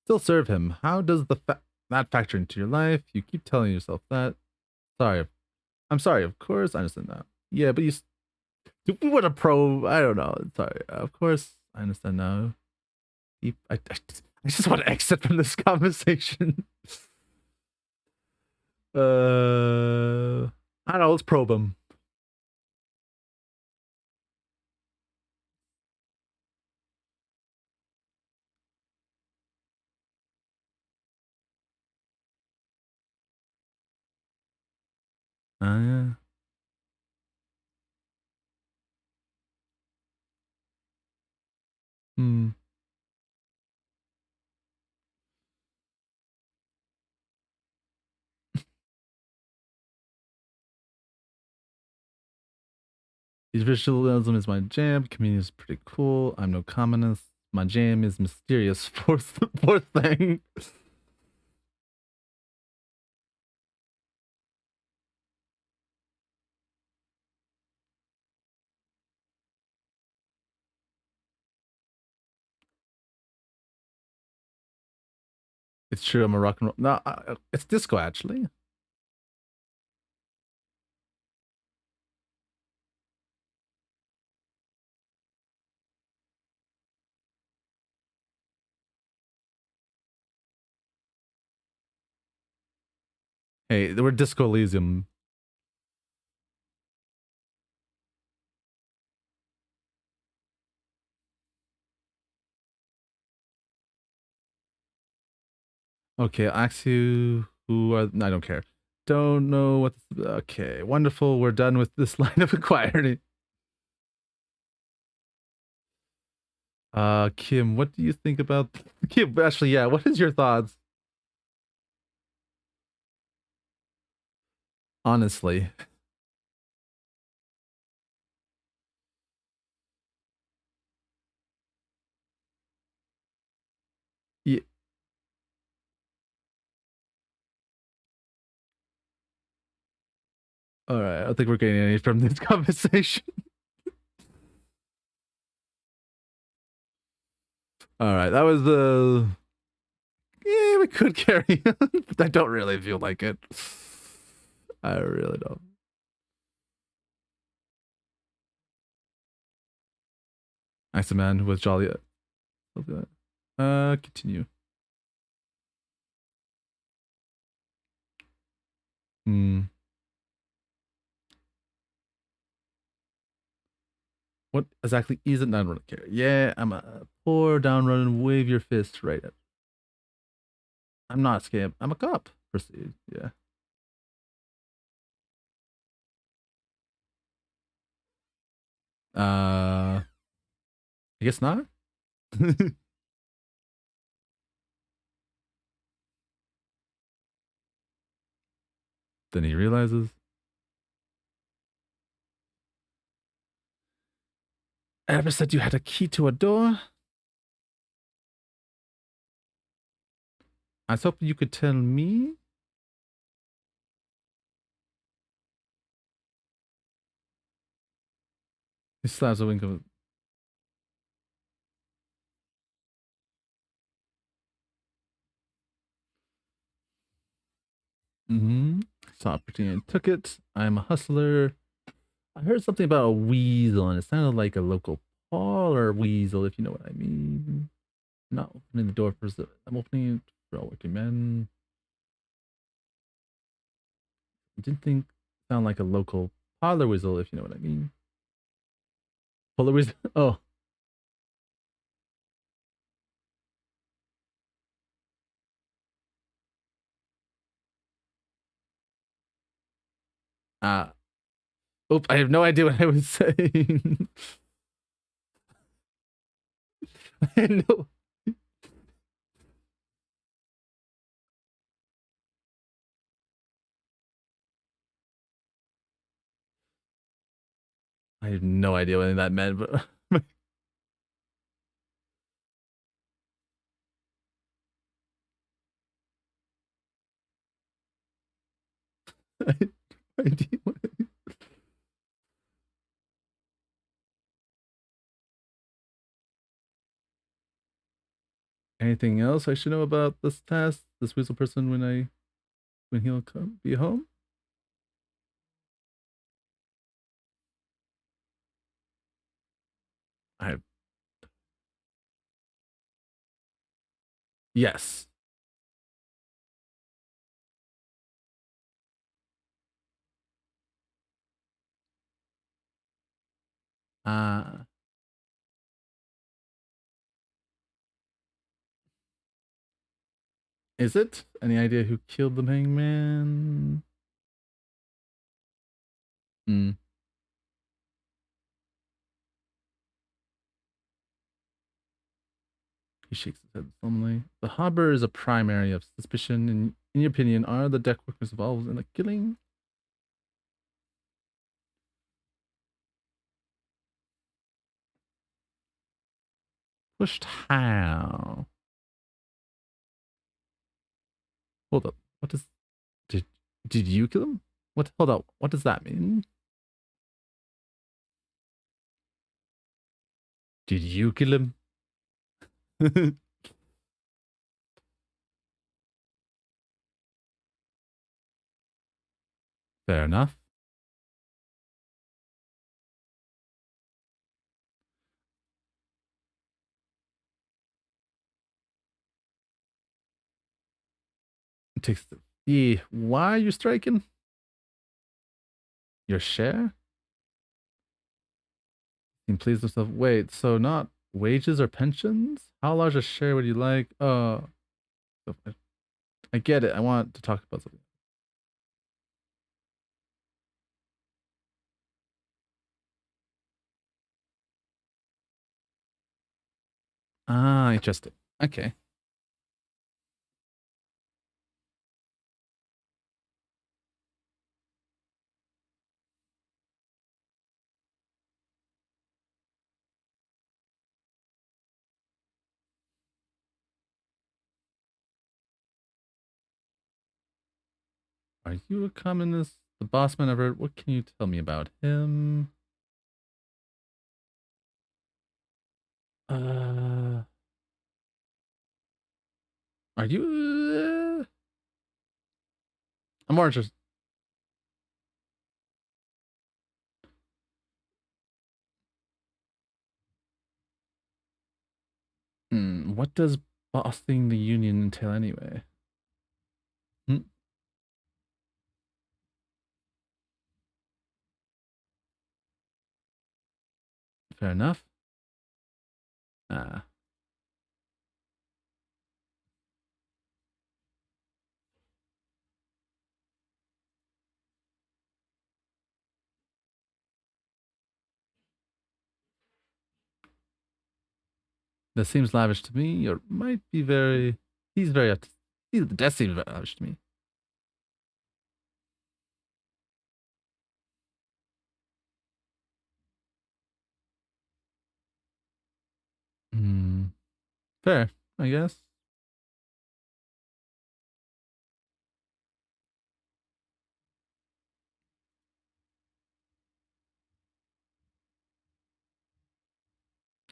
A: Still serve him. How does that factor into your life? You keep telling yourself that. Sorry. I'm sorry, of course. I understand that. Yeah, but we want to probe. I don't know. Sorry. Of course, I understand now. I just want to exit from this conversation. I don't know. Let's probe him. Yeah. Hmm. Visualism is my jam. Community is pretty cool. I'm no communist. My jam is mysterious. Fourth thing. It's true. I'm a rock and roll. No, it's disco actually. Hey, we're Disco Elysium. Okay, I'll ask you who are. No, I don't care. Don't know what. Okay, wonderful. We're done with this line of inquiry. Kim, what do you think about Kim? Actually, yeah. What is your thoughts? Honestly. Yeah. All right. I don't think we're getting any from this conversation. All right. That was the. Yeah, we could carry on, but I don't really feel like it. I really don't. Asked a man who was jolly. Continue. Hmm. What exactly is it? I don't really care. Yeah, I'm a poor down run and wave your fist right at. I'm not a scamp. I'm a cop. Proceed. Yeah. I guess not. Then he realizes. Ever said you had a key to a door? I was hoping you could tell me. He slaps a wink of. Mm-hmm. Saw opportunity and took it. I'm a hustler. I heard something about a weasel, and it sounded like a local parlor weasel, if you know what I mean. I'm not opening the door for. I'm opening it for all working men. I didn't think sound like a local parlor weasel, if you know what I mean. Parlor weasel. Oh. Oop, I have no idea what I was saying. I know. I have no idea what that meant, but I have no idea what anything else I should know about this task, this weasel person when he'll be home? I yes. Uh is it? Any idea who killed the hangman? Hmm. He shakes his head solemnly. The harbor is a prime area of suspicion. In your opinion, are the deck workers involved in the killing? Pushed how? Hold up. What is did did you kill him? What hold up. What does that mean? Did you kill him? Fair enough. It takes the why are you striking? Your share? He pleased himself. Wait, so not wages or pensions? How large a share would you like? I get it. I want to talk about something. Ah, interesting. Okay. Are you a communist? The boss man ever? What can you tell me about him? Uh, are you? I'm more interested. What does bossing the union entail anyway? Hmm, fair enough. Ah, that seems lavish to me. Or might be very. He's very. That seems very lavish to me. Hmm. Fair, I guess.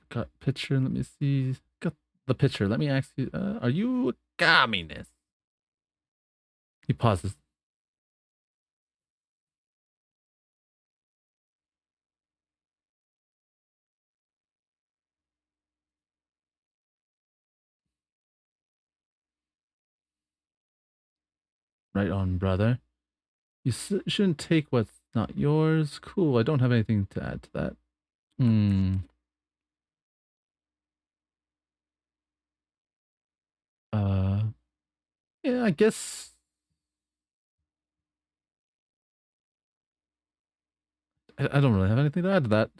A: Got picture. Let me see. Got the picture. Let me ask you. Are you a communist? He pauses. Right on, brother. You shouldn't take what's not yours. Cool. I don't have anything to add to that. Hmm. Uh. Yeah. I guess. I don't really have anything to add to that.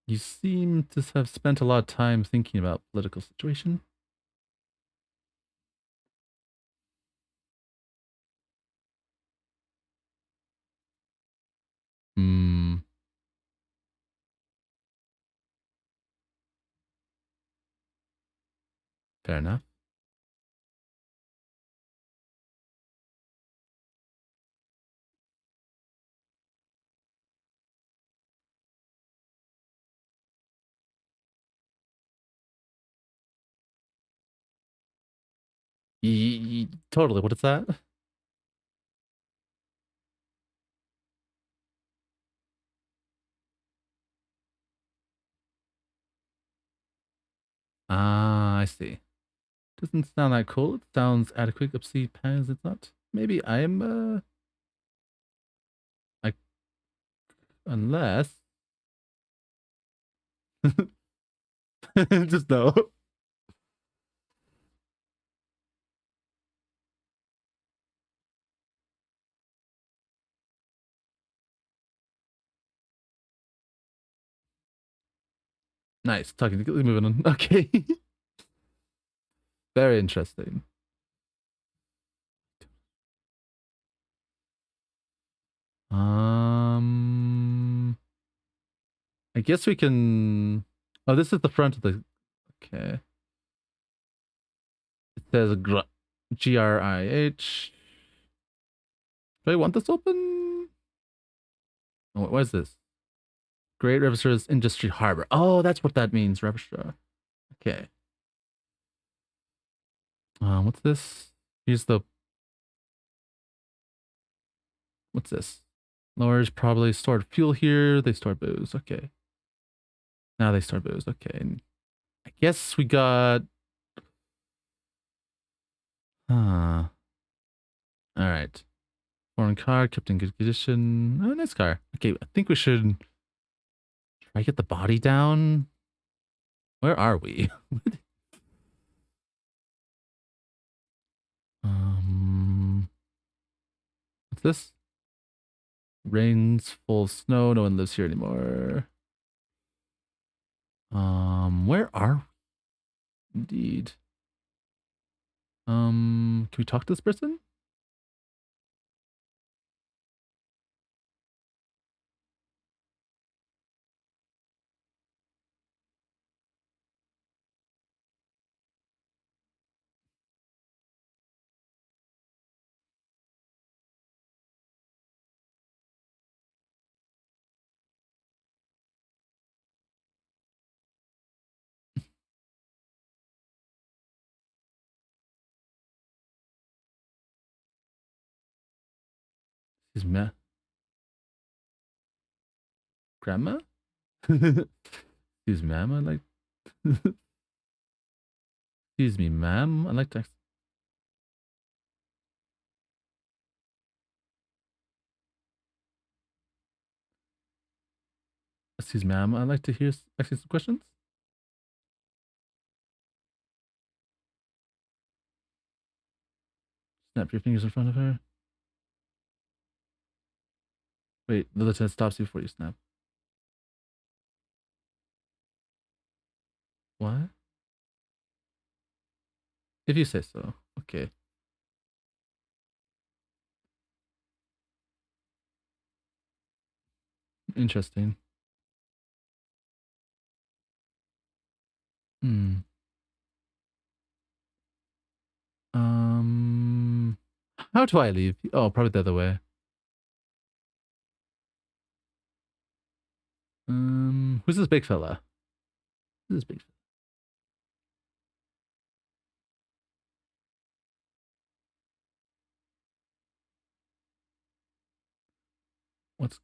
A: You seem to have spent a lot of time thinking about political situation. Fair enough. Totally. What is that? Ah, I see. Doesn't sound that cool. It sounds adequate. Obscene panels. It's not. Maybe I'm I unless just no. Nice. Talking. Moving on. Okay. Very interesting. I guess we can. Oh, this is the front of the. Okay. It says GRIH. Do I want this open? Oh, what is this? Great Revisers Industry Harbor. Oh, that's what that means, Revistra. Okay. What's this? Here's the. What's this? Lowers probably stored fuel here. They store booze. Okay. Now they store booze. Okay. I guess we got. All right. Foreign car, kept in good condition. Oh, nice car. Okay, I think we should try to get the body down. Where are we? What's this? Rains, full of snow. No one lives here anymore. Where are we? Indeed. Can we talk to this person? Is me grandma? Excuse me, ma'am. I like. Excuse me, ma'am. I'd like to. Excuse me, ma'am. I'd like to hear actually some questions. Snap your fingers in front of her. Wait, the lieutenant stops you before you snap. What? If you say so. Okay. Interesting. Hmm. How do I leave? Oh, probably the other way. Who's this big fella? Who's this big fella? What's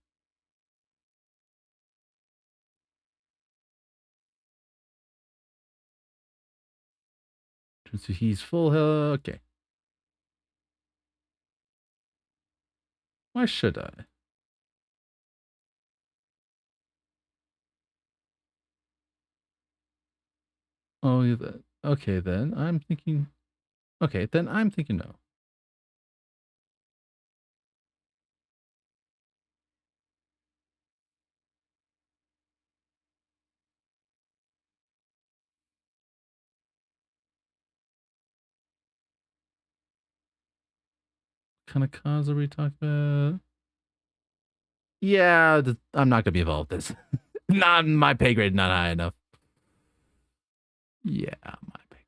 A: he's full hell. Okay. Why should I? Oh, okay, then I'm thinking. Okay, then I'm thinking no. What kind of cause are we talking about? Yeah, I'm not gonna be involved with this. Not my pay grade, not high enough. Yeah, my pay.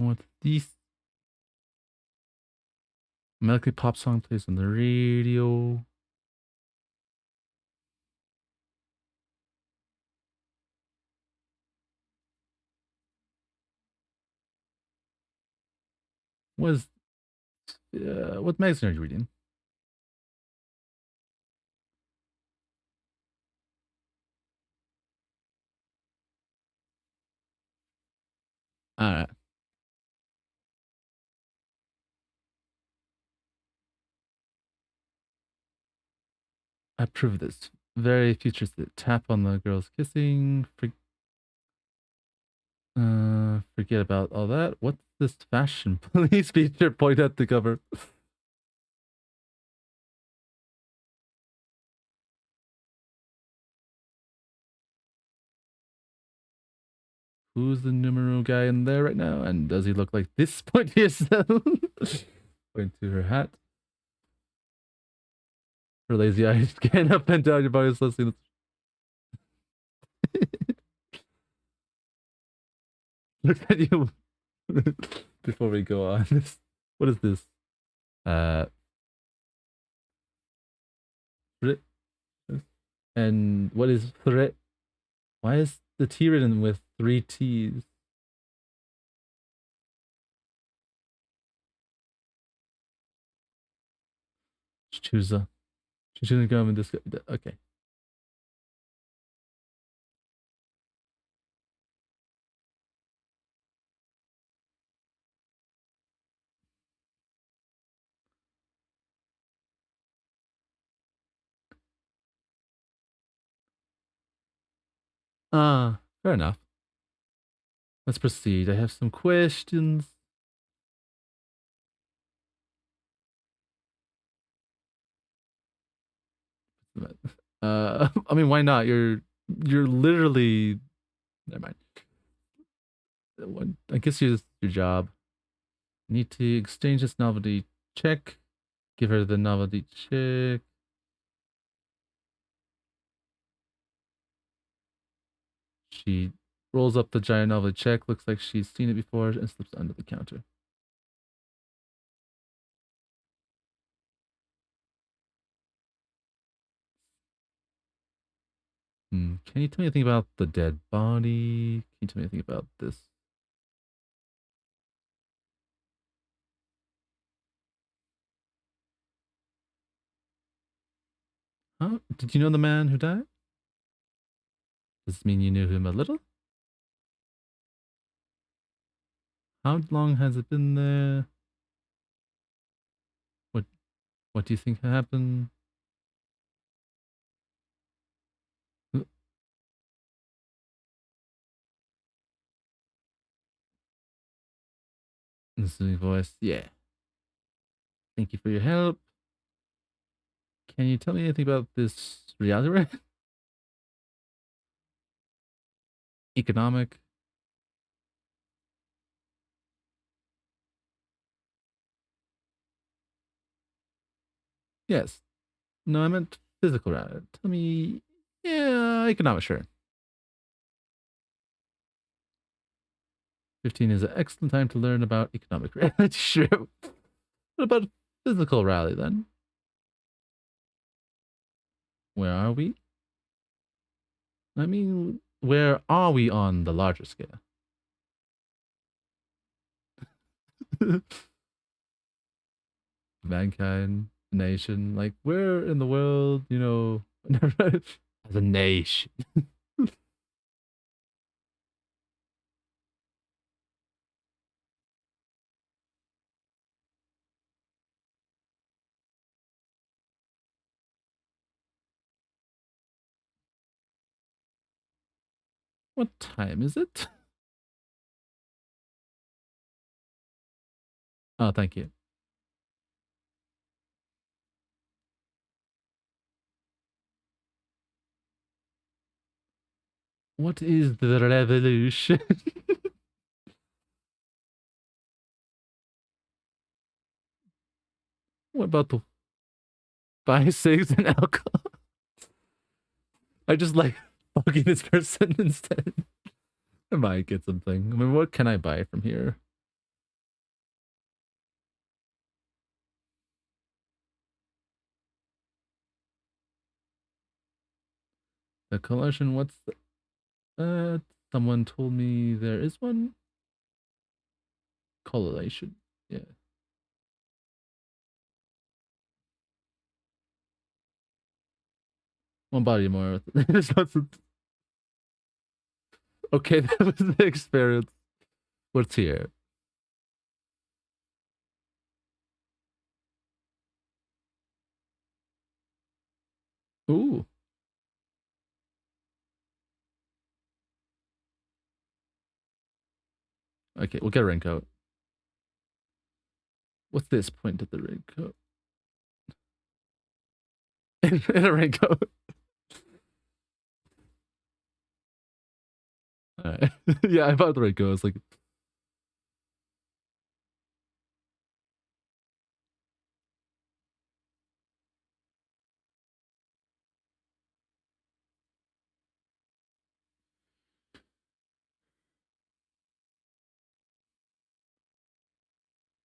A: What's this? Melody pop song plays on the radio. What magazine are you reading? Alright. I approve this. Very futuristic. Tap on the girls kissing. Forget about all that. What's this fashion police feature? Point at the cover. Who's the numero guy in there right now? And does he look like this? Point to yourself. Point to her hat. Her lazy eyes scan up and down your body. So look at you. Before we go on. What is this? And what is threat? Why is the T written with 3 T's? Choose a. She's gonna go in this. Okay. Fair enough. Let's proceed. I have some questions. I mean, why not? You're literally. Never mind. I guess your job. Need to exchange this novelty check. Give her the novelty check. She rolls up the giant novelty check. Looks like she's seen it before and slips under the counter. Can you tell me anything about the dead body? Can you tell me anything about this? Huh? Did you know the man who died? Does this mean you knew him a little? How long has it been there? What do you think happened? Listening voice. Yeah. Thank you for your help. Can you tell me anything about this reality? Economic. Yes. No, I meant physical reality. Tell me. Yeah, economic, sure. 15 is an excellent time to learn about economic reality. Sure. What about physical reality then? Where are we? I mean, where are we on the larger scale? Mankind, nation, like where in the world, you know, as a nation. What time is it? Oh, thank you. What is the revolution? What about the buy cigs and alcohol? I just like fucking this person instead. I might get something. I mean, what can I buy from here? The collection, what's the... someone told me there is one. Correlation, yeah. One body more. Okay, that was the experience. What's here? Ooh. Okay, we'll get a raincoat. What's this point at the raincoat? In a raincoat. Alright. Yeah, I bought the raincoat. I was like,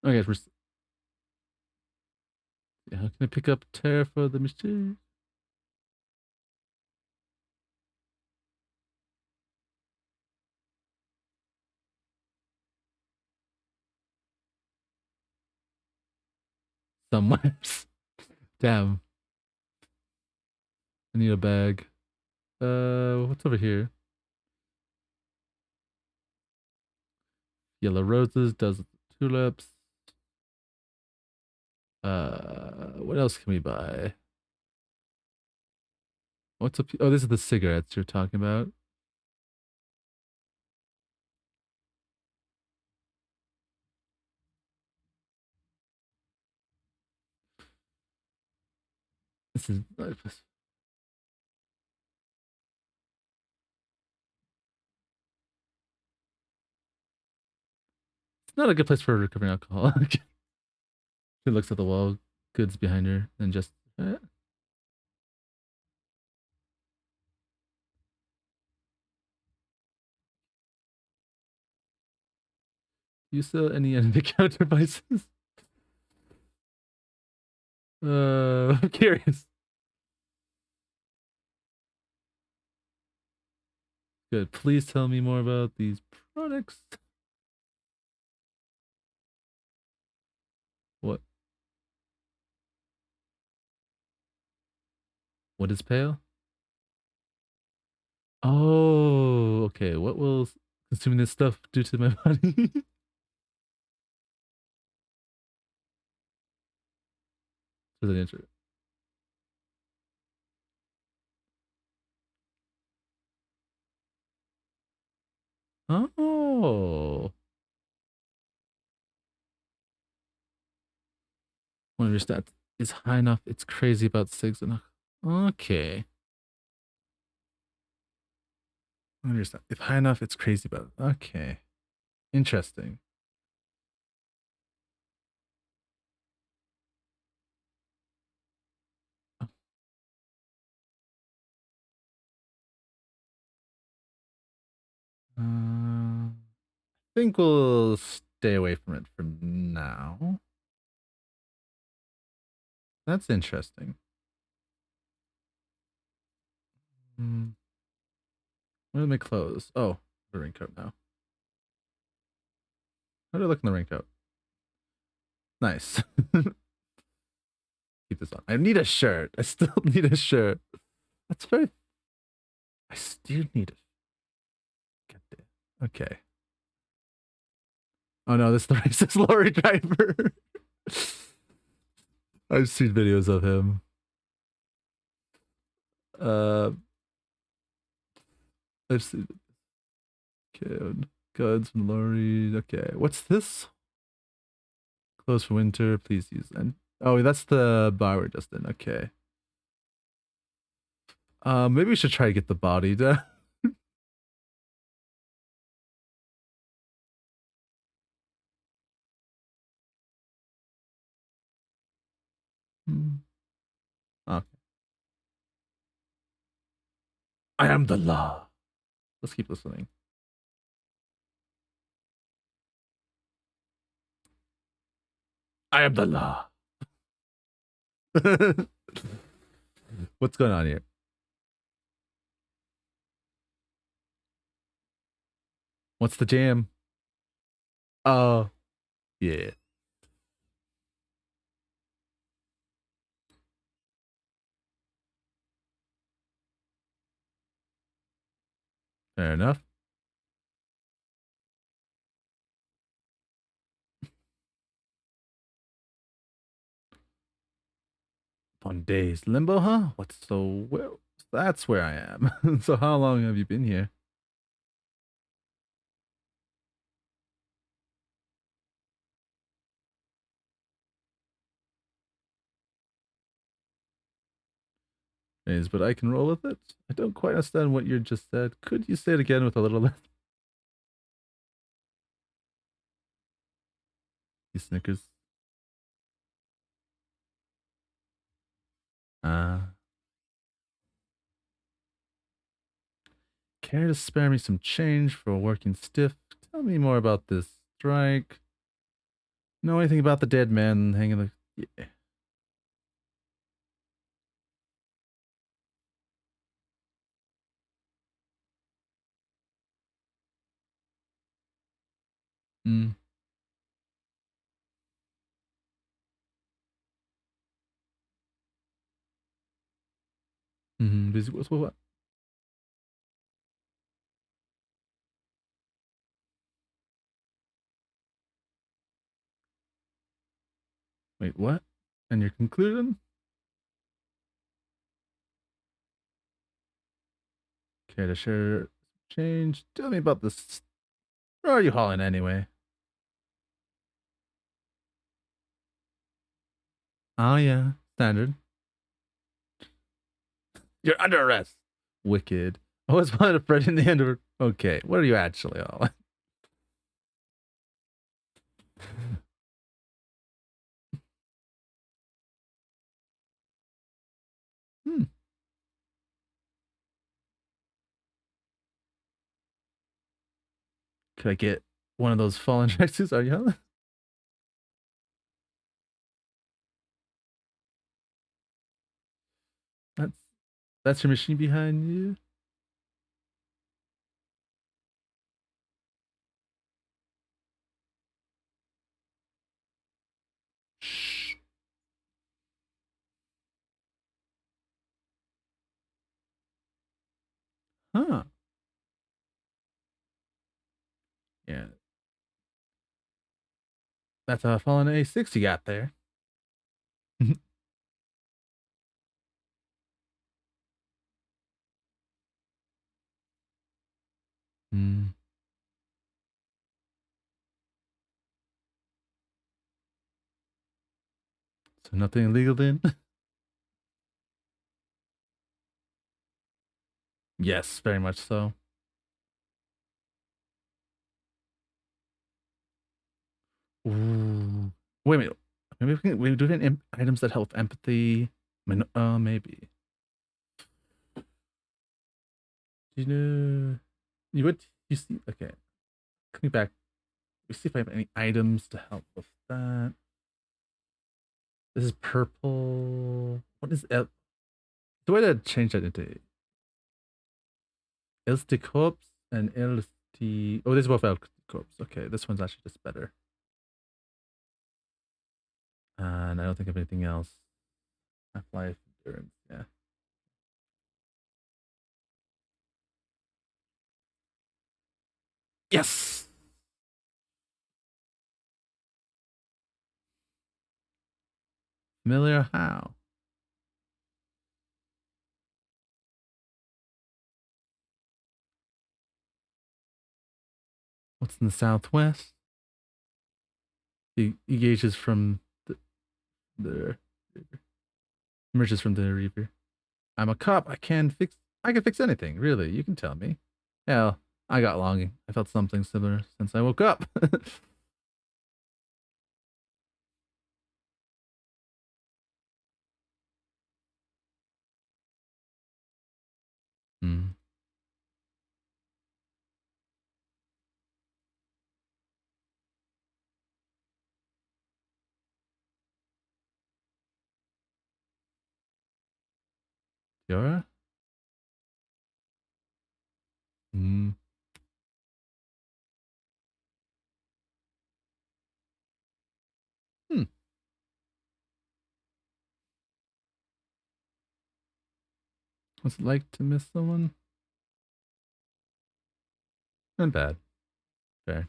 A: okay, yeah, how can I pick up Terra for the machine? Somewhere. Damn. I need a bag. What's over here? Yellow roses, dozen tulips. What else can we buy? What's up? Oh, this is the cigarettes you're talking about. This is it's not a good place for a recovering alcoholic. She looks at the wall, goods behind her, and just you sell any end-account devices? I'm curious. Good. Please tell me more about these products. What? What is pale? Oh, okay. What will consuming this stuff do to my body? Does it answer? Oh. One of your stats is high enough. It's crazy about cigs enough. Okay. I understand. If high enough, it's crazy about it. Okay. Interesting. I think we'll stay away from it for now. That's interesting. Where are my clothes? Oh, the raincoat now. How do I look in the raincoat? Nice. Keep this on. I need a shirt. I still need a shirt. That's very... I still need it. Get there. Okay. Oh no, this is the racist lorry driver. I've seen videos of him. I've seen... Okay, goods from lorry. Okay, what's this? Clothes for winter, please use them. Oh, that's the bar we're just in. Okay. Maybe we should try to get the body down. Okay. I am the law. Let's keep listening. I am the law. What's going on here? What's the jam? Oh, yeah. Fair enough. Fun days. Limbo, huh? What's so well? That's where I am. So how long have you been here? Is, but I can roll with it. I don't quite understand what you just said. Could you say it again with a little less? You snickers. Care to spare me some change for working stiff? Tell me more about this strike. Know anything about the dead man hanging the... Yeah. Hmm. Mm-hmm. What? Wait, what? And your conclusion? Care to share change? Tell me about this. Where are you hauling anyway? Oh yeah, standard. You're under arrest. Wicked. I was fine of Fred in the end of... Okay, what are you actually all? Hmm. Could I get one of those fallen tracksuits? Are you hauling? That's that's your machine behind you. Shh. Huh. Yeah. That's a fallen A6 you got there. Hmm. So nothing illegal then? Yes, very much so. Ooh. Wait a minute. Maybe we do items that help empathy. Maybe. Do you know you would you see okay. Coming back. We see if I have any items to help with that. This is purple. What is the way to change that into Elste Corps and Elste. Oh, these are both Elste Corps. Okay, this one's actually just better. And I don't think of anything else. Half-life endurance. Yeah. Yes. Familiar how? What's in the southwest? He engages from the emerges from the reaper. I'm a cop. I can fix anything, really. You can tell me. Hell, I got longing. I felt something similar since I woke up. Hmm. Yora? Hmm. What's it like to miss someone? Not bad. Fair.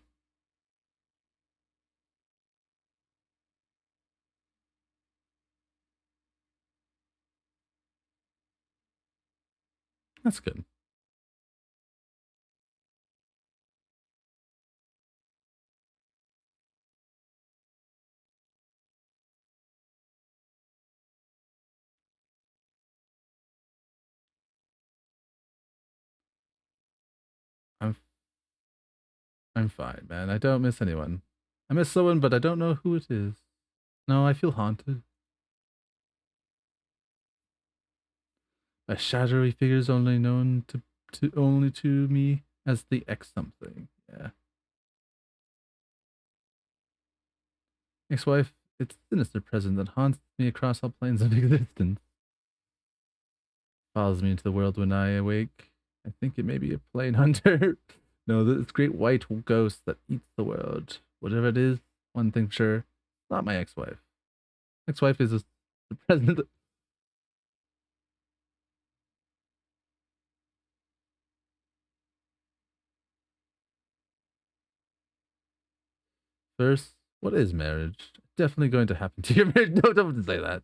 A: That's good. I'm I'm fine, man. I don't miss anyone. I miss someone, but I don't know who it is. No, I feel haunted. By shadowy figures only known to me as the X something. Yeah. Ex-wife, it's a sinister presence that haunts me across all planes of existence. Follows me into the world when I awake. I think it may be a plane hunter. No, this great white ghost that eats the world. Whatever it is, one thing sure, not my ex-wife. Ex-wife is the present. First, what is marriage? Definitely going to happen to your marriage. No, don't say that.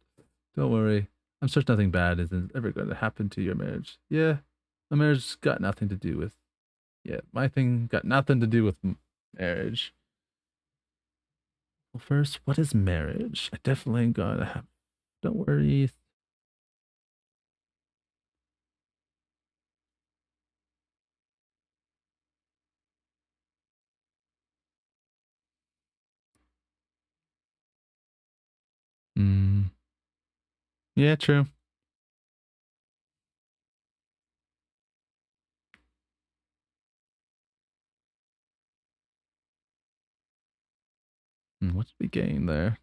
A: Don't worry. I'm certain nothing bad isn't ever going to happen to your marriage. Yeah, my marriage got nothing to do with. Yeah, my thing got nothing to do with marriage. Well, first, what is marriage? I definitely ain't gonna have. Don't worry. Hmm. Yeah, true. What did we gain there?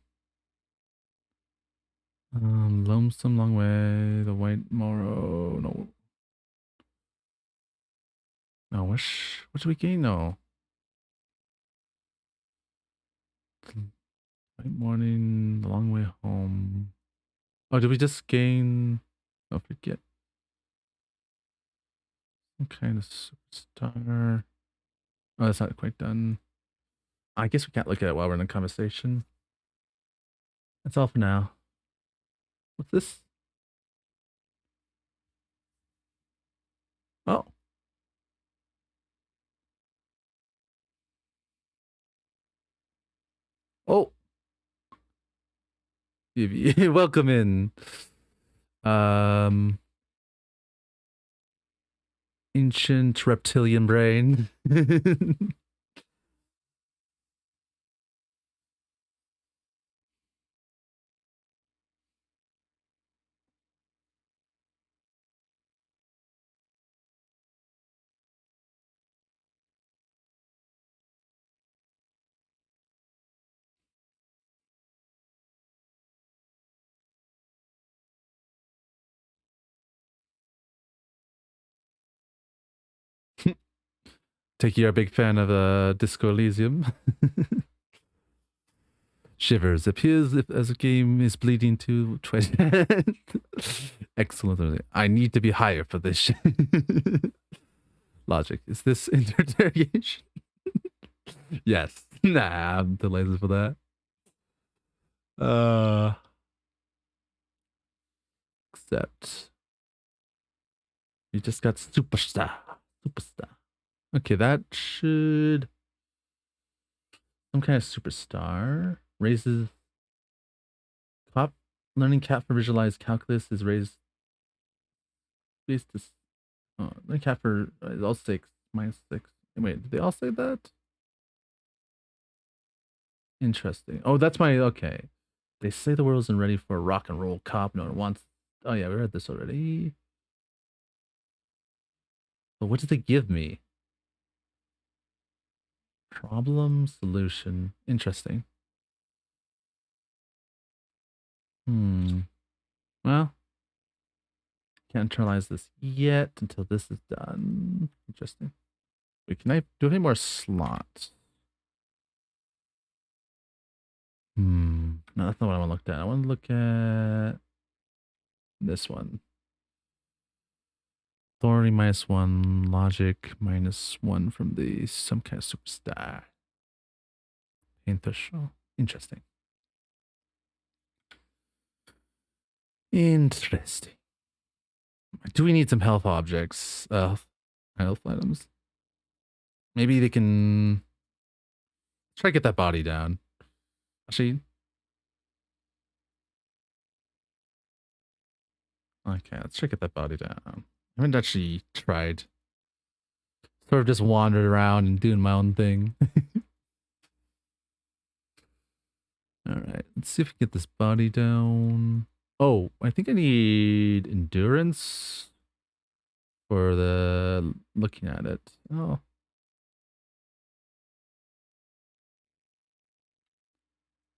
A: Lonesome long way. The white morrow. No. No. What did we gain? No. White morning. The long way home. Oh, did we just gain? Don't forget. Some kind of superstar. Oh, that's not quite done. I guess we can't look at it while we're in a conversation. That's all for now. What's this? Oh. Oh. Welcome in. Ancient reptilian brain. Take you're a big fan of Disco Elysium. Shivers. Appears as a game is bleeding to 20. Excellent. I need to be higher for this. Logic. Is this interrogation? Yes. Nah, I'm too lazy for that. Except you just got superstar. Superstar. Okay, that should some kind of superstar raises top learning cap for visualize calculus is raised based to learning cap for is all 6 minus 6. Wait, did they all say that? Interesting. Oh, that's my okay. They say the world isn't ready for a rock and roll cop. No one wants. Oh yeah, we read this already. But what did they give me? Problem solution. Interesting. Well, can't internalize this yet until this is done. Interesting. Wait, can I do any more slots? No, that's not what I want to look at. I want to look at this one. Authority -1, logic -1 from the some kind of superstar. Interesting. Interesting. Interesting. Do we need some health objects? Health items? Maybe they can try to get that body down. Actually. Okay, let's try to get that body down. I haven't actually tried. Sort of just wandered around and doing my own thing. Alright, let's see if we can get this body down. Oh, I think I need endurance for the looking at it. Oh.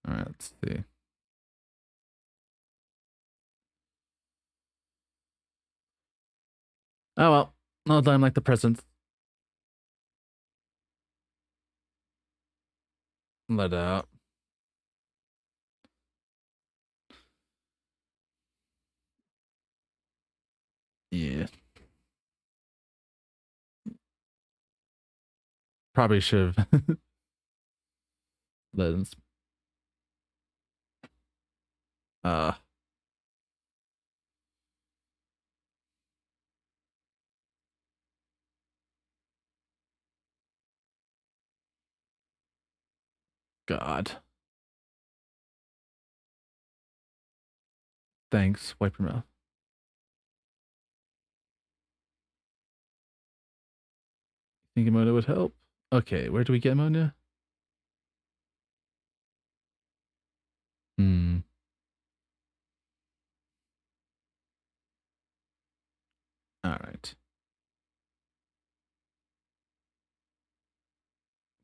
A: Alright, let's see. Oh well, not that I'm like the present. Let out. Yeah. Probably should have let us. God. Thanks. Wipe your mouth. Think ammonia would help? Okay, where do we get ammonia? Hmm. Alright.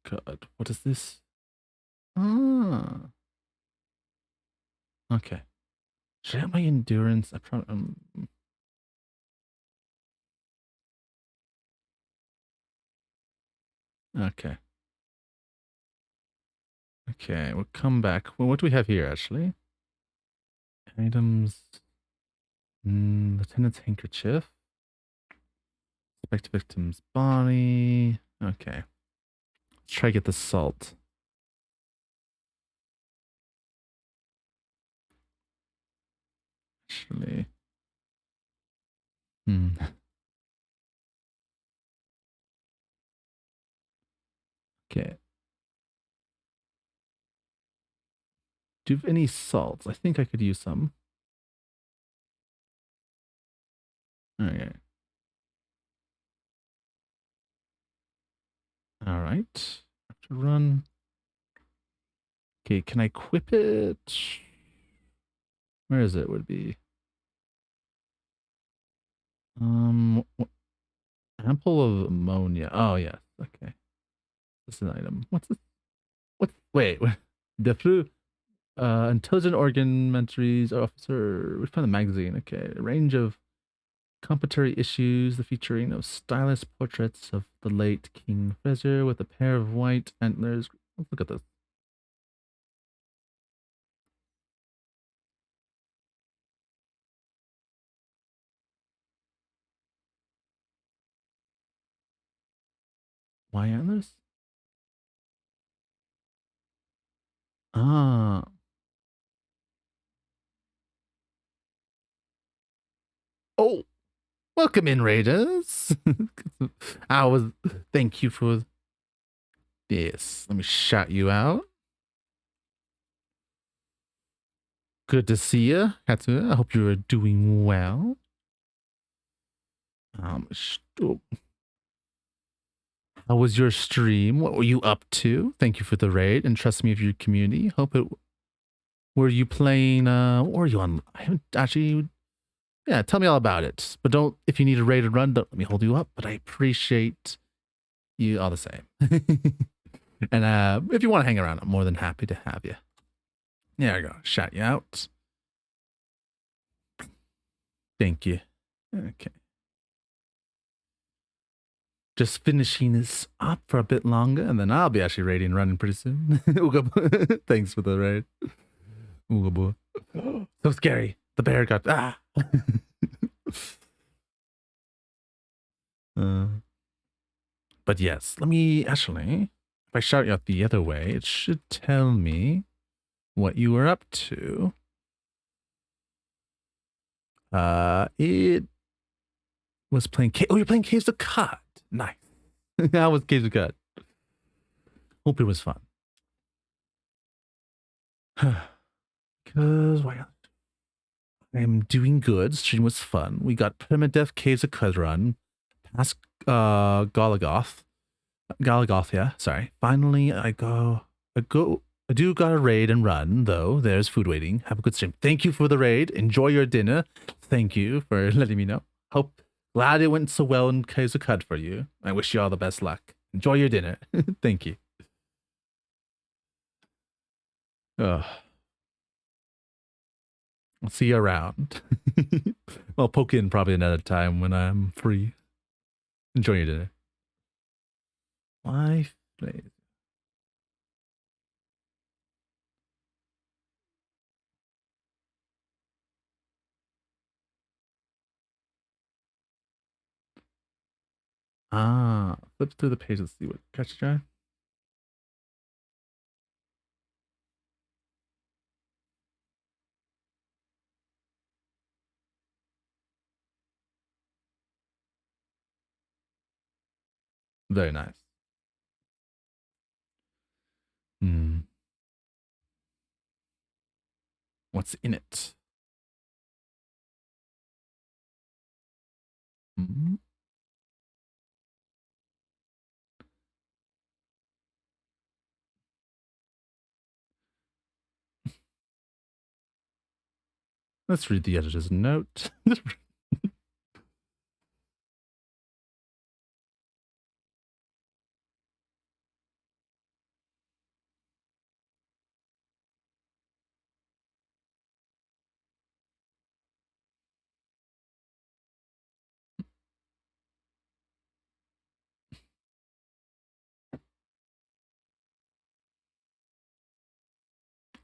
A: God, what is this? Ah. Okay. Should I have my endurance? I probably okay. Okay, we'll come back. Well, what do we have here actually? Items. Lieutenant's handkerchief. Suspect victim's body. Okay. Let's try to get the salt. Actually. Okay. Do you have any salts? I think I could use some. Okay. Alright. Have to run. Okay, can I equip it? Where is it? Would it be? Ample of ammonia. Oh yeah. Okay. This is an item. What's this? What? Wait. The flu. Intelligent organ officer. We found the magazine. Okay. A range of complementary issues. The featuring of stylist portraits of the late King Fraser with a pair of white antlers. Let's look at this. Why antlers? Ah. Oh, welcome in, Raiders. Thank you for this. Let me shout you out. Good to see you, Katsuya. I hope you are doing well. How was your stream? What were you up to? Thank you for the raid and trust me of your community. Were you playing, what were you on? I haven't actually, yeah, tell me all about it. But if you need a raid to run, don't let me hold you up. But I appreciate you all the same. And if you want to hang around, I'm more than happy to have you. There we go. Shout you out. Thank you. Okay. Just finishing this up for a bit longer, and then I'll be actually raiding and running pretty soon. Thanks for the raid. Ooga boy. So scary. The bear got But yes, let me actually, if I shout you out the other way, it should tell me what you were up to. It was playing. Oh, you're playing Caves of Cut. Nice. How was Caves of Cut? Hope it was fun. Because why? I'm doing good. Stream was fun. We got permadeath Caves of Cut run past Galagoth. Yeah. Sorry. Finally, I do got a raid and run though. There's food waiting. Have a good stream. Thank you for the raid. Enjoy your dinner. Thank you for letting me know. Glad it went so well in Caves of Cut for you. I wish you all the best luck. Enjoy your dinner. Thank you. I'll see you around. I'll poke in probably another time when I'm free. Enjoy your dinner. Life plays. Flip through the page. Let's see what catch your eye. Very nice. What's in it? Let's read the editor's note.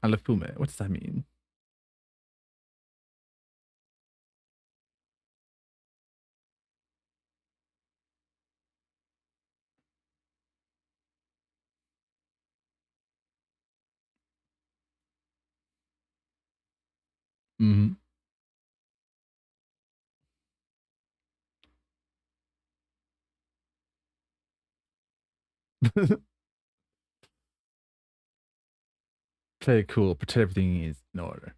A: Alafume. What does that mean? Play it cool. Pretend everything is in order.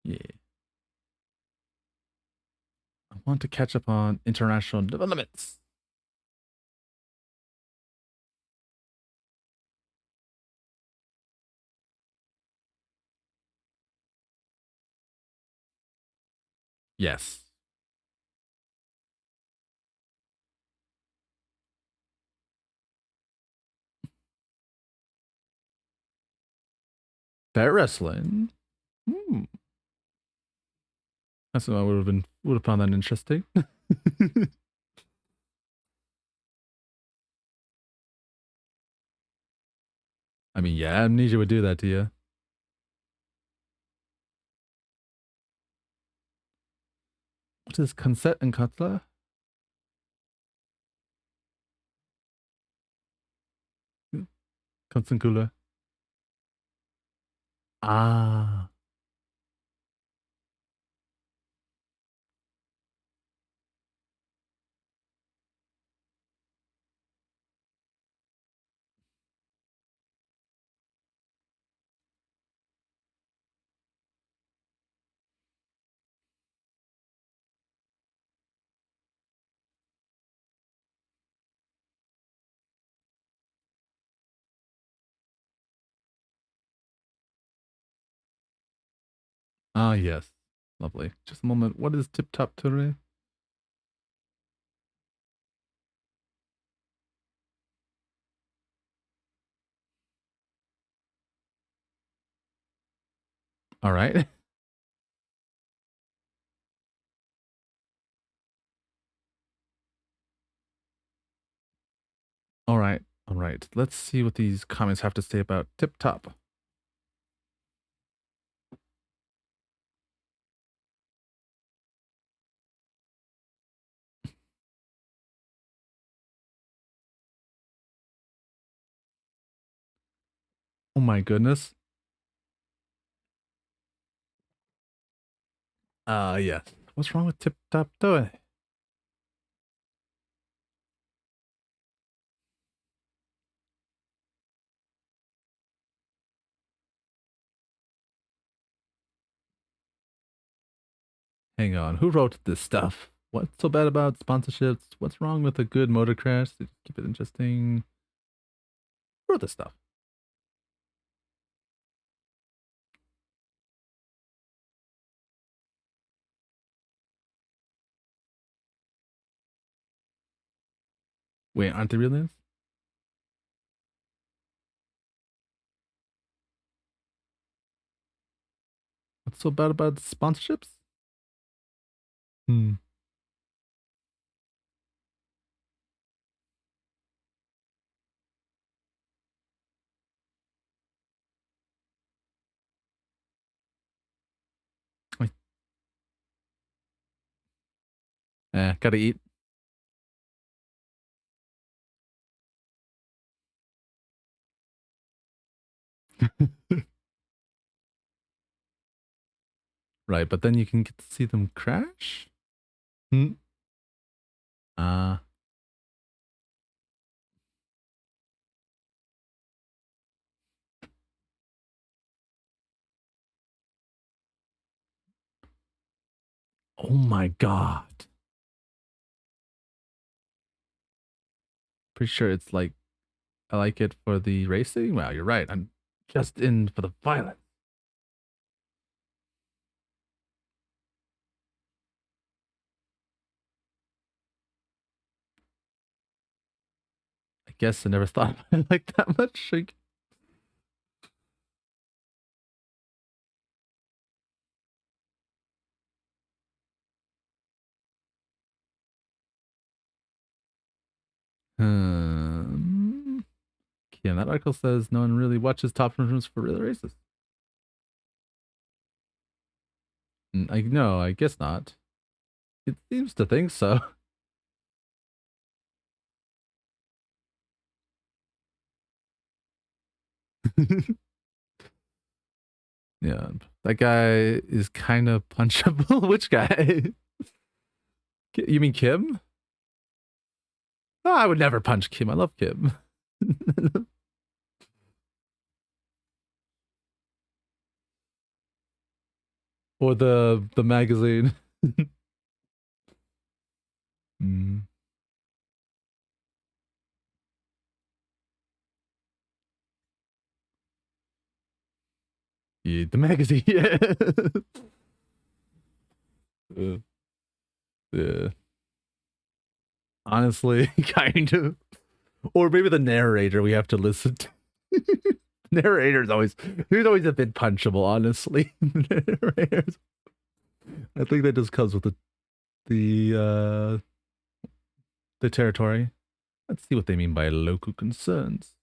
A: Yeah. I want to catch up on international developments. Yes. Bear wrestling. That's what I would have found that interesting. I mean, yeah, amnesia would do that to you. What is Concert and Cutler? Konstankula. Ah. Ah, yes. Lovely. Just a moment. What is Tip Top Touré? All right. All right. All right. Let's see what these comments have to say about Tip Top. Oh my goodness. Yes. What's wrong with Tip Top Toe? Hang on, who wrote this stuff? What's so bad about sponsorships? What's wrong with a good motor crash to keep it interesting? Who wrote this stuff? Wait, aren't they real names? What's so bad about sponsorships? Hmm. Gotta eat. Right, but then you can get to see them crash? Hmm. Oh my god. Pretty sure it's like, I like it for the racing. Wow, you're right. I'm just in for the violence. I guess I never thought I liked that much. Like, yeah, that article says no one really watches top rooms for real races. No, I guess not. It seems to think so. Yeah, that guy is kind of punchable. Which guy? You mean Kim? Oh, I would never punch Kim. I love Kim. Or the magazine. Mm. Yeah, the magazine. Yeah. Yeah. Honestly, kind of. Or maybe the narrator we have to listen to. Narrator's always, he's always a bit punchable, honestly. Narrators. I think that just comes with the territory. Let's see what they mean by local concerns.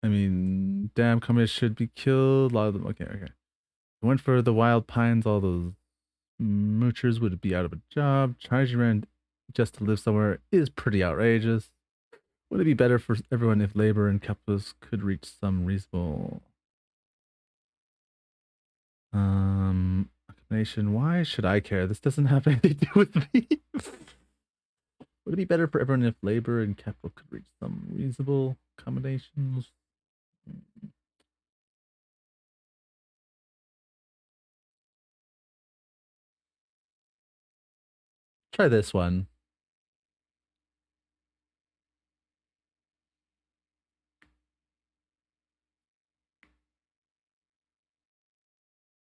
A: I mean, damn communists should be killed. A lot of them. Okay, okay. I went for the wild pines. All those moochers would be out of a job. Charging around just to live somewhere is pretty outrageous. Would it be better for everyone if labor and capitalists could reach some reasonable accommodation? Why should I care? This doesn't have anything to do with me. Would it be better for everyone if labor and capital could reach some reasonable accommodations? Try this one.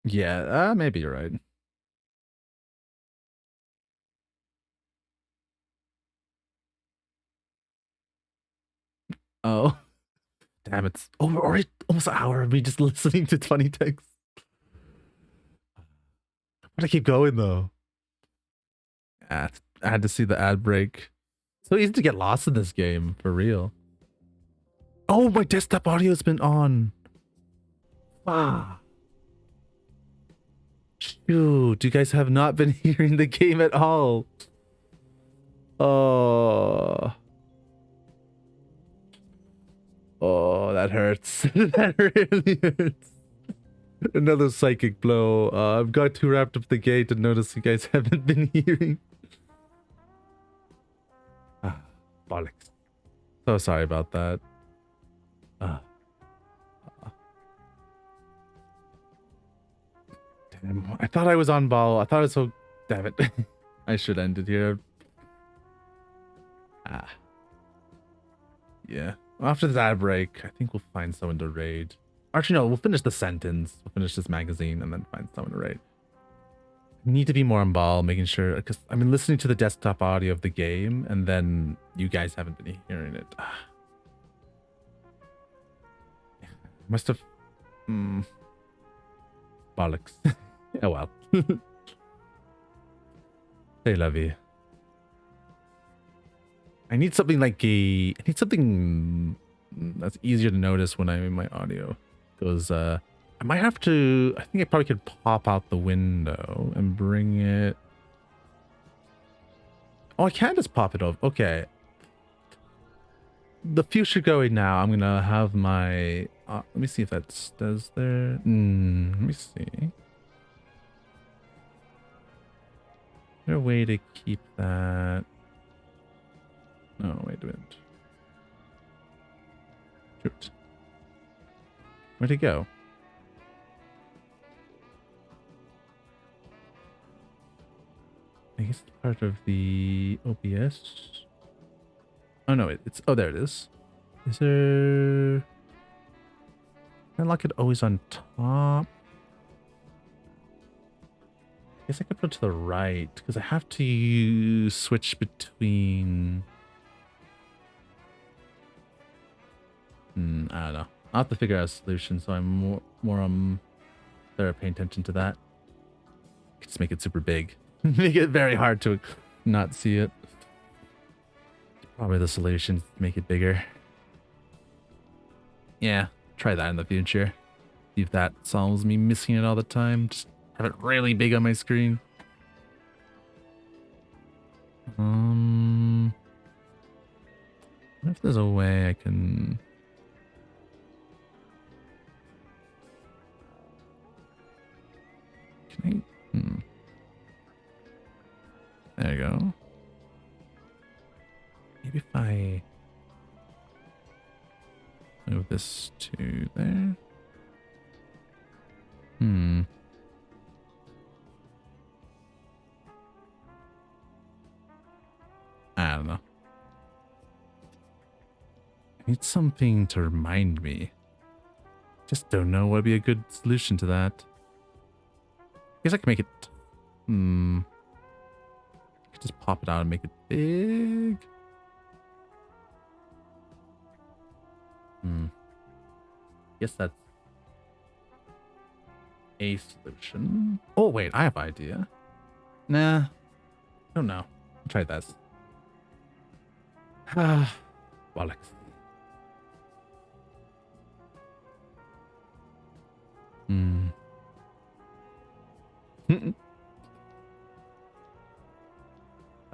A: Yeah, maybe you're right. Oh, damn! It's over already. Almost an hour of me just listening to funny text. Why'd I keep going though? I had to see the ad break. So easy to get lost in this game, for real. Oh, my desktop audio's been on. Ah. Shoot, you guys have not been hearing the game at all. Oh. Oh, that hurts. That really hurts. Another psychic blow. I've got too wrapped up the game to notice you guys haven't been hearing. Ah, bollocks. So sorry about that. Damn, I thought I was on ball. I thought I was so... Damn it. I should end it here. Yeah. After that break, I think we'll find someone to raid. Actually, no, we'll finish the sentence. We'll finish this magazine and then find someone to raid. Need to be more on ball, making sure... Because I've been listening to the desktop audio of the game, and then you guys haven't been hearing it. Must have... Bollocks. Oh well. Hey, Lovey. I need something like I need something that's easier to notice when I'm in my audio. Because I might have to... I think I probably could pop out the window and bring it... Oh, I can just pop it off. Okay. The future going now, I'm going to have my... let me see if that does there. Let me see. Is there a way to keep that? No, wait a minute. Shoot. Where'd it go? I guess it's part of the OBS. Oh no, it's... Oh, there it is. Is there... Can I lock it always on top? I guess I could put it to the right, because I have to switch between... I don't know. I'll have to figure out a solution, so I'm more there paying attention to that. Just make it super big. Make it very hard to not see it. Probably the solution, make it bigger. Yeah, try that in the future. See if that solves me missing it all the time. Just have it really big on my screen. I wonder if there's a way I can... Can I... There you go. Maybe if I move this to there. I don't know. I need something to remind me. Just don't know what would be a good solution to that. I guess I can make it... I could just pop it out and make it big. Guess that's a solution. Oh, wait, I have an idea. Nah, I don't know. I'll try this. Bollocks.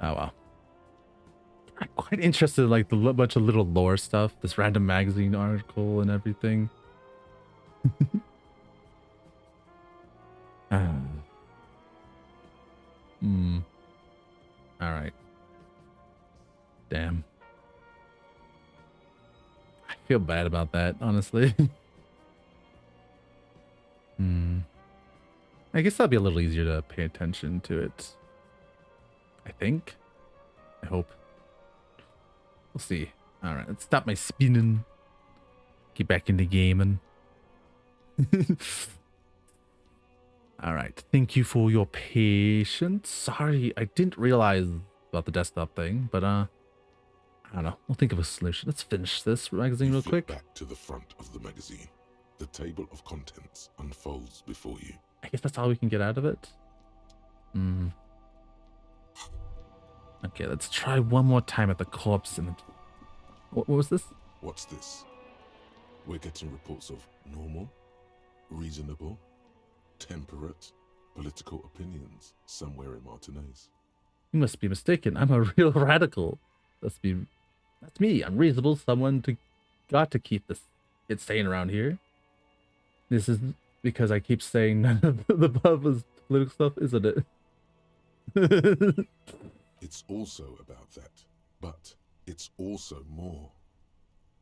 A: Oh well. I'm quite interested in like the bunch of little lore stuff, this random magazine article and everything. All right. Damn. I feel bad about that, honestly. I guess that'll be a little easier to pay attention to it. I think. I hope. We'll see. All right, let's stop my spinning. Get back into gaming. All right, thank you for your patience. Sorry, I didn't realize about the desktop thing, but I I don't know. We'll think of a solution. Let's finish this magazine real quick.
C: Back to the front of the magazine. The table of contents unfolds before you.
A: I guess that's all we can get out of it. Okay, let's try one more time at the corpse. And what was this?
C: What's this? We're getting reports of normal, reasonable, temperate, political opinions somewhere in Martinez.
A: You must be mistaken. I'm a real radical. That's me. I'm reasonable. Someone got to keep this insane around here. This is because I keep saying none of the above is political stuff, isn't it?
C: It's also about that, but it's also more.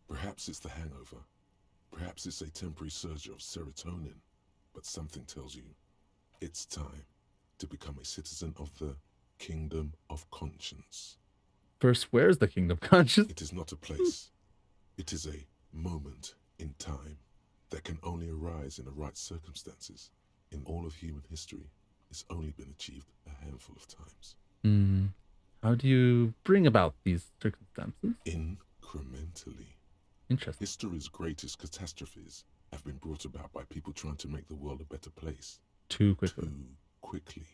C: Perhaps it's the hangover. Perhaps it's a temporary surge of serotonin, but something tells you it's time to become a citizen of the Kingdom of Conscience.
A: First, where's the Kingdom of Conscience?
C: It is not a place. It is a moment in time that can only arise in the right circumstances. In all of human history, it's only been achieved a handful of times.
A: How do you bring about these circumstances?
C: Incrementally.
A: Interesting.
C: History's greatest catastrophes have been brought about by people trying to make the world a better place.
A: Too quickly.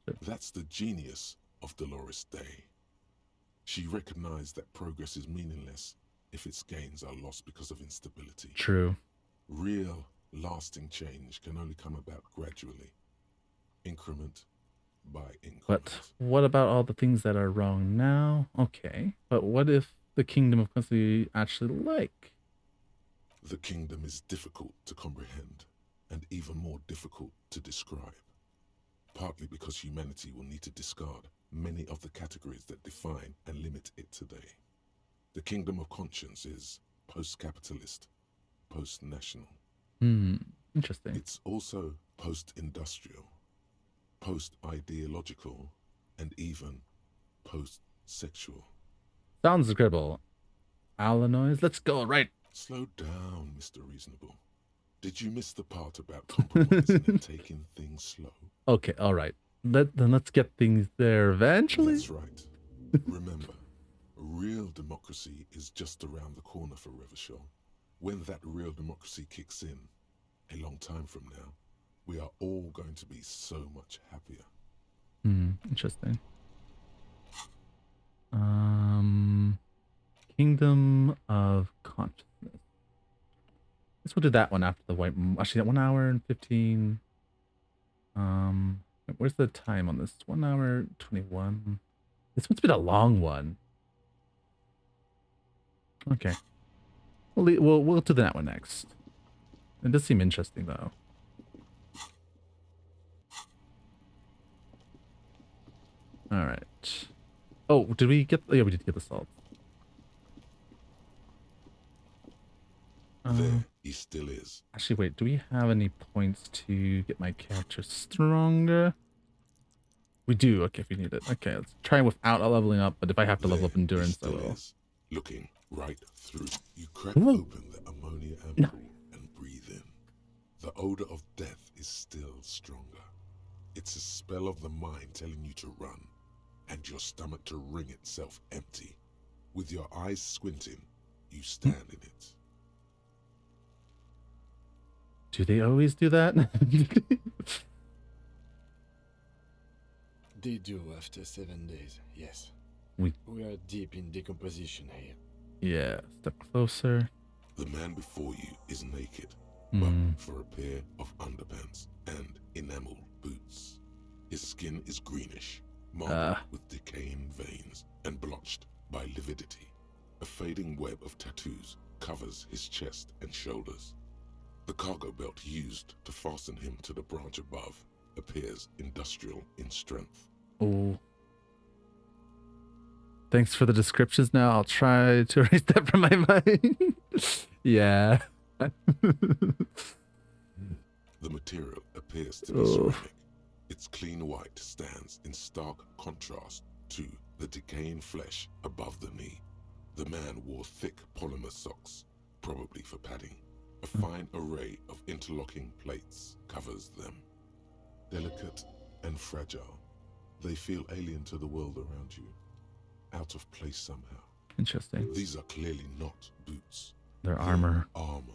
C: Sure. That's the genius of Dolores Day. She recognized that progress is meaningless if its gains are lost because of instability.
A: True.
C: Real, lasting change can only come about gradually, increment by increment.
A: But what about all the things that are wrong now? Okay, but what if the Kingdom of Conscience actually like?
C: The kingdom is difficult to comprehend and even more difficult to describe, partly because humanity will need to discard many of the categories that define and limit it today. The Kingdom of Conscience is post-capitalist, post-national.
A: Interesting.
C: It's also post-industrial, post-ideological, and even post-sexual.
A: Sounds incredible. Illinois, let's go, right?
C: Slow down, Mr. Reasonable. Did you miss the part about compromising and taking things slow?
A: Okay, all right. Then let's get things there eventually.
C: That's right. Remember, real democracy is just around the corner for Revachol. When that real democracy kicks in, a long time from now, we are all going to be so much happier.
A: Interesting. Kingdom of Consciousness. Guess we'll do that one after the white. Actually, that 1 hour and 15. Where's the time on this? 1 hour 21. This one's been a long one. Okay. We'll do that one next. It does seem interesting though. All right. Oh, did we get? Yeah, we did get the salt.
C: There he still is.
A: Actually, wait. Do we have any points to get my character stronger? We do. Okay, if we need it. Okay, let's try without leveling up. But if I have to level up endurance, I will.
C: Looking right through. You crack open the ammonia ampoule and breathe in. The odor of death is still stronger. It's a spell of the mind telling you to run, and your stomach to wring itself empty. With your eyes squinting, you stand in it.
A: Do they always do that?
F: They do after 7 days, yes. We are deep in decomposition here.
A: Yeah, step closer.
C: The man before you is naked, but for a pair of underpants and enamel boots. His skin is greenish, marked with decaying veins and blotched by lividity. A fading web of tattoos covers his chest and shoulders. The cargo belt used to fasten him to the branch above appears industrial in strength.
A: Oh. Thanks for the descriptions. Now I'll try to erase that from my mind. Yeah.
C: The material appears to be ceramic. Its clean white stands in stark contrast to the decaying flesh above the knee. The man wore thick polymer socks, probably for padding. A fine array of interlocking plates covers them. Delicate and fragile, they feel alien to the world around you, out of place somehow.
A: Interesting.
C: These are clearly not boots.
A: They're armor.
C: Armor.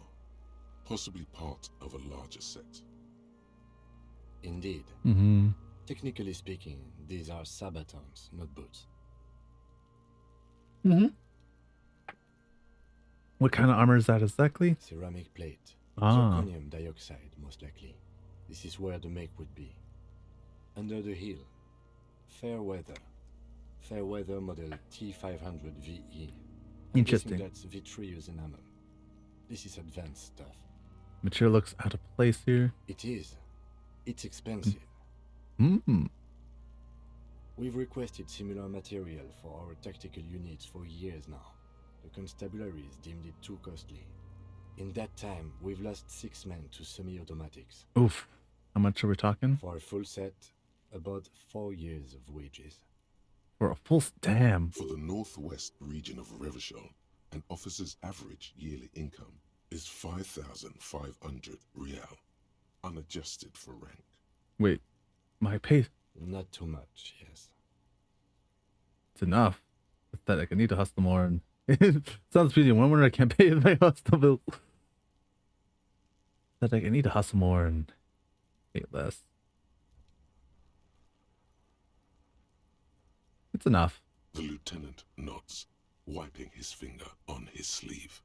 C: Possibly part of a larger set.
F: Indeed.
A: Mm-hmm.
F: Technically speaking, these are sabatons, not boots.
A: Mm-hmm. What kind of armor is that exactly?
F: Ceramic plate.
A: Ah.
F: Zirconium dioxide, most likely. This is where the make would be. Under the heel. Fair weather. Fair weather model T500 VE.
A: Interesting.
F: That's vitreous enamel. This is advanced stuff.
A: Material looks out of place here.
F: It is. It's expensive.
A: Mm-hmm.
F: We've requested similar material for our tactical units for years now. The constabularies deemed it too costly. In that time, we've lost 6 men to semi-automatics.
A: Oof. How much are we talking?
F: For a full set, about 4 years of wages.
A: For a full... Damn.
C: For the northwest region of Revachol, an officer's average yearly income is 5,500 real, unadjusted for rank.
A: Wait. My pay...
F: Not too much, yes.
A: It's enough. Pathetic. I need to hustle more and... Sounds pretty. One wonder I can't pay my hostel bills. Pathetic. I need to hustle more and pay less. It's enough.
C: The lieutenant nods, wiping his finger on his sleeve.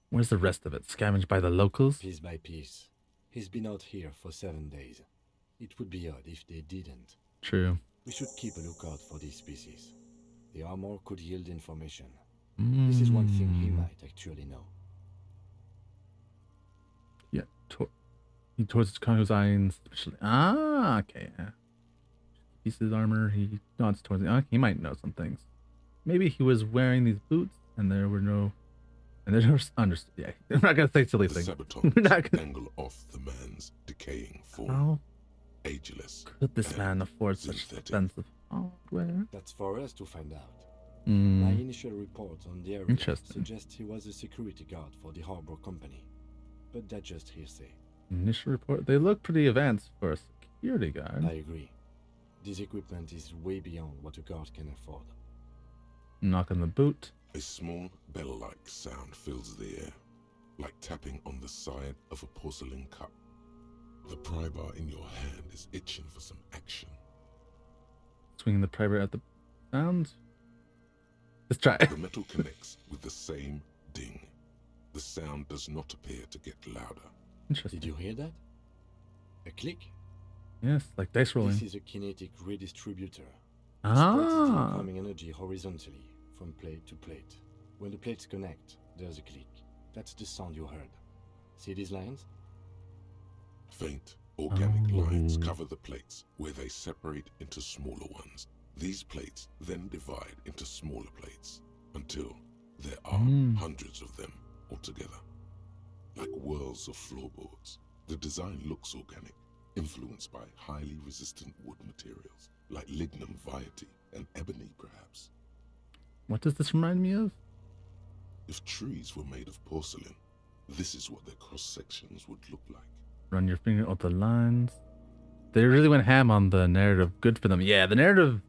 A: Where's the rest of it? Scavenged by the locals?
F: Piece by piece. He's been out here for 7 days. It would be odd if they didn't.
A: True.
F: We should keep a lookout for these species. The armor could yield information.
A: Mm.
F: This is one thing he might actually know.
A: Yeah. Towards Congo's eyes. Ah, okay. Yeah. Pieces of armor. He nods towards the... he might know some things. Maybe he was wearing these boots and there were no... And there's no... Understood. Yeah. I'm not going to say silly things.
C: We're not gonna... angle off the man's decaying form.
A: How
C: ageless
A: could this man afford such expensive hardware?
F: That's for us to find out.
A: Mm.
F: My initial report on the area suggests he was a security guard for the harbor company. But that's just hearsay.
A: Initial report? They look pretty advanced for a security guard.
F: I agree. This equipment is way beyond what a guard can afford.
A: Knock on the boot.
C: A small bell-like sound fills the air, like tapping on the side of a porcelain cup. The pry bar in your hand is itching for some action.
A: Swinging the pry bar at the sound. Let's try.
C: The metal connects with the same ding. The sound does not appear to get louder.
A: Interesting.
F: Did you hear that? A click?
A: Yes, like dice rolling.
F: This is a kinetic redistributor.
A: Ah.
F: It spreads its incoming energy horizontally from plate to plate. When the plates connect, there's a click. That's the sound you heard. See these lines?
C: Faint, organic lines cover the plates where they separate into smaller ones. These plates then divide into smaller plates until there are hundreds of them altogether. Like whirls of floorboards, the design looks organic, influenced by highly resistant wood materials, like lignum vitae and ebony perhaps.
A: What does this remind me of?
C: If trees were made of porcelain, this is what their cross-sections would look like.
A: Run your finger up the lines. They really went ham on the narrative. Good for them. Yeah, the narrative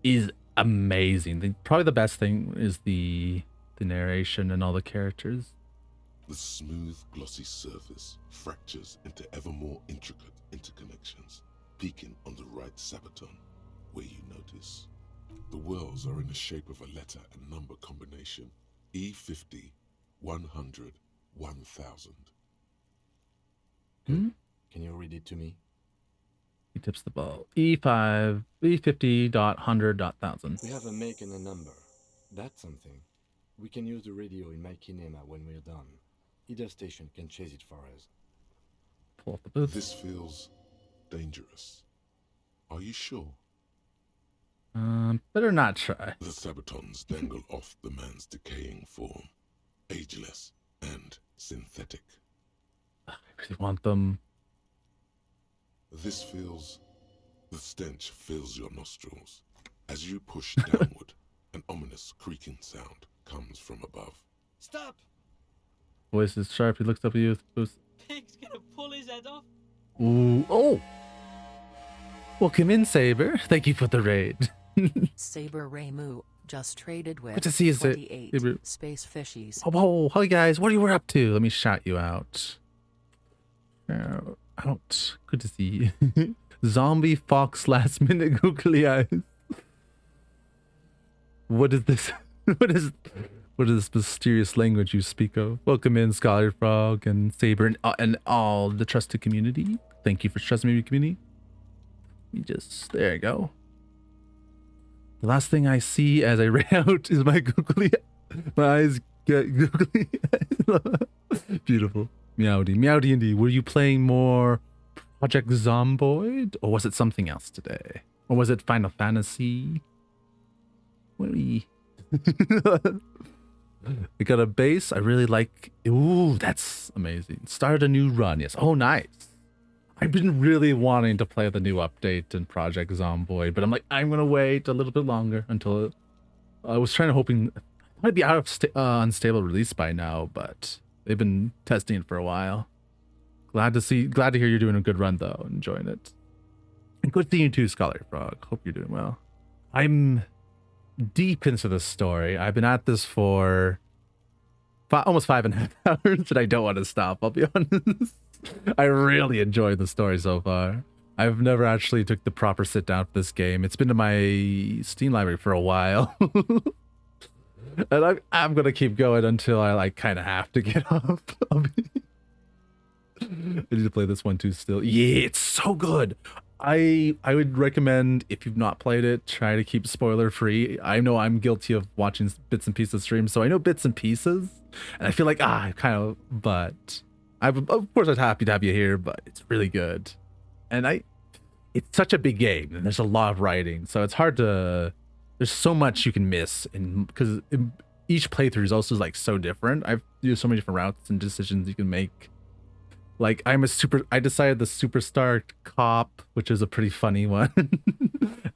A: is amazing. Probably the best thing is the narration and all the characters.
C: The smooth, glossy surface fractures into ever more intricate interconnections, peaking on the right sabaton, where you notice the whirls are in the shape of a letter and number combination: E50, 100, 1000.
F: Good. Can you read it to me?
A: He tips the ball. E5, E50.100.1000.
F: We have a make and a number. That's something. We can use the radio in my kinema when we're done. Either station can chase it for us.
A: Pull off the booth.
C: This feels dangerous. Are you sure?
A: Better not try.
C: The sabatons dangle off the man's decaying form, ageless and synthetic.
A: I really want them.
C: This feels... The stench fills your nostrils. As you push downward, an ominous creaking sound comes from above.
L: Stop!
A: Voice is sharp. He looks up at you.
L: Pig's gonna pull his head off.
A: Ooh. Oh! Welcome in, Saber. Thank you for the raid.
O: Saber Remu, Just traded with
A: Good to see you,
O: 28 space fishies.
A: Oh, hi guys. What are you up to? Let me shout you out. Out. Good to see you. Zombie fox last minute googly eyes. What is this? What is this mysterious language you speak of? Welcome in, Scholar Frog and Saber and all the trusted community. Thank you for trusting me, community. There you go. The last thing I see as I ran out is my googly. My eyes get googly. Beautiful. Meowdy. Meowdy indeed. Were you playing more Project Zomboid? Or was it something else today? Or was it Final Fantasy? What are we... We got a base. I really like... Ooh, that's amazing. Started a new run. Yes. Oh, nice. I've been really wanting to play the new update in Project Zomboid, but I'm like, I'm going to wait a little bit longer until... I was hoping... It might be out of unstable release by now, but they've been testing it for a while. Glad to hear you're doing a good run, though. Enjoying it. And good seeing you too, Scholar Frog. Hope you're doing well. I'm deep into the story. I've been at this for almost 5.5 hours, and I don't want to stop, I'll be honest. I really enjoyed the story so far. I've never actually took the proper sit down for this game. It's been in my Steam library for a while. And I'm gonna keep going until I like kind of have to get off. I need to play this one too still. Yeah, it's so good. I would recommend, if you've not played it, try to keep spoiler free. I know I'm guilty of watching bits and pieces streams, so I know bits and pieces, and I feel like but of course I'm happy to have you here, but it's really good. And it's such a big game, and there's a lot of writing, so it's hard to, there's so much you can miss, and because each playthrough is also like so different. I've used so many different routes and decisions you can make. Like I decided the superstar cop, which is a pretty funny one,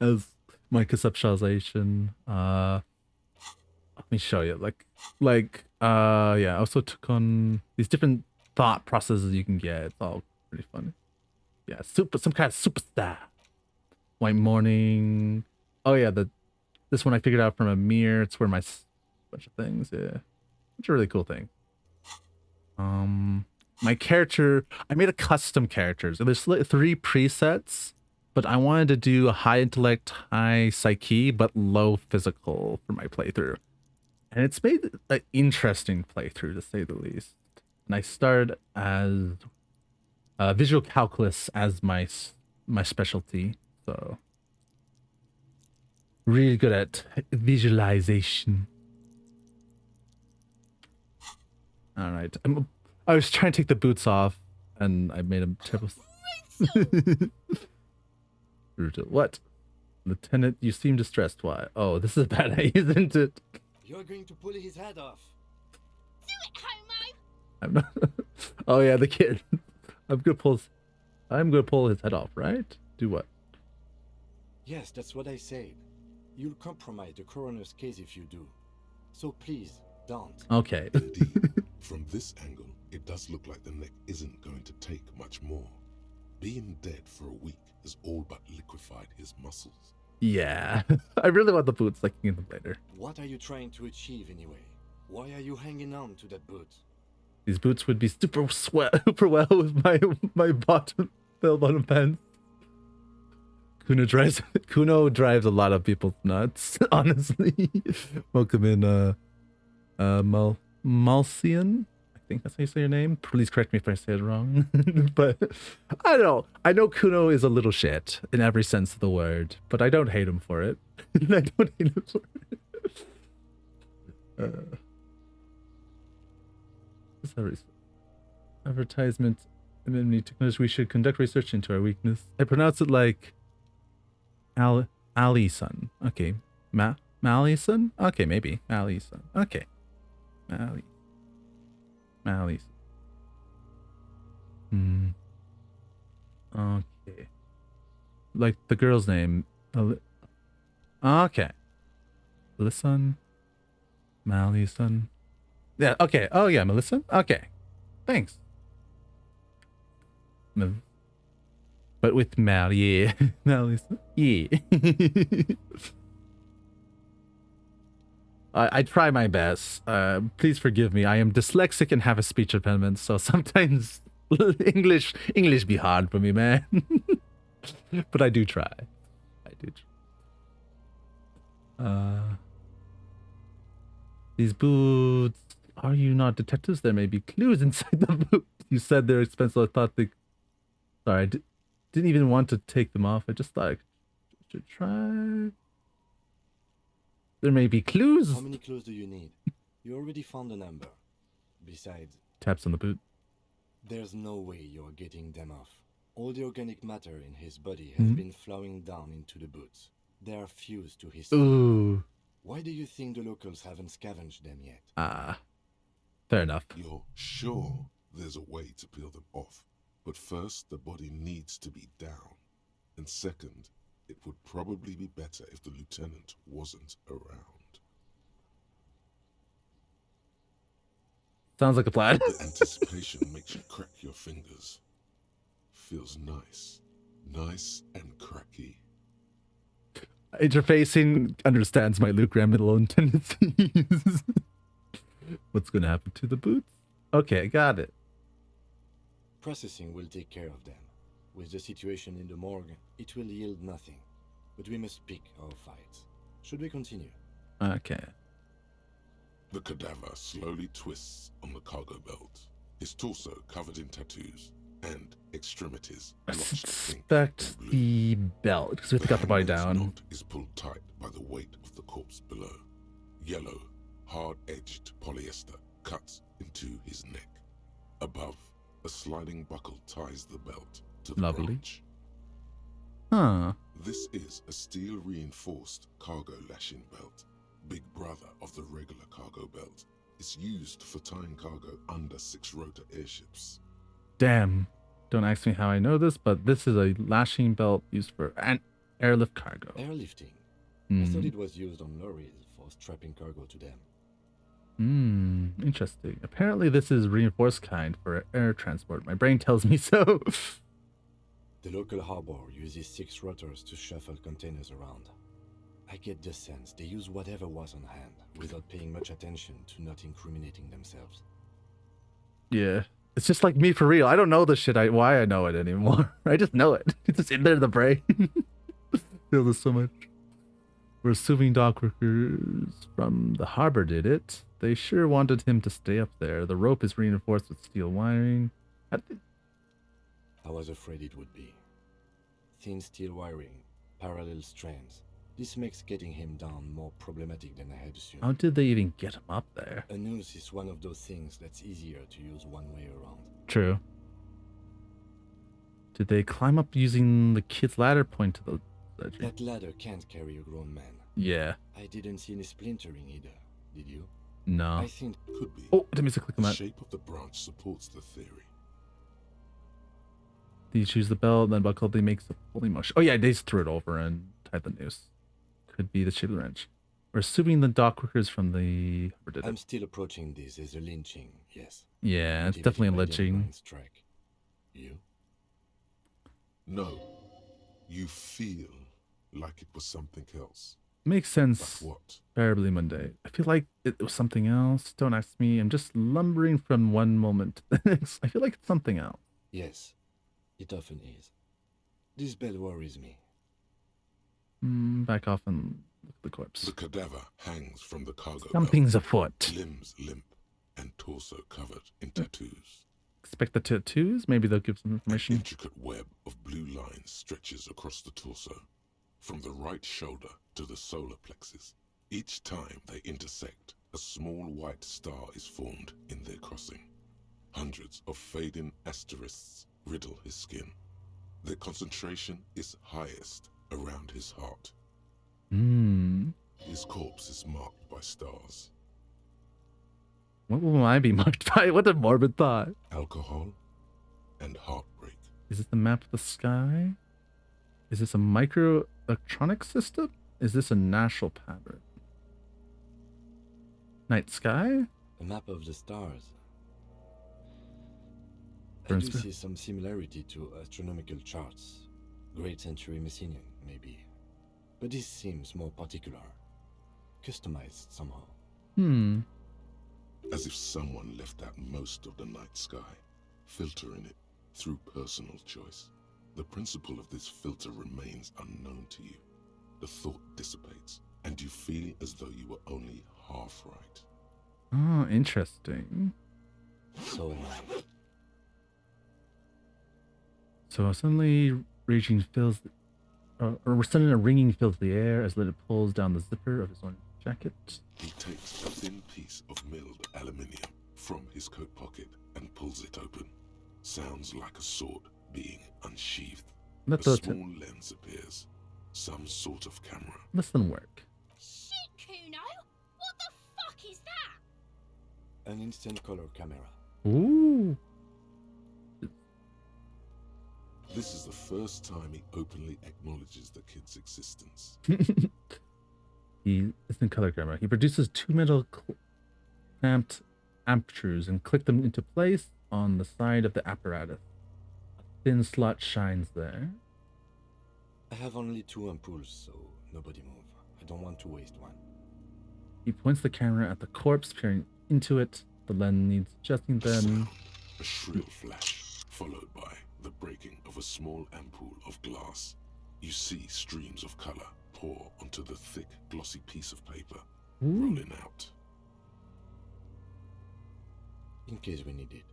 A: as my conceptualization. Let me show you. Yeah, I also took on these different thought processes you can get. It's all pretty funny. Yeah, some kind of superstar. White Morning. Oh yeah, this one I figured out from a mirror. It's where my bunch of things. Yeah, it's a really cool thing. My character, I made a custom character. So there's 3 presets, but I wanted to do a high intellect, high psyche, but low physical for my playthrough. And it's made an interesting playthrough, to say the least. And I started as visual calculus as my specialty. So really good at visualization. All right. I was trying to take the boots off, and I made him terrible. What? Lieutenant, you seem distressed. Why? Oh, this is a bad idea, isn't it?
F: You're going to pull his head off.
G: Do it, Homo!
A: I'm not. Oh yeah, the kid. I'm gonna pull his head off, right? Do what?
F: Yes, that's what I said. You'll compromise the coroner's case if you do. So please, don't.
A: Okay.
C: Indeed, from this angle, it does look like the neck isn't going to take much more. Being dead for a week has all but liquefied his muscles.
A: Yeah, I really want the boots like in them later.
F: What are you trying to achieve anyway? Why are you hanging on to that boot?
A: These boots would be super well with my bell-bottom pants. Kuno drives a lot of people nuts, honestly. Welcome in, Malcian. I think that's how you say your name. Please correct me if I say it wrong. But I don't know. I know Kuno is a little shit in every sense of the word, but I don't hate him for it. I don't hate him for it. Advertisement. We should conduct research into our weakness. I pronounce it like Ali-san. Okay. Mali-san? Okay, maybe. Ali-san. Okay. Mali. Okay. Like the girl's name. Okay. Melissa? Mali-san. Yeah, okay. Oh yeah, Melissa? Okay. Thanks. But with Mal, yeah. Mali-san. Yeah. I try my best. Please forgive me. I am dyslexic and have a speech impediment, so sometimes English be hard for me, man. But I do try. I do. These boots. Are you not detectives? There may be clues inside the boots. You said they're expensive. I thought they. Sorry, I didn't even want to take them off. I just thought I should try. There may be clues.
F: How many clues do you need? You already found a number. Besides,
A: Taps on the boot.
F: There's no way you're getting them off. All the organic matter in his body has been flowing down into the boots. They are fused to his skin.
A: Ooh.
F: Why do you think the locals haven't scavenged them yet?
A: Fair enough.
C: You're sure there's a way to peel them off, but first the body needs to be down. And second, it would probably be better if the lieutenant wasn't around.
A: Sounds like a plan.
C: The anticipation makes you crack your fingers. Feels nice. Nice and cracky.
A: Interfacing understands my Luke Ramilone tendencies. What's going to happen to the boots? Okay, I got it.
F: Processing will take care of them. With the situation in the morgue, it will yield nothing. But we must pick our fights. Should we continue?
A: Okay.
C: The cadaver slowly twists on the cargo belt, his torso covered in tattoos, and extremities
A: Suspect the belt, because we got the body down.
C: The knot is pulled tight by the weight of the corpse below. Yellow, hard-edged polyester cuts into his neck. Above, a sliding buckle ties the belt to the branch.
A: Huh.
C: This is a steel-reinforced cargo lashing belt. Big brother of the regular cargo belt. It's used for tying cargo under 6-rotor airships.
A: Damn. Don't ask me how I know this, but this is a lashing belt used for an airlift cargo.
F: Airlifting? I thought it was used on lorries for strapping cargo to them.
A: Interesting. Apparently this is reinforced kind for air transport. My brain tells me so.
F: The local harbor uses 6 rotors to shuffle containers around. I get the sense they use whatever was on hand, without paying much attention to not incriminating themselves.
A: Yeah. It's just like me for real. I don't know the shit. Why I know it anymore. I just know it. It's just in there in the brain. Feel this so much. We're assuming dock workers from the harbor did it. They sure wanted him to stay up there. The rope is reinforced with steel wiring.
F: I was afraid it would be. Thin steel wiring, parallel strands. This makes getting him down more problematic than I had assumed.
A: How did they even get him up there?
F: A noose is one of those things that's easier to use one way around.
A: True. Did they climb up using the kid's ladder point to the ledge?
F: That ladder can't carry a grown man.
A: Yeah.
F: I didn't see any splintering either. Did you?
A: No.
F: I think
C: could be.
A: Oh, didn't miss a click on that.
C: The shape of the branch supports the theory.
A: You choose the belt, then buckle. They make the pulling motion. Oh yeah, they just threw it over and tied the noose. Could be the shape of the wrench. We're assuming the dock workers from the.
F: I'm still approaching this as a lynching. Yes.
A: Yeah, it's definitely a lynching.
F: Strike. You?
C: No. You feel like it was something else.
A: Makes sense.
C: Like what?
A: Terribly mundane. I feel like it was something else. Don't ask me. I'm just lumbering from one moment to the next. I feel like it's something else.
F: Yes, it often is. This bell worries me.
A: Back off and look at the corpse.
C: The cadaver hangs from the cargo
A: Something's
C: belt,
A: afoot.
C: limbs limp and torso covered in tattoos.
A: Expect the tattoos? Maybe they'll give some information.
C: An intricate web of blue lines stretches across the torso, from the right shoulder to the solar plexus. Each time they intersect, a small white star is formed in their crossing. Hundreds of fading asterisks riddle his skin. Their concentration is highest around his heart. His corpse is marked by stars.
A: What will I be marked by? What a morbid thought.
C: Alcohol and heartbreak.
A: Is this the map of the sky? Is this a microelectronic system? Is this a national pattern? Night sky?
F: A map of the stars. I do see some similarity to astronomical charts. Great Century Messinian, maybe. But this seems more particular. Customized somehow.
C: As if someone left out most of the night sky, filtering it through personal choice. The principle of this filter remains unknown to you. The thought dissipates, and you feel as though you were only half right.
A: Oh, interesting.
F: So am I.
A: So suddenly, raging fills, or suddenly a ringing fills the air as Lydia pulls down the zipper of his own jacket.
C: He takes a thin piece of milled aluminium from his coat pocket and pulls it open. Sounds like a sword being unsheathed. A small lens appears. Some sort of camera.
A: This doesn't work.
G: Shit, Kuno! What the fuck is that?
F: An instant color camera.
A: Ooh.
C: This is the first time he openly acknowledges the kid's existence.
A: He instant color camera. He produces two metal clamped apertures and click them into place on the side of the apparatus. A thin slot shines there.
F: I have only 2 ampoules, so nobody move. I don't want to waste one.
A: He points the camera at the corpse, peering into it. The lens needs adjusting then.
C: A shrill flash, followed by the breaking of a small ampoule of glass. You see streams of color pour onto the thick, glossy piece of paper, rolling out.
F: In case we need it.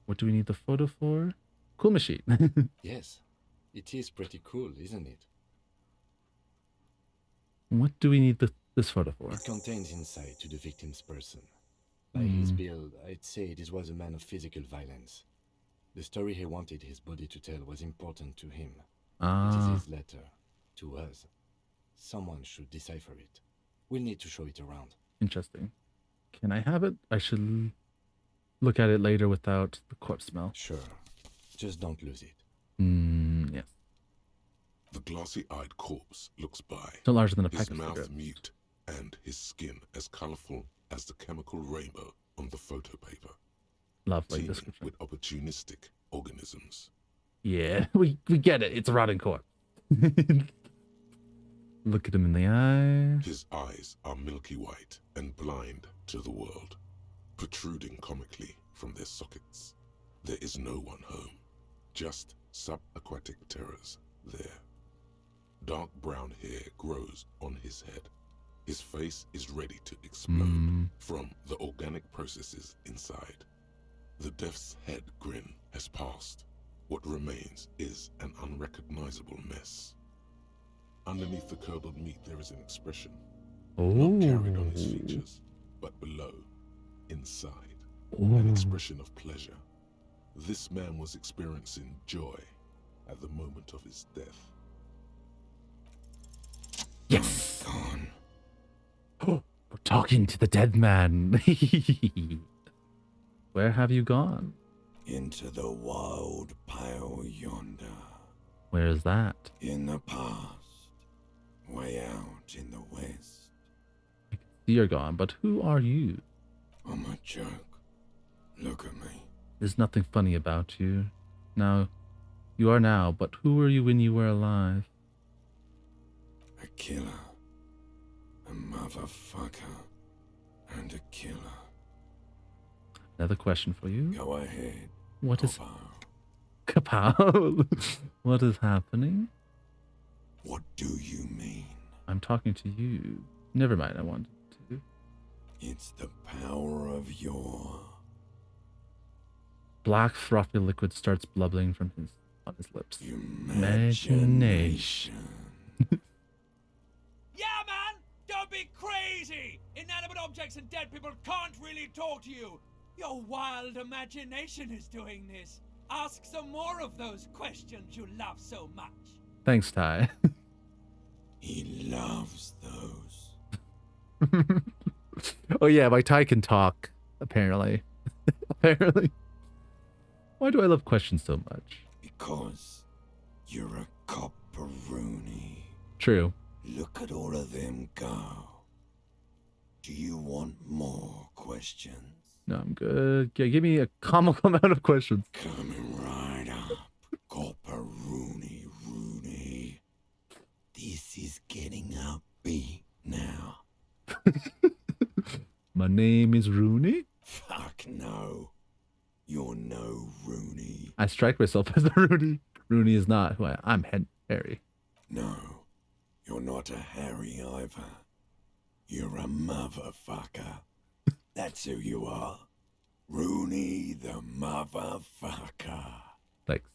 A: What do we need the photo for? Cool machine.
F: Yes. It is pretty cool, isn't it?
A: What do we need this photo for?
F: It contains insight to the victim's person. By his build, I'd say this was a man of physical violence. The story he wanted his body to tell was important to him. It is his letter to us. Someone should decipher it. We'll need to show it around.
A: Interesting. Can I have it? I should look at it later without the corpse smell.
F: Sure. Just don't lose it.
A: Yes.
C: The glossy-eyed corpse looks by.
A: Still larger than a pack
C: his
A: of
C: mouth
A: cigarettes.
C: mute, and his skin as colorful as the chemical rainbow on the photo paper.
A: Lovely
C: Teeming
A: description.
C: with opportunistic organisms.
A: Yeah, we get it. It's a rotting corpse. Look at him in the eye.
C: His eyes are milky white and blind to the world, protruding comically from their sockets. There is no one home, just subaquatic terrors there. Dark brown hair grows on his head. His face is ready to explode from the organic processes inside. The death's head grin has passed. What remains is an unrecognizable mess. Underneath the curdled meat there is an expression, not carried on his features, but below, inside, an expression of pleasure. This man was experiencing joy at the moment of his death.
A: Yes! We're talking to the dead man. Where have you gone?
I: Into the wild pale yonder.
A: Where is that?
I: In the past. Way out in the west.
A: You're gone, but who are you?
I: I'm a joke. Look at me.
A: There's nothing funny about you. Now, you are now, but who were you when you were alive?
I: A killer. A motherfucker. And a killer.
A: Another question for you.
I: Go ahead.
A: What is... Kapow! What is happening?
I: What do you mean?
A: I'm talking to you. Never mind, I wanted to.
I: It's the power of your...
A: Black frothy liquid starts bubbling from on his lips.
I: Imagination.
M: Yeah, man! Don't be crazy! Inanimate objects and dead people can't really talk to you! Your wild imagination is doing this. Ask some more of those questions you love so much.
A: Thanks, Ty.
I: He loves those.
A: Oh yeah, my Ty can talk, apparently. Apparently. Why do I love questions so much?
I: Because you're a copperoonie.
A: True.
I: Look at all of them go. Do you want more questions?
A: No, I'm good. Yeah, give me a comical amount of questions.
I: Coming right up. Copperoonie, Rooney. This is getting upbeat now.
A: My name is Rooney?
I: Fuck no. You're no Rooney.
A: I strike myself as a Rooney. Rooney is not who I'm Harry.
I: No, you're not a Harry either. You're a motherfucker. That's who you are. Rooney the motherfucker.
A: Thanks.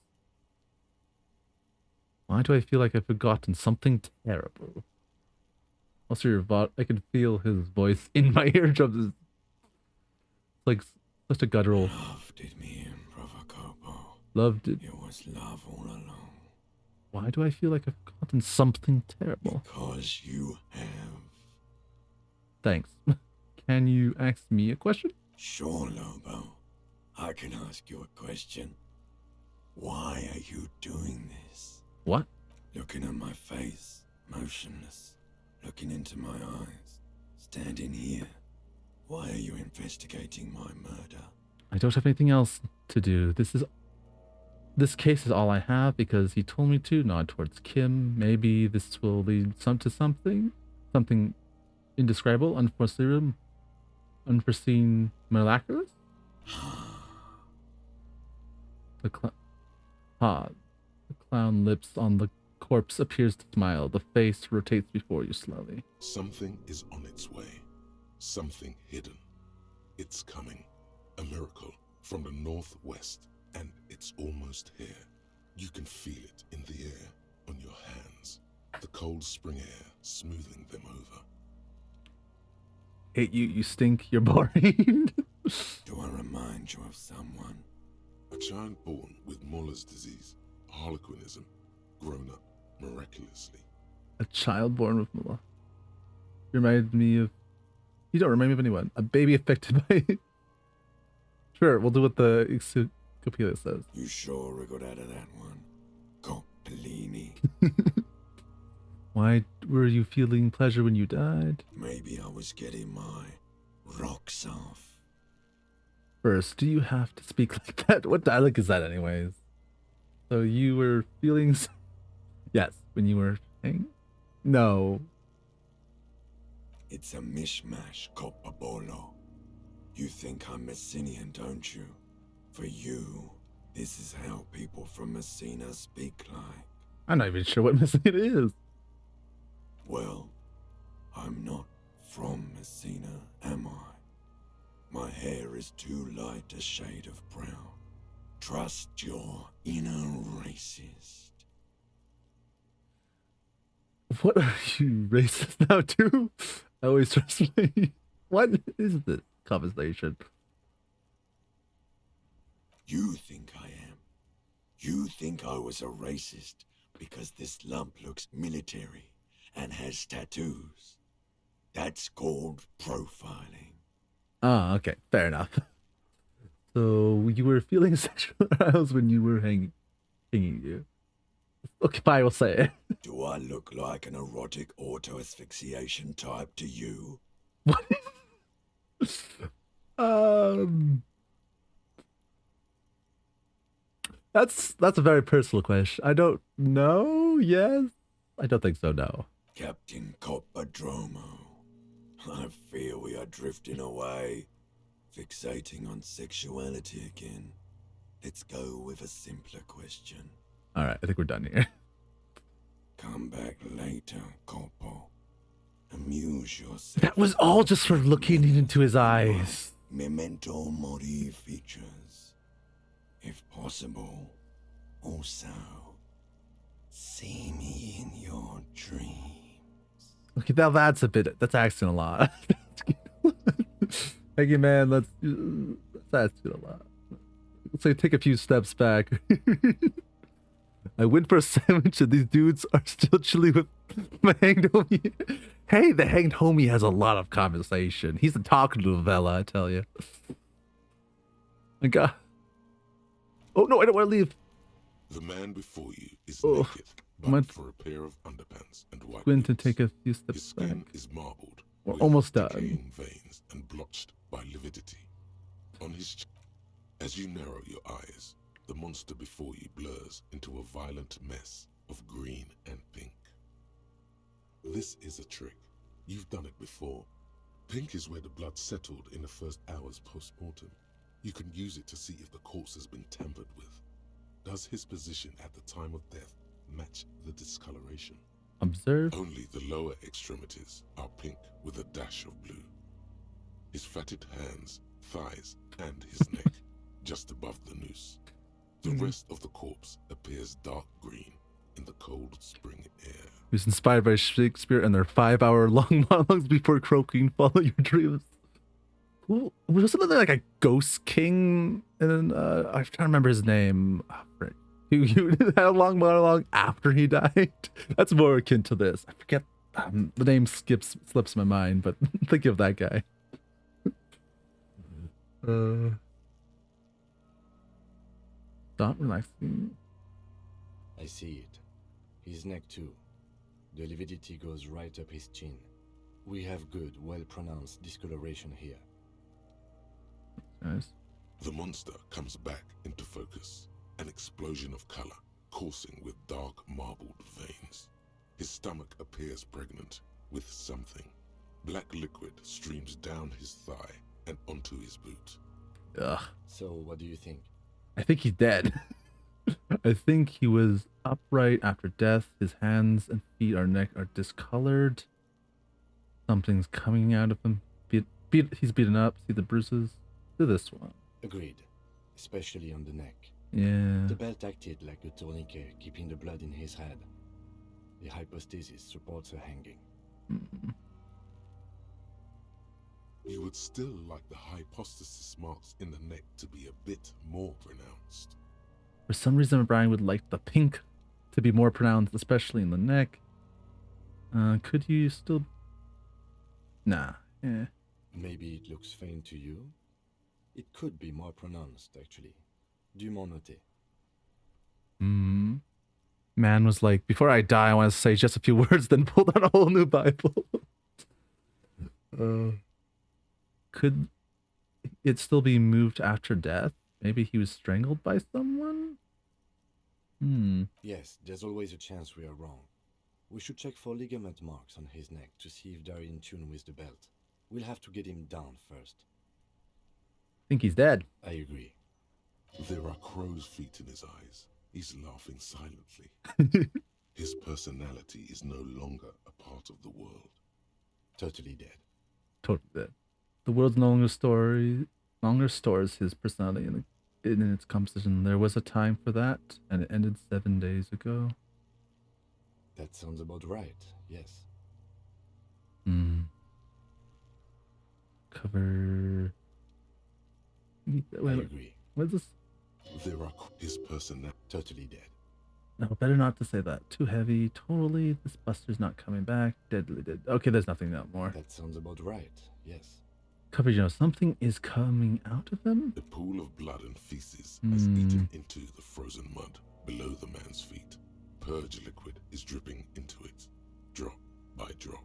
A: Why do I feel like I've forgotten something terrible? Also, I can feel his voice in my eardrums. It's like such a guttural.
I: Love did me in, Brother Copo.
A: Loved it.
I: It was love all along.
A: Why do I feel like I've forgotten something terrible?
I: Because you have.
A: Thanks. Can you ask me a question?
I: Sure, Lobo. I can ask you a question. Why are you doing this?
A: What?
I: Looking at my face, motionless, looking into my eyes, standing here. Why are you investigating my murder?
A: I don't have anything else to do. This case is all I have because he told me to nod towards Kim. Maybe this will lead to something indescribable, unforeseen, miraculous. The clown lips on the corpse appears to smile. The face rotates before you slowly.
C: Something is on its way. Something hidden. It's coming. A miracle from the northwest, and it's almost here. You can feel it in the air, on your hands. The cold spring air smoothing them over.
A: Hate you, you stink, you're boring.
I: Do I remind you of someone?
C: A child born with Muller's disease, harlequinism, grown up miraculously.
A: A child born with Muller. You remind me of... You don't remind me of anyone. A baby affected by... Sure, we'll do what the Encyclopedia says.
I: You sure we got out of that one? Coppellini.
A: Why were you feeling pleasure when you died?
I: Maybe I was getting my rocks off.
A: First, do you have to speak like that? What dialect is that anyways? So you were feeling... Yes, when you were saying? No.
I: It's a mishmash, Coppabolo. You think I'm Messinian, don't you? For you, this is how people from Messina speak like.
A: I'm not even sure what Messina is.
I: Well, I'm not from Messina, am I? My hair is too light a shade of brown. Trust your inner racist.
A: What are you racist now too? I always trust me. What is this conversation?
I: You think I am. You think I was a racist because this lump looks military and has tattoos. That's called profiling.
A: Ah, okay, fair enough. So you were feeling sexual aroused when you were hanging you. Okay, I will say it.
I: Do I look like an erotic auto-asphyxiation type to you?
A: What? That's a very personal question. I don't know. Yes, I don't think so. No.
I: Captain Coppadromo, I fear we are drifting away, fixating on sexuality again. Let's go with a simpler question.
A: All right, I think we're done here.
I: Come back later, Coppo. Amuse yourself.
A: That was all just for looking into his eyes.
I: Memento mori features. If possible, also see me in your dreams.
A: Okay, now that's asking a lot. Thank you, man. That's asking a lot. Let's take a few steps back. I went for a sandwich and these dudes are still chilling with my hanged homie. Hey, the hanged homie has a lot of conversation. He's a talkative fella, I tell you. My God. Oh, no, I don't want to leave.
C: The man before you is naked, but for a pair of underpants and white
A: going to
C: boots.
A: take a few
C: His
A: steps
C: skin
A: back.
C: is marbled.
A: We're
C: with
A: almost done.
C: decaying veins and blotched by lividity. On his as you narrow your eyes, the monster before you blurs into a violent mess of green and pink. This is a trick. You've done it before. Pink is where the blood settled in the first hours post-mortem. You can use it to see if the corpse has been tampered with. Does his position at the time of death match the discoloration?
A: Observe.
C: Only the lower extremities are pink with a dash of blue. His fatted hands, thighs, and his neck, just above the noose. The rest of the corpse appears dark green in the cold spring air.
A: He was inspired by Shakespeare and their 5-hour-long monologues before croaking, follow your dreams. Who was something like a ghost king? And I'm trying to remember his name. Oh, frick. He had a long monologue after he died. That's more akin to this. I forget. The name slips my mind, but think of that guy. Stop relaxing.
F: I see it. His neck too. The lividity goes right up his chin. We have good, well-pronounced discoloration here.
A: Nice.
C: The monster comes back into focus. An explosion of color, coursing with dark marbled veins. His stomach appears pregnant with something. Black liquid streams down his thigh and onto his boot.
A: Ugh.
F: So, what do you think?
A: I think he's dead. I think he was upright after death. His hands and feet or neck are discolored. Something's coming out of him. He's beaten up. See the bruises? Do this one.
F: Agreed. Especially on the neck.
A: Yeah.
F: The belt acted like a tourniquet, keeping the blood in his head. The hypostasis supports a hanging.
C: You would still like the hypostasis marks in the neck to be a bit more pronounced.
A: For some reason, Brian would like the pink to be more pronounced, especially in the neck. Could you still... Nah. Yeah.
F: Maybe it looks faint to you? It could be more pronounced, actually. Dumont noté.
A: Man was like, before I die, I want to say just a few words, then pulled out a whole new Bible. Could it still be moved after death? Maybe he was strangled by someone?
F: Yes, there's always a chance we are wrong. We should check for ligament marks on his neck to see if they're in tune with the belt. We'll have to get him down first.
A: I think he's dead.
F: I agree.
C: There are crow's feet in his eyes. He's laughing silently. His personality is no longer a part of the world.
F: Totally dead.
A: Totally dead. The world's no longer stores his personality in its composition. There was a time for that, and it ended 7 days ago.
F: That sounds about right, yes.
A: Cover...
F: I agree.
A: What is this?
C: There are his personality.
F: Totally dead.
A: No, better not to say that. Too heavy. Totally. This buster's not coming back. Deadly dead. Okay, there's nothing no more.
F: That sounds about right, yes.
A: Coverage, something is coming out of him?
C: A pool of blood and feces has eaten into the frozen mud below the man's feet. Purge liquid is dripping into it, drop by drop.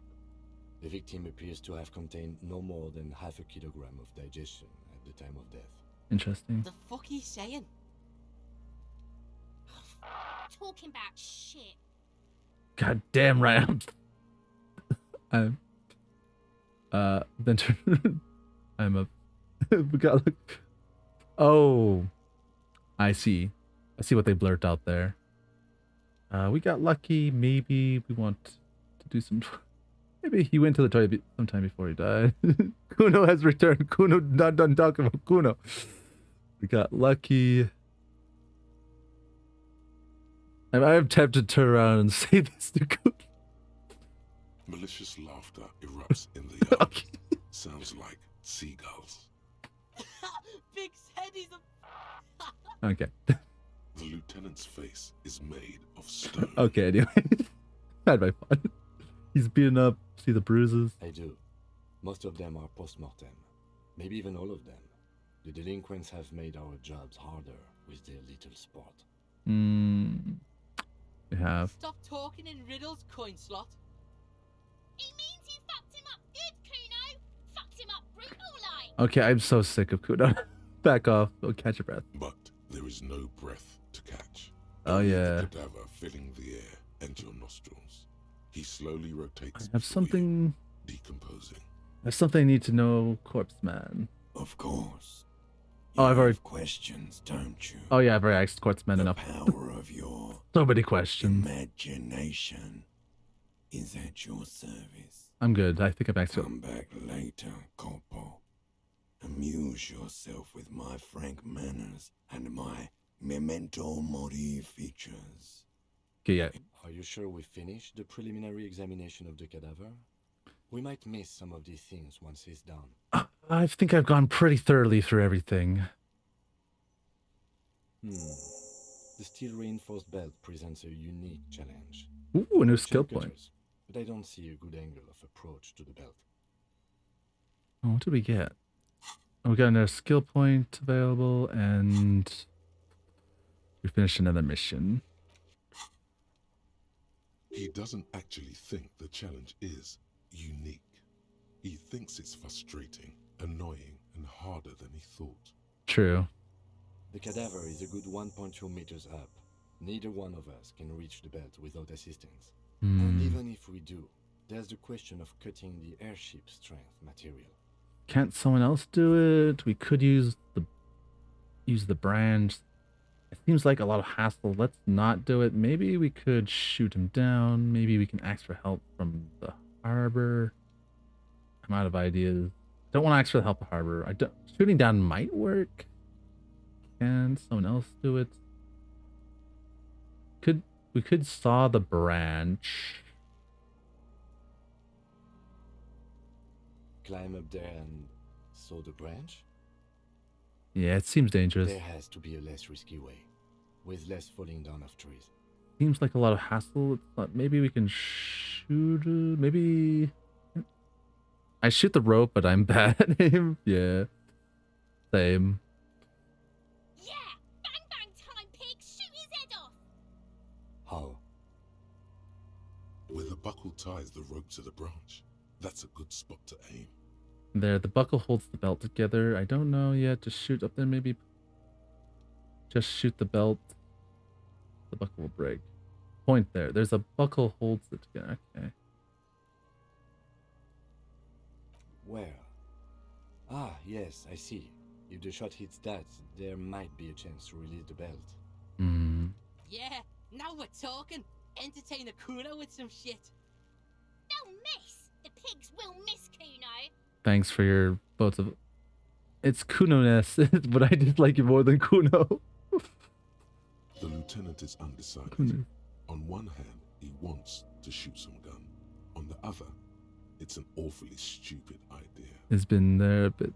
F: The victim appears to have contained no more than half a kilogram of digestion at the time of death.
A: Interesting.
G: The fuck are you saying? Talking about shit.
A: God damn right. I'm a... we got... Oh. I see what they blurred out there. We got lucky. Maybe we want to do some... Maybe he went to the toilet sometime before he died. Kuno has returned. Kuno, not done talking about Kuno. We got lucky. I'm tempted to turn around and say this to Kuno.
C: Malicious laughter erupts in the yard.
A: Okay.
C: Sounds like seagulls.
G: Big head is a...
A: Okay.
C: The lieutenant's face is made of stone.
A: Okay, anyway. Had my fun. He's beaten up. See the bruises?
F: I do. Most of them are post-mortem. Maybe even all of them. The delinquents have made our jobs harder with their little sport.
A: They have.
G: Stop talking in riddles, coin slot. It means you fucked him up good, Kuno. Fucked him up brutal like.
A: Okay, I'm so sick of Kuno. Back off. Go catch your breath.
C: But there is no breath to catch.
A: Oh yeah.
C: The cadaver filling the air and your nostrils. He slowly rotates.
A: I have something.
C: Decomposing.
A: There's something I need to know, Corpse Man.
I: Of course.
A: Oh, I've already...
I: questions, don't you?
A: Oh yeah, I've already asked Corpse Man enough.
I: Power of your
A: so many questions.
I: imagination is at your service.
A: I'm good. I think I'm back to it.
I: Come back later, Corpo. Amuse yourself with my frank manners and my memento mori features.
A: Okay, yeah.
F: Are you sure we finished the preliminary examination of the cadaver? We might miss some of these things once it's done.
A: I think I've gone pretty thoroughly through everything.
F: The steel reinforced belt presents a unique challenge.
A: Ooh, a new skill point.
F: But I don't see a good angle of approach to the belt.
A: Oh, what did we get? Oh, we got another skill point available, and we finished another mission.
C: He doesn't actually think the challenge is unique. He thinks it's frustrating, annoying, and harder than he thought.
A: True.
F: The cadaver is a good 1.2 meters up. Neither one of us can reach the belt without assistance. And even if we do, there's the question of cutting the airship strength material.
A: Can't someone else do it? We could use the brand. It seems like a lot of hassle. Let's not do it. Maybe we could shoot him down. Maybe we can ask for help from the harbor. I'm out of ideas. Don't want to ask for the help of harbor. Shooting down might work. Can someone else do it? We could saw the branch.
F: Climb up there and saw the branch?
A: Yeah, it seems dangerous.
F: There has to be a less risky way, with less falling down of trees.
A: Seems like a lot of hassle. It's not, maybe we can shoot. Maybe I shoot the rope, but I'm bad at aim. Yeah, same.
G: Yeah, bang bang time, pig. Shoot his head off.
F: How?
C: Where the buckle ties the rope to the branch. That's a good spot to aim.
A: There, the buckle holds the belt together. I don't know yet. Just shoot up there, maybe. Just shoot the belt. The buckle will break. Point there. There's a buckle holds it together. Okay.
F: Where? Ah, yes, I see. If the shot hits that, there might be a chance to release the belt.
G: Yeah, now we're talking. Entertain a Kuno with some shit. They'll miss. The pigs will miss Kuno.
A: Thanks for your votes of... It's Kuno-ness, but I dislike you more than Kuno.
C: The lieutenant is undecided.
A: Kuno.
C: On one hand, he wants to shoot some gun. On the other, it's an awfully stupid idea.
A: It's been there, but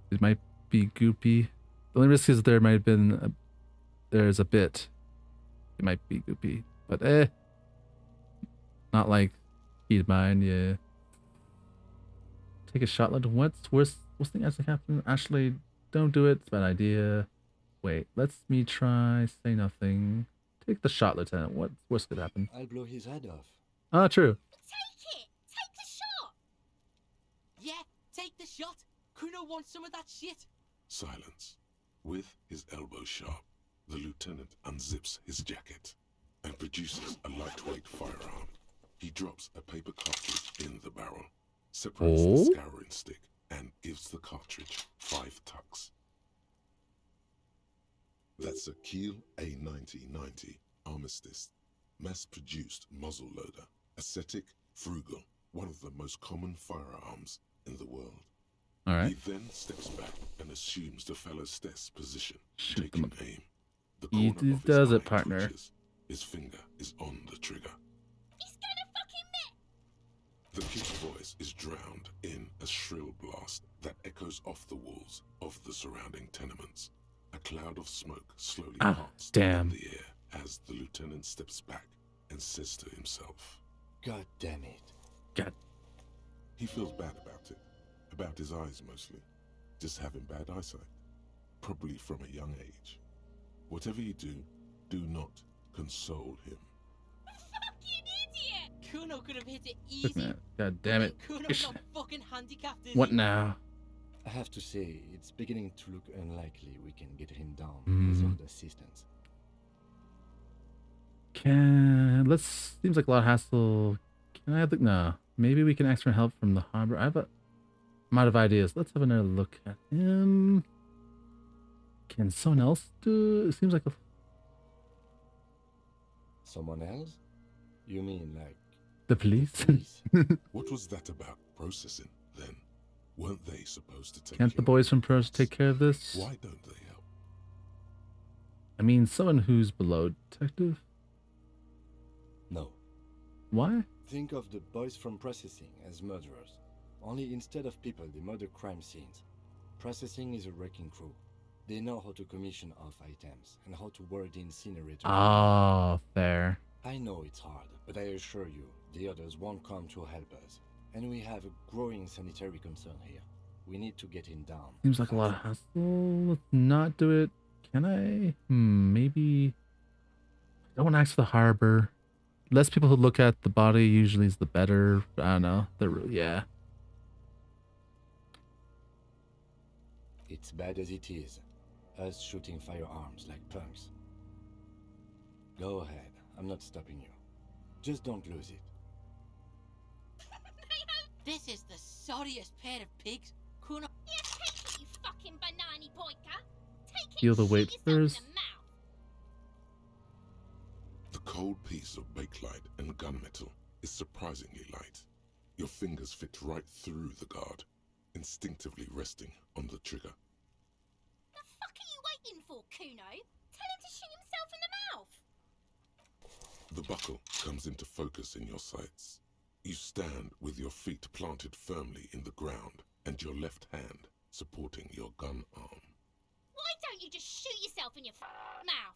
A: it might be goopy. The only risk is there might have been... there's a bit. It might be goopy, but not like he'd mind, yeah. Take a shot, what's worst thing actually happen? Ashley, don't do it. It's a bad idea. Wait, let's me try. Say nothing. Take the shot, Lieutenant. What's worst could happen?
F: I'll blow his head off.
A: Ah, true.
G: Take it. Take the shot. Yeah, take the shot. Kuno wants some of that shit.
C: Silence. With his elbow sharp, the lieutenant unzips his jacket and produces a lightweight firearm. He drops a paper cartridge in the barrel, separates the scouring stick, and gives the cartridge 5 tucks. That's a Kiel A9090 Armistice, mass-produced muzzle loader, ascetic, frugal, one of the most common firearms in the world.
A: All right.
C: He then steps back and assumes the fellow's steps position,
A: Shoot
C: taking
A: them.
C: aim. The
A: He
C: corner of his
A: does
C: eye
A: it, partner.
C: twitches. His finger is on the trigger.
G: He's gonna fucking miss.
C: The kid's voice is drowned in a shrill blast that echoes off the walls of the surrounding tenements. A cloud of smoke slowly parts in the air as the lieutenant steps back and says to himself,
F: God damn it.
A: God.
C: He feels bad about it. About his eyes mostly. Just having bad eyesight. Probably from a young age. Whatever you do, do not console him.
G: Fucking idiot! Kuno could have hit it easy.
A: God damn it.
G: Kuno's not fucking handicapped, is
A: What
G: he?
A: now?
F: I have to say, it's beginning to look unlikely we can get him down without assistance.
A: Seems like a lot of hassle. Can I have the... No. Maybe we can ask for help from the harbor. I'm out of ideas. Let's have another look at him. Can someone else do? It seems like a...
F: Someone else? You mean like
A: The police?
C: What was that about processing then? Weren't they supposed to take
A: Can't the boys from Pros take care of this?
C: Why don't they help?
A: I mean, someone who's below detective?
F: No.
A: Why?
F: Think of the boys from processing as murderers. Only instead of people, they murder crime scenes. Processing is a wrecking crew. They know how to commission off items and how to work the incinerator.
A: Ah, fair.
F: I know it's hard, but I assure you, the others won't come to help us. And we have a growing sanitary concern here. We need to get him down.
A: Seems like a lot of hassle. Let's not do it. Can I? Maybe. I don't want to ask for the harbor. Less people who look at the body usually is the better. I don't know. They're really, yeah.
F: It's bad as it is. Us shooting firearms like punks. Go ahead. I'm not stopping you. Just don't lose it.
G: This is the sorriest pair of pigs. Kuno.
P: Yeah, take it, you fucking banana boyka. Take it.
A: Feel the weight first.
C: The cold piece of bakelite and gunmetal is surprisingly light. Your fingers fit right through the guard, instinctively resting on the trigger.
P: The fuck are you waiting for, Kuno? Tell him to shoot himself in the mouth.
C: The buckle comes into focus in your sights. You stand with your feet planted firmly in the ground and your left hand supporting your gun arm.
P: Why don't you just shoot yourself in your mouth?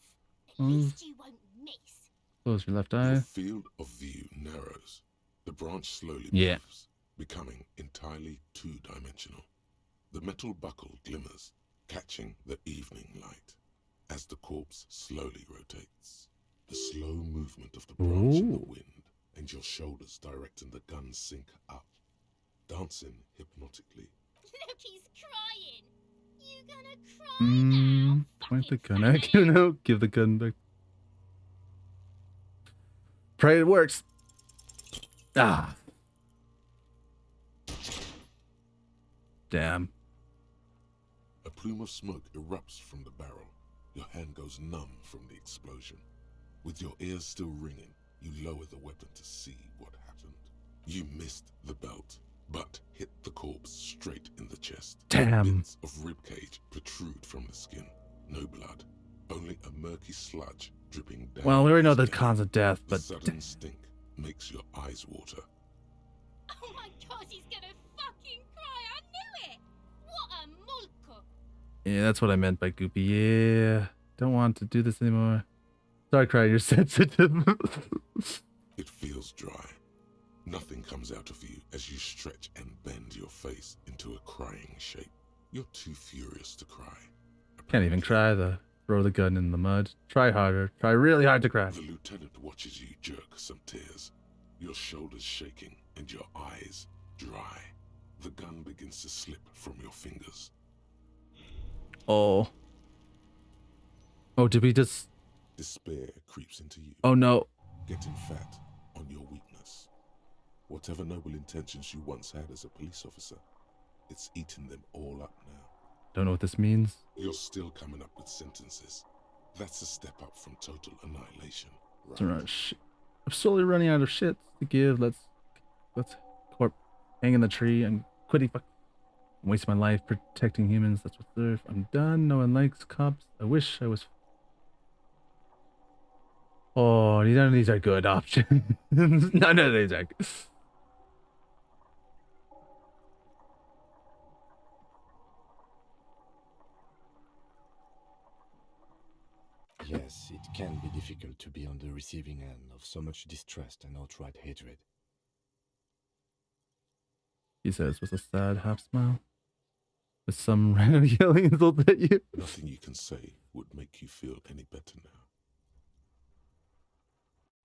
P: At least you won't miss.
A: Close your left
C: Your
A: eye.
C: field of view narrows. The branch slowly
A: Yeah.
C: moves, becoming entirely two-dimensional. The metal buckle glimmers, catching the evening light as the corpse slowly rotates. The slow movement of the branch in the wind and your shoulders directing the gun sink up, dancing hypnotically.
P: Look, he's crying. You gonna cry now?
A: Point the gun at Kuno. Give the gun back. Pray it works. Ah. Damn.
C: A plume of smoke erupts from the barrel. Your hand goes numb from the explosion. With your ears still ringing, you lower the weapon to see what happened. You missed the belt, but hit the corpse straight in the chest.
A: Damn.
C: Bits of ribcage protrude from the skin. No blood, only a murky sludge dripping down.
A: Well, we already know the
C: skin.
A: cons of death,
C: The
A: but
C: sudden stink makes your eyes water.
P: Oh my god, he's gonna fucking cry. I knew it. What a mulko.
A: yeah, that's what I meant by goopy. Yeah, don't want to do this anymore. Sorry, Cry, you're sensitive.
C: It feels dry. Nothing comes out of you as you stretch and bend your face into a crying shape. You're too furious to cry.
A: Can't even cry though. Throw the gun in the mud. Try harder. Try really hard to cry.
C: The lieutenant watches you jerk some tears, your shoulders shaking and your eyes dry. The gun begins to slip from your fingers.
A: Oh. Oh, did we just...
C: Despair creeps into you.
A: Oh no.
C: Getting fat on your weakness. Whatever noble intentions you once had as a police officer, it's eating them all up now.
A: Don't know what this means.
C: You're still coming up with sentences. That's a step up from total annihilation.
A: Right. I'm slowly running out of shit to give. Let's corp hang in the tree and quitting. I'm wasting my life protecting humans. That's what's there. I'm done. No one likes cops. I wish I was. Oh, none of these are good options. None of these are good.
F: Yes, it can be difficult to be on the receiving end of so much distrust and outright hatred.
A: He says with a sad half smile. With some random yelling insult at you.
C: Nothing you can say would make you feel any better now.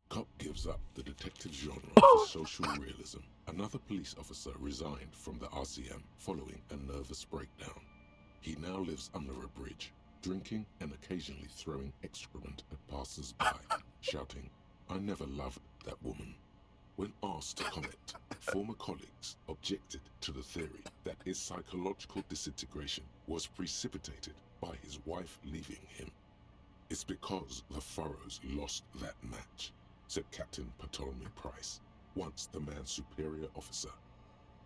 C: Cop gives up the detective genre for social realism. Another police officer resigned from the RCM following a nervous breakdown. He now lives under a bridge, drinking and occasionally throwing excrement at passers-by, shouting, "I never loved that woman." When asked to comment, Former colleagues objected to the theory that his psychological disintegration was precipitated by his wife leaving him. It's because the Furrows lost that match, said Captain Ptolemy Price, once the man's superior officer.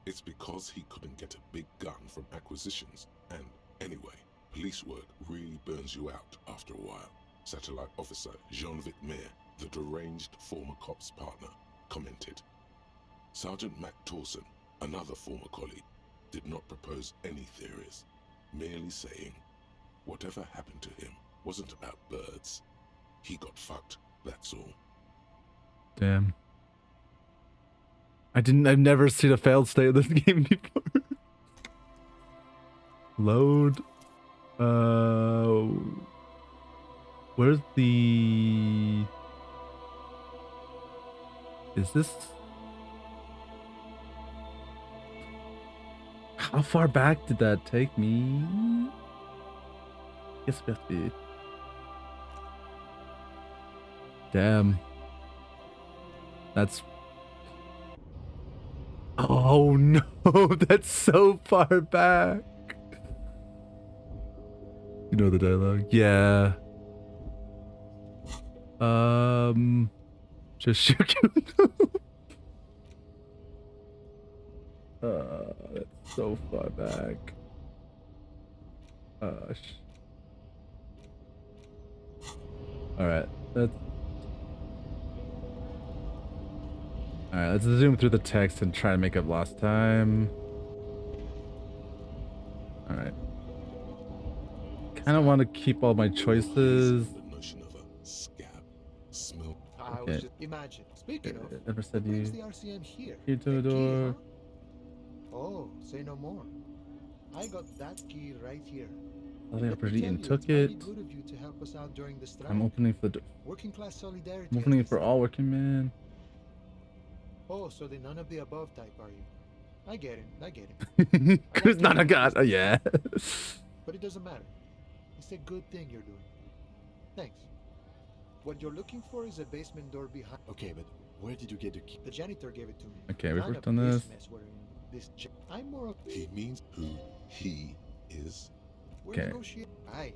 C: It's because he couldn't get a big gun from acquisitions, and anyway, police work really burns you out after a while, Satellite Officer Jean-Vic Mayer, the deranged former cop's partner, commented. Sergeant Mac Torson, another former colleague, did not propose any theories, merely saying, whatever happened to him wasn't about birds. He got fucked, that's all.
A: Damn. I've never seen a failed state of this game before. Load. Where's the... Is this... How far back did that take me? Guess we have to be... Damn. That's... Oh no, that's so far back. You know the dialogue? Yeah. Just shoot you. That's so far back. Alright, let's zoom through the text and try to make up lost time. Alright. Kind of want to keep all my choices. Okay.
Q: Imagine. Speaking of,
A: Ever said
Q: what
A: you?
Q: brings the RCM here?
A: You to the
Q: The key,
A: door.
Q: huh? Oh, say no more. I got that key right here.
A: I think I
Q: Let me
A: pretty
Q: tell
A: and
Q: you,
A: took
Q: it's mighty
A: it.
Q: good of you to help us out during the strike.
A: I'm opening for the.
Q: Working class solidarity.
A: I'm
Q: as
A: opening
Q: they
A: it for
Q: say.
A: all working men.
Q: Oh, so the none of the above type, are you? I get it. I get it.
A: Cause not a god. Oh yeah.
Q: But it doesn't matter. It's a good thing you're doing. Thanks. What you're looking for is a basement door behind.
F: Okay, but where did you get the key?
Q: The janitor gave it to me.
A: Okay, we've
Q: Kind
A: worked
Q: of
A: on
Q: his
A: this.
Q: mess we're in. I'm more of.
C: He means who he is.
Q: We're
A: Okay.
Q: negotiating. Aye.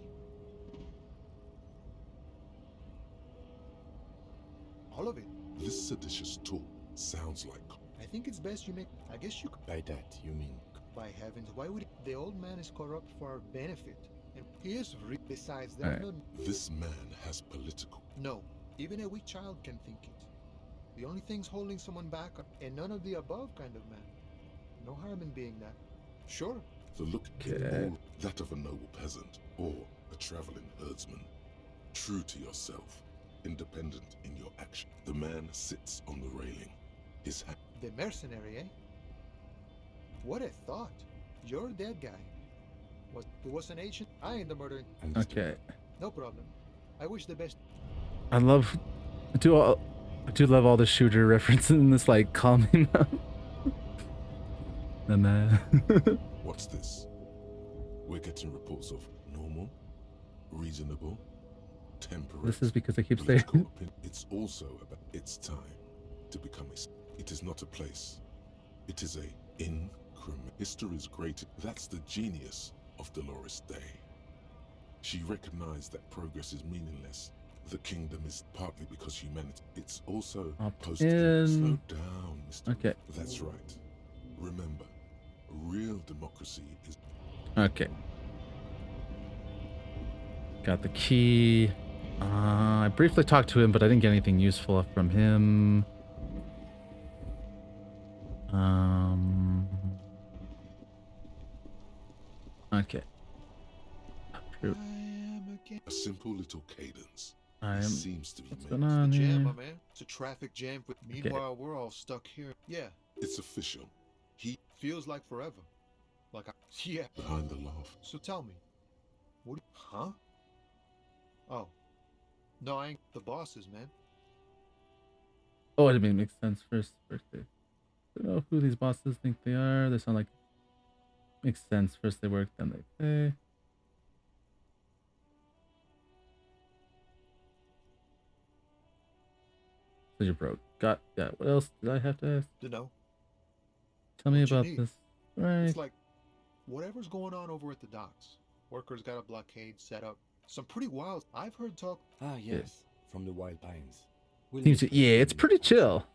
Q: All of it.
C: This seditious talk sounds like...
Q: I think it's best you make. I guess you.
F: By that, you mean...
Q: By heavens, why would the old man is corrupt for our benefit? And he is besides, there
A: Alright.
Q: no.
C: This man has political...
Q: No, even a weak child can think it. The only things holding someone back are a none of the above kind of man. No harm in being that. Sure.
C: The look
A: Okay.
C: all that of a noble peasant or a traveling herdsman. True to yourself, independent in your action. The man sits on the railing. His hand...
Q: The mercenary, eh? What a thought. You're a dead guy. Who was an agent? I ain't the murderer.
A: Okay.
Q: No problem. I wish the best.
A: I love. I do love all the shooter references in this, like, calming down.
C: What's this? We're getting reports of normal, reasonable, temperate...
A: This is because I keep saying.
C: It's also about its time to become a... It is not a place. It is a increment. History's great. That's the genius of Dolores Day. She recognized that progress is meaningless. The kingdom is partly because humanity. It's also
A: Opt
C: Slow
A: in.
C: down, Mr.
A: Okay.
C: That's right. Remember, real democracy is...
A: Okay. Got the key. I briefly talked to him, but I didn't get anything useful from him. Okay.
C: A simple little cadence.
A: I am.
C: Seems to be
A: What's
C: made.
A: going on
Q: Jam,
A: here?
Q: my man. It's a traffic jam. But meanwhile, we're all stuck here. Yeah.
C: It's official. He
Q: Feels like forever. Like I. Yeah.
C: behind the laugh.
Q: So tell me. What? Huh? Oh. No, I ain't the bosses, man.
A: Oh, it makes sense. First birthday. I don't know who these bosses think they are. They sound like. Makes sense. First they work, then they pay. So you're broke. Got. What else did I have to ask?
Q: You know,
A: Tell me
Q: What you
A: about
Q: need?
A: this. Right.
Q: It's like whatever's going on over at the docks. Workers got a blockade set up. Some pretty wild. I've heard talk.
F: Ah, yes, from the Wild Pines.
A: Yeah, it's pretty chill.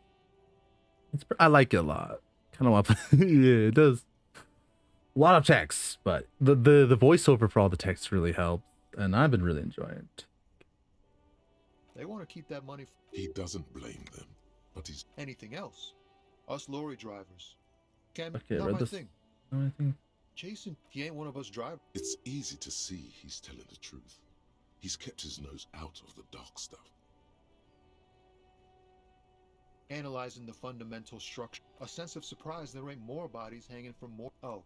A: I like it a lot. Kind of want. Yeah, it does. A lot of text, but the voiceover for all the text really helps, and I've been really enjoying it.
Q: They want to keep that money.
C: He doesn't blame them, but he's
Q: Anything else? Us lorry drivers.
A: Okay,
Q: Not
A: read
Q: my
A: this.
Q: thing.
A: Not my thing.
Q: Jason, he ain't one of us drivers.
C: It's easy to see he's telling the truth. He's kept his nose out of the dark stuff.
Q: Analyzing the fundamental structure. A sense of surprise there ain't more bodies hanging from more. Oh,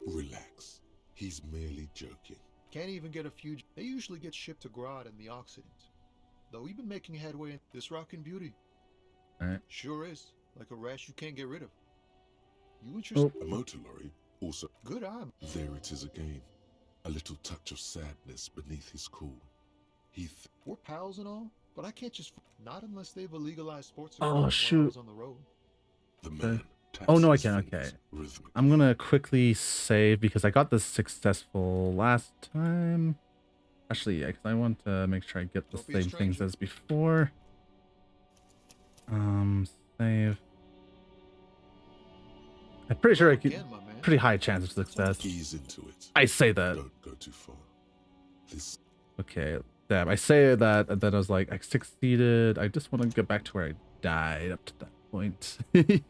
C: Relax. He's merely joking.
Q: can't even get a few. They usually get shipped to Grodd and the Occident. Though we've been making headway in this rockin' beauty.
A: Alright.
Q: Sure is. Like a rash you can't get rid of. You interested?
C: A motor lorry also.
Q: Good eye.
C: There it is again. A little touch of sadness beneath his cool.
Q: We're pals and all, but I can't just. Not unless they've a legalized sports.
A: Oh,
Q: while I
A: shoot.
Q: was on the road.
C: The man.
A: Oh no, I
C: taps his
A: can.
C: fingers
A: Okay.
C: rhythmically.
A: I'm gonna quickly save because I got this successful last time. Actually, yeah, because I want to make sure I get the
Q: Don't be a
A: same things
Q: stranger.
A: as before. Save. I'm pretty sure I could.
Q: Again, my man.
A: Pretty high chance of success.
C: Ease into it.
A: I say that.
C: Don't go too far. This.
A: Okay, damn. I say that, and then I was like, I succeeded. I just want to get back to where I died up to that point. I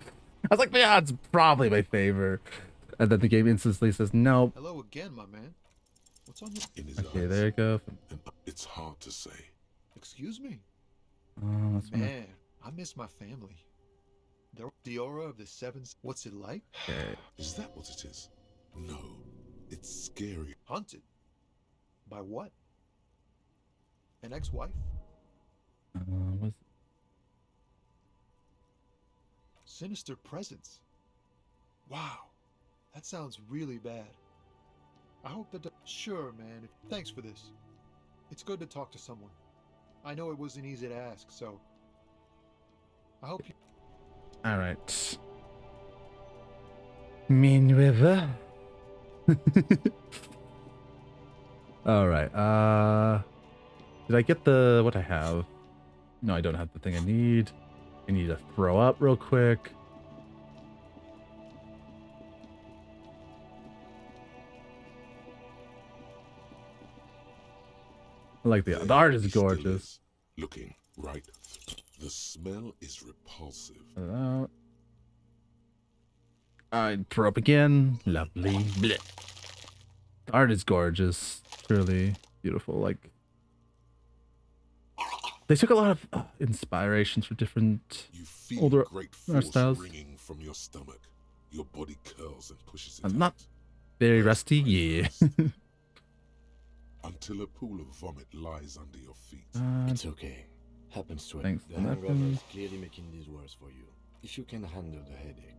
A: was like, yeah, it's probably my favor. And then the game instantly says, nope.
Q: Hello again, my man. What's on your?
C: In his
A: Okay,
C: eyes.
A: there you go.
C: And it's hard to say.
Q: Excuse me.
A: That's one.
Q: Man, I miss my family. The aura of the sevens. What's it like?
A: Okay.
C: Is that what it is? No. It's scary.
Q: Hunted. By what? An ex-wife?
A: What's
Q: Sinister presence. Wow. That sounds really bad. I hope that. Sure, man. Thanks for this. It's good to talk to someone. I know it wasn't easy to ask, so. I hope you.
A: all right. Mean River. All right. Did I get the what I have? No, I don't have the thing I need. I need to throw up real quick. I like the art is
C: He still
A: gorgeous.
C: is, looking right. The smell is repulsive.
A: Hello. I throw up again. Lovely. Blech. The art is gorgeous. Truly beautiful. Like they took a lot of inspirations for different
C: You feel
A: older
C: great
A: art
C: force
A: styles.
C: ringing from your stomach. Your body curls and pushes it
A: I'm
C: out.
A: not very rusty. Yeah.
C: Until a pool of vomit lies under your feet.
F: It's okay. Happens to it.
A: Thanks
F: The
A: for
F: hangover
A: nothing.
F: is clearly making this worse for you. If you can handle the headache.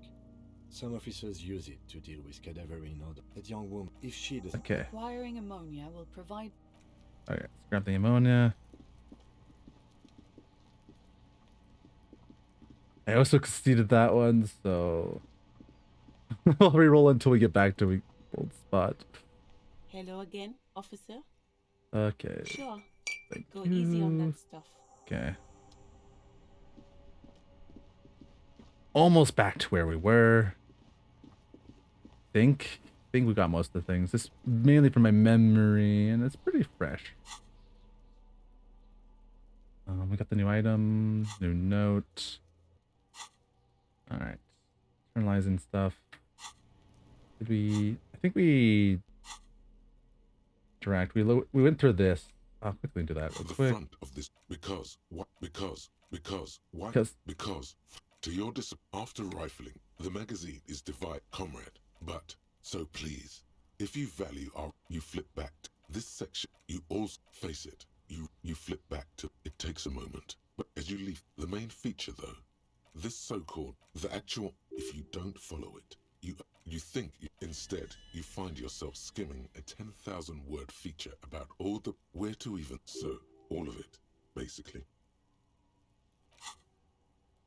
F: Some officers use it to deal with cadaver in order. That young woman, if she does
A: Okay.
J: Acquiring ammonia will provide.
A: Okay. Let's grab the ammonia. I also conceded that one, so I'll reroll until we get back to the old spot.
R: Hello again, officer.
A: Okay.
R: Sure.
A: Thank
R: Go easy on
A: you.
R: that stuff.
A: Okay. Almost back to where we were. Think we got most of the things. This mainly from my memory, and it's pretty fresh. We got the new item, new note. All right, internalizing stuff. Did we? I think we interact. We went through this. I'll quickly do that real
C: The
A: quick.
C: front of this why to your after rifling the magazine is divided, comrade, but so please, if you value our you flip back to this section, you also face it, you flip back to it takes a moment, but as you leave the main feature though, this so-called the actual, if you don't follow it, you think instead you find yourself skimming a 10,000 word feature about all the where to even so all of it basically.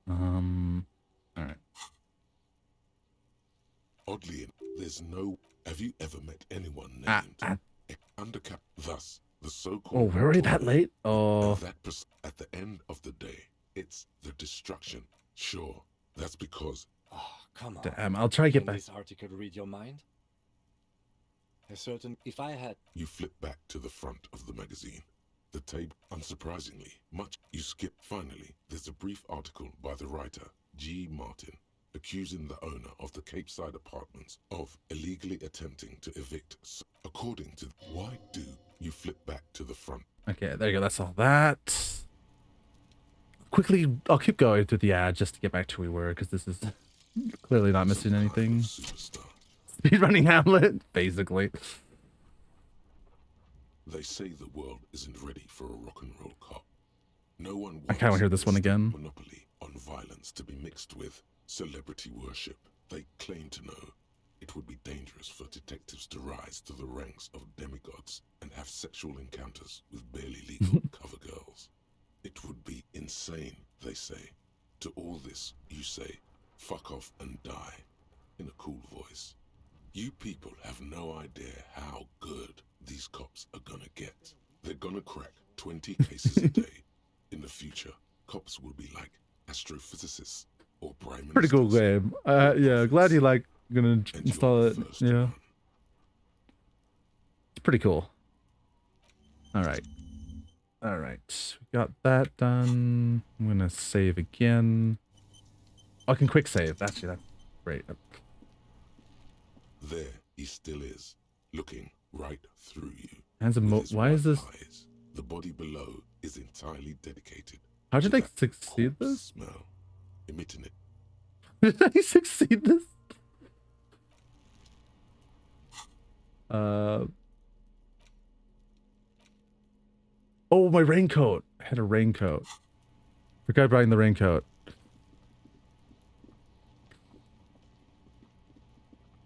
A: All right.
C: Oddly, there's no. Have you ever met anyone named Undercap? Thus, the so-called.
A: Oh, we're already that late? Oh.
C: At the end of the day, it's the destruction. Sure, that's because.
F: Oh, come on.
A: Damn, I'll try to get
F: Can
A: back.
F: this article read your mind? A certain. If I had.
C: You flip back to the front of the magazine. The tape, unsurprisingly, much. You skip. Finally, there's a brief article by the writer, G. Martin, accusing the owner of the Cape Side apartments of illegally attempting to evict. According to. Why do you flip back to the front?
A: Okay, there you go. That's all that. Quickly, I'll keep going through the ad just to get back to where we were, because this is clearly not missing anything. Speedrunning Hamlet, basically.
C: They say the world isn't ready for a rock and roll cop. No one wants
A: I kind of hear this one again.
C: Monopoly on violence to be mixed with celebrity worship. They claim to know it would be dangerous for detectives to rise to the ranks of demigods and have sexual encounters with barely legal cover girls. It would be insane, they say. To all this, you say, fuck off and die, in a cool voice. You people have no idea how good these cops are gonna get. They're gonna crack 20 cases a day. In the future, cops will be like astrophysicists or prime ministers.
A: Pretty cool game. Yeah, glad you like gonna install it. Yeah. It's pretty cool. Alright. Alright. We got that done. I'm gonna save again. Oh, I can quick save. Actually, that's great.
C: There he still is, looking right through you.
A: Hands of why is this?
C: Eyes. The body below is entirely dedicated.
A: How did I succeed this?
C: Smell, emitting it.
A: Did I succeed this? Oh, my raincoat. I had a raincoat. Forgot buying the raincoat.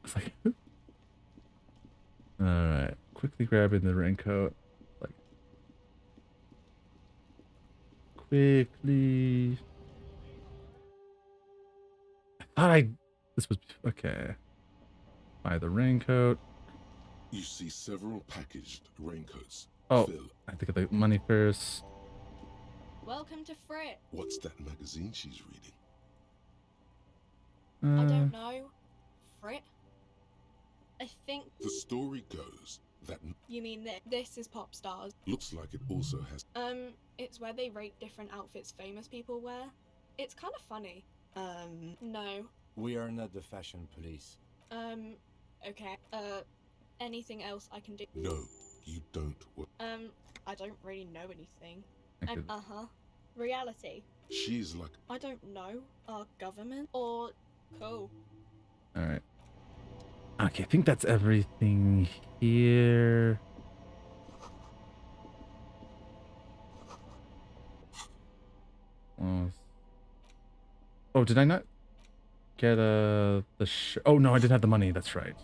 A: It's like, all right, quickly grabbing the raincoat. Like, quickly. I thought this was okay. Buy the raincoat.
C: You see several packaged raincoats.
A: Oh,
C: Phil.
A: I have to get the money first.
S: Welcome to Frit.
C: What's that magazine she's reading?
S: I don't know. Frit? I think...
C: The story goes that...
S: You mean that this is Pop Stars?
C: Looks like it also has...
S: It's where they rate different outfits famous people wear. It's kind of funny. No.
F: We are not the fashion police.
S: Okay. Anything else I can do?
C: No, you don't.
S: I don't really know anything.
A: Okay.
S: Reality.
C: She's like...
S: I don't know. Our government? Or... Cool.
A: Alright. Okay, I think that's everything here. Oh, did I not get the oh no, I didn't have the money, that's right.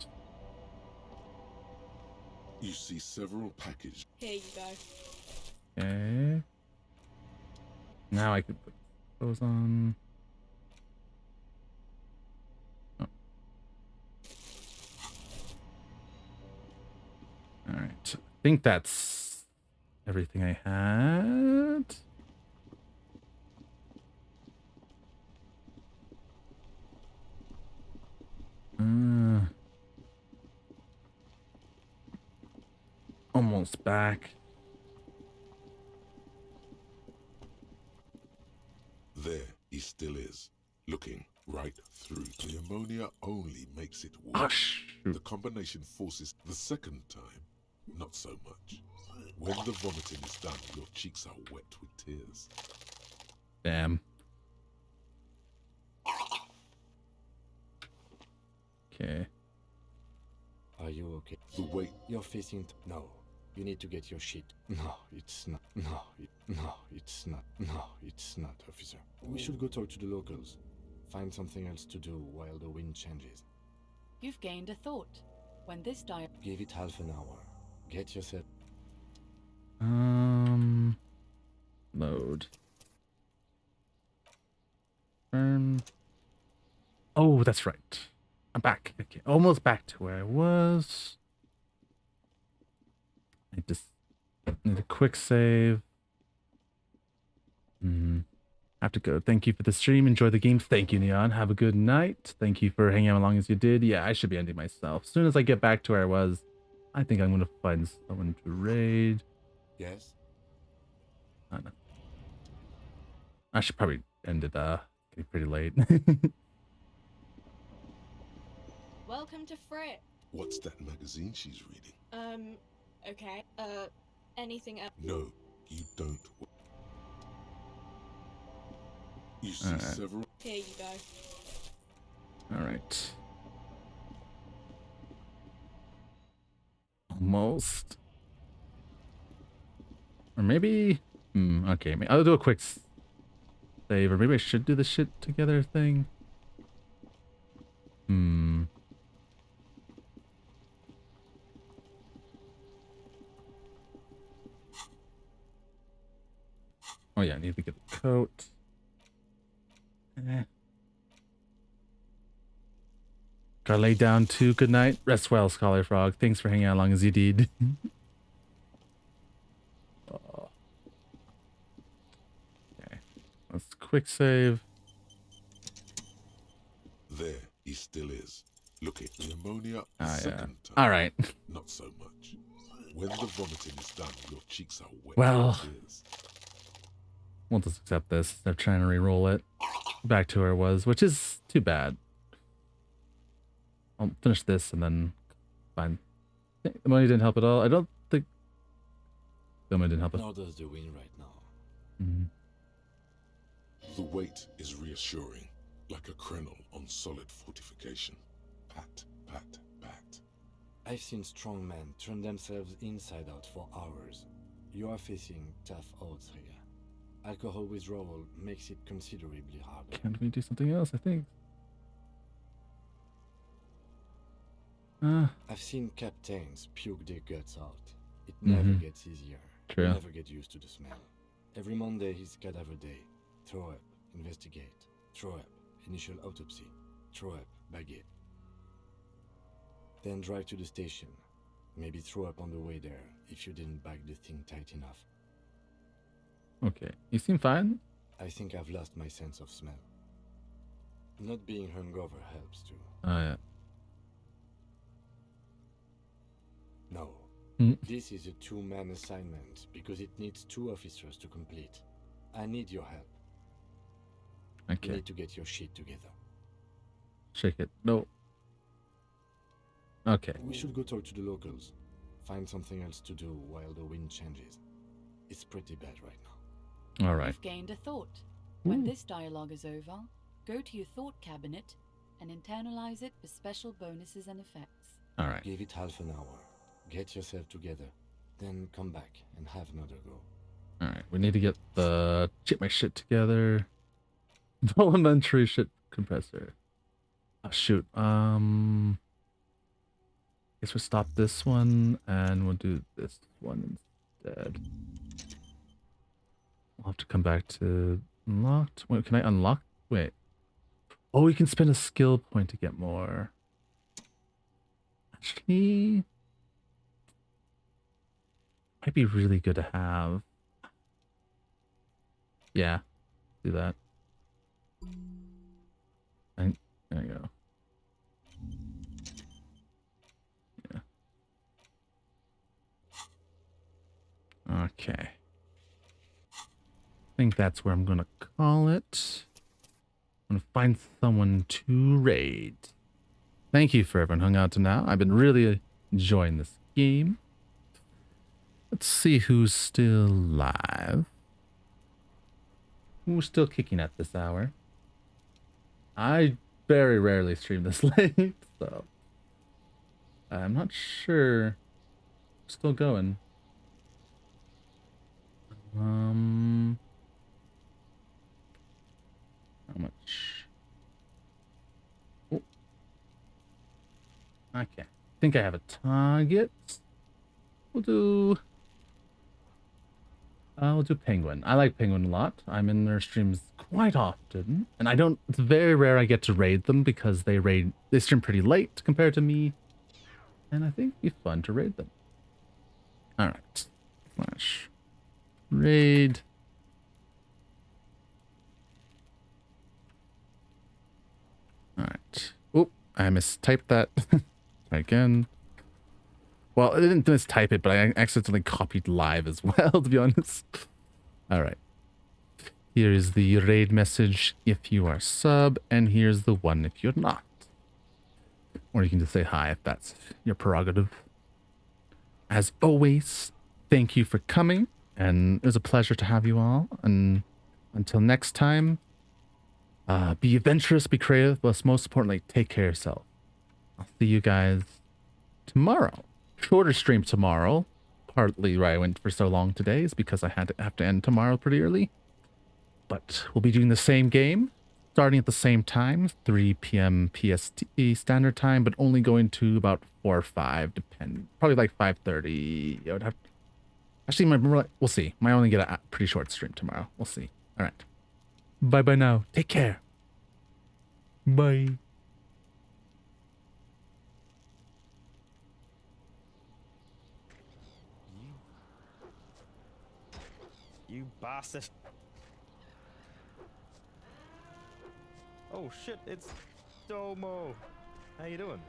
C: You see several packaged...
S: Here you go.
A: Okay. Now I can put those on. Oh. Alright. I think that's everything I had. Almost back.
C: There he still is, looking right through. The ammonia only makes it worse.
A: Oh, shoot.
C: The combination forces the second time, not so much. When the vomiting is done, your cheeks are wet with tears.
A: Damn. Okay.
F: Are you okay?
C: The weight.
F: You're facing... No. You need to get your shit. No, it's not. No, it's not. No, it's not, officer. We should go talk to the locals. Find something else to do while the wind changes.
J: You've gained a thought. When this diary...
F: Give it half an hour. Get yourself...
A: Load. Oh, that's right. I'm back. Okay, almost back to where I was. I just need a quick save. Have to go. Thank you for the stream. Enjoy the game. Thank you, Neon. Have a good night. Thank you for hanging out as long as you did. Yeah, I should be ending myself. As soon as I get back to where I was, I think I'm going to find someone to raid.
F: Yes?
A: I don't know. I should probably end it, getting pretty late.
S: Welcome to Frit.
C: What's that magazine she's reading?
S: Okay. Anything else?
C: No, you don't. You see
A: Alright.
C: several.
S: Here you go.
A: Alright. Almost. Or maybe... okay, I'll do a quick save, or maybe I should do the shit together thing. Oh yeah, I need to get the coat. Gotta lay down too. Good night. Rest well, Scholar Frog. Thanks for hanging out as long as you did. Okay. Let's quick save.
C: There, he still is. Look at pneumonia.
A: Yeah. All right.
C: Not so much. When the vomiting is done, your cheeks are wet.
A: Well, we'll just accept this. They're trying to re-roll it back to where it was, which is too bad. I'll finish this and then fine. The money didn't help at all. I don't think the money didn't help us.
F: Nor does the wind right now.
C: The weight is reassuring, like a krenel on solid fortification. Pat, pat, pat.
F: I've seen strong men turn themselves inside out for hours. You are facing tough odds here. Alcohol withdrawal makes it considerably harder.
A: Can't we do something else, I think?
F: I've seen captains puke their guts out. It never gets easier.
A: True.
F: You never get used to the smell. Every Monday is cadaver day. Throw up, investigate. Throw up, initial autopsy. Throw up, bag it. Then drive to the station. Maybe throw up on the way there if you didn't bag the thing tight enough.
A: Okay. You seem fine?
F: I think I've lost my sense of smell. Not being hungover helps too.
A: Oh, yeah.
F: No. This is a two-man assignment because it needs 2 officers to complete. I need your help.
A: Okay.
F: You need to get your shit together.
A: Shake it. No. Okay.
F: We should go talk to the locals. Find something else to do while the wind changes. It's pretty bad right now.
A: All right.
J: You've gained a thought. When this dialogue is over, go to your thought cabinet and internalize it for special bonuses and effects.
A: All right.
F: Give it half an hour. Get yourself together. Then come back and have another go.
A: All right. We need to get my shit together. Elementary shit compressor. Oh, shoot. Guess we'll stop this one and we'll do this one instead. I'll have to come back to unlocked. Wait, can I unlock? Wait. Oh, you can spend a skill point to get more. Actually, might be really good to have. Yeah, do that. And there you go. Yeah. Okay. I think that's where I'm gonna call it. I'm gonna find someone to raid. Thank you for everyone hung out to now. I've been really enjoying this game. Let's see who's still live. Who's still kicking at this hour? I very rarely stream this late, so I'm not sure. Still going. How much? Oh. Okay. I think I have a target. We'll do We'll do Penguin. I like Penguin a lot. I'm in their streams quite often, and I don't. It's very rare I get to raid them because they stream pretty late compared to me, and I think it'd be fun to raid them. All right, slash raid. All right. Oh, I mistyped that. Try again. Well, I didn't mistype it, but I accidentally copied live as well, to be honest. All right. Here is the raid message if you are sub, and here's the one if you're not. Or you can just say hi if that's your prerogative. As always, thank you for coming, and it was a pleasure to have you all. And until next time, be adventurous, be creative, but most importantly, take care of yourself. I'll see you guys tomorrow. Shorter stream tomorrow. Partly why I went for so long today is because I have to end tomorrow pretty early. But we'll be doing the same game, starting at the same time, 3 p.m. PST standard time, but only going to about 4 or 5, probably like 5:30. I would have. Actually, we'll see. Might only get a pretty short stream tomorrow. We'll see. All right. Bye now. Take care. Bye.
T: You bastard. Oh shit, it's Domo. How you doing?